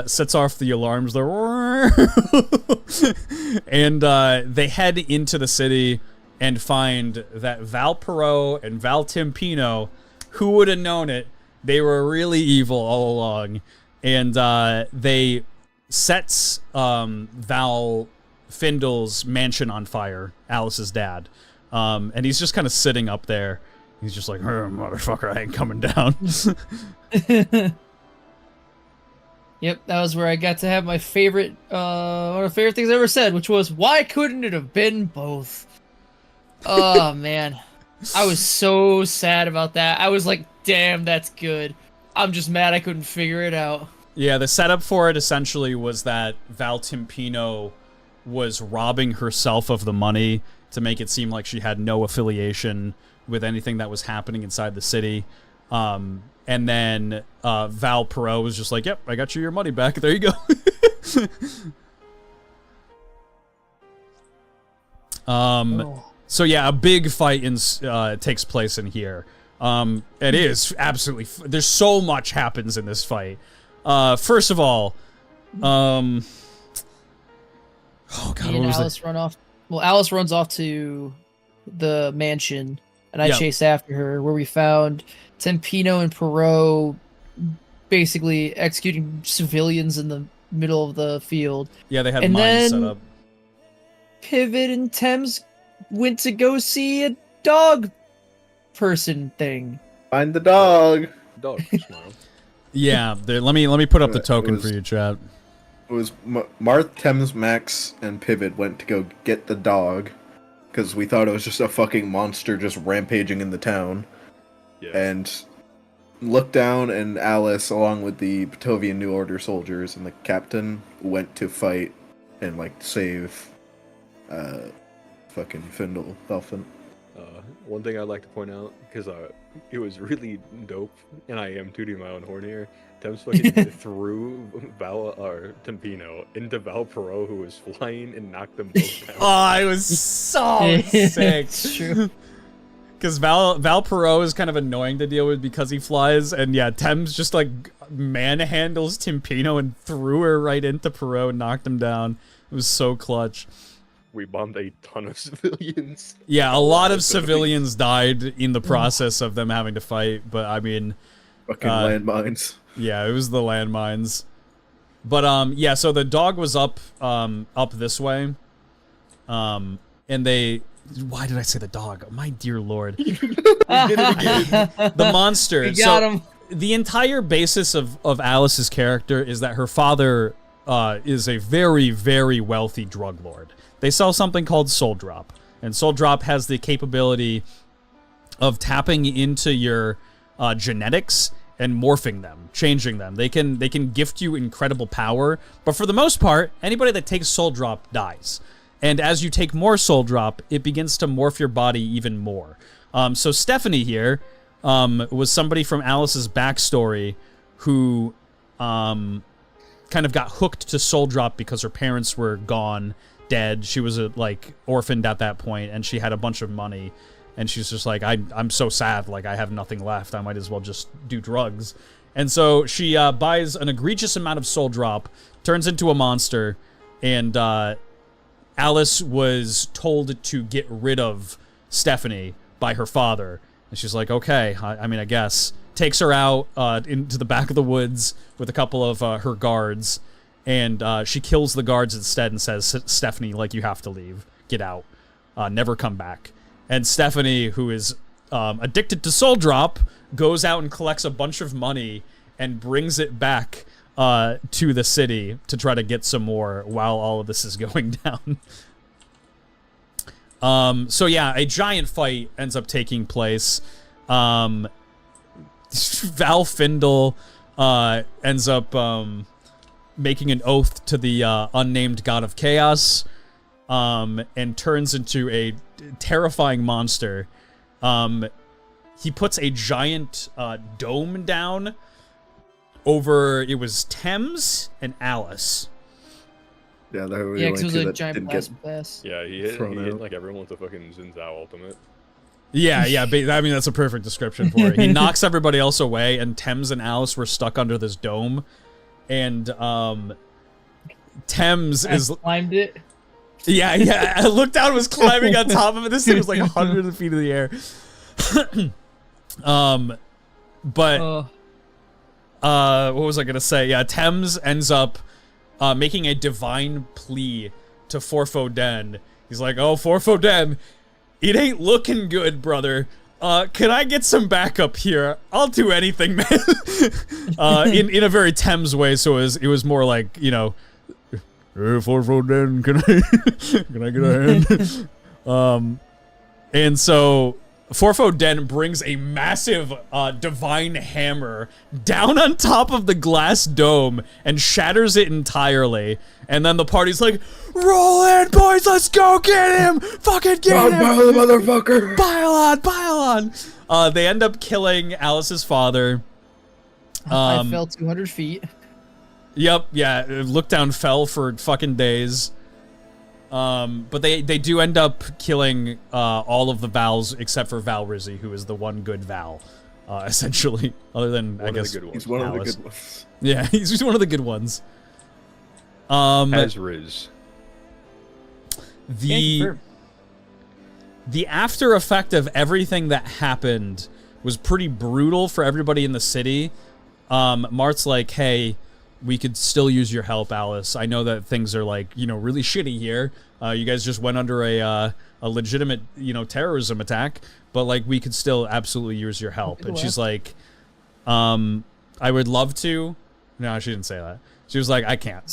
sets off the alarms there. And they head into the city and find that Val Perot and Val Timpino, who would have known it, they were really evil all along. And they sets Val Findle's mansion on fire, Alice's dad. And he's just kind of sitting up there. He's just like, motherfucker, I ain't coming down. Yep, that was where I got to have my favorite, one of the favorite things I ever said, which was, why couldn't it have been both? Oh, man. I was so sad about that. I was like, damn, that's good. I'm just mad I couldn't figure it out. Yeah, the setup for it essentially was that Val Timpino was robbing herself of the money to make it seem like she had no affiliation with anything that was happening inside the city. And then Val Perot was just like, yep, I got you your money back. There you go. So yeah, a big fight takes place in here. It is absolutely... There's so much happens in this fight. First of all, oh God, Me and Alice run off. Well, Alice runs off to the mansion, and I chase after her, where we found Tempino and Perot basically executing civilians in the middle of the field. Yeah, they had mines set up. Pivot and Thames went to go see a dog person thing. Find the dog. Dog tomorrow. Yeah, let me put up the token for you, chat. It was Marth, Thames, Max, and Pivot went to go get the dog because we thought it was just a fucking monster just rampaging in the town. Yeah. And looked down, and Alice, along with the Patovian New Order soldiers and the captain, went to fight and save fucking Findle Elfin. One thing I'd like to point out, because it was really dope, and I am tooting my own horn here. Thames fucking threw Tempino into Val Perot, who was flying, and knocked them both down. Oh, it was so sick. It's true. Because Val Perot is kind of annoying to deal with because he flies, and yeah, Thames just manhandles Timpino and threw her right into Perot and knocked him down. It was so clutch. We bombed a ton of civilians. Yeah, a lot of civilians died in the process of them having to fight, but I mean... Fucking landmines. Yeah, it was the landmines. But, yeah, so the dog was up this way. And they... Why did I say the dog? My dear lord. The monster. We got him. The entire basis of Alice's character is that her father is a very, very wealthy drug lord. They sell something called Soul Drop. And Soul Drop has the capability of tapping into your genetics and morphing them, changing them. They can gift you incredible power, but for the most part, anybody that takes Soul Drop dies. And as you take more Soul Drop, it begins to morph your body even more. So Stephanie here was somebody from Alice's backstory who kind of got hooked to Soul Drop because her parents were gone, dead. She was orphaned at that point, and she had a bunch of money. And she's just like, I'm so sad, I have nothing left. I might as well just do drugs. And so she buys an egregious amount of Soul Drop, turns into a monster, and Alice was told to get rid of Stephanie by her father. And she's like, okay, I guess. Takes her out into the back of the woods with a couple of her guards. and she kills the guards instead and says, Stephanie, like, you have to leave. Get out. Never come back. And Stephanie, who is addicted to Soul Drop, goes out and collects a bunch of money and brings it back to the city to try to get some more while all of this is going down. So yeah, a giant fight ends up taking place. Val Findle ends up making an oath to the unnamed god of chaos, and turns into a terrifying monster. He puts a giant dome down over, it was Thames and Alice. Yeah, that was Yeah, the because it was only two a that giant didn't blast get. pass. Yeah, he hit Thrown out. like everyone with the fucking Xin Zhao ultimate. Yeah, I mean, that's a perfect description for it. He knocks everybody else away, and Thames and Alice were stuck under this dome. And Thames I is... climbed it. Yeah, I looked down and was climbing on top of it. This thing was like 100 feet in the air. But... what was I gonna say? Yeah, Thames ends up making a divine plea to Forfoden. He's like, "Oh, Forfoden, it ain't looking good, brother. Can I get some backup here? I'll do anything, man." In a very Thames way, so it was more like, you know, "Hey, Forfoden, can I get a hand?" And so Forfoden brings a massive divine hammer down on top of the glass dome and shatters it entirely. And then the party's like, "Roll in, boys, let's go get him! Fucking get him! Motherfucker! Pile on! They end up killing Alice's father. I fell 200 feet. Yep, yeah, Look Down fell for fucking days. But they do end up killing all of the Vals except for Val Rizzi, who is the one good Val, essentially. Other than, I guess, He's one of the Alice. good ones. Yeah, he's one of the good ones. As Riz. The after effect of everything that happened was pretty brutal for everybody in the city. Marth's like, "Hey, we could still use your help, Alice. I know that things are, like, you know, really shitty here. You guys just went under a legitimate, you know, terrorism attack, but, like, we could still absolutely use your help." And she's like, "I would love to." No, she didn't say that. She was like, "I can't."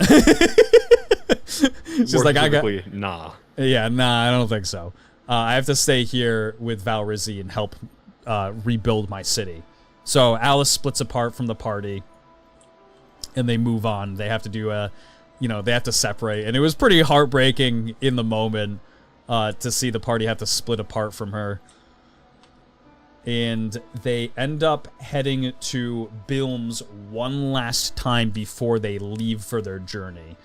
She's More like, "I got." specifically, nah. Yeah, nah, I don't think so. I have to stay here with Val Rizzi and help rebuild my city. So Alice splits apart from the party, and they move on. They have to do they have to separate. And it was pretty heartbreaking in the moment to see the party have to split apart from her. And they end up heading to Bilms one last time before they leave for their journey.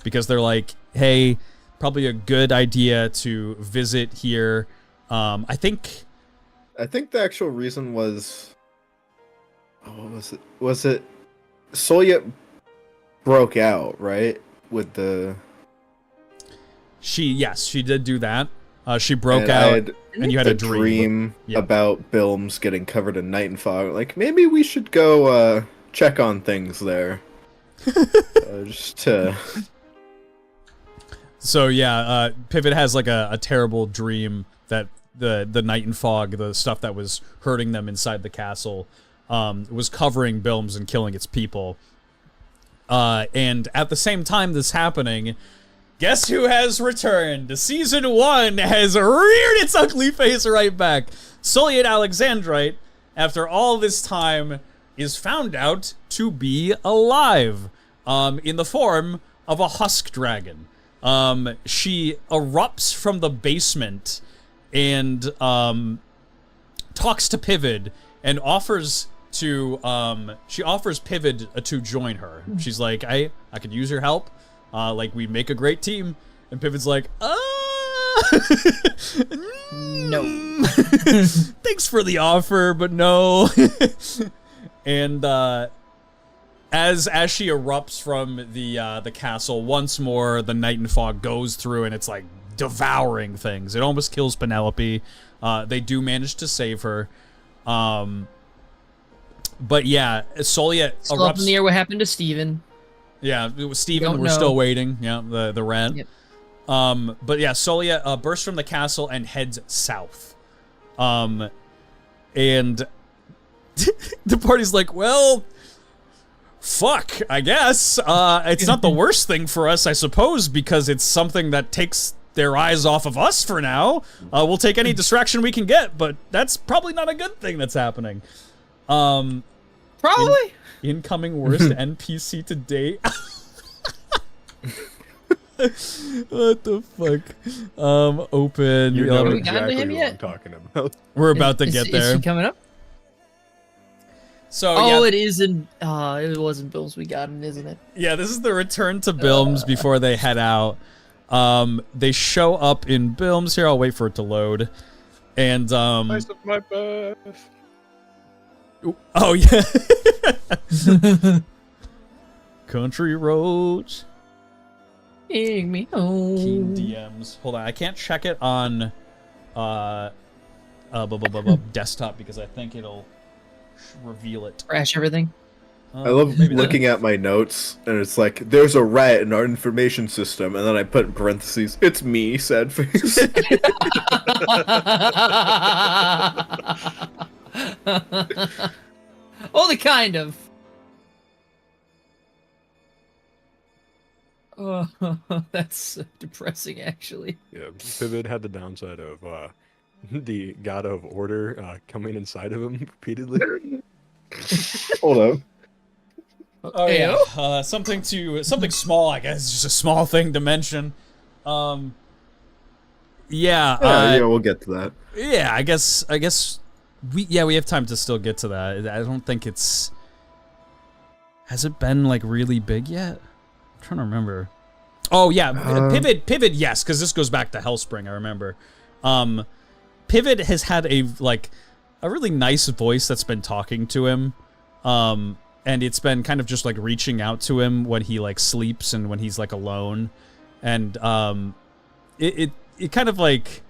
Because they're like, "Hey, probably a good idea to visit here." I think the actual reason was... Oh, what was it? Was it... Solia broke out, right? With the... She did do that. She broke out, and you had a dream. Yep. About Bilms getting covered in night and fog. Like, maybe we should go check on things there. Just to... So yeah, Pivot has like a terrible dream that the night and fog, the stuff that was hurting them inside the castle, was covering Bilms and killing its people. And at the same time this happening, guess who has returned? Season 1 has reared its ugly face right back. Soliad Alexandrite, after all this time, is found out to be alive, in the form of a husk dragon. She erupts from the basement and talks to Pivot and offers Pivot to join her. She's like, I could use your help. Like, we'd make a great team. And Pivot's like, No. Thanks for the offer, but no. And as she erupts from the castle once more, the night and fog goes through, and it's like devouring things. It almost kills Penelope. They do manage to save her. But yeah, Solia Still up in erupts. the air what happened to Steven. Yeah, it was Steven. Don't We're know. still waiting. Yeah, the rat. Yep. But yeah, Solia bursts from the castle and heads south. And the party's like, well, fuck, I guess. It's not the worst thing for us, I suppose, because it's something that takes their eyes off of us for now. We'll take any distraction we can get, but that's probably not a good thing that's happening. Probably. Incoming worst NPC to date. What the fuck? Open. You yeah, know Have we gotten to exactly him what yet? I'm talking about. we're about to Is- get Is there. he coming up? So Oh, yeah, it is in. It wasn't Bill's. We got him, isn't it? yeah, this is the return to Bilms before they head out. They show up in Bilms here. I'll wait for it to load. And Place of my birth. oh yeah, country roads. Take me Keen home. DMs. Hold on, I can't check it on desktop because I think it'll reveal it. Crash everything. I love Maybe not. looking at my notes, and it's like, there's a rat in our information system, and then I put in parentheses, it's me, sad face. Only kind of. Oh, that's depressing, actually. Yeah, Pivot had the downside of the god of order coming inside of him repeatedly. Hold up. Oh yeah, something small. I guess just a small thing to mention. Yeah, Yeah, we'll get to that. yeah. I guess we have time to still get to that. I don't think it's. Has it been like really big yet? I'm trying to remember. Oh yeah, pivot. Yes, because this goes back to Hellspring. I remember. Pivot has had a really nice voice that's been talking to him. And it's been kind of just like reaching out to him when he like sleeps and when he's like alone. And it kind of like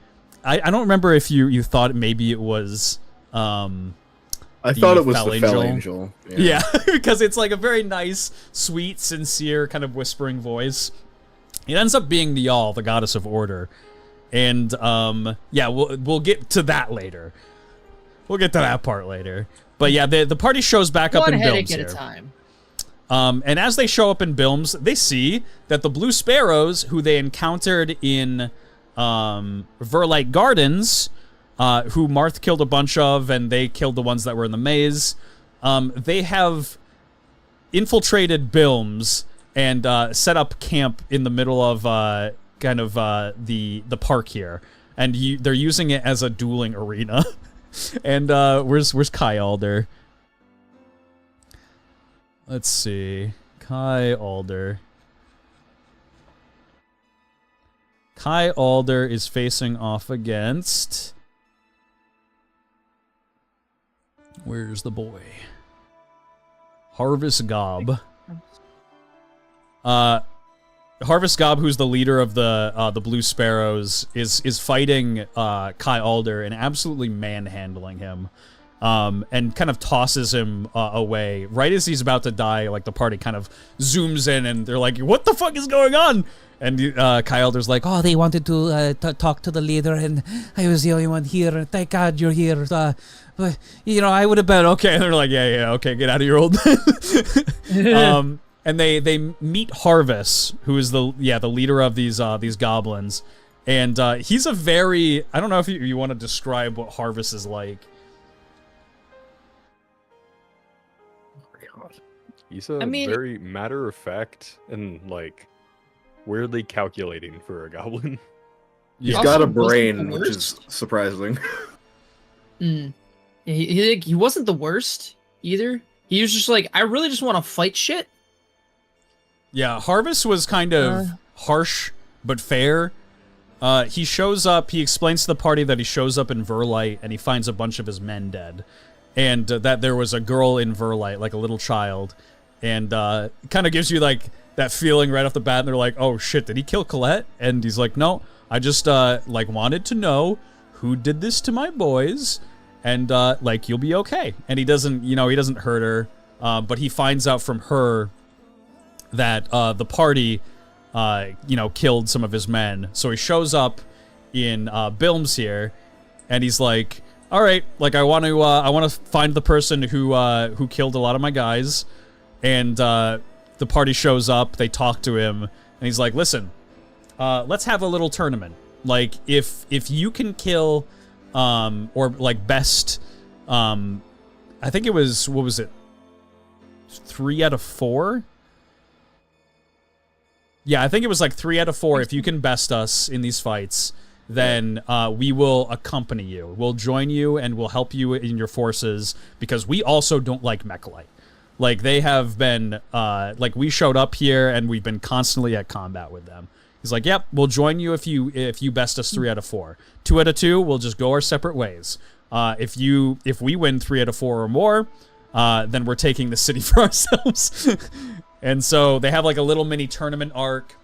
I don't remember if you thought maybe it was I thought it was Fell the Fell Angel. Angel. yeah, because it's like a very nice, sweet, sincere kind of whispering voice. It ends up being Niall, the goddess of order. And yeah, we'll get to that later. We'll get to that part later. But yeah, the party shows back up One in headache Bilms at here. a time. And as they show up in Bilms, they see that the Blue Sparrows, who they encountered in Verlight Gardens, who Marth killed a bunch of, and they killed the ones that were in the maze, they have infiltrated Bilms and set up camp in the middle of the park here, and they're using it as a dueling arena. And where's Kai Alder? Let's see. Kai Alder. Kai Alder is facing off against... Where's the boy? Harvest Gob. Harvest Gob, who's the leader of the Blue Sparrows, is fighting Kai Alder and absolutely manhandling him, and kind of tosses him away. Right as he's about to die, like the party kind of zooms in and they're like, "What the fuck is going on?" And Kai Alder's like, "Oh, they wanted to talk to the leader, and I was the only one here. Thank God you're here. But I would have been okay." And they're like, "Yeah, okay, get out of your old." And they meet Harvest, who is the leader of these goblins, and he's a very, I don't know if you want to describe what Harvest is like. He's a very matter of fact and like weirdly calculating for a goblin. He's Yeah. got a Also, wasn't brain, the which is worst. surprising. Yeah, he wasn't the worst either. He was just like, I really just want to fight shit. Yeah, Harvest was kind of harsh but fair. He shows up, he explains to the party that he shows up in Verlight and he finds a bunch of his men dead. And that there was a girl in Verlight, like a little child. And kind of gives you like that feeling right off the bat, and they're like, "Oh shit, did he kill Colette?" And he's like, "No, I just wanted to know who did this to my boys, and you'll be okay." And he doesn't hurt her, but he finds out from her that the party, killed some of his men. So he shows up in Bilms here, and he's like, "All right, like I want to find the person who killed a lot of my guys," and the party shows up. They talk to him, and he's like, "Listen, let's have a little tournament. Like if you can kill, or like best, I think it was, what was it? 3 out of 4? Yeah, I think it was like 3 out of 4. If you can best us in these fights, then we will accompany you. We'll join you and we'll help you in your forces, because we also don't like Mechalite. Like, they have been, we showed up here and we've been constantly at combat with them." He's like, "Yep, we'll join you if you best us 3 out of 4. 2 out of 2, we'll just go our separate ways. If we win 3 out of 4 or more, then we're taking the city for ourselves." And so they have like a little mini tournament arc.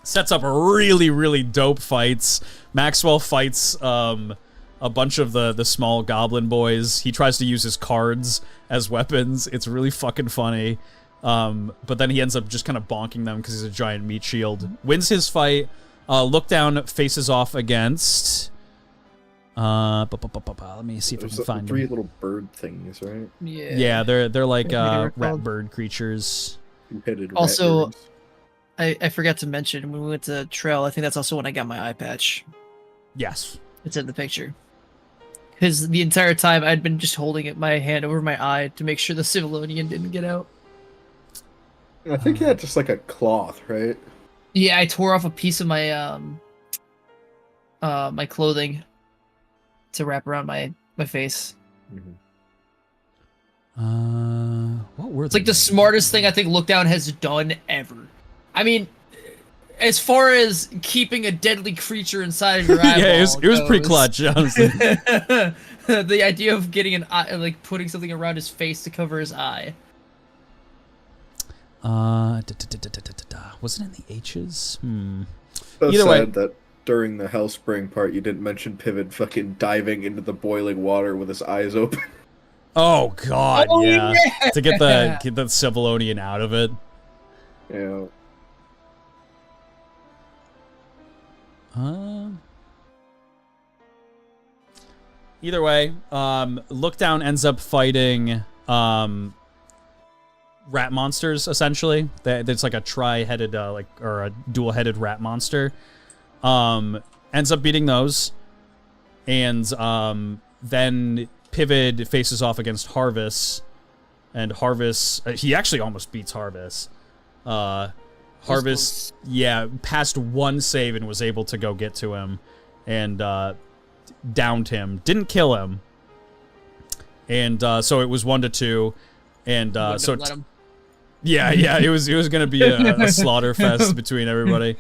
Sets up really, really dope fights. Maxwell fights a bunch of the small goblin boys. He tries to use his cards as weapons. It's really fucking funny. But then he ends up just kind of bonking them because he's a giant meat shield. Wins his fight. Lookdown faces off against... let me see if I can find 3 them. little bird things, right? Yeah. Yeah, they're like rat called. bird creatures. Two-headed Also, rat birds. I forgot to mention when we went to Trail, I think that's also when I got my eye patch. Yes. It's in the picture. Because the entire time I'd been just holding my hand over my eye to make sure the Civilonian didn't get out. I think he had just like a cloth, right? Yeah, I tore off a piece of my my clothing to wrap around my face. What were It's like the smartest thing I think Lookdown has done ever. I mean, as far as keeping a deadly creature inside of your eyeball, Yeah, it was pretty goes, clutch, honestly. the idea of getting an eye, like putting something around his face to cover his eye. Wasn't it in the H's? So Either way. sad that during the Hellspring part, you didn't mention Pivot fucking diving into the boiling water with his eyes open. Oh god, Oh, yeah. yeah. To get the Civilonian out of it. Yeah. Either way, Lookdown ends up fighting rat monsters, essentially. It's like a tri-headed, or a dual-headed rat monster. Ends up beating those. And then Pivot faces off against Harvest. And Harvest, he actually almost beats Harvest. Harvest, yeah, passed one save and was able to go get to him. And downed him. Didn't kill him. And so it was 1-2. And so... Yeah, it was gonna be a slaughter fest between everybody.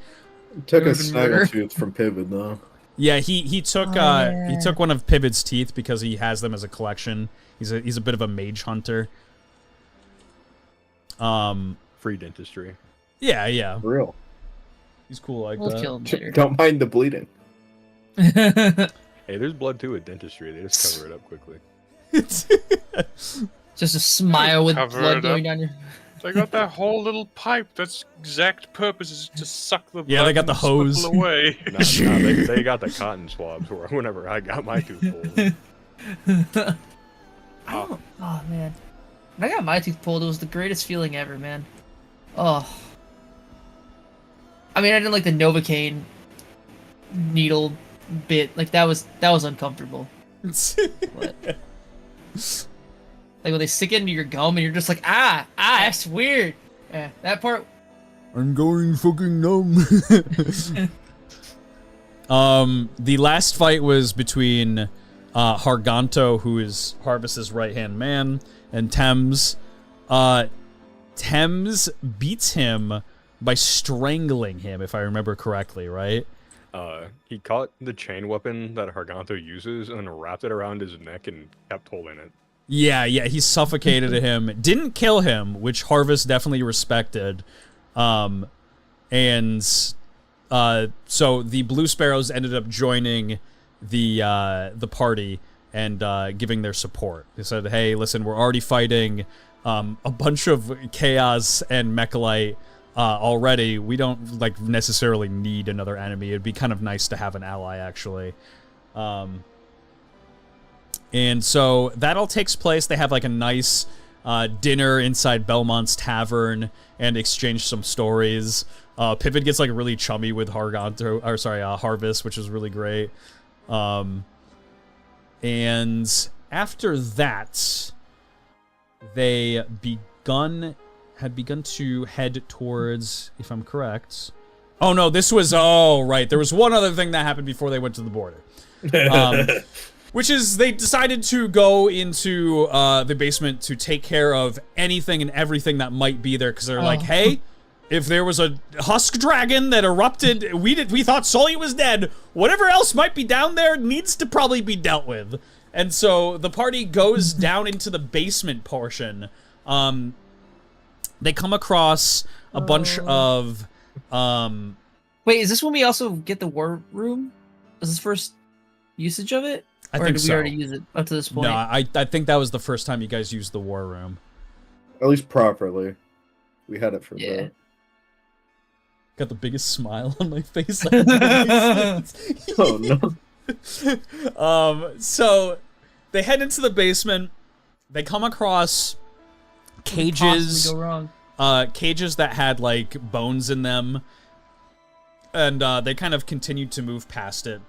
Took a snaggletooth from Pivot, though. Yeah, he took he took one of Pivot's teeth because he has them as a collection. He's a bit of a mage hunter. Free dentistry. Yeah. For real. He's cool like We'll that. kill him later. Don't mind the bleeding. Hey, there's blood too at dentistry. They just cover it up quickly. Just a smile with Cover blood it going up. down your... They got that whole little pipe. That's exact purpose is to suck the blood. Yeah, they got the and hose. swivel away. They got the cotton swabs whenever I got my tooth pulled. Oh, man. When I got my tooth pulled, it was the greatest feeling ever, man. Oh. I mean, I didn't like the Novocaine needle bit. Like, that was uncomfortable. But, like, when they stick it into your gum and you're just like, that's weird. Yeah, that part... I'm going fucking numb. The last fight was between Harganto, who is Harvest's right-hand man, and Thames. Thames beats him by strangling him, if I remember correctly, right? He caught the chain weapon that Harganto uses and wrapped it around his neck and kept holding it. Yeah, he suffocated him. Didn't kill him, which Harvest definitely respected. So the Blue Sparrows ended up joining the party and giving their support. They said, "Hey, listen, we're already fighting a bunch of chaos and mechalite already. We don't like necessarily need another enemy. It'd be kind of nice to have an ally actually. And so that all takes place. They have like a nice dinner inside Belmont's tavern and exchange some stories. Pippin gets like really chummy with Harvest, which is really great. And after that, they had begun to head towards, if I'm correct. Oh no, right. There was one other thing that happened before they went to the border. Which is they decided to go into the basement to take care of anything and everything that might be there, because they're like, hey, if there was a husk dragon that erupted, we thought Sully was dead. Whatever else might be down there needs to probably be dealt with. And so the party goes down into the basement portion. They come across a bunch of Wait, is this when we also get the war room? Is this first usage of it? I or think did we already use it up to this point? No, I think that was the first time you guys used the war room. At least properly. We had it for Yeah. that. Got the biggest smile on my face. Oh no. So they head into the basement. They come across cages. Go wrong. Cages that had like bones in them, and they kind of continued to move past it.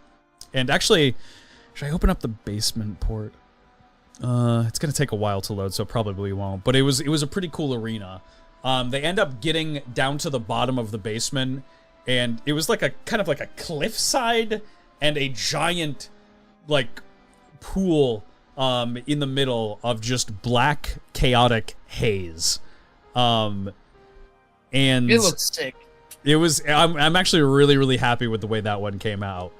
And actually, should I open up the basement port? It's gonna take a while to load, so probably won't. But it was a pretty cool arena. They end up getting down to the bottom of the basement, and it was like a kind of like a cliffside and a giant like pool in the middle of just black chaotic haze. And It looks sick. it was I'm actually really happy with the way that one came out.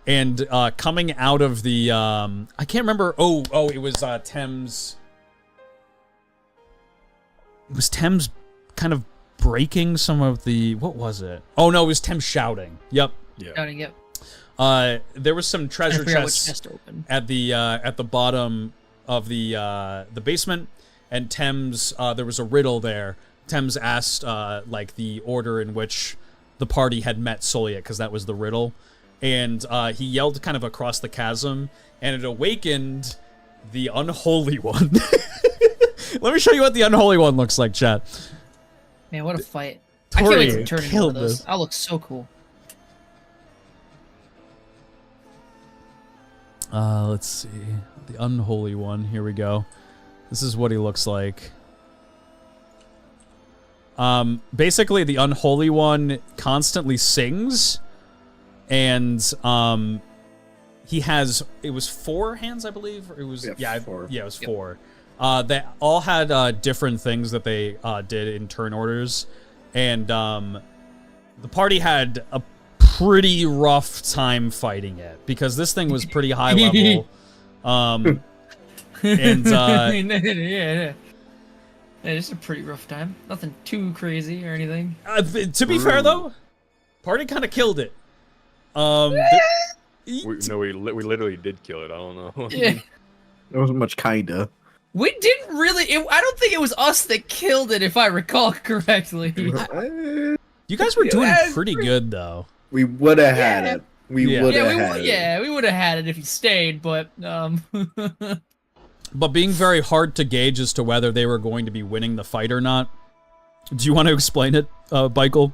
And coming out of the I can't remember. Oh, it was Thames. It was Thames kind of breaking some of the, what was it? Oh no, it was Thames shouting. Yep. Yeah. Shouting, yep. There was some treasure I forgot which chests chest to open. at the bottom of the basement, and Thames there was a riddle there. Thames asked like the order in which the party had met Soliet, because that was the riddle. And he yelled kind of across the chasm, and it awakened the Unholy One. Let me show you what the Unholy One looks like, chat. Man, what a fight. I can't wait to turn into one killed of those. this. That looks so cool. Let's see. The Unholy One. Here we go. This is what he looks like. Basically, the Unholy One constantly sings. And he has, it was 4 hands, I believe. Or it was 4. Yeah, it was 4. They all had different things that they did in turn orders, and the party had a pretty rough time fighting it, because this thing was pretty high level. And yeah, it's a pretty rough time. Nothing too crazy or anything. to be fair though, party kind of killed it. We literally did kill it. I don't know. Yeah. There wasn't much kinda. We didn't really. I don't think it was us that killed it, if I recall correctly. You guys were doing pretty good though. We would have had it. We Yeah. would have had it. Yeah, we would have had it if he stayed, but But being very hard to gauge as to whether they were going to be winning the fight or not. Do you want to explain it, Michael?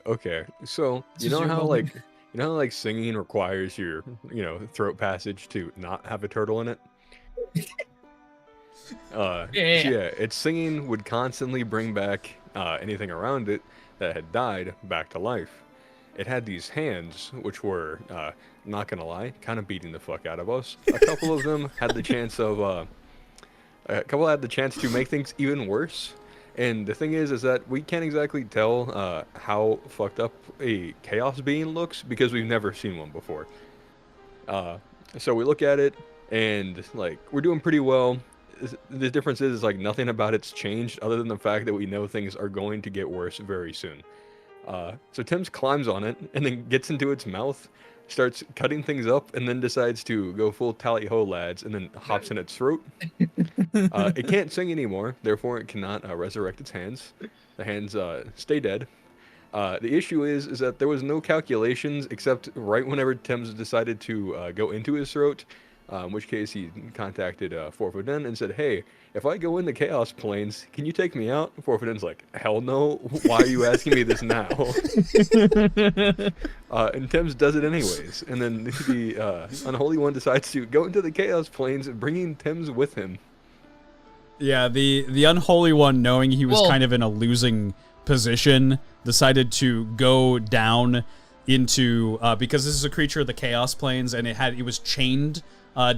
Okay, so you know how like singing requires your throat passage to not have a turtle in it. Yeah. Its singing would constantly bring back anything around it that had died back to life. It had these hands, which were not gonna lie, kind of beating the fuck out of us. A couple of them had the chance to make things even worse. And the thing is that we can't exactly tell how fucked up a chaos being looks, because we've never seen one before. So we look at it, and like we're doing pretty well. The difference is like nothing about it's changed, other than the fact that we know things are going to get worse very soon. So Tim's climbs on it, and then gets into its mouth, starts cutting things up, and then decides to go full tally-ho lads, and then hops in its throat. It can't sing anymore, therefore it cannot resurrect its hands. The hands stay dead. The issue is that there was no calculations except right whenever Thames decided to go into his throat, in which case he contacted Forfoden and said, "Hey, if I go in the Chaos Planes, can you take me out?" Forfoden's like, "Hell no! Why are you asking me this now?" And Thames does it anyways, and then the Unholy One decides to go into the Chaos Planes, bringing Thames with him. Yeah, the Unholy One, knowing he was kind of in a losing position, decided to go down into because this is a creature of the Chaos Planes, and it was chained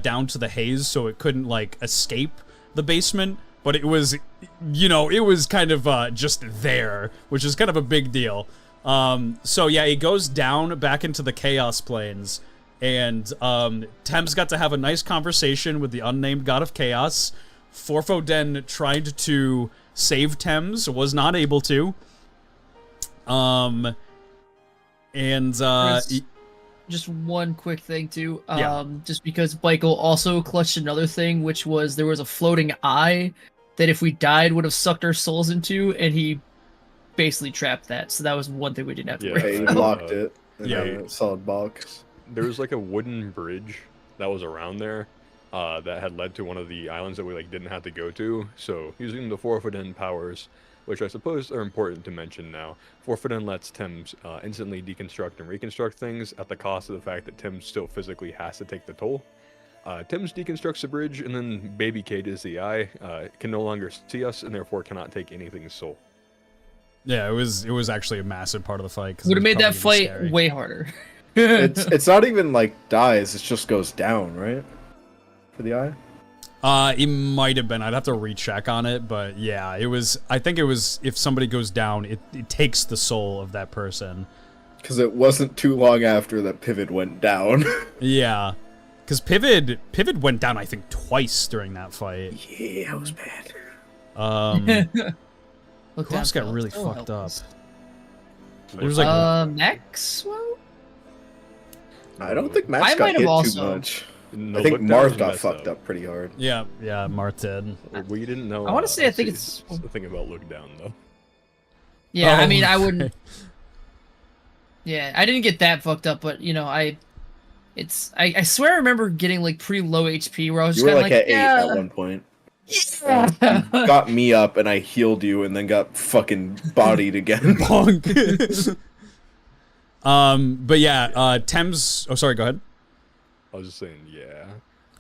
down to the haze, so it couldn't like escape the basement. But it was, it was kind of just there, which is kind of a big deal. So yeah, it goes down back into the Chaos Planes, and Thames got to have a nice conversation with the unnamed god of chaos. Forfoden tried to save Thames, was not able to. Just one quick thing too. Just because Michael also clutched another thing, which was there was a floating eye that if we died would have sucked our souls into, and he basically trapped that. So that was one thing we didn't have to worry He about. locked it in a solid box. There was like a wooden bridge that was around there that had led to one of the islands that we didn't have to go to. So using the Forfoden powers, which I suppose are important to mention now, Forfoden lets Thames instantly deconstruct and reconstruct things at the cost of the fact that Thames still physically has to take the toll. Thames deconstructs the bridge, and then Baby cages the eye. It can no longer see us, and therefore cannot take anything's soul. Yeah, it was actually a massive part of the fight. Would have made that fight way harder. it's not even dies; it just goes down, right? For the eye. It might have been. I'd have to recheck on it, but yeah, it was. I think it was. If somebody goes down, it takes the soul of that person. Because it wasn't too long after that Pivot went down. Yeah, because Pivot went down, I think, twice during that fight. Yeah, it was bad. Who else got really fucked up? There's Maxwell. I don't think Max got hit too much. No, I think Marth got messed fucked up pretty hard. Yeah, Marth did. We didn't know. I want to say I think it's something about look down though. Yeah, I mean I wouldn't. Yeah, I didn't get that fucked up, but I swear I remember getting pretty low HP where I was just kind of at 8 at one point. Yeah. You got me up and I healed you and then got fucking bodied again. Bonk. But yeah, Thames. Oh, sorry. Go ahead. I was just saying, yeah.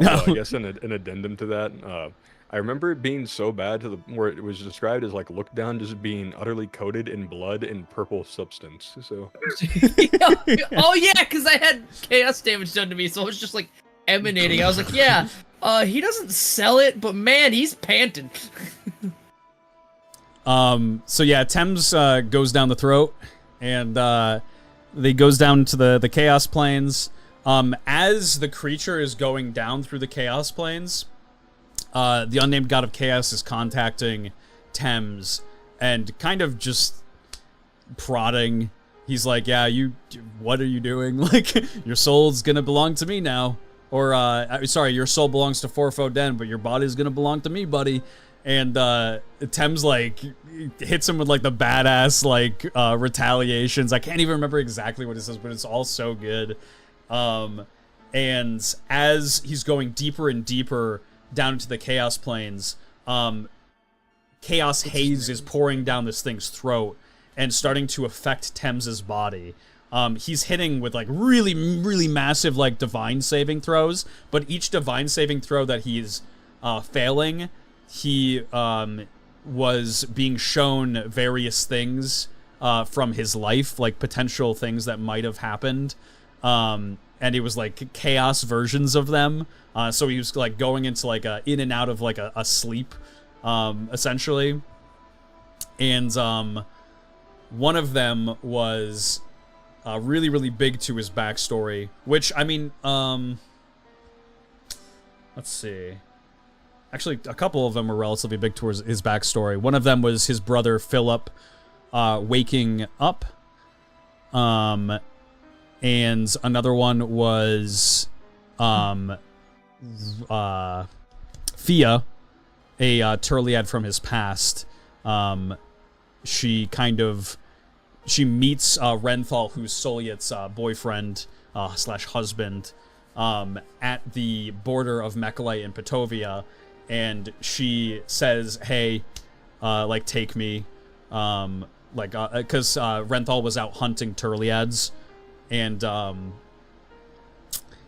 I guess an addendum to that. I remember it being so bad to where it was described as look down just being utterly coated in blood and purple substance. So. Oh yeah, because I had chaos damage done to me, so it was just emanating. I was like, yeah, he doesn't sell it, but man, he's panting. So yeah, Thames goes down the throat, and he goes down to the Chaos Planes. As the creature is going down through the Chaos Planes, the unnamed god of chaos is contacting Thames and kind of just prodding. He's like, yeah, what are you doing? Your soul's gonna belong to me now. Or, sorry, your soul belongs to Forfoden, but your body's gonna belong to me, buddy. And, Thames, hits him with, the badass, retaliations. I can't even remember exactly what it says, but it's all so good. And as he's going deeper and deeper down into the Chaos Planes, chaos haze is pouring down this thing's throat and starting to affect Thames's body. He's hitting with really, really massive divine saving throws, but each divine saving throw that he's failing, he was being shown various things from his life, potential things that might have happened. And it was chaos versions of them. So he was going into a in and out of a sleep, essentially. And one of them was really, really big to his backstory, which I mean, let's see. Actually, a couple of them were relatively big towards his backstory. One of them was his brother Philip waking up. And another one was Fia a Turliad from his past, she meets Renthal, who's Solyet's boyfriend slash husband, at the border of Mechalite and Petovia, and she says, "Hey, like take me," because Renthal was out hunting Turliads, and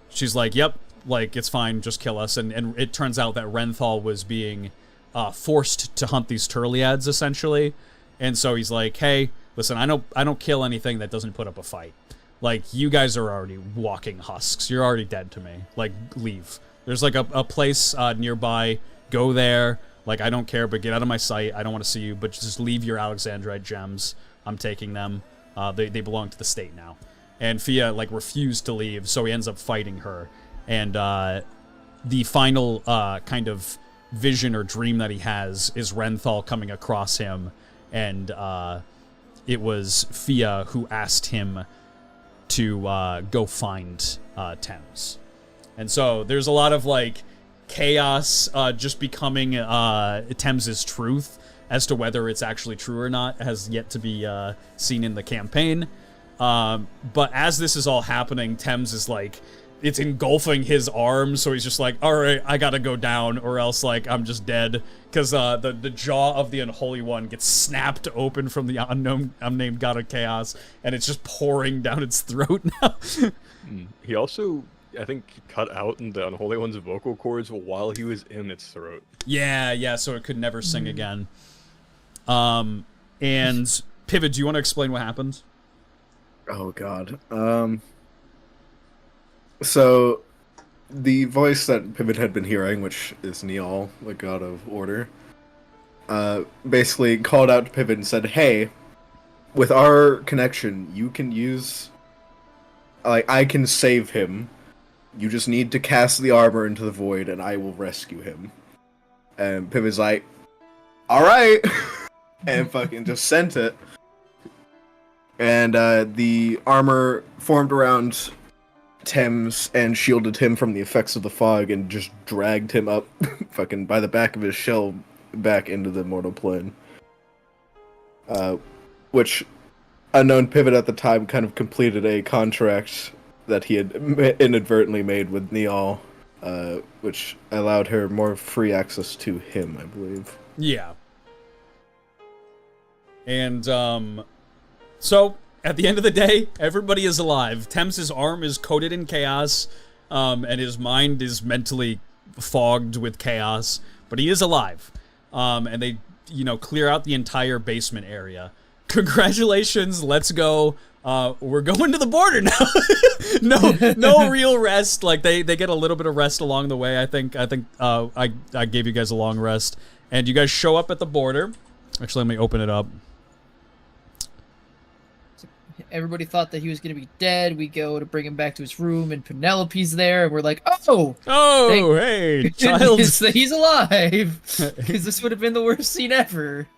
she's like, "Yep, like it's fine, just kill us." And it turns out that Renthal was being forced to hunt these Turliads essentially, and so he's like, "Hey, listen, I don't kill anything that doesn't put up a fight. Like, you guys are already walking husks. You're already dead to me. Like, leave. There's like a place nearby. Go there. Like, I don't care, but get out of my sight. I don't want to see you, but just leave your Alexandrite gems. I'm taking them. They belong to the state now." And Fia, like, refused to leave, so he ends up fighting her. And the final kind of vision or dream that he has is Renthal coming across him, and it was Fia who asked him to go find Thames. And so there's a lot of, like, chaos just becoming Thames's truth as to whether it's actually true or not has yet to be seen in the campaign. But as this is all happening, Thames is like, it's engulfing his arms, so he's just like, alright, I gotta go down, or else, like, I'm just dead. Because the jaw of the Unholy One gets snapped open from the unnamed god of chaos, and it's just pouring down its throat now. He also, I think, cut out the Unholy One's vocal cords while he was in its throat. Yeah, so it could never sing again. And Pivot, do you want to explain what happened? Oh god. So, the voice that Pivot had been hearing, which is Neal, the god of order, basically called out to Pivot and said, "Hey, with our connection, you can use... Like, I can save him. You just need to cast the armor into the void, and I will rescue him." And Pivot's like, "Alright!" and fucking just sent it. And the armor formed around Thames and shielded him from the effects of the fog and just dragged him up fucking by the back of his shell back into the mortal plane. Which, unknown Pivot at the time kind of completed a contract that he had inadvertently made with Neal, which allowed her more free access to him, I believe. Yeah. And, so, at the end of the day, everybody is alive. Thames's arm is coated in chaos, and his mind is mentally fogged with chaos, but he is alive. And they, clear out the entire basement area. Congratulations, let's go. We're going to the border now. no real rest. Like, they get a little bit of rest along the way. I think I gave you guys a long rest. And you guys show up at the border. Actually, let me open it up. Everybody thought that he was going to be dead. We go to bring him back to his room, and Penelope's there, and we're like, oh, hey, child. He's alive. Because this would have been the worst scene ever.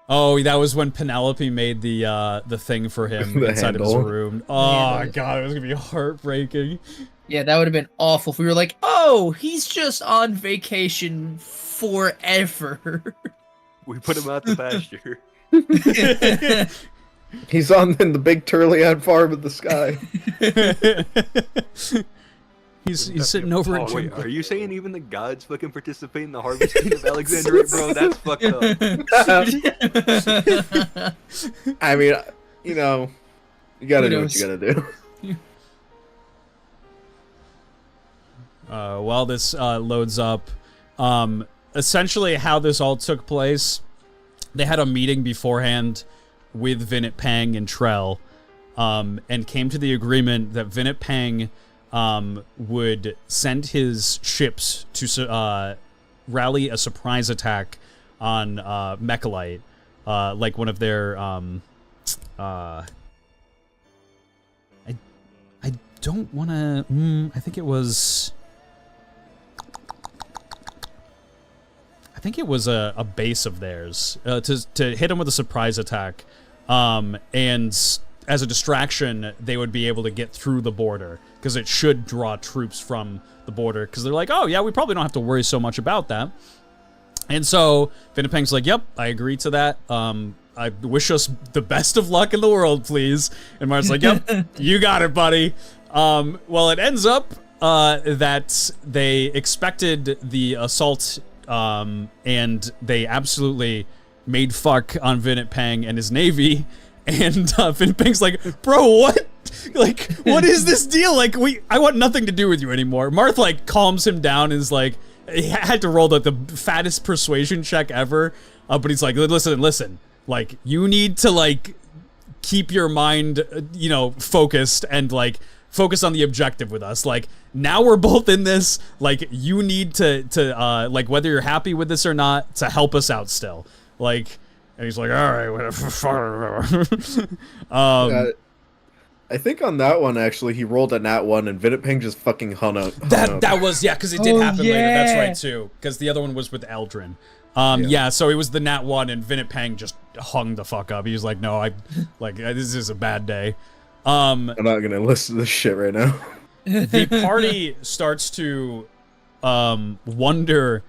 Oh, that was when Penelope made the thing for him inside of his room. Oh, God, it was going to be heartbreaking. Yeah, that would have been awful if we were like, oh, he's just on vacation forever. We put him out to pasture. He's in the big Turliad farm in the sky. He's sitting over at wait, are you saying even the gods fucking participate in the harvesting of Alexandrite, bro? That's fucked up. I mean, you gotta do what you gotta do. While this loads up, essentially how this all took place, they had a meeting beforehand with Vinit Pang and Trell, and came to the agreement that Vinit Pang would send his ships to rally a surprise attack on Mechalite, like one of their I don't want to. I think it was a base of theirs to hit him with a surprise attack, and as a distraction, they would be able to get through the border because it should draw troops from the border because they're like, oh yeah, we probably don't have to worry so much about that. And so Vinnipeng's like, yep, I agree to that. I wish us the best of luck in the world, please. And Marth's like, yep, you got it, buddy. Well, it ends up that they expected the assault, and they absolutely made fuck on Vinnipeng and his navy. And Vinnipeng's like, bro, what? Like, what is this deal? Like, I want nothing to do with you anymore. Marth, like, calms him down and is like, he had to roll the fattest persuasion check ever. But he's like, listen. Like, you need to, like, keep your mind, focused and, like, focus on the objective with us. Like, now we're both in this. Like, you need to like, whether you're happy with this or not, to help us out still. Like, and he's like, all right, whatever. I think on that one, actually, he rolled a nat 1, and Vinnipeng just fucking hung up. That was, yeah, because it did happen later. That's right, too. Because the other one was with Eldrin. Yeah, so it was the nat 1, and Vinnipeng just hung the fuck up. He was like, no, this is a bad day. I'm not gonna listen to this shit right now. The party starts to wonder,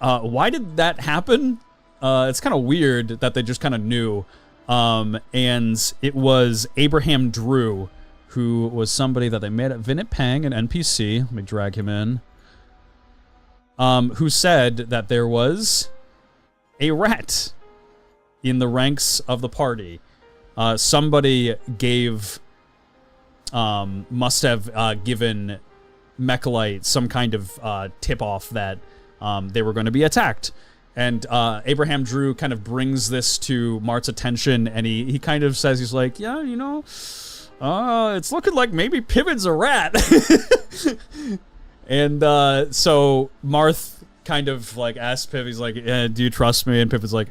why did that happen? It's kind of weird that they just kind of knew. And it was Abraham Drew, who was somebody that they met at Vinnipeng, an NPC. Let me drag him in. Who said that there was a rat in the ranks of the party. Somebody must have given Mechalite some kind of tip-off that they were going to be attacked. And Abraham Drew kind of brings this to Mart's attention, and he kind of says, he's like, yeah, it's looking like maybe Pivid's a rat. And so Marth kind of like asks Piv, he's like, do you trust me? And Pivid's like,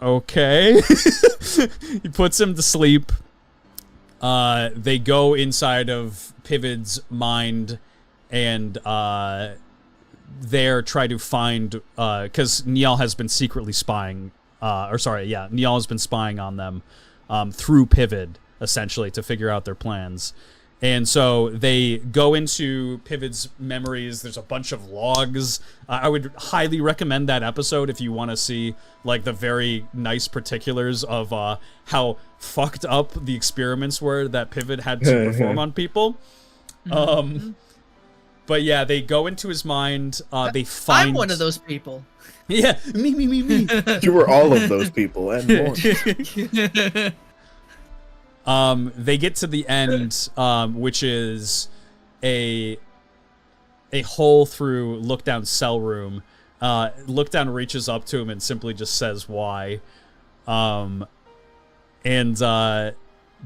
okay. He puts him to sleep. They go inside of Pivid's mind and there try to find, because Niall has been secretly spying, Niall has been spying on them through Pivid, essentially, to figure out their plans. And so they go into Pivid's memories. There's a bunch of logs. I would highly recommend that episode if you want to see, like, the very nice particulars of how fucked up the experiments were that Pivid had to perform on people. But yeah, they go into his mind. They find... I'm one of those people. Yeah, me. You were all of those people and more. They get to the end, which is a hole through Lookdown's cell room. Lookdown reaches up to him and simply just says, why? And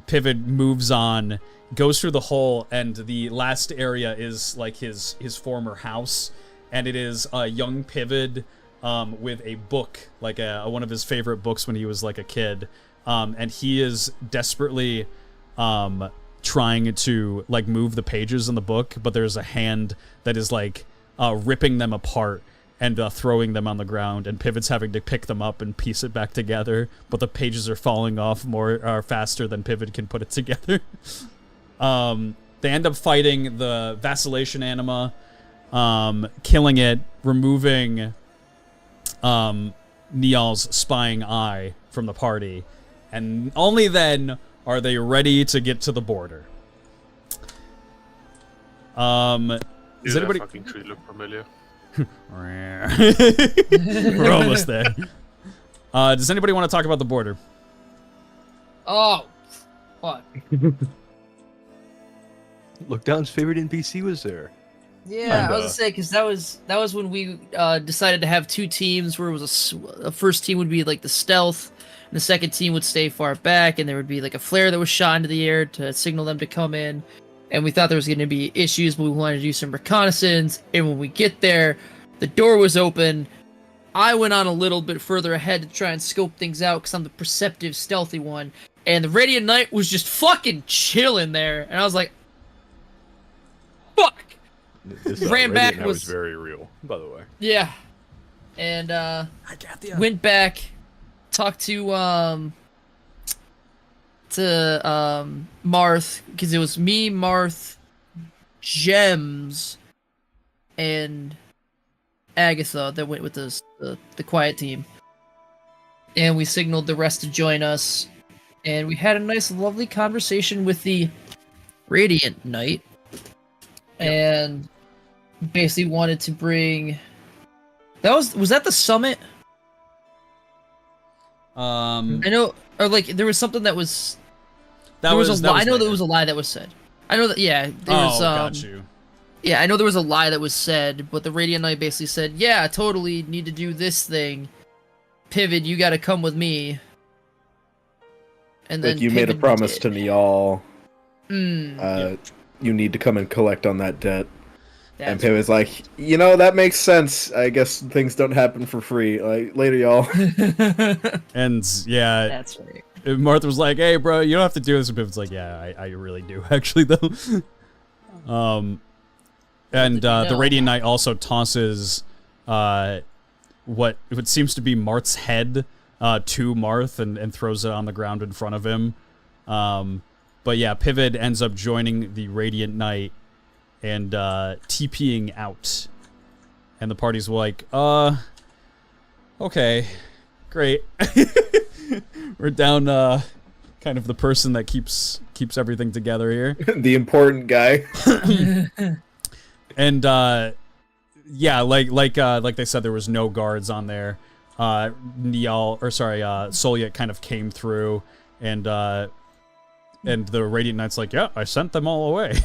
Pivid moves on, goes through the hole, and the last area is like his former house, and it is a young Pivid with a book, like one of his favorite books when he was like a kid. And he is desperately trying to like move the pages in the book, but there's a hand that is like ripping them apart and throwing them on the ground, and Pivid's having to pick them up and piece it back together, but the pages are falling off faster than Pivid can put it together. They end up fighting the vacillation anima, killing it, removing Niall's spying eye from the party, and only then are they ready to get to the border. Does anybody... That fucking tree look familiar? We're almost there. Does anybody want to talk about the border? Oh, what? Lookdown's favorite NPC was there. Yeah, I was gonna say, because that was when we decided to have two teams, where it was a first team would be like the stealth, and the second team would stay far back, and there would be like a flare that was shot into the air to signal them to come in. And we thought there was going to be issues, but we wanted to do some reconnaissance. And when we get there, the door was open. I went on a little bit further ahead to try and scope things out, because I'm the perceptive, stealthy one. And the Radiant Knight was just fucking chilling there, and I was like, "Fuck!" This Ran back was very real, by the way. Yeah, and went back, talked to to Marth, because it was me, Marth, Gems, and Agatha that went with the quiet team. And we signaled the rest to join us. And we had a nice, lovely conversation with the Radiant Knight. And basically wanted to bring... Was that the summit? I know, or like, there was something that was... I know there was a lie that was said. I know that, yeah. There was, got you. Yeah, I know there was a lie that was said, but the Radiant Knight basically said, yeah, totally need to do this thing. Pivot, you gotta come with me. And then Like, you made a Pivot promise did. to me all. Yeah. You need to come and collect on that debt. And That's Pip was like, you know, that makes sense. I guess things don't happen for free. Like, later, y'all. And yeah, That's right. Martha was like, "Hey, bro, you don't have to do this." And Pip's like, "Yeah, I really do, actually, though." And the Radiant Knight also tosses what seems to be Marth's head to Marth and throws it on the ground in front of him. But yeah, Pivot ends up joining the Radiant Knight and TPing out. And the party's like, okay, great. We're down kind of the person that keeps everything together here. The important guy. And yeah, like they said, there was no guards on there. Solyet kind of came through, and the Radiant Knight's like, yeah, I sent them all away.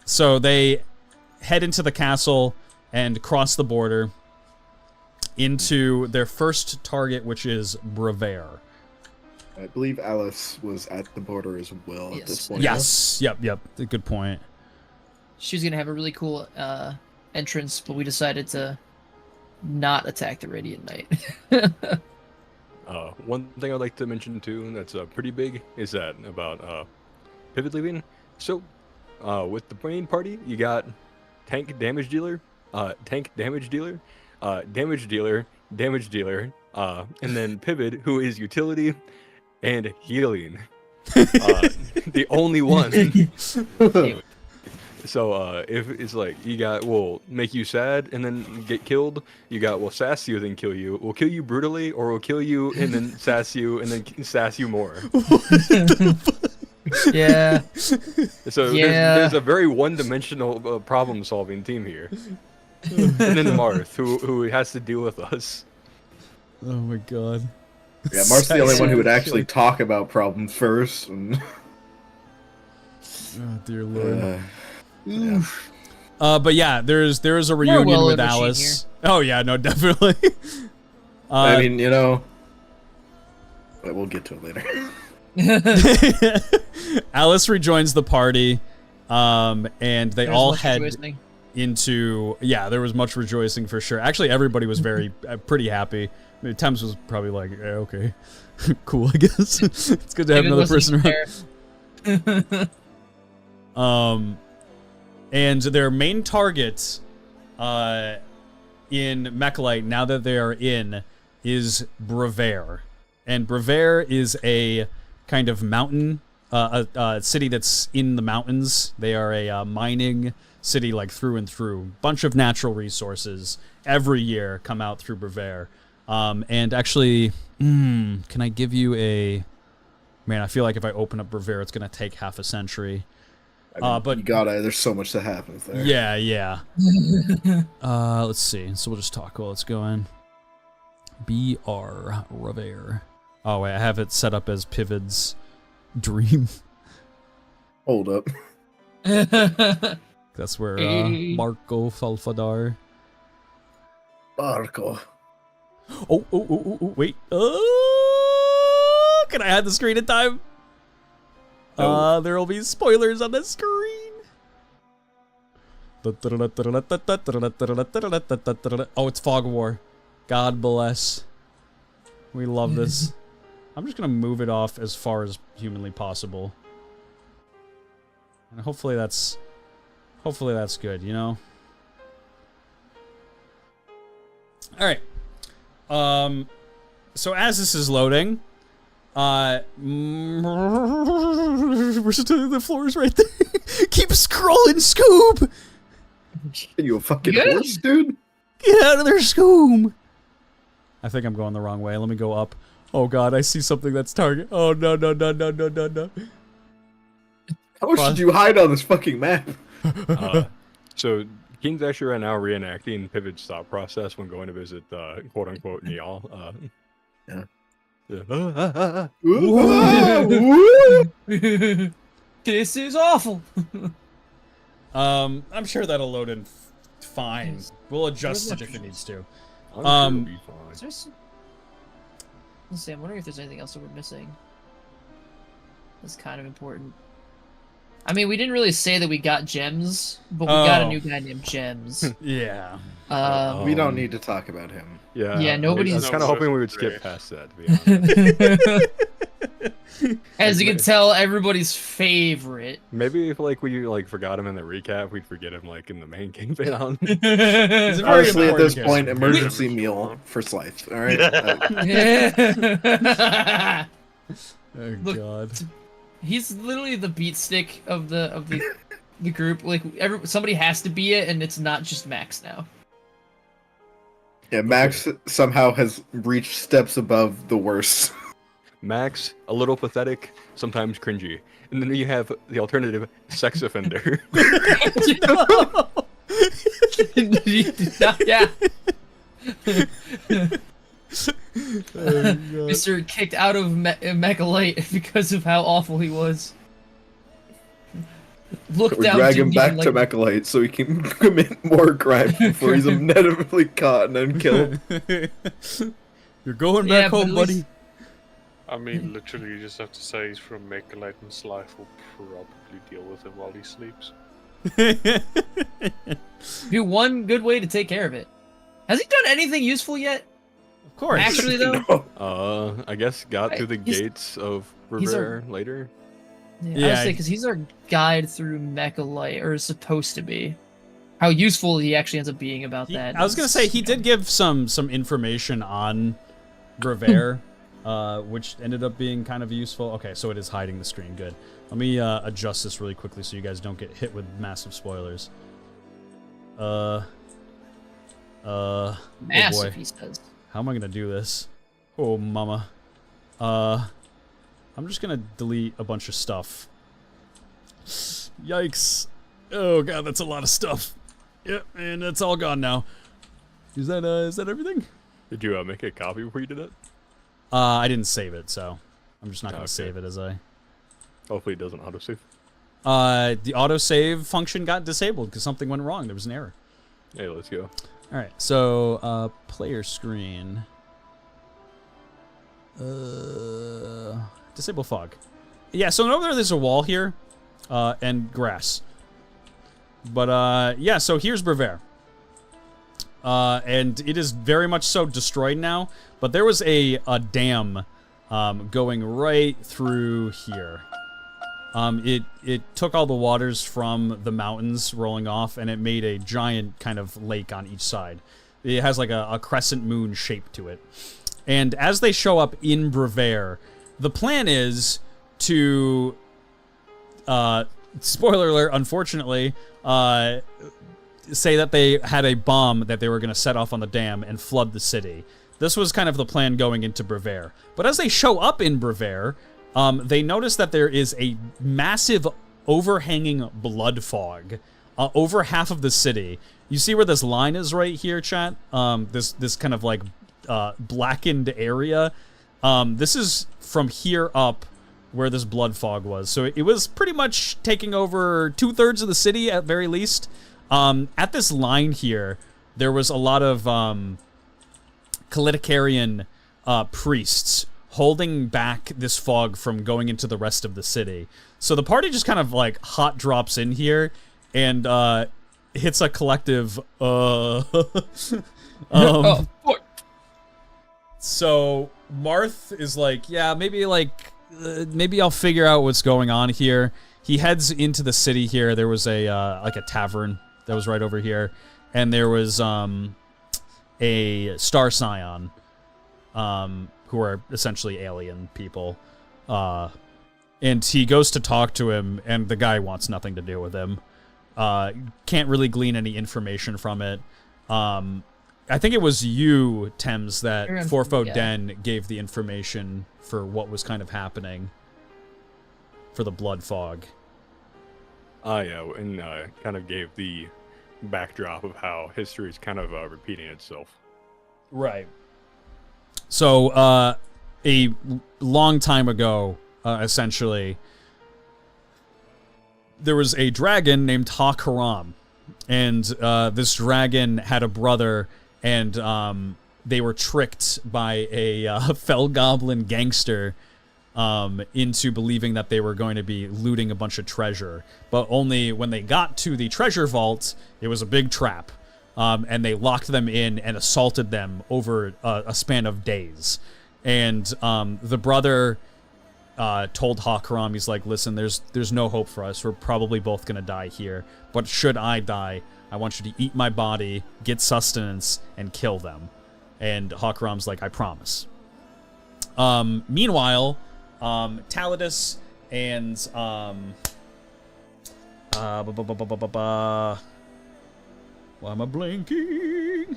So they head into the castle and cross the border into their first target, which is Brevaire. I believe Alice was at the border as well at this point. Yes. Yep. Good point. She was gonna have a really cool entrance, but we decided to not attack the Radiant Knight. One thing I'd like to mention too that's pretty big is that about Pivot leaving. So with the main party, you got tank damage dealer, damage dealer, and then Pivot, who is utility and healing. The only one. So if it's like you got will make you sad and then get killed, you got will sass you then kill you, will kill you brutally, or will kill you and then sass you and then sass you more. Yeah. So there's a very one-dimensional problem-solving team here. And then Marth, who has to deal with us. Oh my god. Yeah, Marth's the only one who would actually talk about problems first. And... Oh dear lord. Yeah. But yeah, there is a reunion with Alice. Oh yeah, no, definitely. I mean, you know, but we'll get to it later. Alice rejoins the party, and they all head into. Yeah, there was much rejoicing for sure. Actually, everybody was very pretty happy. I mean, Thames was probably like, okay, cool, I guess. It's good to have another person around. And their main target in Mechalite, now that they are in, is Brevaire. And Brevaire is a kind of mountain, a city that's in the mountains. They are a mining city, like, through and through. Bunch of natural resources every year come out through Brevaire. And actually, can I give you a... Man, I feel like if I open up Brevaire, it's going to take half a century. I mean, but you gotta, there's so much that happens there. Yeah. Let's see. So we'll just talk while it's going. B.R. Brevaire. Oh, wait, I have it set up as Pivot's dream. Hold up. That's where Marco Falfadar. Marco. Oh, wait. Can I add the screen in time? There will be spoilers on the screen. Oh, it's Fog War. God bless. We love this. I'm just gonna move it off as far as humanly possible. And hopefully that's good, you know? Alright. So as this is loading, where's the floor is right there. Keep scrolling, Scoob. Are you a fucking Good. horse, dude? Get out of there, Scoob. I think I'm going the wrong way. Let me go up. Oh god, I see something that's target. Oh no. How should you hide on this fucking map? So Keen's actually right now reenacting Pivot's thought process when going to visit quote unquote Niall. Yeah. This is awful. I'm sure that'll load in fine. We'll adjust it if it needs to. I'm sure it'll be fine. Is there let's see, I'm wondering if there's anything else that we're missing. That's kind of important. I mean, we didn't really say that we got gems, but we got a new guy named Gems. Yeah. We don't need to talk about him. Yeah. Yeah, nobody's- I was kind of hoping we would skip past that, to be honest. As you can tell, everybody's favorite. Maybe if like we like forgot him in the recap, we'd forget him like in the main campaign. It's a very Honestly, at this important point, character. emergency meal for Slife. All right. Oh Look, god. He's literally the beat stick of the group. Like somebody has to be it, and it's not just Max now. Yeah, Max somehow has reached steps above the worst. Max, a little pathetic, sometimes cringy. And then you have the alternative, sex offender. Yeah. Mr. kicked out of Mechalite because of how awful he was. Look We down. drag him didn't back even to like- Mechalite so he can commit more crimes before he's inevitably caught and then killed. You're going Yeah, back but home, at buddy. least- I mean, literally, you just have to say he's from Mechalite and Slife will probably deal with him while he sleeps. Be one good way to take care of it. Has he done anything useful yet? Of course. Actually, though. No. I guess got through the He's- gates of he's a- Revere later. Yeah, I would say because he's our guide through Mechalite, or is supposed to be. How useful he actually ends up being about that. I was gonna say he did give some information on Revere, which ended up being kind of useful. Okay, so it is hiding the screen. Good. Let me adjust this really quickly so you guys don't get hit with massive spoilers. Oh Massive, boy. he says. How am I gonna do this? Oh mama. I'm just gonna delete a bunch of stuff. Yikes. Oh god, that's a lot of stuff. Yep, and it's all gone now. Is that everything? Did you make a copy before you did it? I didn't save it, so I'm just not gonna Okay. save it as I. Hopefully it doesn't autosave. The autosave function got disabled because something went wrong. There was an error. Hey, let's go. All right, so player screen. Disable fog. Yeah, so over there's a wall here, and grass. But yeah, so here's Brevere. And it is very much so destroyed now. But there was a dam going right through here. It took all the waters from the mountains rolling off, and it made a giant kind of lake on each side. It has like a crescent moon shape to it. And as they show up in Brevere, the plan is to, spoiler alert, unfortunately, say that they had a bomb that they were going to set off on the dam and flood the city. This was kind of the plan going into Brevere. But as they show up in Brevere, they notice that there is a massive overhanging blood fog over half of the city. You see where this line is right here, chat? This kind of like blackened area. This is from here up where this blood fog was. So it was pretty much taking over 2/3 of the city at very least. At this line here, there was a lot of Kalitikarian priests holding back this fog from going into the rest of the city. So the party just kind of like hot drops in here and hits a collective Oh, fuck. So Marth is like, yeah, maybe I'll figure out what's going on here. He heads into the city here. There was a like a tavern that was right over here, and there was a Star Scion who are essentially alien people. And he goes to talk to him, and the guy wants nothing to do with him. Can't really glean any information from it. I think it was you, Thames, that Forfo Den gave the information for what was kind of happening for the blood fog. Yeah, and kind of gave the backdrop of how history is kind of repeating itself. Right. So, a long time ago, essentially, there was a dragon named Ha-Karam, and this dragon had a brother, and they were tricked by a fell goblin gangster into believing that they were going to be looting a bunch of treasure. But only when they got to the treasure vault, it was a big trap, and they locked them in and assaulted them over a span of days. And the brother told Ha-Karam, he's like, listen, there's no hope for us. We're probably both going to die here. But should I die, I want you to eat my body, get sustenance, and kill them. And Ha-Karam's like, I promise. Meanwhile, Talidus and why am I blanking?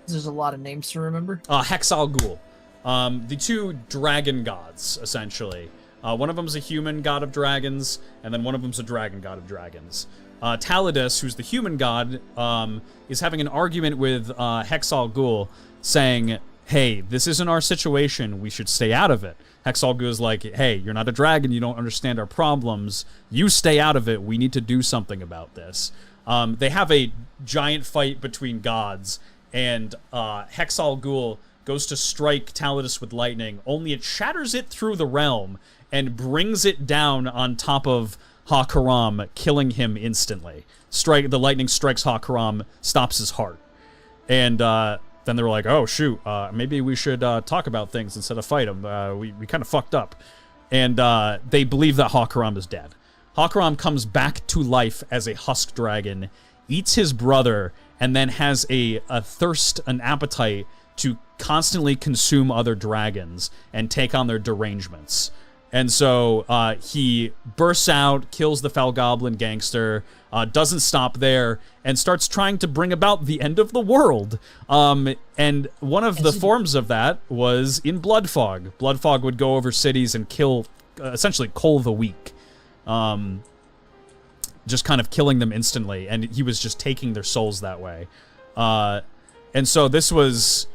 There's a lot of names to remember. Hexal Ghoul. The two dragon gods, essentially. One of them's a human god of dragons, and then one of them's a dragon god of dragons. Talidus, who's the human god, is having an argument with Hexal Ghoul, saying, hey, this isn't our situation, we should stay out of it. Hexal Ghoul is like, hey, you're not a dragon, you don't understand our problems, you stay out of it, we need to do something about this. They have a giant fight between gods, and Hexal Ghoul goes to strike Talidus with lightning, only it shatters it through the realm and brings it down on top of Ha-Karam, killing him instantly. The lightning strikes Ha-Karam, stops his heart. And then they were like, oh, shoot, maybe we should talk about things instead of fight him. We kind of fucked up. And they believe that Ha-Karam is dead. Ha-Karam comes back to life as a husk dragon, eats his brother, and then has an appetite to constantly consume other dragons and take on their derangements. And so he bursts out, kills the Fell Goblin gangster, doesn't stop there, and starts trying to bring about the end of the world. And one of the forms of that was in Blood Fog. Blood Fog would go over cities and kill, essentially cull the weak. Just kind of killing them instantly, and he was just taking their souls that way. And so this was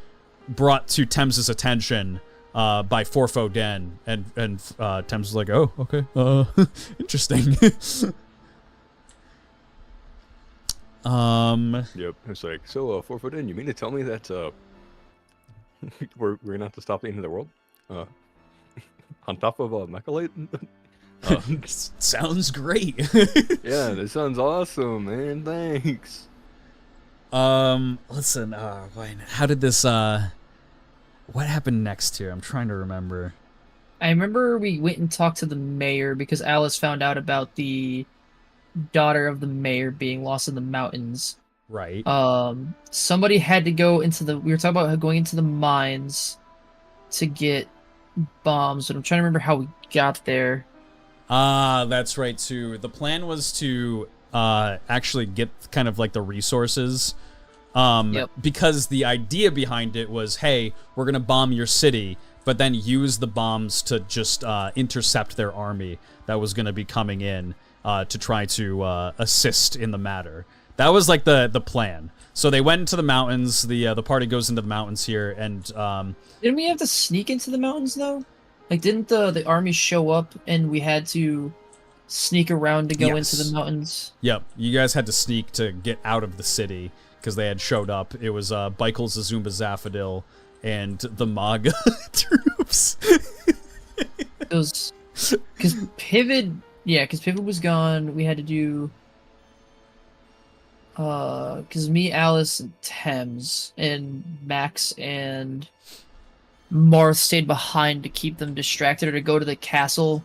brought to Thames' attention by Forfo Den, and Thames was like, oh, okay, interesting. Yep, it's like, so, Forfo Den, you mean to tell me that, we're gonna have to stop the end of the world? On top of, Mechalite? Sounds great. Yeah, that sounds awesome, man, thanks. Listen, how did this, what happened next here? I'm trying to remember. I remember we went and talked to the mayor because Alice found out about the daughter of the mayor being lost in the mountains. Right. Somebody had to go into we were talking about going into the mines to get bombs, but I'm trying to remember how we got there. That's right, too. The plan was to, actually get kind of like the resources. Because the idea behind it was, hey, we're going to bomb your city, but then use the bombs to just intercept their army that was going to be coming in to try to assist in the matter. That was like the plan. So they went into the mountains. The party goes into the mountains here, and didn't we have to sneak into the mountains though? Like, didn't the army show up and we had to sneak around to go into the mountains? Yep, you guys had to sneak to get out of the city because they had showed up. It was Baikel, Zazumba, Zaphadil, and the Maga troops. Because Pivot was gone. We had to do because me, Alice, and Thames, and Max and Marth stayed behind to keep them distracted or to go to the castle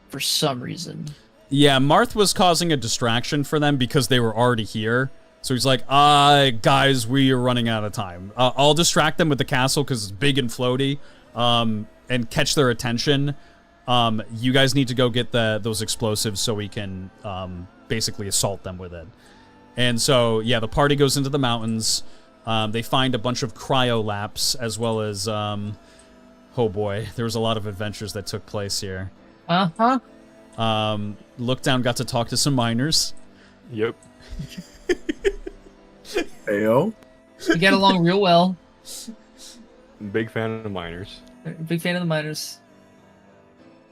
for some reason. Yeah, Marth was causing a distraction for them because they were already here. So he's like, guys, we are running out of time. I'll distract them with the castle because it's big and floaty, and catch their attention. You guys need to go get those explosives so we can basically assault them with it. And so, yeah, the party goes into the mountains. They find a bunch of cryolaps as well as, oh boy, there was a lot of adventures that took place here. Uh-huh. Lookdown got to talk to some miners. Yep. Heyo. We get along real well. Big fan of the miners. Big fan of the miners.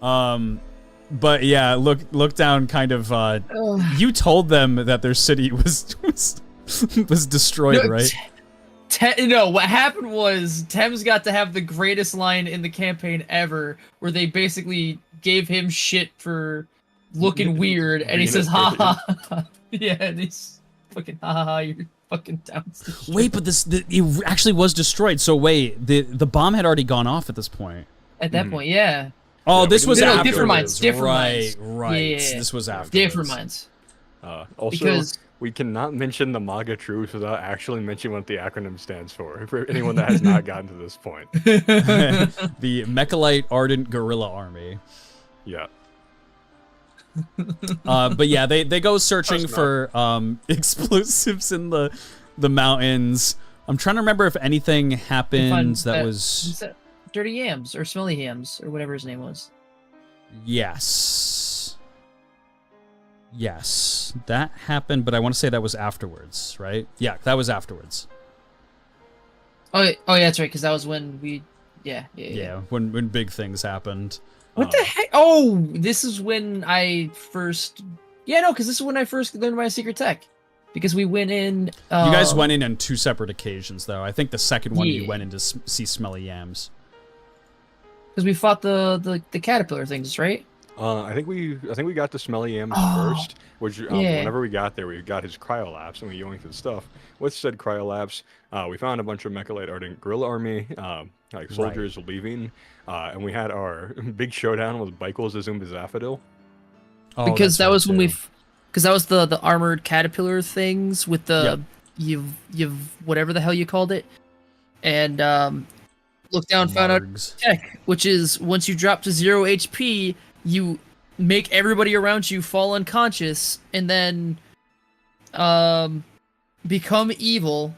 But yeah, Lookdown kind of, you told them that their city was destroyed, No, right? No, what happened was Thames got to have the greatest line in the campaign ever, where they basically gave him shit for looking weird, and he says, "Ha ha." Yeah, and he's fucking ha ha. You're fucking down. Wait, but it actually was destroyed. So wait, the bomb had already gone off at this point. At that point, yeah. Oh, Yeah, this was No, afterwards. different minds, different right, minds. right. Yeah. This was after. Different minds. Also, Because- we cannot mention the MAGA truth without actually mentioning what the acronym stands for anyone that has not gotten to this point. The Mechalite Ardent Guerrilla Army. Yeah. But yeah, they go searching Close for explosives in the mountains. I'm trying to remember if anything happened that was. Is that Dirty Yams or Smelly Yams or whatever his name was. Yes. Yes, that happened, but I want to say that was afterwards, right? Yeah, that was afterwards. Oh, yeah, that's right, because that was when we, yeah. Yeah, when big things happened. What the heck? Oh, this is when I first. Yeah, no, because this is when I first learned my secret tech. Because we went in. You guys went in on two separate occasions, though. I think the second one you Yeah. went in to see Smelly Yams. Because we fought the caterpillar things, right? I think we got the Smelly Yams Oh, first, which yeah. whenever we got there, we got his cryolapse and we yoinked his stuff. With said cryolapse, we found a bunch of Mechalite Ardent Guerrilla Army, like soldiers leaving, and we had our big showdown with Bikles Azum Bizafadil. Oh, Because that's that right, was when too. because that was the armored caterpillar things with the you've whatever the hell you called it, and look down found out Margs. tech, which is once you drop to 0 HP, you make everybody around you fall unconscious and then become evil,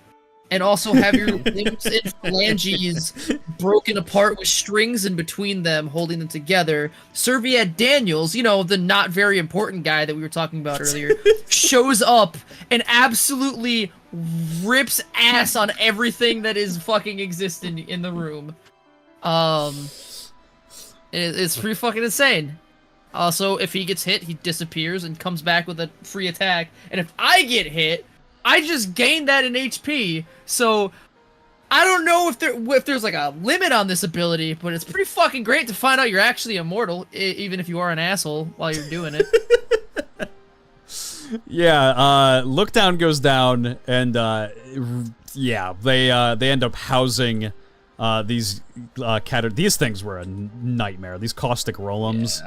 and also have your limbs and phalanges broken apart with strings in between them holding them together. Serviette Daniels, you know, the not very important guy that we were talking about earlier, shows up and absolutely rips ass on everything that is fucking existing in the room. It's pretty fucking insane. Also, if he gets hit, he disappears and comes back with a free attack. And if I get hit, I just gain that in HP. So I don't know if there's like a limit on this ability, but it's pretty fucking great to find out you're actually immortal, even if you are an asshole while you're doing it. Yeah, Lookdown goes down, and yeah, they end up housing these these things were a nightmare. These caustic rollums.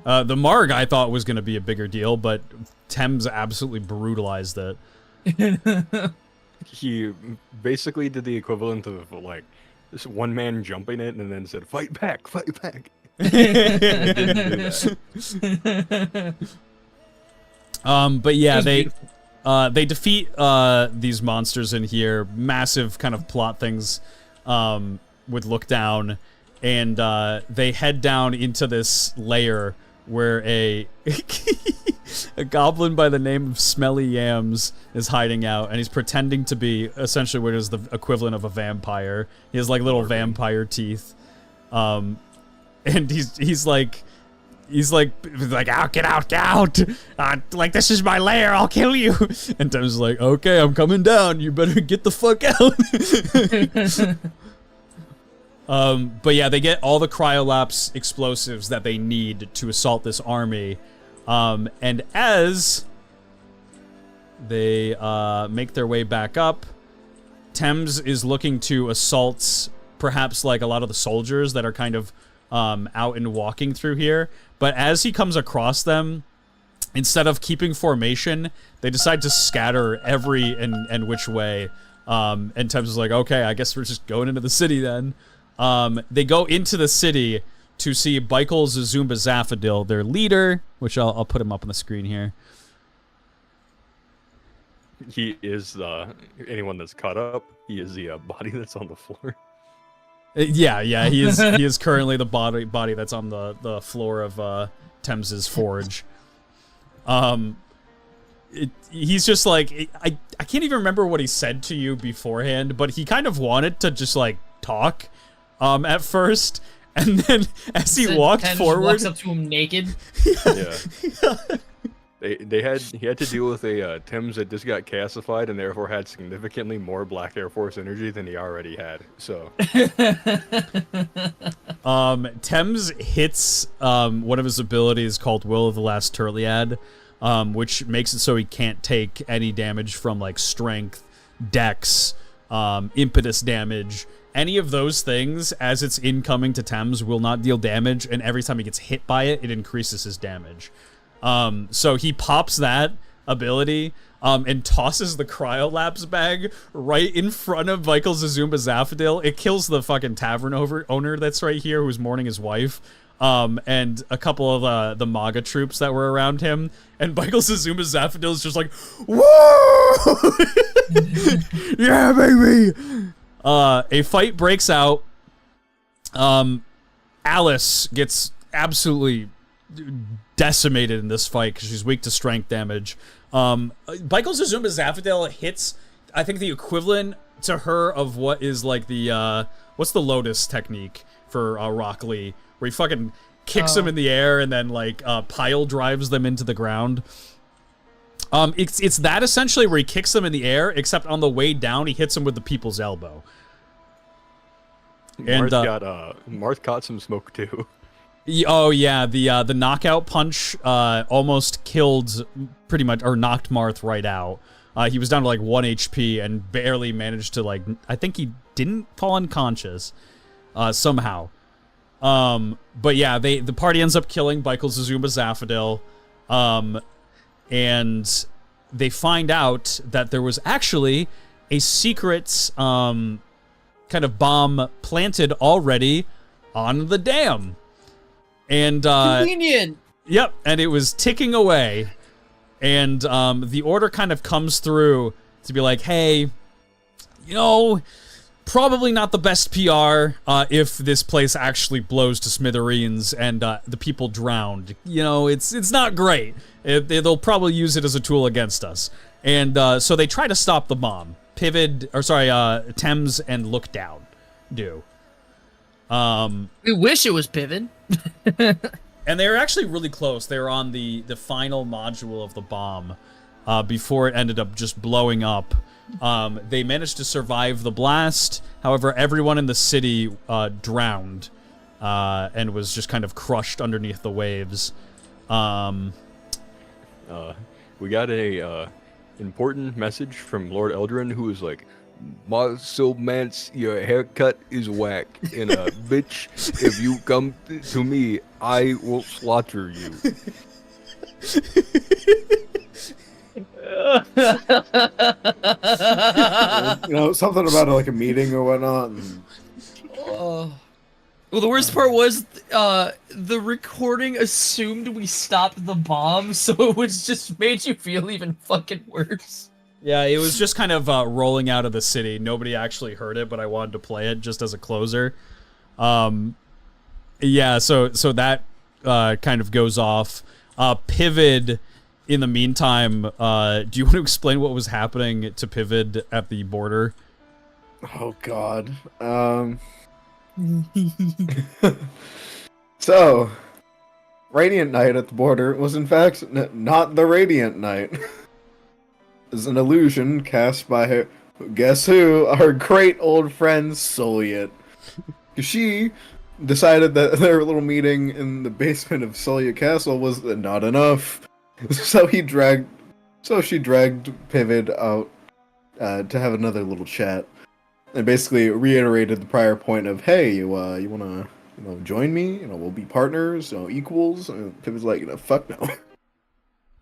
The Marg I thought was going to be a bigger deal, but Thames absolutely brutalized it. He basically did the equivalent of like this one man jumping it and then said, "Fight back, fight back." But yeah, It was they defeat these monsters in here. Massive kind of plot things with Lookdown, and they head down into this lair where a goblin by the name of Smelly Yams is hiding out, and he's pretending to be essentially what is the equivalent of a vampire. He has like little vampire teeth, and he's like, out, get out! Like, this is my lair, I'll kill you! And Tim's like, okay, I'm coming down, you better get the fuck out! But yeah, they get all the cryolapse explosives that they need to assault this army. And as they make their way back up, Thames is looking to assault perhaps like a lot of the soldiers that are kind of out and walking through here. But as he comes across them, instead of keeping formation, they decide to scatter every and which way. And Thames is like, okay, I guess we're just going into the city then. They go into the city to see Michael Zazumba Zaphadil, their leader, which I'll put him up on the screen here. He is anyone that's caught up. He is the body that's on the floor. Yeah, he is currently the body that's on the floor of Thames's forge. He's just like, I can't even remember what he said to you beforehand, but he kind of wanted to just like talk at first, and then as he walked Thames forward, walks up to him naked. Yeah. He had to deal with a Thames that just got calcified and therefore had significantly more Black Air Force energy than he already had. So Thames hits one of his abilities called Will of the Last Turliad, which makes it so he can't take any damage from like strength, dex, impetus damage. Any of those things, as it's incoming to Thames, will not deal damage, and every time he gets hit by it, it increases his damage. So he pops that ability and tosses the cryolapse bag right in front of Michael Zazumba Zaphadil. It kills the fucking tavern owner that's right here who's mourning his wife. And a couple of the MAGA troops that were around him. And Michael Zazumba Zaphadil is just like, whoa! Yeah, baby! A fight breaks out. Alice gets absolutely decimated in this fight because she's weak to strength damage. Michael Zazumba Zaphadil hits, I think, the equivalent to her of what is like the, what's the Lotus technique for Rock Lee? Where he fucking kicks them in the air and then like pile drives them into the ground. It's that essentially where he kicks them in the air, except on the way down he hits them with the people's elbow. And Marth caught some smoke too. Oh yeah, the knockout punch almost killed pretty much, or knocked Marth right out. He was down to like 1 HP and barely managed to like, I think he didn't fall unconscious somehow. But yeah, the party ends up killing Michael Zazumba Zaphadil, and they find out that there was actually a secret kind of bomb planted already on the dam. And Convenient. Yep, and it was ticking away. And the order kind of comes through to be like, hey, you know, probably not the best PR if this place actually blows to smithereens and the people drowned. You know, it's not great. They'll probably use it as a tool against us. And so they try to stop the bomb. Thames and Look Down do. We wish it was Pivot. And they were actually really close. They were on the final module of the bomb before it ended up just blowing up. They managed to survive the blast. However, everyone in the city drowned and was just kind of crushed underneath the waves. We got a important message from Lord Eldrin, who was like, Mance, your haircut is whack, and bitch, if you come to me, I will slaughter you. You know, something about like a meeting or whatnot. And... Well, the worst part was the recording assumed we stopped the bomb, so it was just made you feel even fucking worse. Yeah, it was just kind of rolling out of the city. Nobody actually heard it, but I wanted to play it just as a closer. Yeah, so that kind of goes off. Pivot, in the meantime, do you want to explain what was happening to Pivot at the border? Oh, God. So, Radiant Knight at the border was in fact not the Radiant Knight. Is an illusion cast by her, guess who? Our great old friend Soliet. She decided that their little meeting in the basement of Soliet Castle was not enough, so she dragged Pivot out to have another little chat, and basically reiterated the prior point of, hey, you wanna join me? We'll be partners, equals. And Pivot's like, fuck no.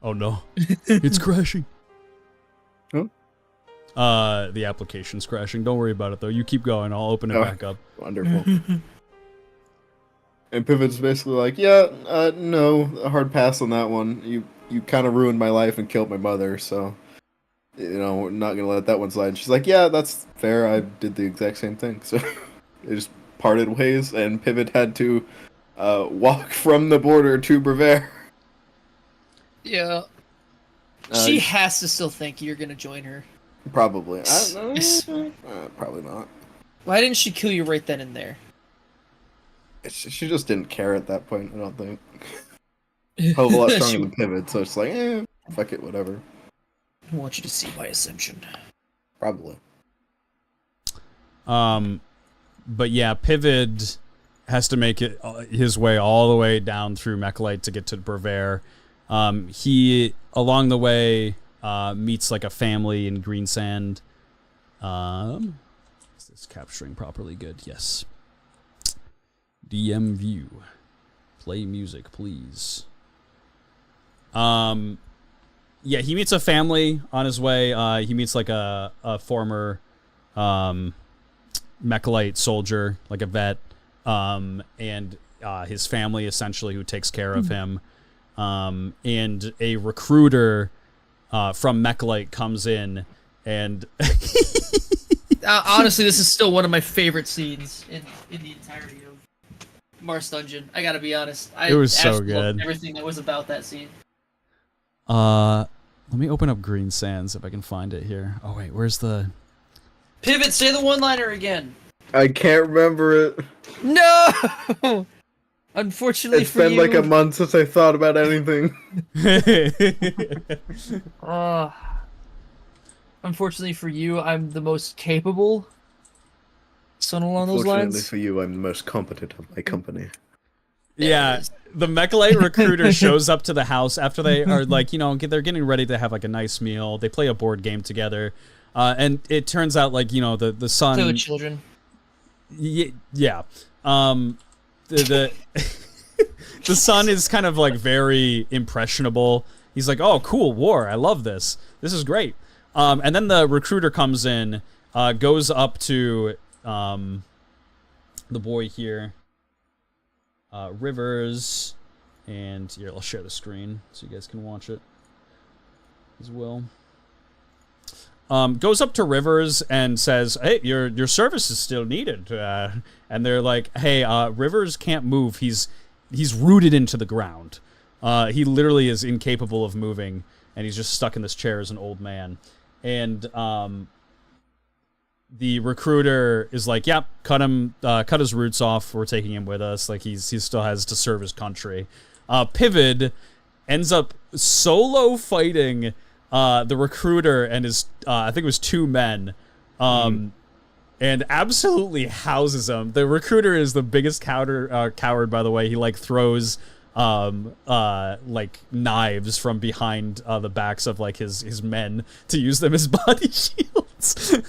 Oh no, it's crashing. Huh? The application's crashing. Don't worry about it though. You keep going. I'll open it back up. Wonderful. And Pivot's basically like, yeah, no, a hard pass on that one. You kind of ruined my life and killed my mother, so, we're not gonna let that one slide. She's like, yeah, that's fair. I did the exact same thing. So they just parted ways, and Pivot had to walk from the border to Brevaire. Yeah. She has to still think you're gonna join her. Probably. Probably not. Why didn't she kill you right then and there? She just didn't care at that point, I don't think. Hell of a lot stronger than Pivot, so it's like, fuck it, whatever. I want you to see my ascension. Probably. But yeah, Pivot has to make it his way all the way down through Mechalite to get to Brevaire. He, along the way, meets like a family in Greensand. Is this capturing properly? Good, yes. DM view. Play music, please. Yeah, he meets a family on his way. He meets like a former Mechalite soldier, like a vet, and his family essentially who takes care of him. And a recruiter from Mechalite comes in and honestly, this is still one of my favorite scenes in the entirety of Marth's Dungeon. I gotta be honest. It was so absolutely loved good. Everything that was about that scene. let me open up Green Sands if I can find it here. Oh wait, where's the Pivot, say the one-liner again. I can't remember it. No! Unfortunately It's for been you... like a month since I thought about anything. Unfortunately for you, I'm the most capable. Something along those Fortunately lines. for you, I'm the most competent of my company. Yeah, the Mechalite recruiter shows up to the house after they are like, they're getting ready to have like a nice meal. They play a board game together. And it turns out like, the son... Play with children. Yeah. The the son is kind of like very impressionable. He's like, oh, cool, war. I love this. This is great. And then the recruiter comes in, goes up to the boy here, Rivers, and here, I'll share the screen so you guys can watch it as well. Goes up to Rivers and says, hey, your service is still needed. And they're like, hey, Rivers can't move. He's rooted into the ground. He literally is incapable of moving, and he's just stuck in this chair as an old man. And the recruiter is like, yep, cut his roots off. We're taking him with us. Like he still has to serve his country. Pivot ends up solo fighting the recruiter and his, I think it was 2 men, and absolutely houses him. The recruiter is the biggest coward, by the way. He like throws like knives from behind the backs of like his men to use them as body shields.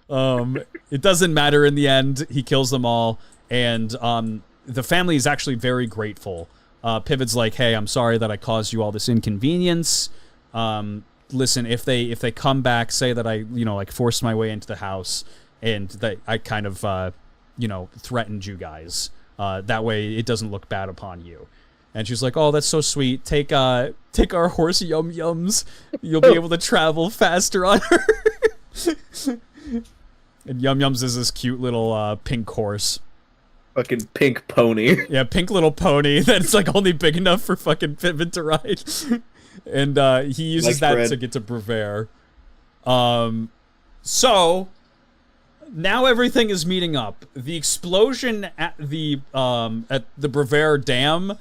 It doesn't matter in the end. He kills them all, and the family is actually very grateful. Pivot's like, hey, I'm sorry that I caused you all this inconvenience. Listen, if they come back, say that I, like forced my way into the house and that I kind of, threatened you guys. That way it doesn't look bad upon you. And she's like, oh, that's so sweet. Take our horse Yum Yums. You'll be able to travel faster on her. And Yum Yums is this cute little pink horse. Fucking pink pony. Yeah, pink little pony that's like only big enough for fucking Pivot to ride. And he uses Like that bread. to get to Brevaire. So now everything is meeting up. The explosion at the Brevaire Dam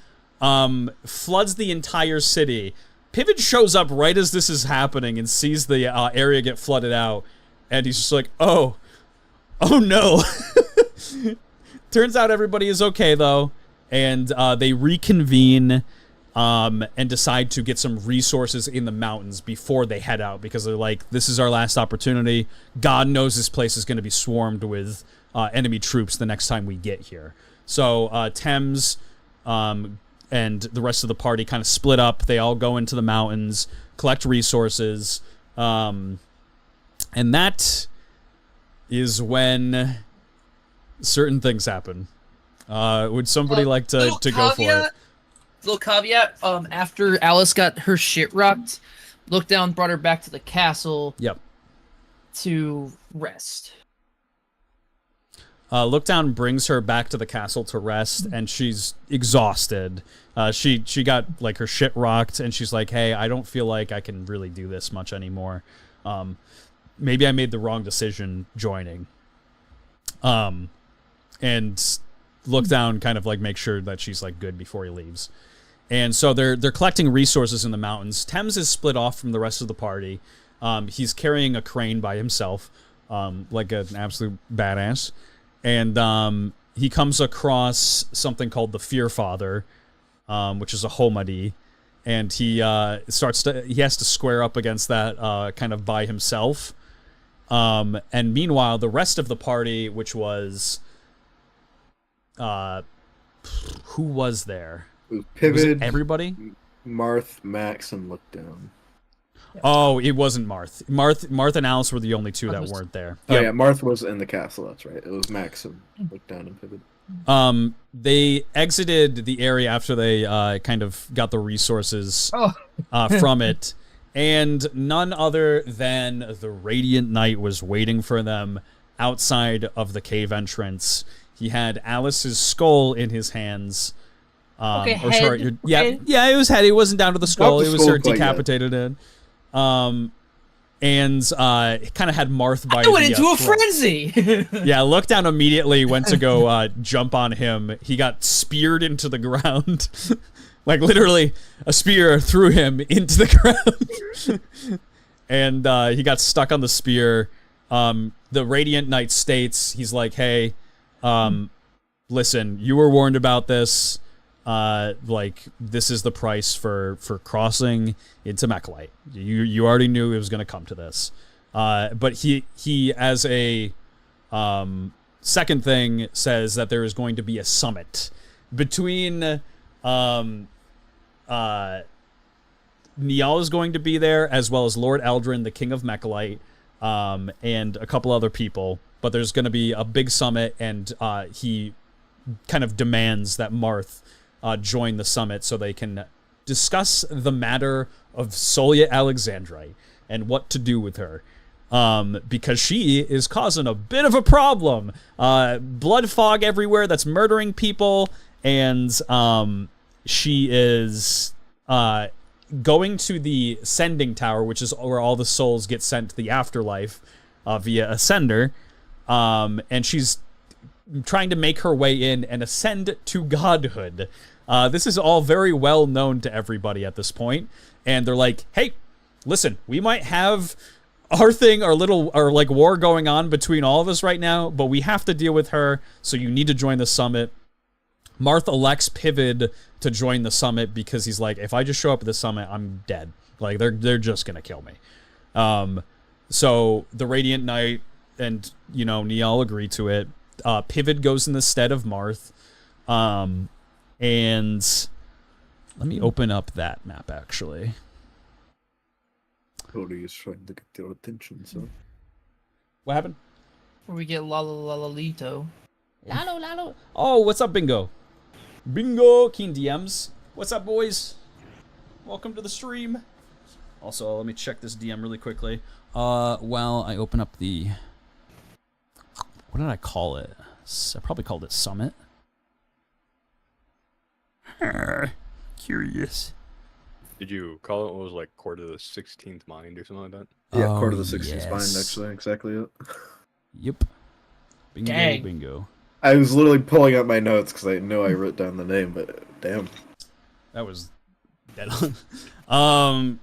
floods the entire city. Pivot shows up right as this is happening and sees the area get flooded out, and he's just like, oh no. Turns out everybody is okay though, and they reconvene. And decide to get some resources in the mountains before they head out, because they're like, this is our last opportunity. God knows this place is going to be swarmed with enemy troops the next time we get here. So Thames and the rest of the party kind of split up. They all go into the mountains, collect resources, and that is when certain things happen. Would somebody like to go for it? Little caveat, after Alice got her shit rocked, Lookdown brought her back to the castle. Yep. To rest. Lookdown brings her back to the castle to rest, and she's exhausted. She got like her shit rocked, and she's like, "Hey, I don't feel like I can really do this much anymore. Maybe I made the wrong decision joining." And Lookdown kind of like makes sure that she's like good before he leaves. And so they're collecting resources in the mountains. Thames is split off from the rest of the party. He's carrying a crane by himself, like an absolute badass. And he comes across something called the Fear Father, which is a homadi, and he has to square up against that kind of by himself. And meanwhile, the rest of the party, which was who was there? Pivot, was it everybody? Marth, Max, and Lookdown. Oh, it wasn't Marth. Marth and Alice were the only two that weren't there. Oh yeah, Marth was in the castle. That's right. It was Max and Lookdown and Pivot. They exited the area after they kind of got the resources from it, and none other than the Radiant Knight was waiting for them outside of the cave entrance. He had Alice's skull in his hands. Head. Yeah, it was head. It wasn't down to the skull. The it was skull her decapitated head. And it kind of had Marth by I went the into a throat. frenzy. Yeah, Lookdown immediately went to go jump on him. He got speared into the ground. Like, literally, a spear threw him into the ground. And he got stuck on the spear. The Radiant Knight states, he's like, hey, listen, you were warned about this. Like, this is the price for crossing into Mechlite. You already knew it was going to come to this. But he as a second thing says that there is going to be a summit between Niall is going to be there, as well as Lord Eldrin, the King of Mechlite, and a couple other people. But there's going to be a big summit, and he kind of demands that Marth join the summit so they can discuss the matter of Solia Alexandrite and what to do with her. Because she is causing a bit of a problem. Blood fog everywhere that's murdering people, and she is going to the sending tower, which is where all the souls get sent to the afterlife via Ascender, and she's trying to make her way in and ascend to godhood. This is all very well known to everybody at this point, and they're like, hey, listen, we might have our thing, our like war going on between all of us right now, but we have to deal with her, so you need to join the summit. Marth elects Pivot to join the summit because he's like, if I just show up at the summit, I'm dead. Like, they're just gonna kill me. So the Radiant Knight and, Niall agree to it. Pivot goes in the stead of Marth. And let me open up that map, actually. Cody is trying to get their attention, so. What happened? Where we get Lalalito. Lalo. Oh, what's up, Bingo? Bingo, Keen DMs. What's up, boys? Welcome to the stream. Also, let me check this DM really quickly. While I open up the... What did I call it? I probably called it Summit. Curious. Did you call it what was like Court of the 16th Mind or something like that? Yeah, Court of the 16th yes. Mind, actually, exactly it. Yep. Bingo, Dang. bingo. I was literally pulling up my notes because I know I wrote down the name, but damn. That was dead on.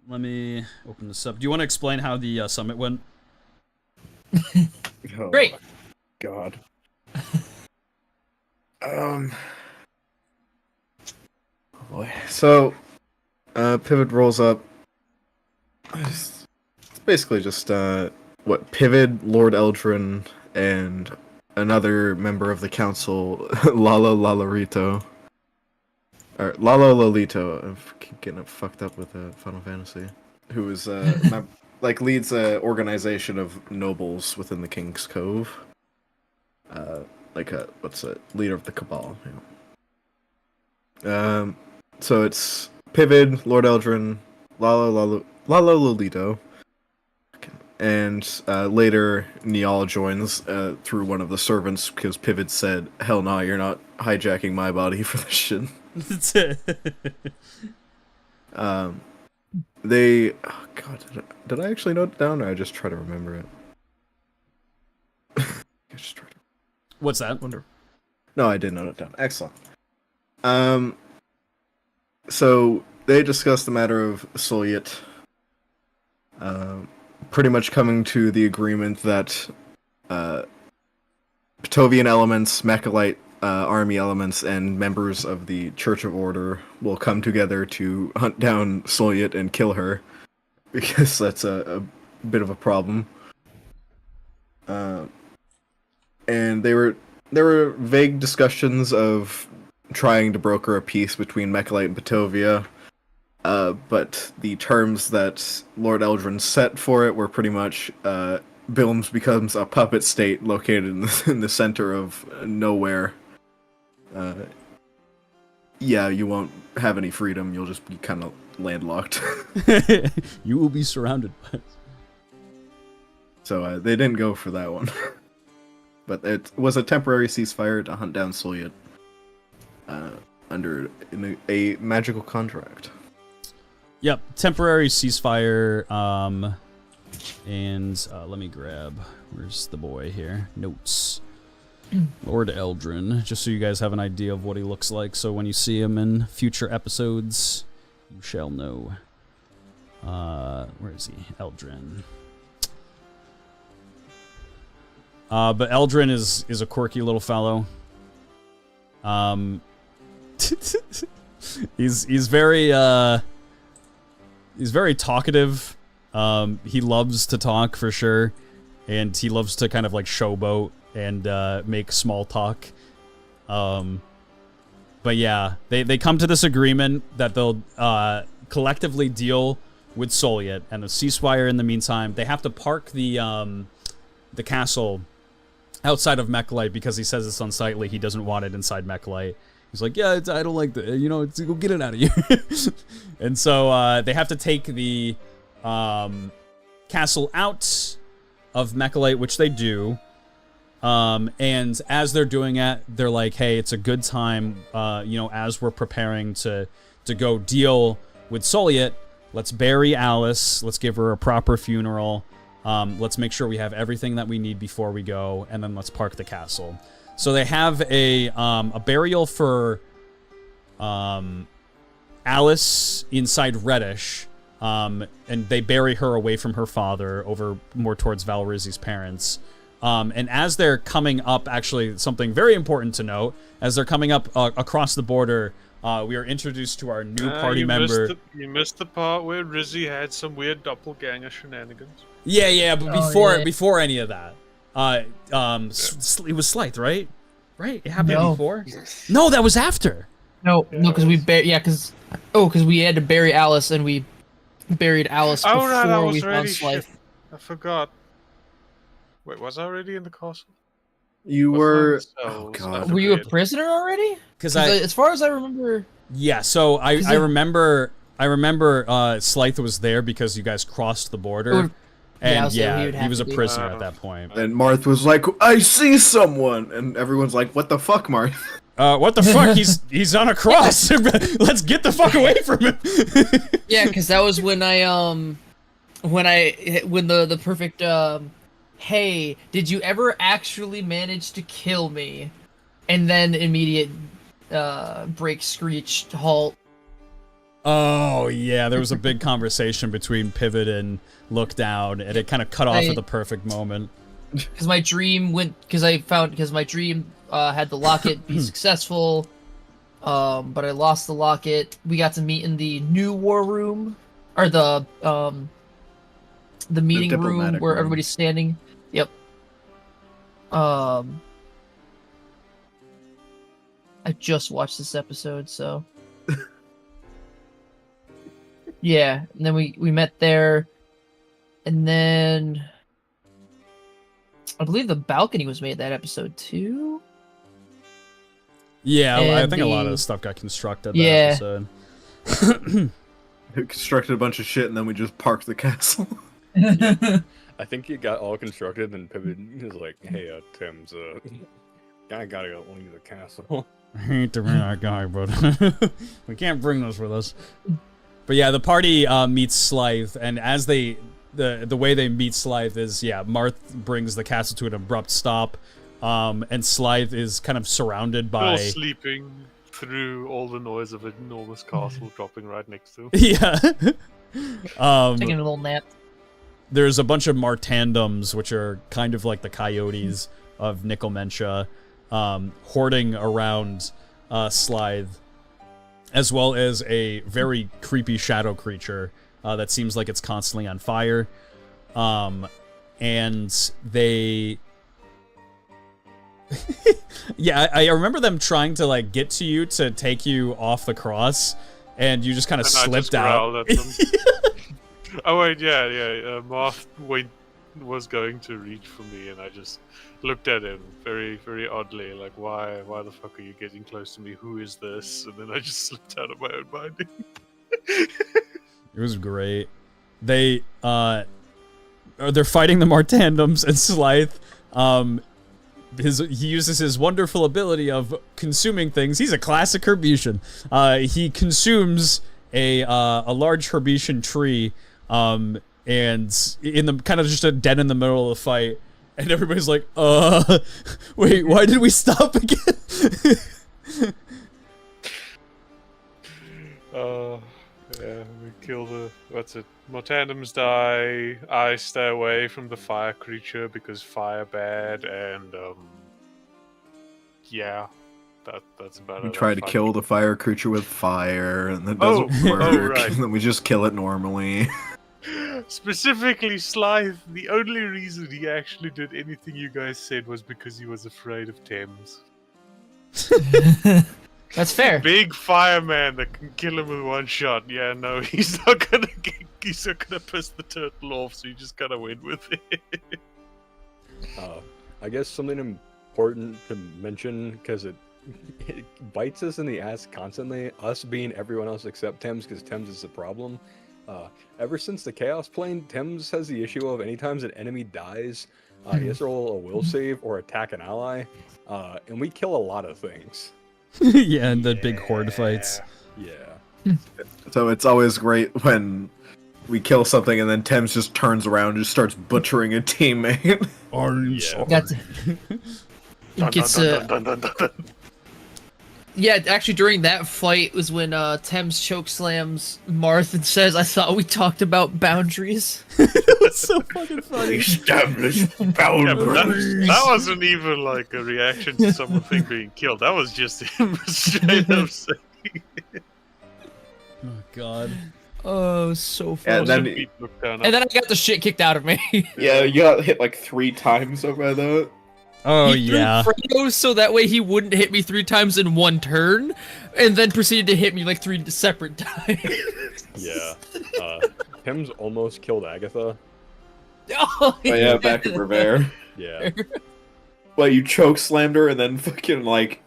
Let me open this up. Do you want to explain how the summit went? Oh, Great. God. Boy. So, Pivot rolls up. It's basically just, Pivot, Lord Eldrin, and another member of the council, Lalarito, or Lalo Lolito. I keep getting it fucked up with Final Fantasy. Who is leads a organization of nobles within the King's Cove. Leader of the Cabal. Yeah. So it's Pivid, Lord Eldrin, Lalo Lolito, and later Niall joins through one of the servants because Pivid said, "Hell no, you're not hijacking my body for this shit." They, oh god, did I actually note it down, or I just try to remember it? What's that? Wonder. No, I did note it down. Excellent. So they discussed the matter of Solyet, pretty much coming to the agreement that Patovian elements, Mechalite army elements, and members of the Church of Order will come together to hunt down Solyet and kill her, because that's a bit of a problem. And there were vague discussions of trying to broker a peace between Mechalite and Batovia, but the terms that Lord Eldrin set for it were pretty much Bilms becomes a puppet state located in the center of nowhere. You won't have any freedom, you'll just be kind of landlocked. You will be surrounded by it. So they didn't go for that one. But it was a temporary ceasefire to hunt down Solyet under a magical contract. Yep, temporary ceasefire. And let me grab. Where's the boy here? Notes. Lord Eldrin, just so you guys have an idea of what he looks like. So when you see him in future episodes, you shall know. Where is he? Eldrin. But Eldrin is a quirky little fellow. He's very talkative. He loves to talk for sure, and he loves to kind of like showboat and make small talk. But yeah, they come to this agreement that they'll collectively deal with Solyet and a ceasefire in the meantime. They have to park the castle outside of Mechalite because he says it's unsightly. He doesn't want it inside Mechalite. He's like, yeah, I don't like the, go get it out of here. And so they have to take the castle out of Mechalite, which they do. And as they're doing it, they're like, hey, it's a good time, as we're preparing to go deal with Solyet, let's bury Alice, let's give her a proper funeral. Let's make sure we have everything that we need before we go, and then let's park the castle. So they have a burial for Alice inside Reddish, and they bury her away from her father, over more towards Valrizzi's parents. And as they're coming up, actually, something very important to note, as they're coming up across the border, we are introduced to our new party member. You missed the part where Rizzy had some weird doppelganger shenanigans. Yeah, but before any of that, it was Slythe, right? Right? It happened before? No, that was after. No, because we because we had to bury Alice, and we buried Alice before we found Slythe. I forgot. Wait, was I already in the castle? You were. Oh god. Were you a prisoner already? Because as far as I remember. Yeah. So I remember Slythe was there because you guys crossed the border. And he was a prisoner at that point. And Marth was like, I see someone! And everyone's like, what the fuck, Marth? What the fuck? He's on a cross! Let's get the fuck away from him! Yeah, because that was when the perfect, hey, did you ever actually manage to kill me? And then immediate, break, screech, halt. Oh, yeah, there was a big conversation between Pivot and Look Down, and it kind of cut off at the perfect moment. Because my dream had the locket be successful, but I lost the locket. We got to meet in the new war room, or the meeting room where everybody's standing. Yep. I just watched this episode, so. Yeah, and then we met there, and then I believe the balcony was made that episode too. Yeah, I And think a lot of the- the stuff got constructed that Yeah. episode. We constructed a bunch of shit and then we just parked the castle. I think it got all constructed and Pivot is like, hey, Tim's, I gotta go leave the castle. I hate to bring that guy, but we can't bring this with us. But yeah, the party meets Slythe, and as the way they meet Slythe is, yeah, Marth brings the castle to an abrupt stop, and Slythe is kind of surrounded by... Still sleeping through all the noise of an enormous castle dropping right next to him. Yeah. Taking a little nap. There's a bunch of Martandems, which are kind of like the coyotes of Nickelmentia, hoarding around Slythe, as well as a very creepy shadow creature that seems like it's constantly on fire. And they... yeah, I remember them trying to, like, get to you to take you off the cross, and you just kind of And I slipped just growled out. at them. Oh wait, yeah. Marth was going to reach for me, and I just looked at him very, very oddly, like, why the fuck are you getting close to me? Who is this? And then I just slipped out of my own binding. It was great. They're fighting the Martandems, and Slythe, he uses his wonderful ability of consuming things. He's a classic Herbitian. He consumes a large Herbitian tree, and in the kind of just a dead in the middle of the fight, and everybody's like, wait, why did we stop again? Yeah, we kill the... What's it? Martandems die. I stay away from the fire creature because fire bad, and, yeah. That's about We it. try to kill the fire creature with fire, and that doesn't work. right. And then we just kill it normally. Specifically, Slythe, the only reason he actually did anything you guys said was because he was afraid of Thames. That's fair. Big fireman that can kill him with one shot. Yeah, no, he's not gonna piss the turtle off, so you just gotta win with it. I guess something important to mention, because it bites us in the ass constantly, us being everyone else except Thames, because Thames is the problem. Ever since the Chaos Plane, Thames has the issue of anytime an enemy dies, he has to roll a will save or attack an ally, and we kill a lot of things. Yeah, and the big horde fights. Yeah. So it's always great when we kill something and then Thames just turns around and just starts butchering a teammate. Yeah. That's it. Gets Yeah, actually, during that fight was when Thames chokeslams Marth and says, "I thought we talked about boundaries." It was so fucking funny. Established Yeah, but boundaries. that wasn't even like a reaction to someone being killed. That was just him straight up saying. Oh god. Oh, so funny. And then, Pete looked down And then I got the shit kicked out of me. yeah, you got hit like 3 times by that. Oh He threw yeah. Fredo so that way he wouldn't hit me 3 times in one turn, and then proceeded to hit me like 3 separate times. Yeah. Thames almost killed Agatha. Oh, yeah, back to Revere. Yeah. Well, you choke slammed her and then fucking like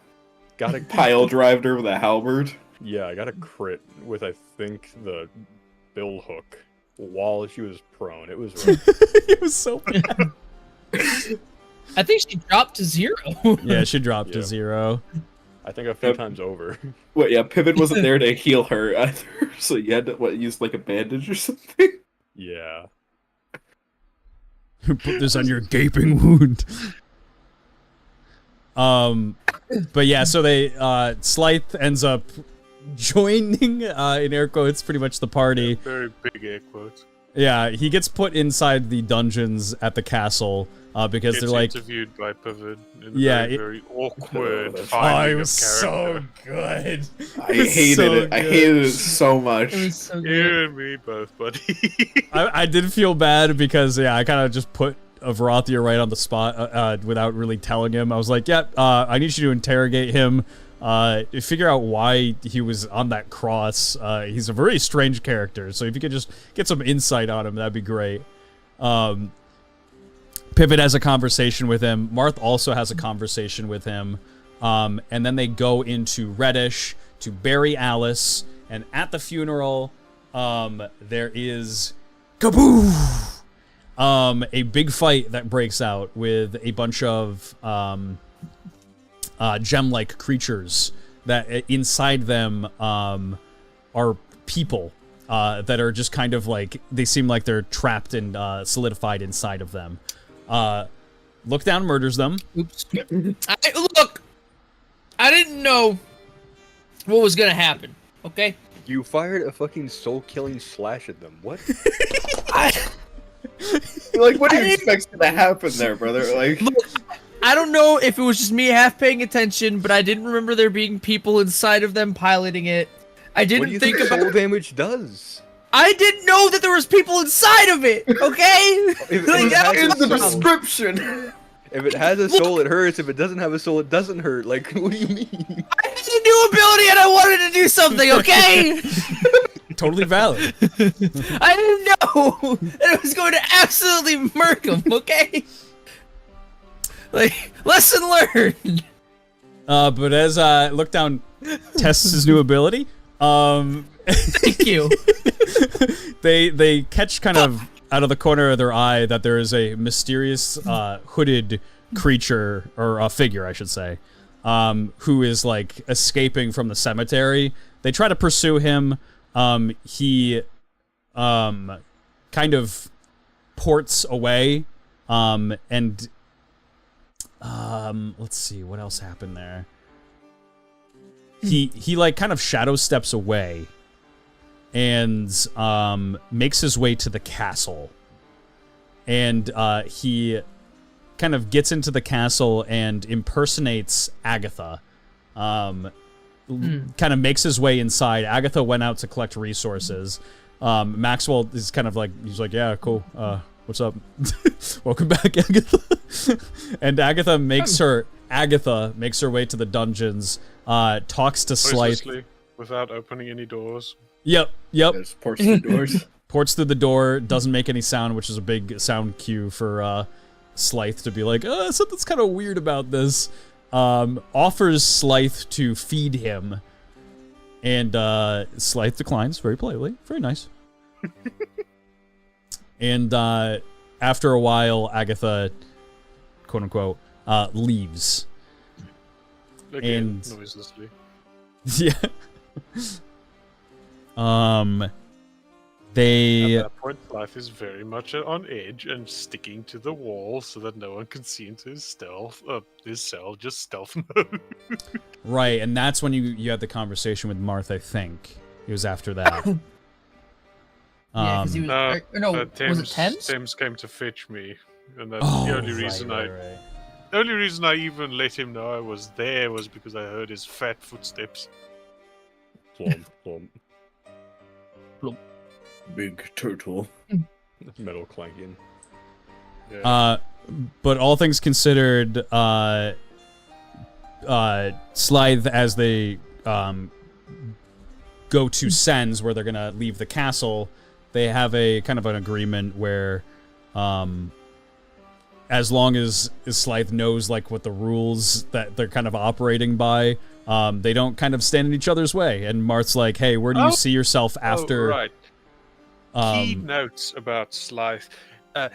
Got a pile drived her with a halberd. Yeah, I got a crit with, I think, the bill hook while she was prone. It was rough. It was so bad. I think she dropped to 0. Yeah, she dropped to Yeah. 0. I think a few times over. What? Yeah, Pivot wasn't there to heal her either, so you had to use like a bandage or something. Yeah. Put this on your gaping wound. But yeah, so they Slythe ends up joining in air quotes pretty much the party. Very big air quotes. Yeah, he gets put inside the dungeons at the castle because Gets they're like, interviewed by Pivot in Yeah, a very, it- very awkward Oh, finding it of was so character. good. I hated so it. I good. hated it so much. It was so You good. and me both, buddy. I did feel bad because I kind of just put Avrathia right on the spot without really telling him. I was like, "Yeah, I need you to interrogate him figure out why he was on that cross. He's a very strange character, so if you could just get some insight on him, that'd be great. Pivot has a conversation with him. Marth also has a conversation with him. And then they go into Reddish to bury Alice. And at the funeral, there is kaboo! A big fight that breaks out with a bunch of gem-like creatures that inside them are people that are just kind of like, they seem like they're trapped and solidified inside of them. Look Down murders them. Oops. Look, I didn't know what was gonna happen. Okay. You fired a fucking soul-killing slash at them. What? Like, what do you expect to happen there, brother? Like, look, I don't know if it was just me half paying attention, but I didn't remember there being people inside of them piloting it. I What do didn't you think think about. soul damage does? I didn't know that there was people inside of it. Okay. Like, that in was the my problem. description. If it has a soul, it hurts. If it doesn't have a soul, it doesn't hurt. Like, what do you mean? I had a new ability and I wanted to do something. Okay. Totally valid. I didn't know that it was going to absolutely murk him. Okay. Like, lesson learned. But as Look Down tests his new ability, Thank you. they catch kind of out of the corner of their eye that there is a mysterious hooded creature, or a figure, I should say, who is like escaping from the cemetery. They try to pursue him. He kind of ports away, and let's see what else happened there. He like kind of shadow steps away and makes his way to the castle. And he kind of gets into the castle and impersonates Agatha. Kind of makes his way inside. Agatha went out to collect resources. Maxwell is kind of like, he's like, yeah, cool. What's up? Welcome back, Agatha. And Agatha makes her way to the dungeons. Talks to Slythe. Noiselessly, without opening any doors. Yep. There's ports to the doors. Ports through the door, doesn't make any sound, which is a big sound cue for Slythe to be like, something's kind of weird about this. Offers Slythe to feed him, and Slythe declines very politely. Very nice. And after a while, Agatha, quote unquote, leaves. Again, And- noiselessly. Yeah. They At that point, life is very much on edge and sticking to the wall so that no one can see into his cell, just stealth mode. right, and that's when you had the conversation with Marth. I think it was after that. Yeah, because he was. No, No, was it Thames? Thames came to fetch me, and that's Oh, the only reason right. the only reason I even let him know I was there was because I heard his fat footsteps. Plump, plump. Big turtle. Metal clanking. Yeah. But all things considered, Slythe, as they go to Sens, where they're gonna leave the castle, they have a kind of an agreement where, as long as Slythe knows like what the rules that they're kind of operating by, they don't kind of stand in each other's way. And Marth's like, "Hey, where do you see yourself after?" Oh, right. Key notes about Slythe.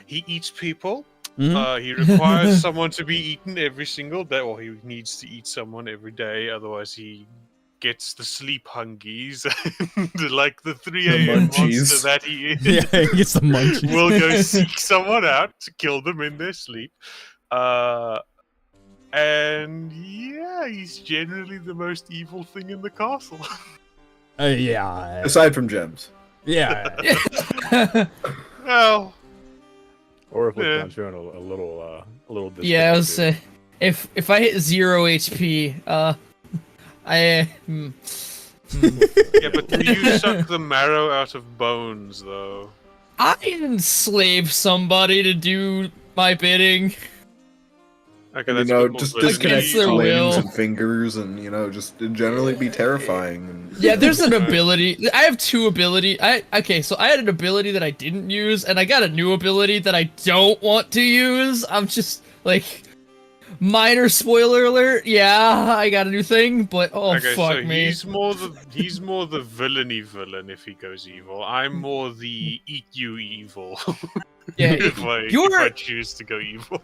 He eats people. Mhm. He requires someone to be eaten every single day, or he needs to eat someone every day, otherwise he gets the sleep hungies, like the 3 a.m. monster munchies. that he is. Yeah, he gets the munchies. Will go seek someone out to kill them in their sleep. And yeah, he's generally the most evil thing in the castle. Yeah. Aside from gems. Yeah. Well, Or if Yeah. we're showing a little Yeah, I was disconnected. if I hit 0 HP, yeah, but you suck the marrow out of bones, though. I enslave somebody to do my bidding. Okay, And, that's you a know, bit more just villainy. disconnect their limbs will. and fingers, and you know, just generally be terrifying. And, Yeah, there's an ability. I have two ability. Okay, so I had an ability that I didn't use, and I got a new ability that I don't want to use. I'm just like, minor spoiler alert. Yeah, I got a new thing, but oh Okay, fuck so me. he's more the villainy villain if he goes evil. I'm more the eat you evil. Yeah, if I you're choose to go evil.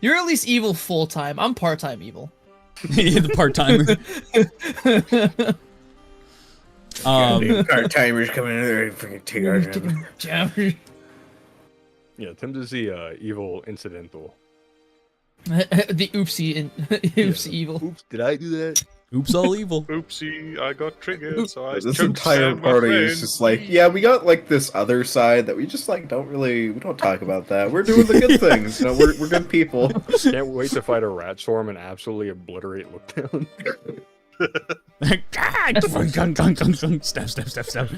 you're at least evil full time. I'm part time evil. The part-timer. part-timers coming in there and freaking take Yeah, Tim's is the evil incidental. The oopsie evil. Oops, did I do that? Oops, all evil. Oopsie, I got triggered, so I This choked entire Sam, my party is friend. just like, yeah, we got like this other side that we just like we don't talk about that. We're doing the good things. You know, we're good people. Can't wait to fight a rat storm and absolutely obliterate Lookdown. Stab.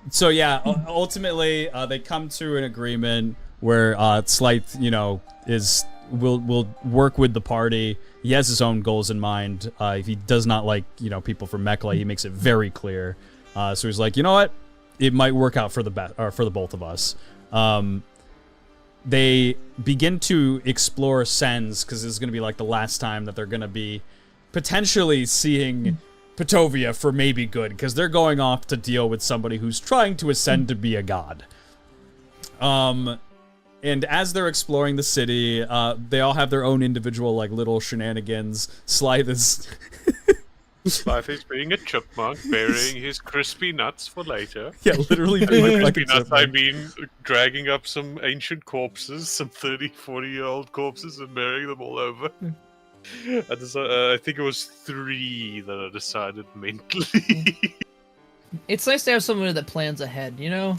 So yeah, ultimately they come to an agreement where Slight, you know, will work with the party. He has his own goals in mind. If he does not like, you know, people from Mekla, he makes it very clear. So he's like, you know what, it might work out for the both of us. They begin to explore Sens because this is going to be like the last time that they're going to be potentially seeing Petovia for maybe good, because they're going off to deal with somebody who's trying to ascend to be a god. And as they're exploring the city, they all have their own individual, like, little shenanigans. Slythe is... Slythe is being a chipmunk, burying his crispy nuts for later. yeah, literally being a Crispy fucking nuts, I chipmunk. mean dragging up some ancient corpses, some 30, 40-year-old corpses, and burying them all over. I think it was 3 that I decided mentally. It's nice to have someone that plans ahead, you know?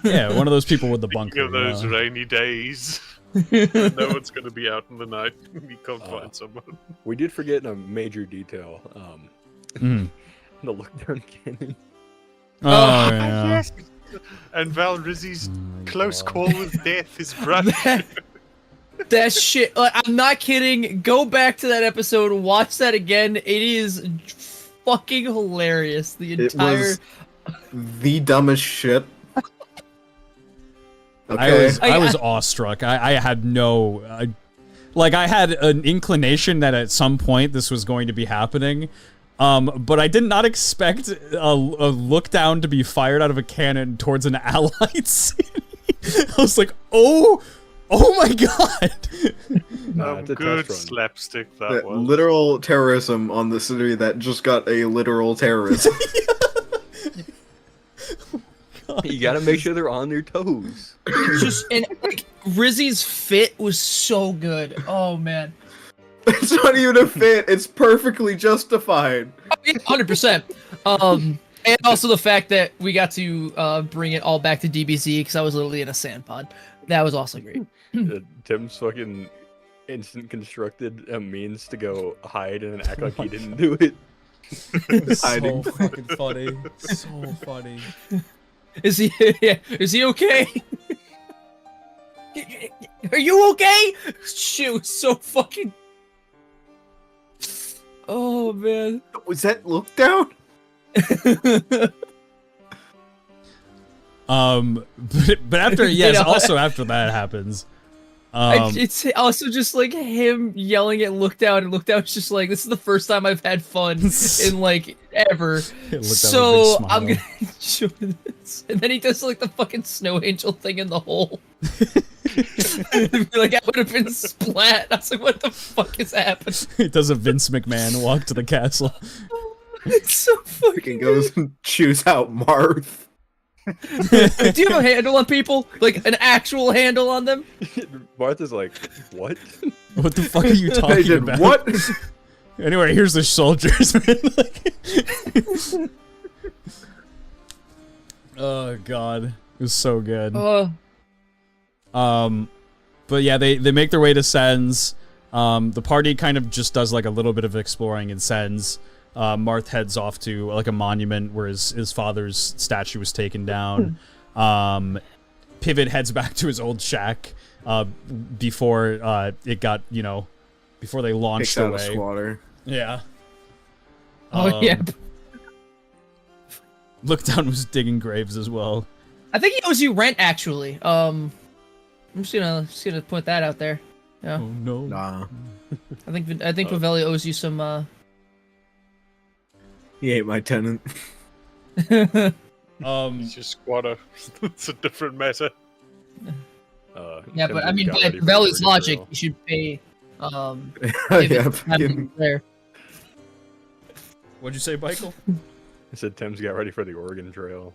Yeah, one of those people with the Thinking bunker. of those you know? rainy days. No one's going to be out in the night. You can't find someone. We did forget a major detail. Mm. The Lookdown cannon. Oh, yeah. Yes! And Val Rizzi's close God. call with death is brush. That shit, like, I'm not kidding. Go back to that episode, watch that again. It is fucking hilarious. The It entire. was the dumbest shit. Okay. I was awestruck. I had no... I had an inclination that at some point this was going to be happening, but I did not expect a look down to be fired out of a cannon towards an allied city. I was like, oh my god! It's a Good test run. slapstick that That was. literal terrorism on the city that just got a literal terrorism. You gotta make sure they're on their toes. Just and like Rizzy's fit was so good. Oh man, It's not even a fit. It's perfectly justified. 100%. And also the fact that we got to bring it all back to DBZ because I was literally in a sand pod. That was also great. Tim's fucking instant constructed a means to go hide and act like he didn't do it. So fucking funny. So funny. Is he? Yeah, is he okay? Are you okay? Shit was so fucking. Oh man. Was that look down? But after You yes, know, also after that happens. It's also just like him yelling at Look Down, and Look Down's just like, this is the first time I've had fun in like ever. Look Down with a big So smile. I'm gonna show this, and then he does like the fucking snow angel thing in the hole. Like I would have been splat. I was like, what the fuck is happening? It does a Vince McMahon walk to the castle. It's so fucking Freaking goes and chews out Marth. Do you have a handle on people? Like an actual handle on them? Martha's like, what? What the fuck are you I talking did about? what? Anyway, here's the soldiers, man. Oh god, it was so good. But yeah, they make their way to Sens. The party kind of just does like a little bit of exploring in Sens. Marth heads off to like a monument where his father's statue was taken down. Pivot heads back to his old shack before it got, before they launched Takes out a away. squatter. Yeah. Oh yeah. Lookdown was digging graves as well. I think he owes you rent actually. I'm just gonna put that out there. Yeah. Oh no. Nah. I think Pavelli owes you some. He ate my tenant. He's just squatter. It's a different matter. Yeah, but I mean, got by ready for the Pavelli's Oregon logic, Trail. you should pay. Yeah, Pivot there. What'd you say, Michael? I said Tim's got ready for the Oregon Trail.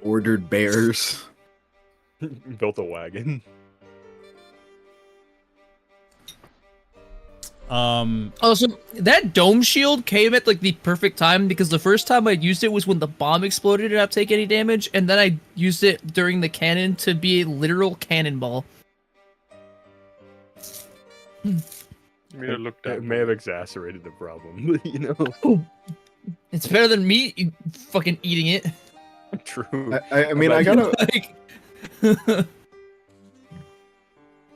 ordered bears. Built a wagon. Oh, so that dome shield came at like the perfect time because the first time I used it was when the bomb exploded and not take any damage, and then I used it during the cannon to be a literal cannonball. I mean, it looked It at may have exacerbated the problem, but It's better than me fucking eating it. True. I mean, I gotta. Like,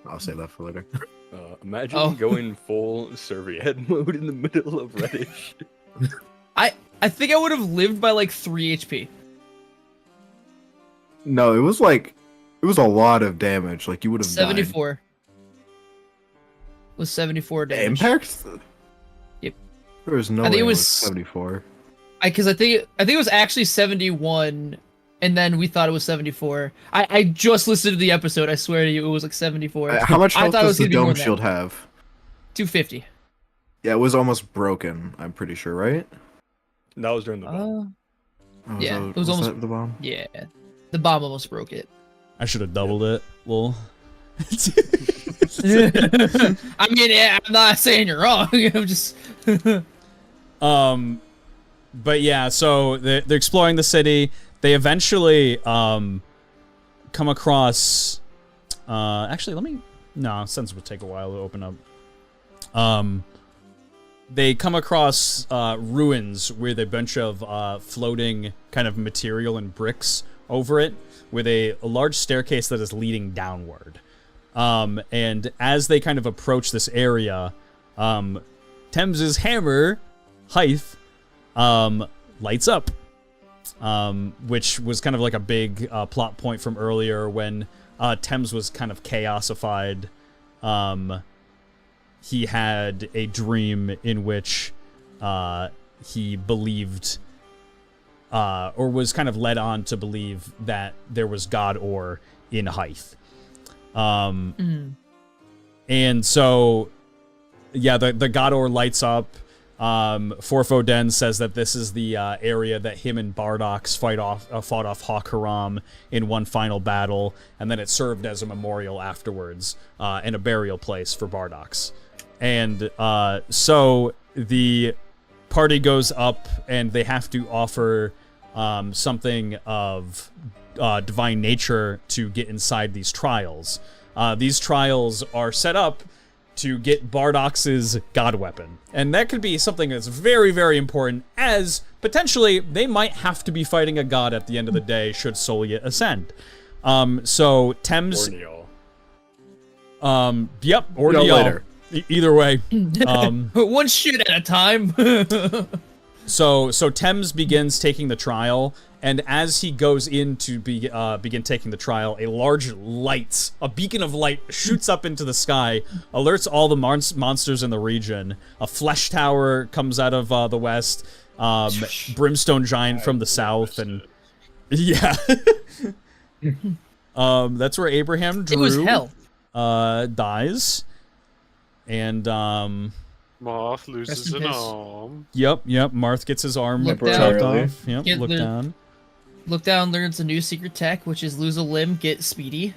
I'll save that for later. Imagine going full serviette mode in the middle of Reddish. I think I would have lived by like 3 HP. No, it was a lot of damage. Like you would have 74. Was 74 died. damage. Impact? Yep. There was no I think way it it was was 74. I think it was actually 71, and then we thought it was 74. I just listened to the episode. I swear to you, it was like 74. How much I health thought it does was the gonna be more dome than shield that. have? 250. Yeah, it was almost broken. I'm pretty sure, right? That was during the bomb. Oh, Yeah, that- it was almost- that the bomb. Yeah, the bomb almost broke it. I should have doubled it. Well. I mean, yeah, I'm not saying you're wrong. I'm just. But yeah, so they're exploring the city. They eventually come across. Actually, since it would take a while to open up. They come across ruins with a bunch of floating kind of material and bricks over it, with a large staircase that is leading downward. And as they kind of approach this area, Thames's hammer, Hythe, lights up, which was kind of like a big plot point from earlier when Thames was kind of chaosified. He had a dream in which he believed, or was kind of led on to believe that there was God ore in Hythe. And so, yeah, the God ore lights up. Forfoden says that this is the area that him and Bardox fought off Hawk Haram in one final battle, and then it served as a memorial afterwards, and a burial place for Bardox. And so the party goes up, and they have to offer something of divine nature to get inside these trials. These trials are set up to get Bardox's god weapon. And that could be something that's very, very important, as potentially they might have to be fighting a god at the end of the day should Solia ascend. So Thames... Or Niall. Yep, or Niall Niall. later. Either way. One shit at a time. So Thames begins taking the trial, and as he goes in to begin taking the trial, a large light, a beacon of light, shoots up into the sky, alerts all the monsters in the region. A flesh tower comes out of the west, brimstone giant from the south, and yeah, that's where Abraham Drew It was hell. dies, and Marth loses Rest in an peace. arm. Yep. Marth gets his arm Look chopped down. off. Yep, Get look the- down. Look down learns a new secret tech, which is lose a limb, get speedy.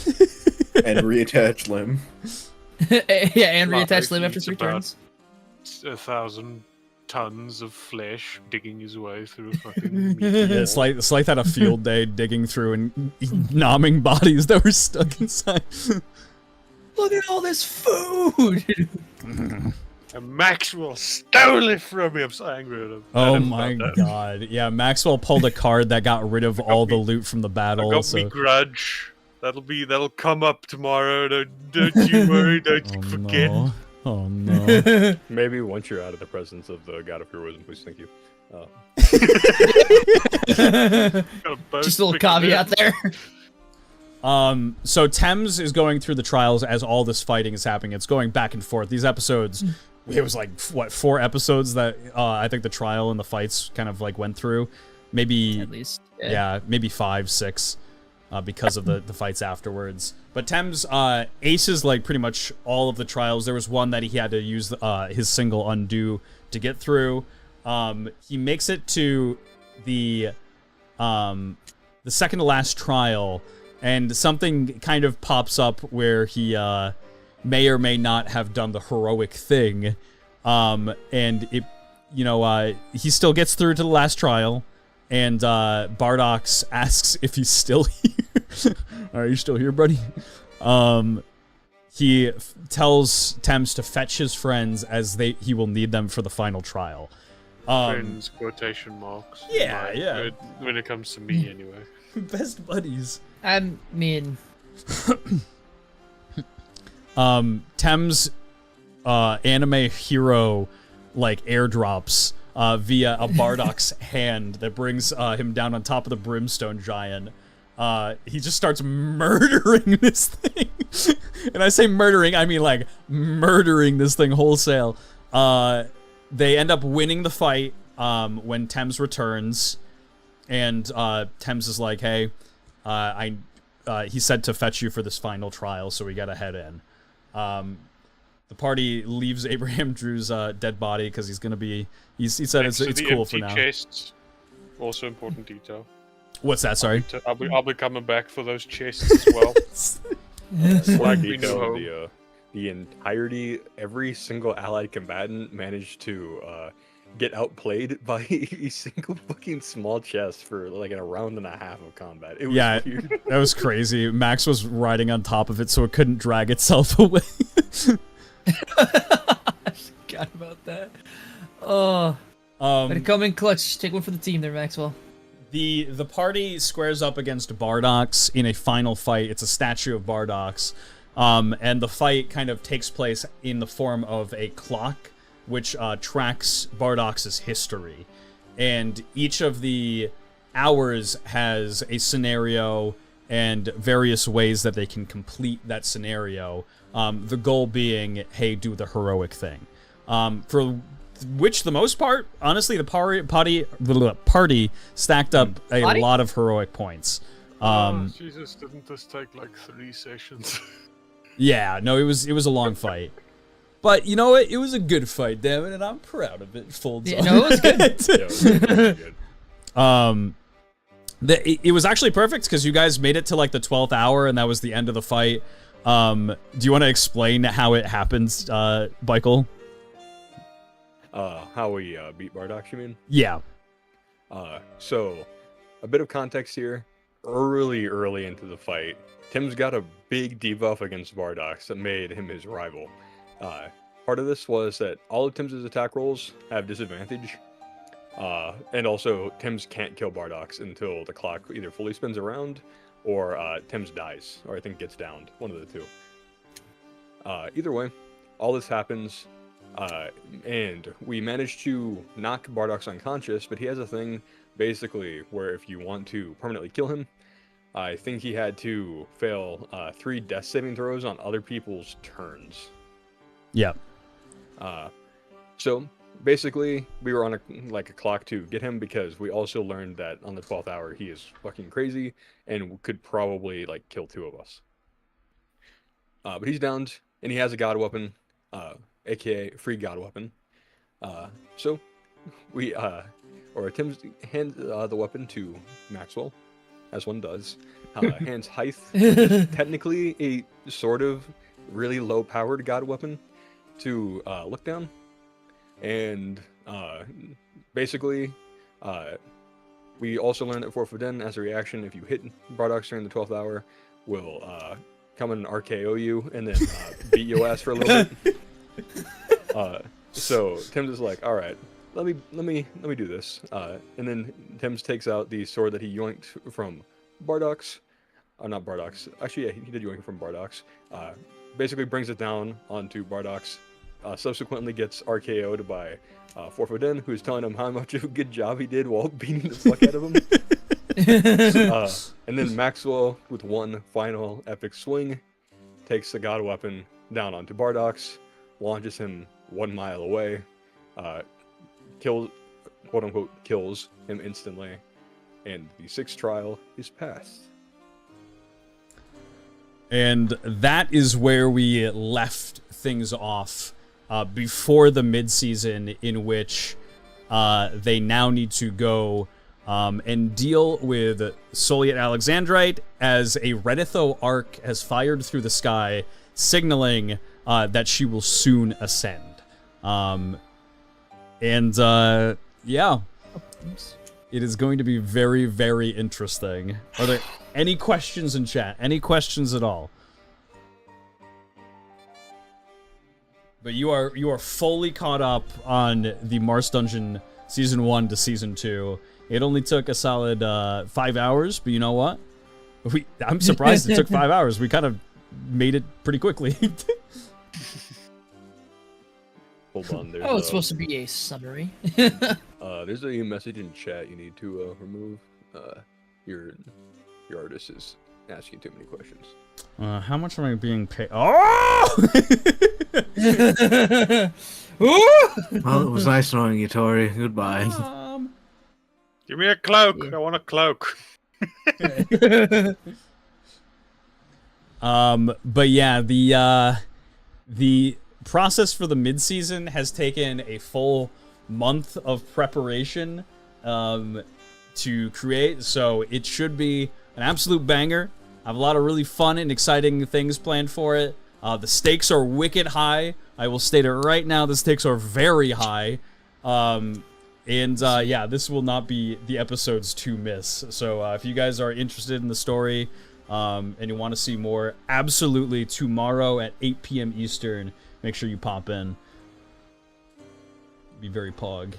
And reattach limb. Yeah, and Well, reattach if limb after it's 3 about- turns. 1,000 tons of flesh digging his way through a fucking Yeah, meat it's wall. like had a field day digging through and nomming bodies that were stuck inside. Look at all this food! And Maxwell stole it from me. I'm so angry at him. Oh That is my not that. god. Yeah, Maxwell pulled a card that got rid of all the loot from the I battle. got So. me grudge. That'll come up tomorrow. Don't you worry. Don't you forget. No. Oh no. Maybe once you're out of the presence of the God of Heroism, please, thank you. Got a boat Just a little picking caveat it. there. So Thames is going through the trials as all this fighting is happening. It's going back and forth. These episodes, it was like, what, 4 episodes that I think the trial and the fights kind of like went through. Maybe, At least. yeah, maybe 5, 6 because of the fights afterwards. But Thames aces like pretty much all of the trials. There was one that he had to use his single undo to get through. He makes it to the second to last trial, and something kind of pops up where he may or may not have done the heroic thing, and it, he still gets through to the last trial, and Bardox asks if he's still here. Are you still here, buddy? He tells Thames to fetch his friends as he will need them for the final trial. Friends, quotation marks. Yeah, Like, yeah. When it comes to me, anyway. Best buddies. I mean, Thames anime hero like airdrops via a Bardock's hand that brings him down on top of the brimstone giant. He just starts murdering this thing. And I say murdering, I mean like murdering this thing wholesale. They end up winning the fight when Thames returns. And Thames is like, hey, he said to fetch you for this final trial, so we gotta head in. The party leaves Abraham Drew's dead body because he's gonna be. He said Next it's to the cool for empty now. chests, also important detail. What's that? Sorry. I'll be coming back for those chests as well. Like we know. the entirety, every single allied combatant managed to get outplayed by a single fucking small chest for like a round and a half of combat. It was weird. That was crazy. Max was riding on top of it so it couldn't drag itself away. I forgot about that. Oh, better um, come in clutch. Take one for the team there, Maxwell. the party squares up against Bardox in a final fight. It's a statue of Bardox. And the fight kind of takes place in the form of a clock, which tracks Bardox's history. And each of the hours has a scenario and various ways that they can complete that scenario. The goal being, hey, do the heroic thing. For which, the most part, honestly, the party stacked up a lot of heroic points. Jesus, didn't this take like 3 sessions? Yeah, no, it was a long fight. But you know what? It was a good fight, damn it, and I'm proud of it. Folds Yeah, on. no, it was good. Yeah, it was really good. It was actually perfect because you guys made it to like the 12th hour, and that was the end of the fight. Do you want to explain how it happens, Michael? How we beat Bardock, you mean? Yeah. So, a bit of context here. Early into the fight, Tim's got a big debuff against Bardock that made him his rival. Part of this was that all of Tim's attack rolls have disadvantage. And also, Tim's can't kill Bardock until the clock either fully spins around or Tim's dies, or I think gets downed. One of the two. Either way, all this happens, and we managed to knock Bardock unconscious, but he has a thing, basically, where if you want to permanently kill him, I think he had to fail 3 death saving throws on other people's turns. Yeah. So basically, we were on a clock to get him because we also learned that on the 12th hour he is fucking crazy and could probably kill 2 of us. But he's downed and he has a god weapon, aka free god weapon. So we Tim hands the weapon to Maxwell, as one does. Hands Hythe, which is technically a sort of really low-powered god weapon, to look down. And basically, we also learned that Forfiden, as a reaction, if you hit Bardock during the 12th hour, will come and RKO you and then beat your ass for a little bit. So Tim's is like, all right, let me do this. And then Tim's takes out the sword that he yoinked from Bardock's. Not Bardock's. Actually, yeah, he did yoink it from Bardock's. Basically brings it down onto Bardock's. Subsequently gets RKO'd by Forfodin, who's telling him how much of a good job he did while beating the fuck out of him. And then Maxwell, with one final epic swing, takes the god weapon down onto Bardock's, launches him 1 mile away, kills, quote unquote, kills him instantly, and the 6th trial is passed. And that is where we left things off before the mid-season, in which they now need to go and deal with Soliet Alexandrite as a Renetho arc has fired through the sky, signaling that she will soon ascend. Yeah. It is going to be very, very interesting. Are there any questions in chat? Any questions at all? But you are fully caught up on the Mars Dungeon Season 1 to Season 2. It only took a solid 5 hours, but you know what? I'm surprised it took 5 hours. We kind of made it pretty quickly. Hold on, there's It's supposed to be a summary. there's a message in chat you need to remove. Your artist is asking too many questions. How much am I being paid? Oh! Well, it was nice knowing you, Tori. Goodbye. Give me a cloak. Yeah. I want a cloak. But yeah, the process for the mid-season has taken a full month of preparation to create, so it should be an absolute banger. I have a lot of really fun and exciting things planned for it. The stakes are wicked high. I will state it right now, the stakes are very high. Yeah, this will not be the episodes to miss. So if you guys are interested in the story and you want to see more, absolutely tomorrow at 8 p.m. Eastern, make sure you pop in. Be very pog.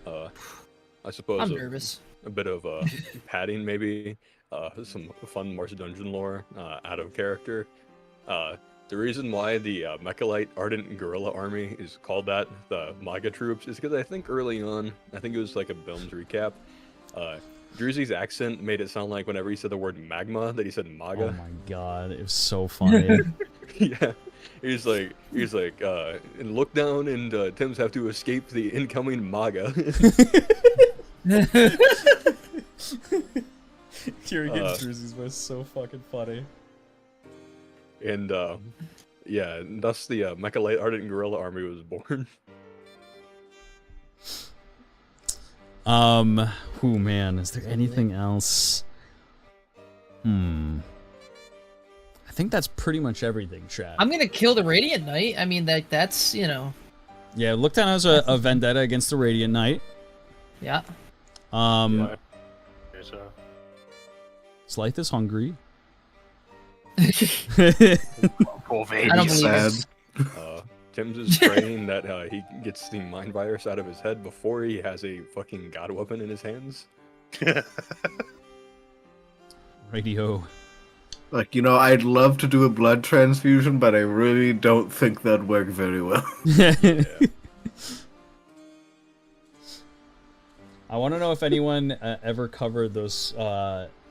I suppose I'm nervous. a bit of padding, maybe some fun Mars Dungeon lore out of character. The reason why the Mechalite Ardent Guerrilla Army is called that, the MAGA troops, is because I think early on, I think it was like a Bilms recap, Drewzy's accent made it sound like whenever he said the word magma, that he said MAGA. Oh my god, it was so funny. Yeah, he's like, and look down, and Tims have to escape the incoming MAGA. Hearing Drewzy's voice so fucking funny. And yeah, and thus the Mechalite Ardent Guerrilla Army was born. Oh man, is there anything else? I think that's pretty much everything, chat. I'm gonna kill the Radiant Knight. I mean, that's, you know. Yeah, Lookdown has a vendetta against the Radiant Knight. Yeah. Slythe is hungry. Poor baby. I don't believe Sad. it. Tims is praying that he gets the mind virus out of his head before he has a fucking god weapon in his hands. Radio. Like, you know, I'd love to do a blood transfusion, but I really don't think that'd work very well. I want to know if anyone ever covered those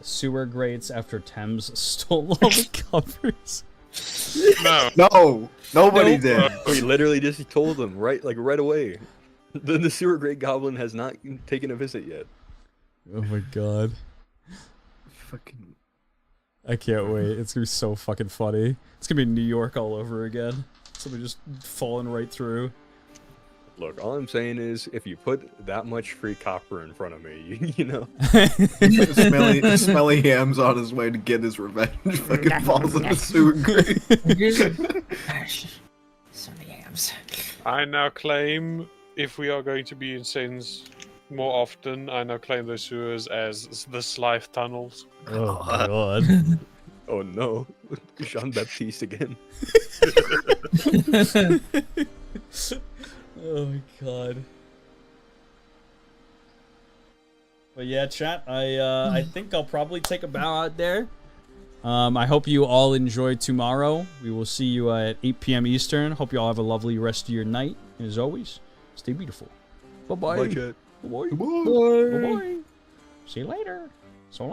sewer grates after Thames stole all the covers. No. No, nobody did. We literally just told them right away. The sewer great goblin has not taken a visit yet. Oh my god. Fucking. I can't wait. It's gonna be so fucking funny. It's gonna be New York all over again. Somebody just falling right through. Look, all I'm saying is, if you put that much free copper in front of me, you know. Smelly Ham's on his way to get his revenge. Fucking falls in the sewer grate. Some yams. I now claim, if we are going to be in scenes more often, I now claim those sewers as the Slythe tunnels. Oh my god. Oh no, Jean Baptiste again. Oh my god. But yeah, chat. I think I'll probably take a bow out there. I hope you all enjoy tomorrow. We will see you at 8 p.m. Eastern. Hope you all have a lovely rest of your night. And as always, stay beautiful. Bye bye. Bye, chat. Bye bye. Bye. Bye bye. See you later. So long.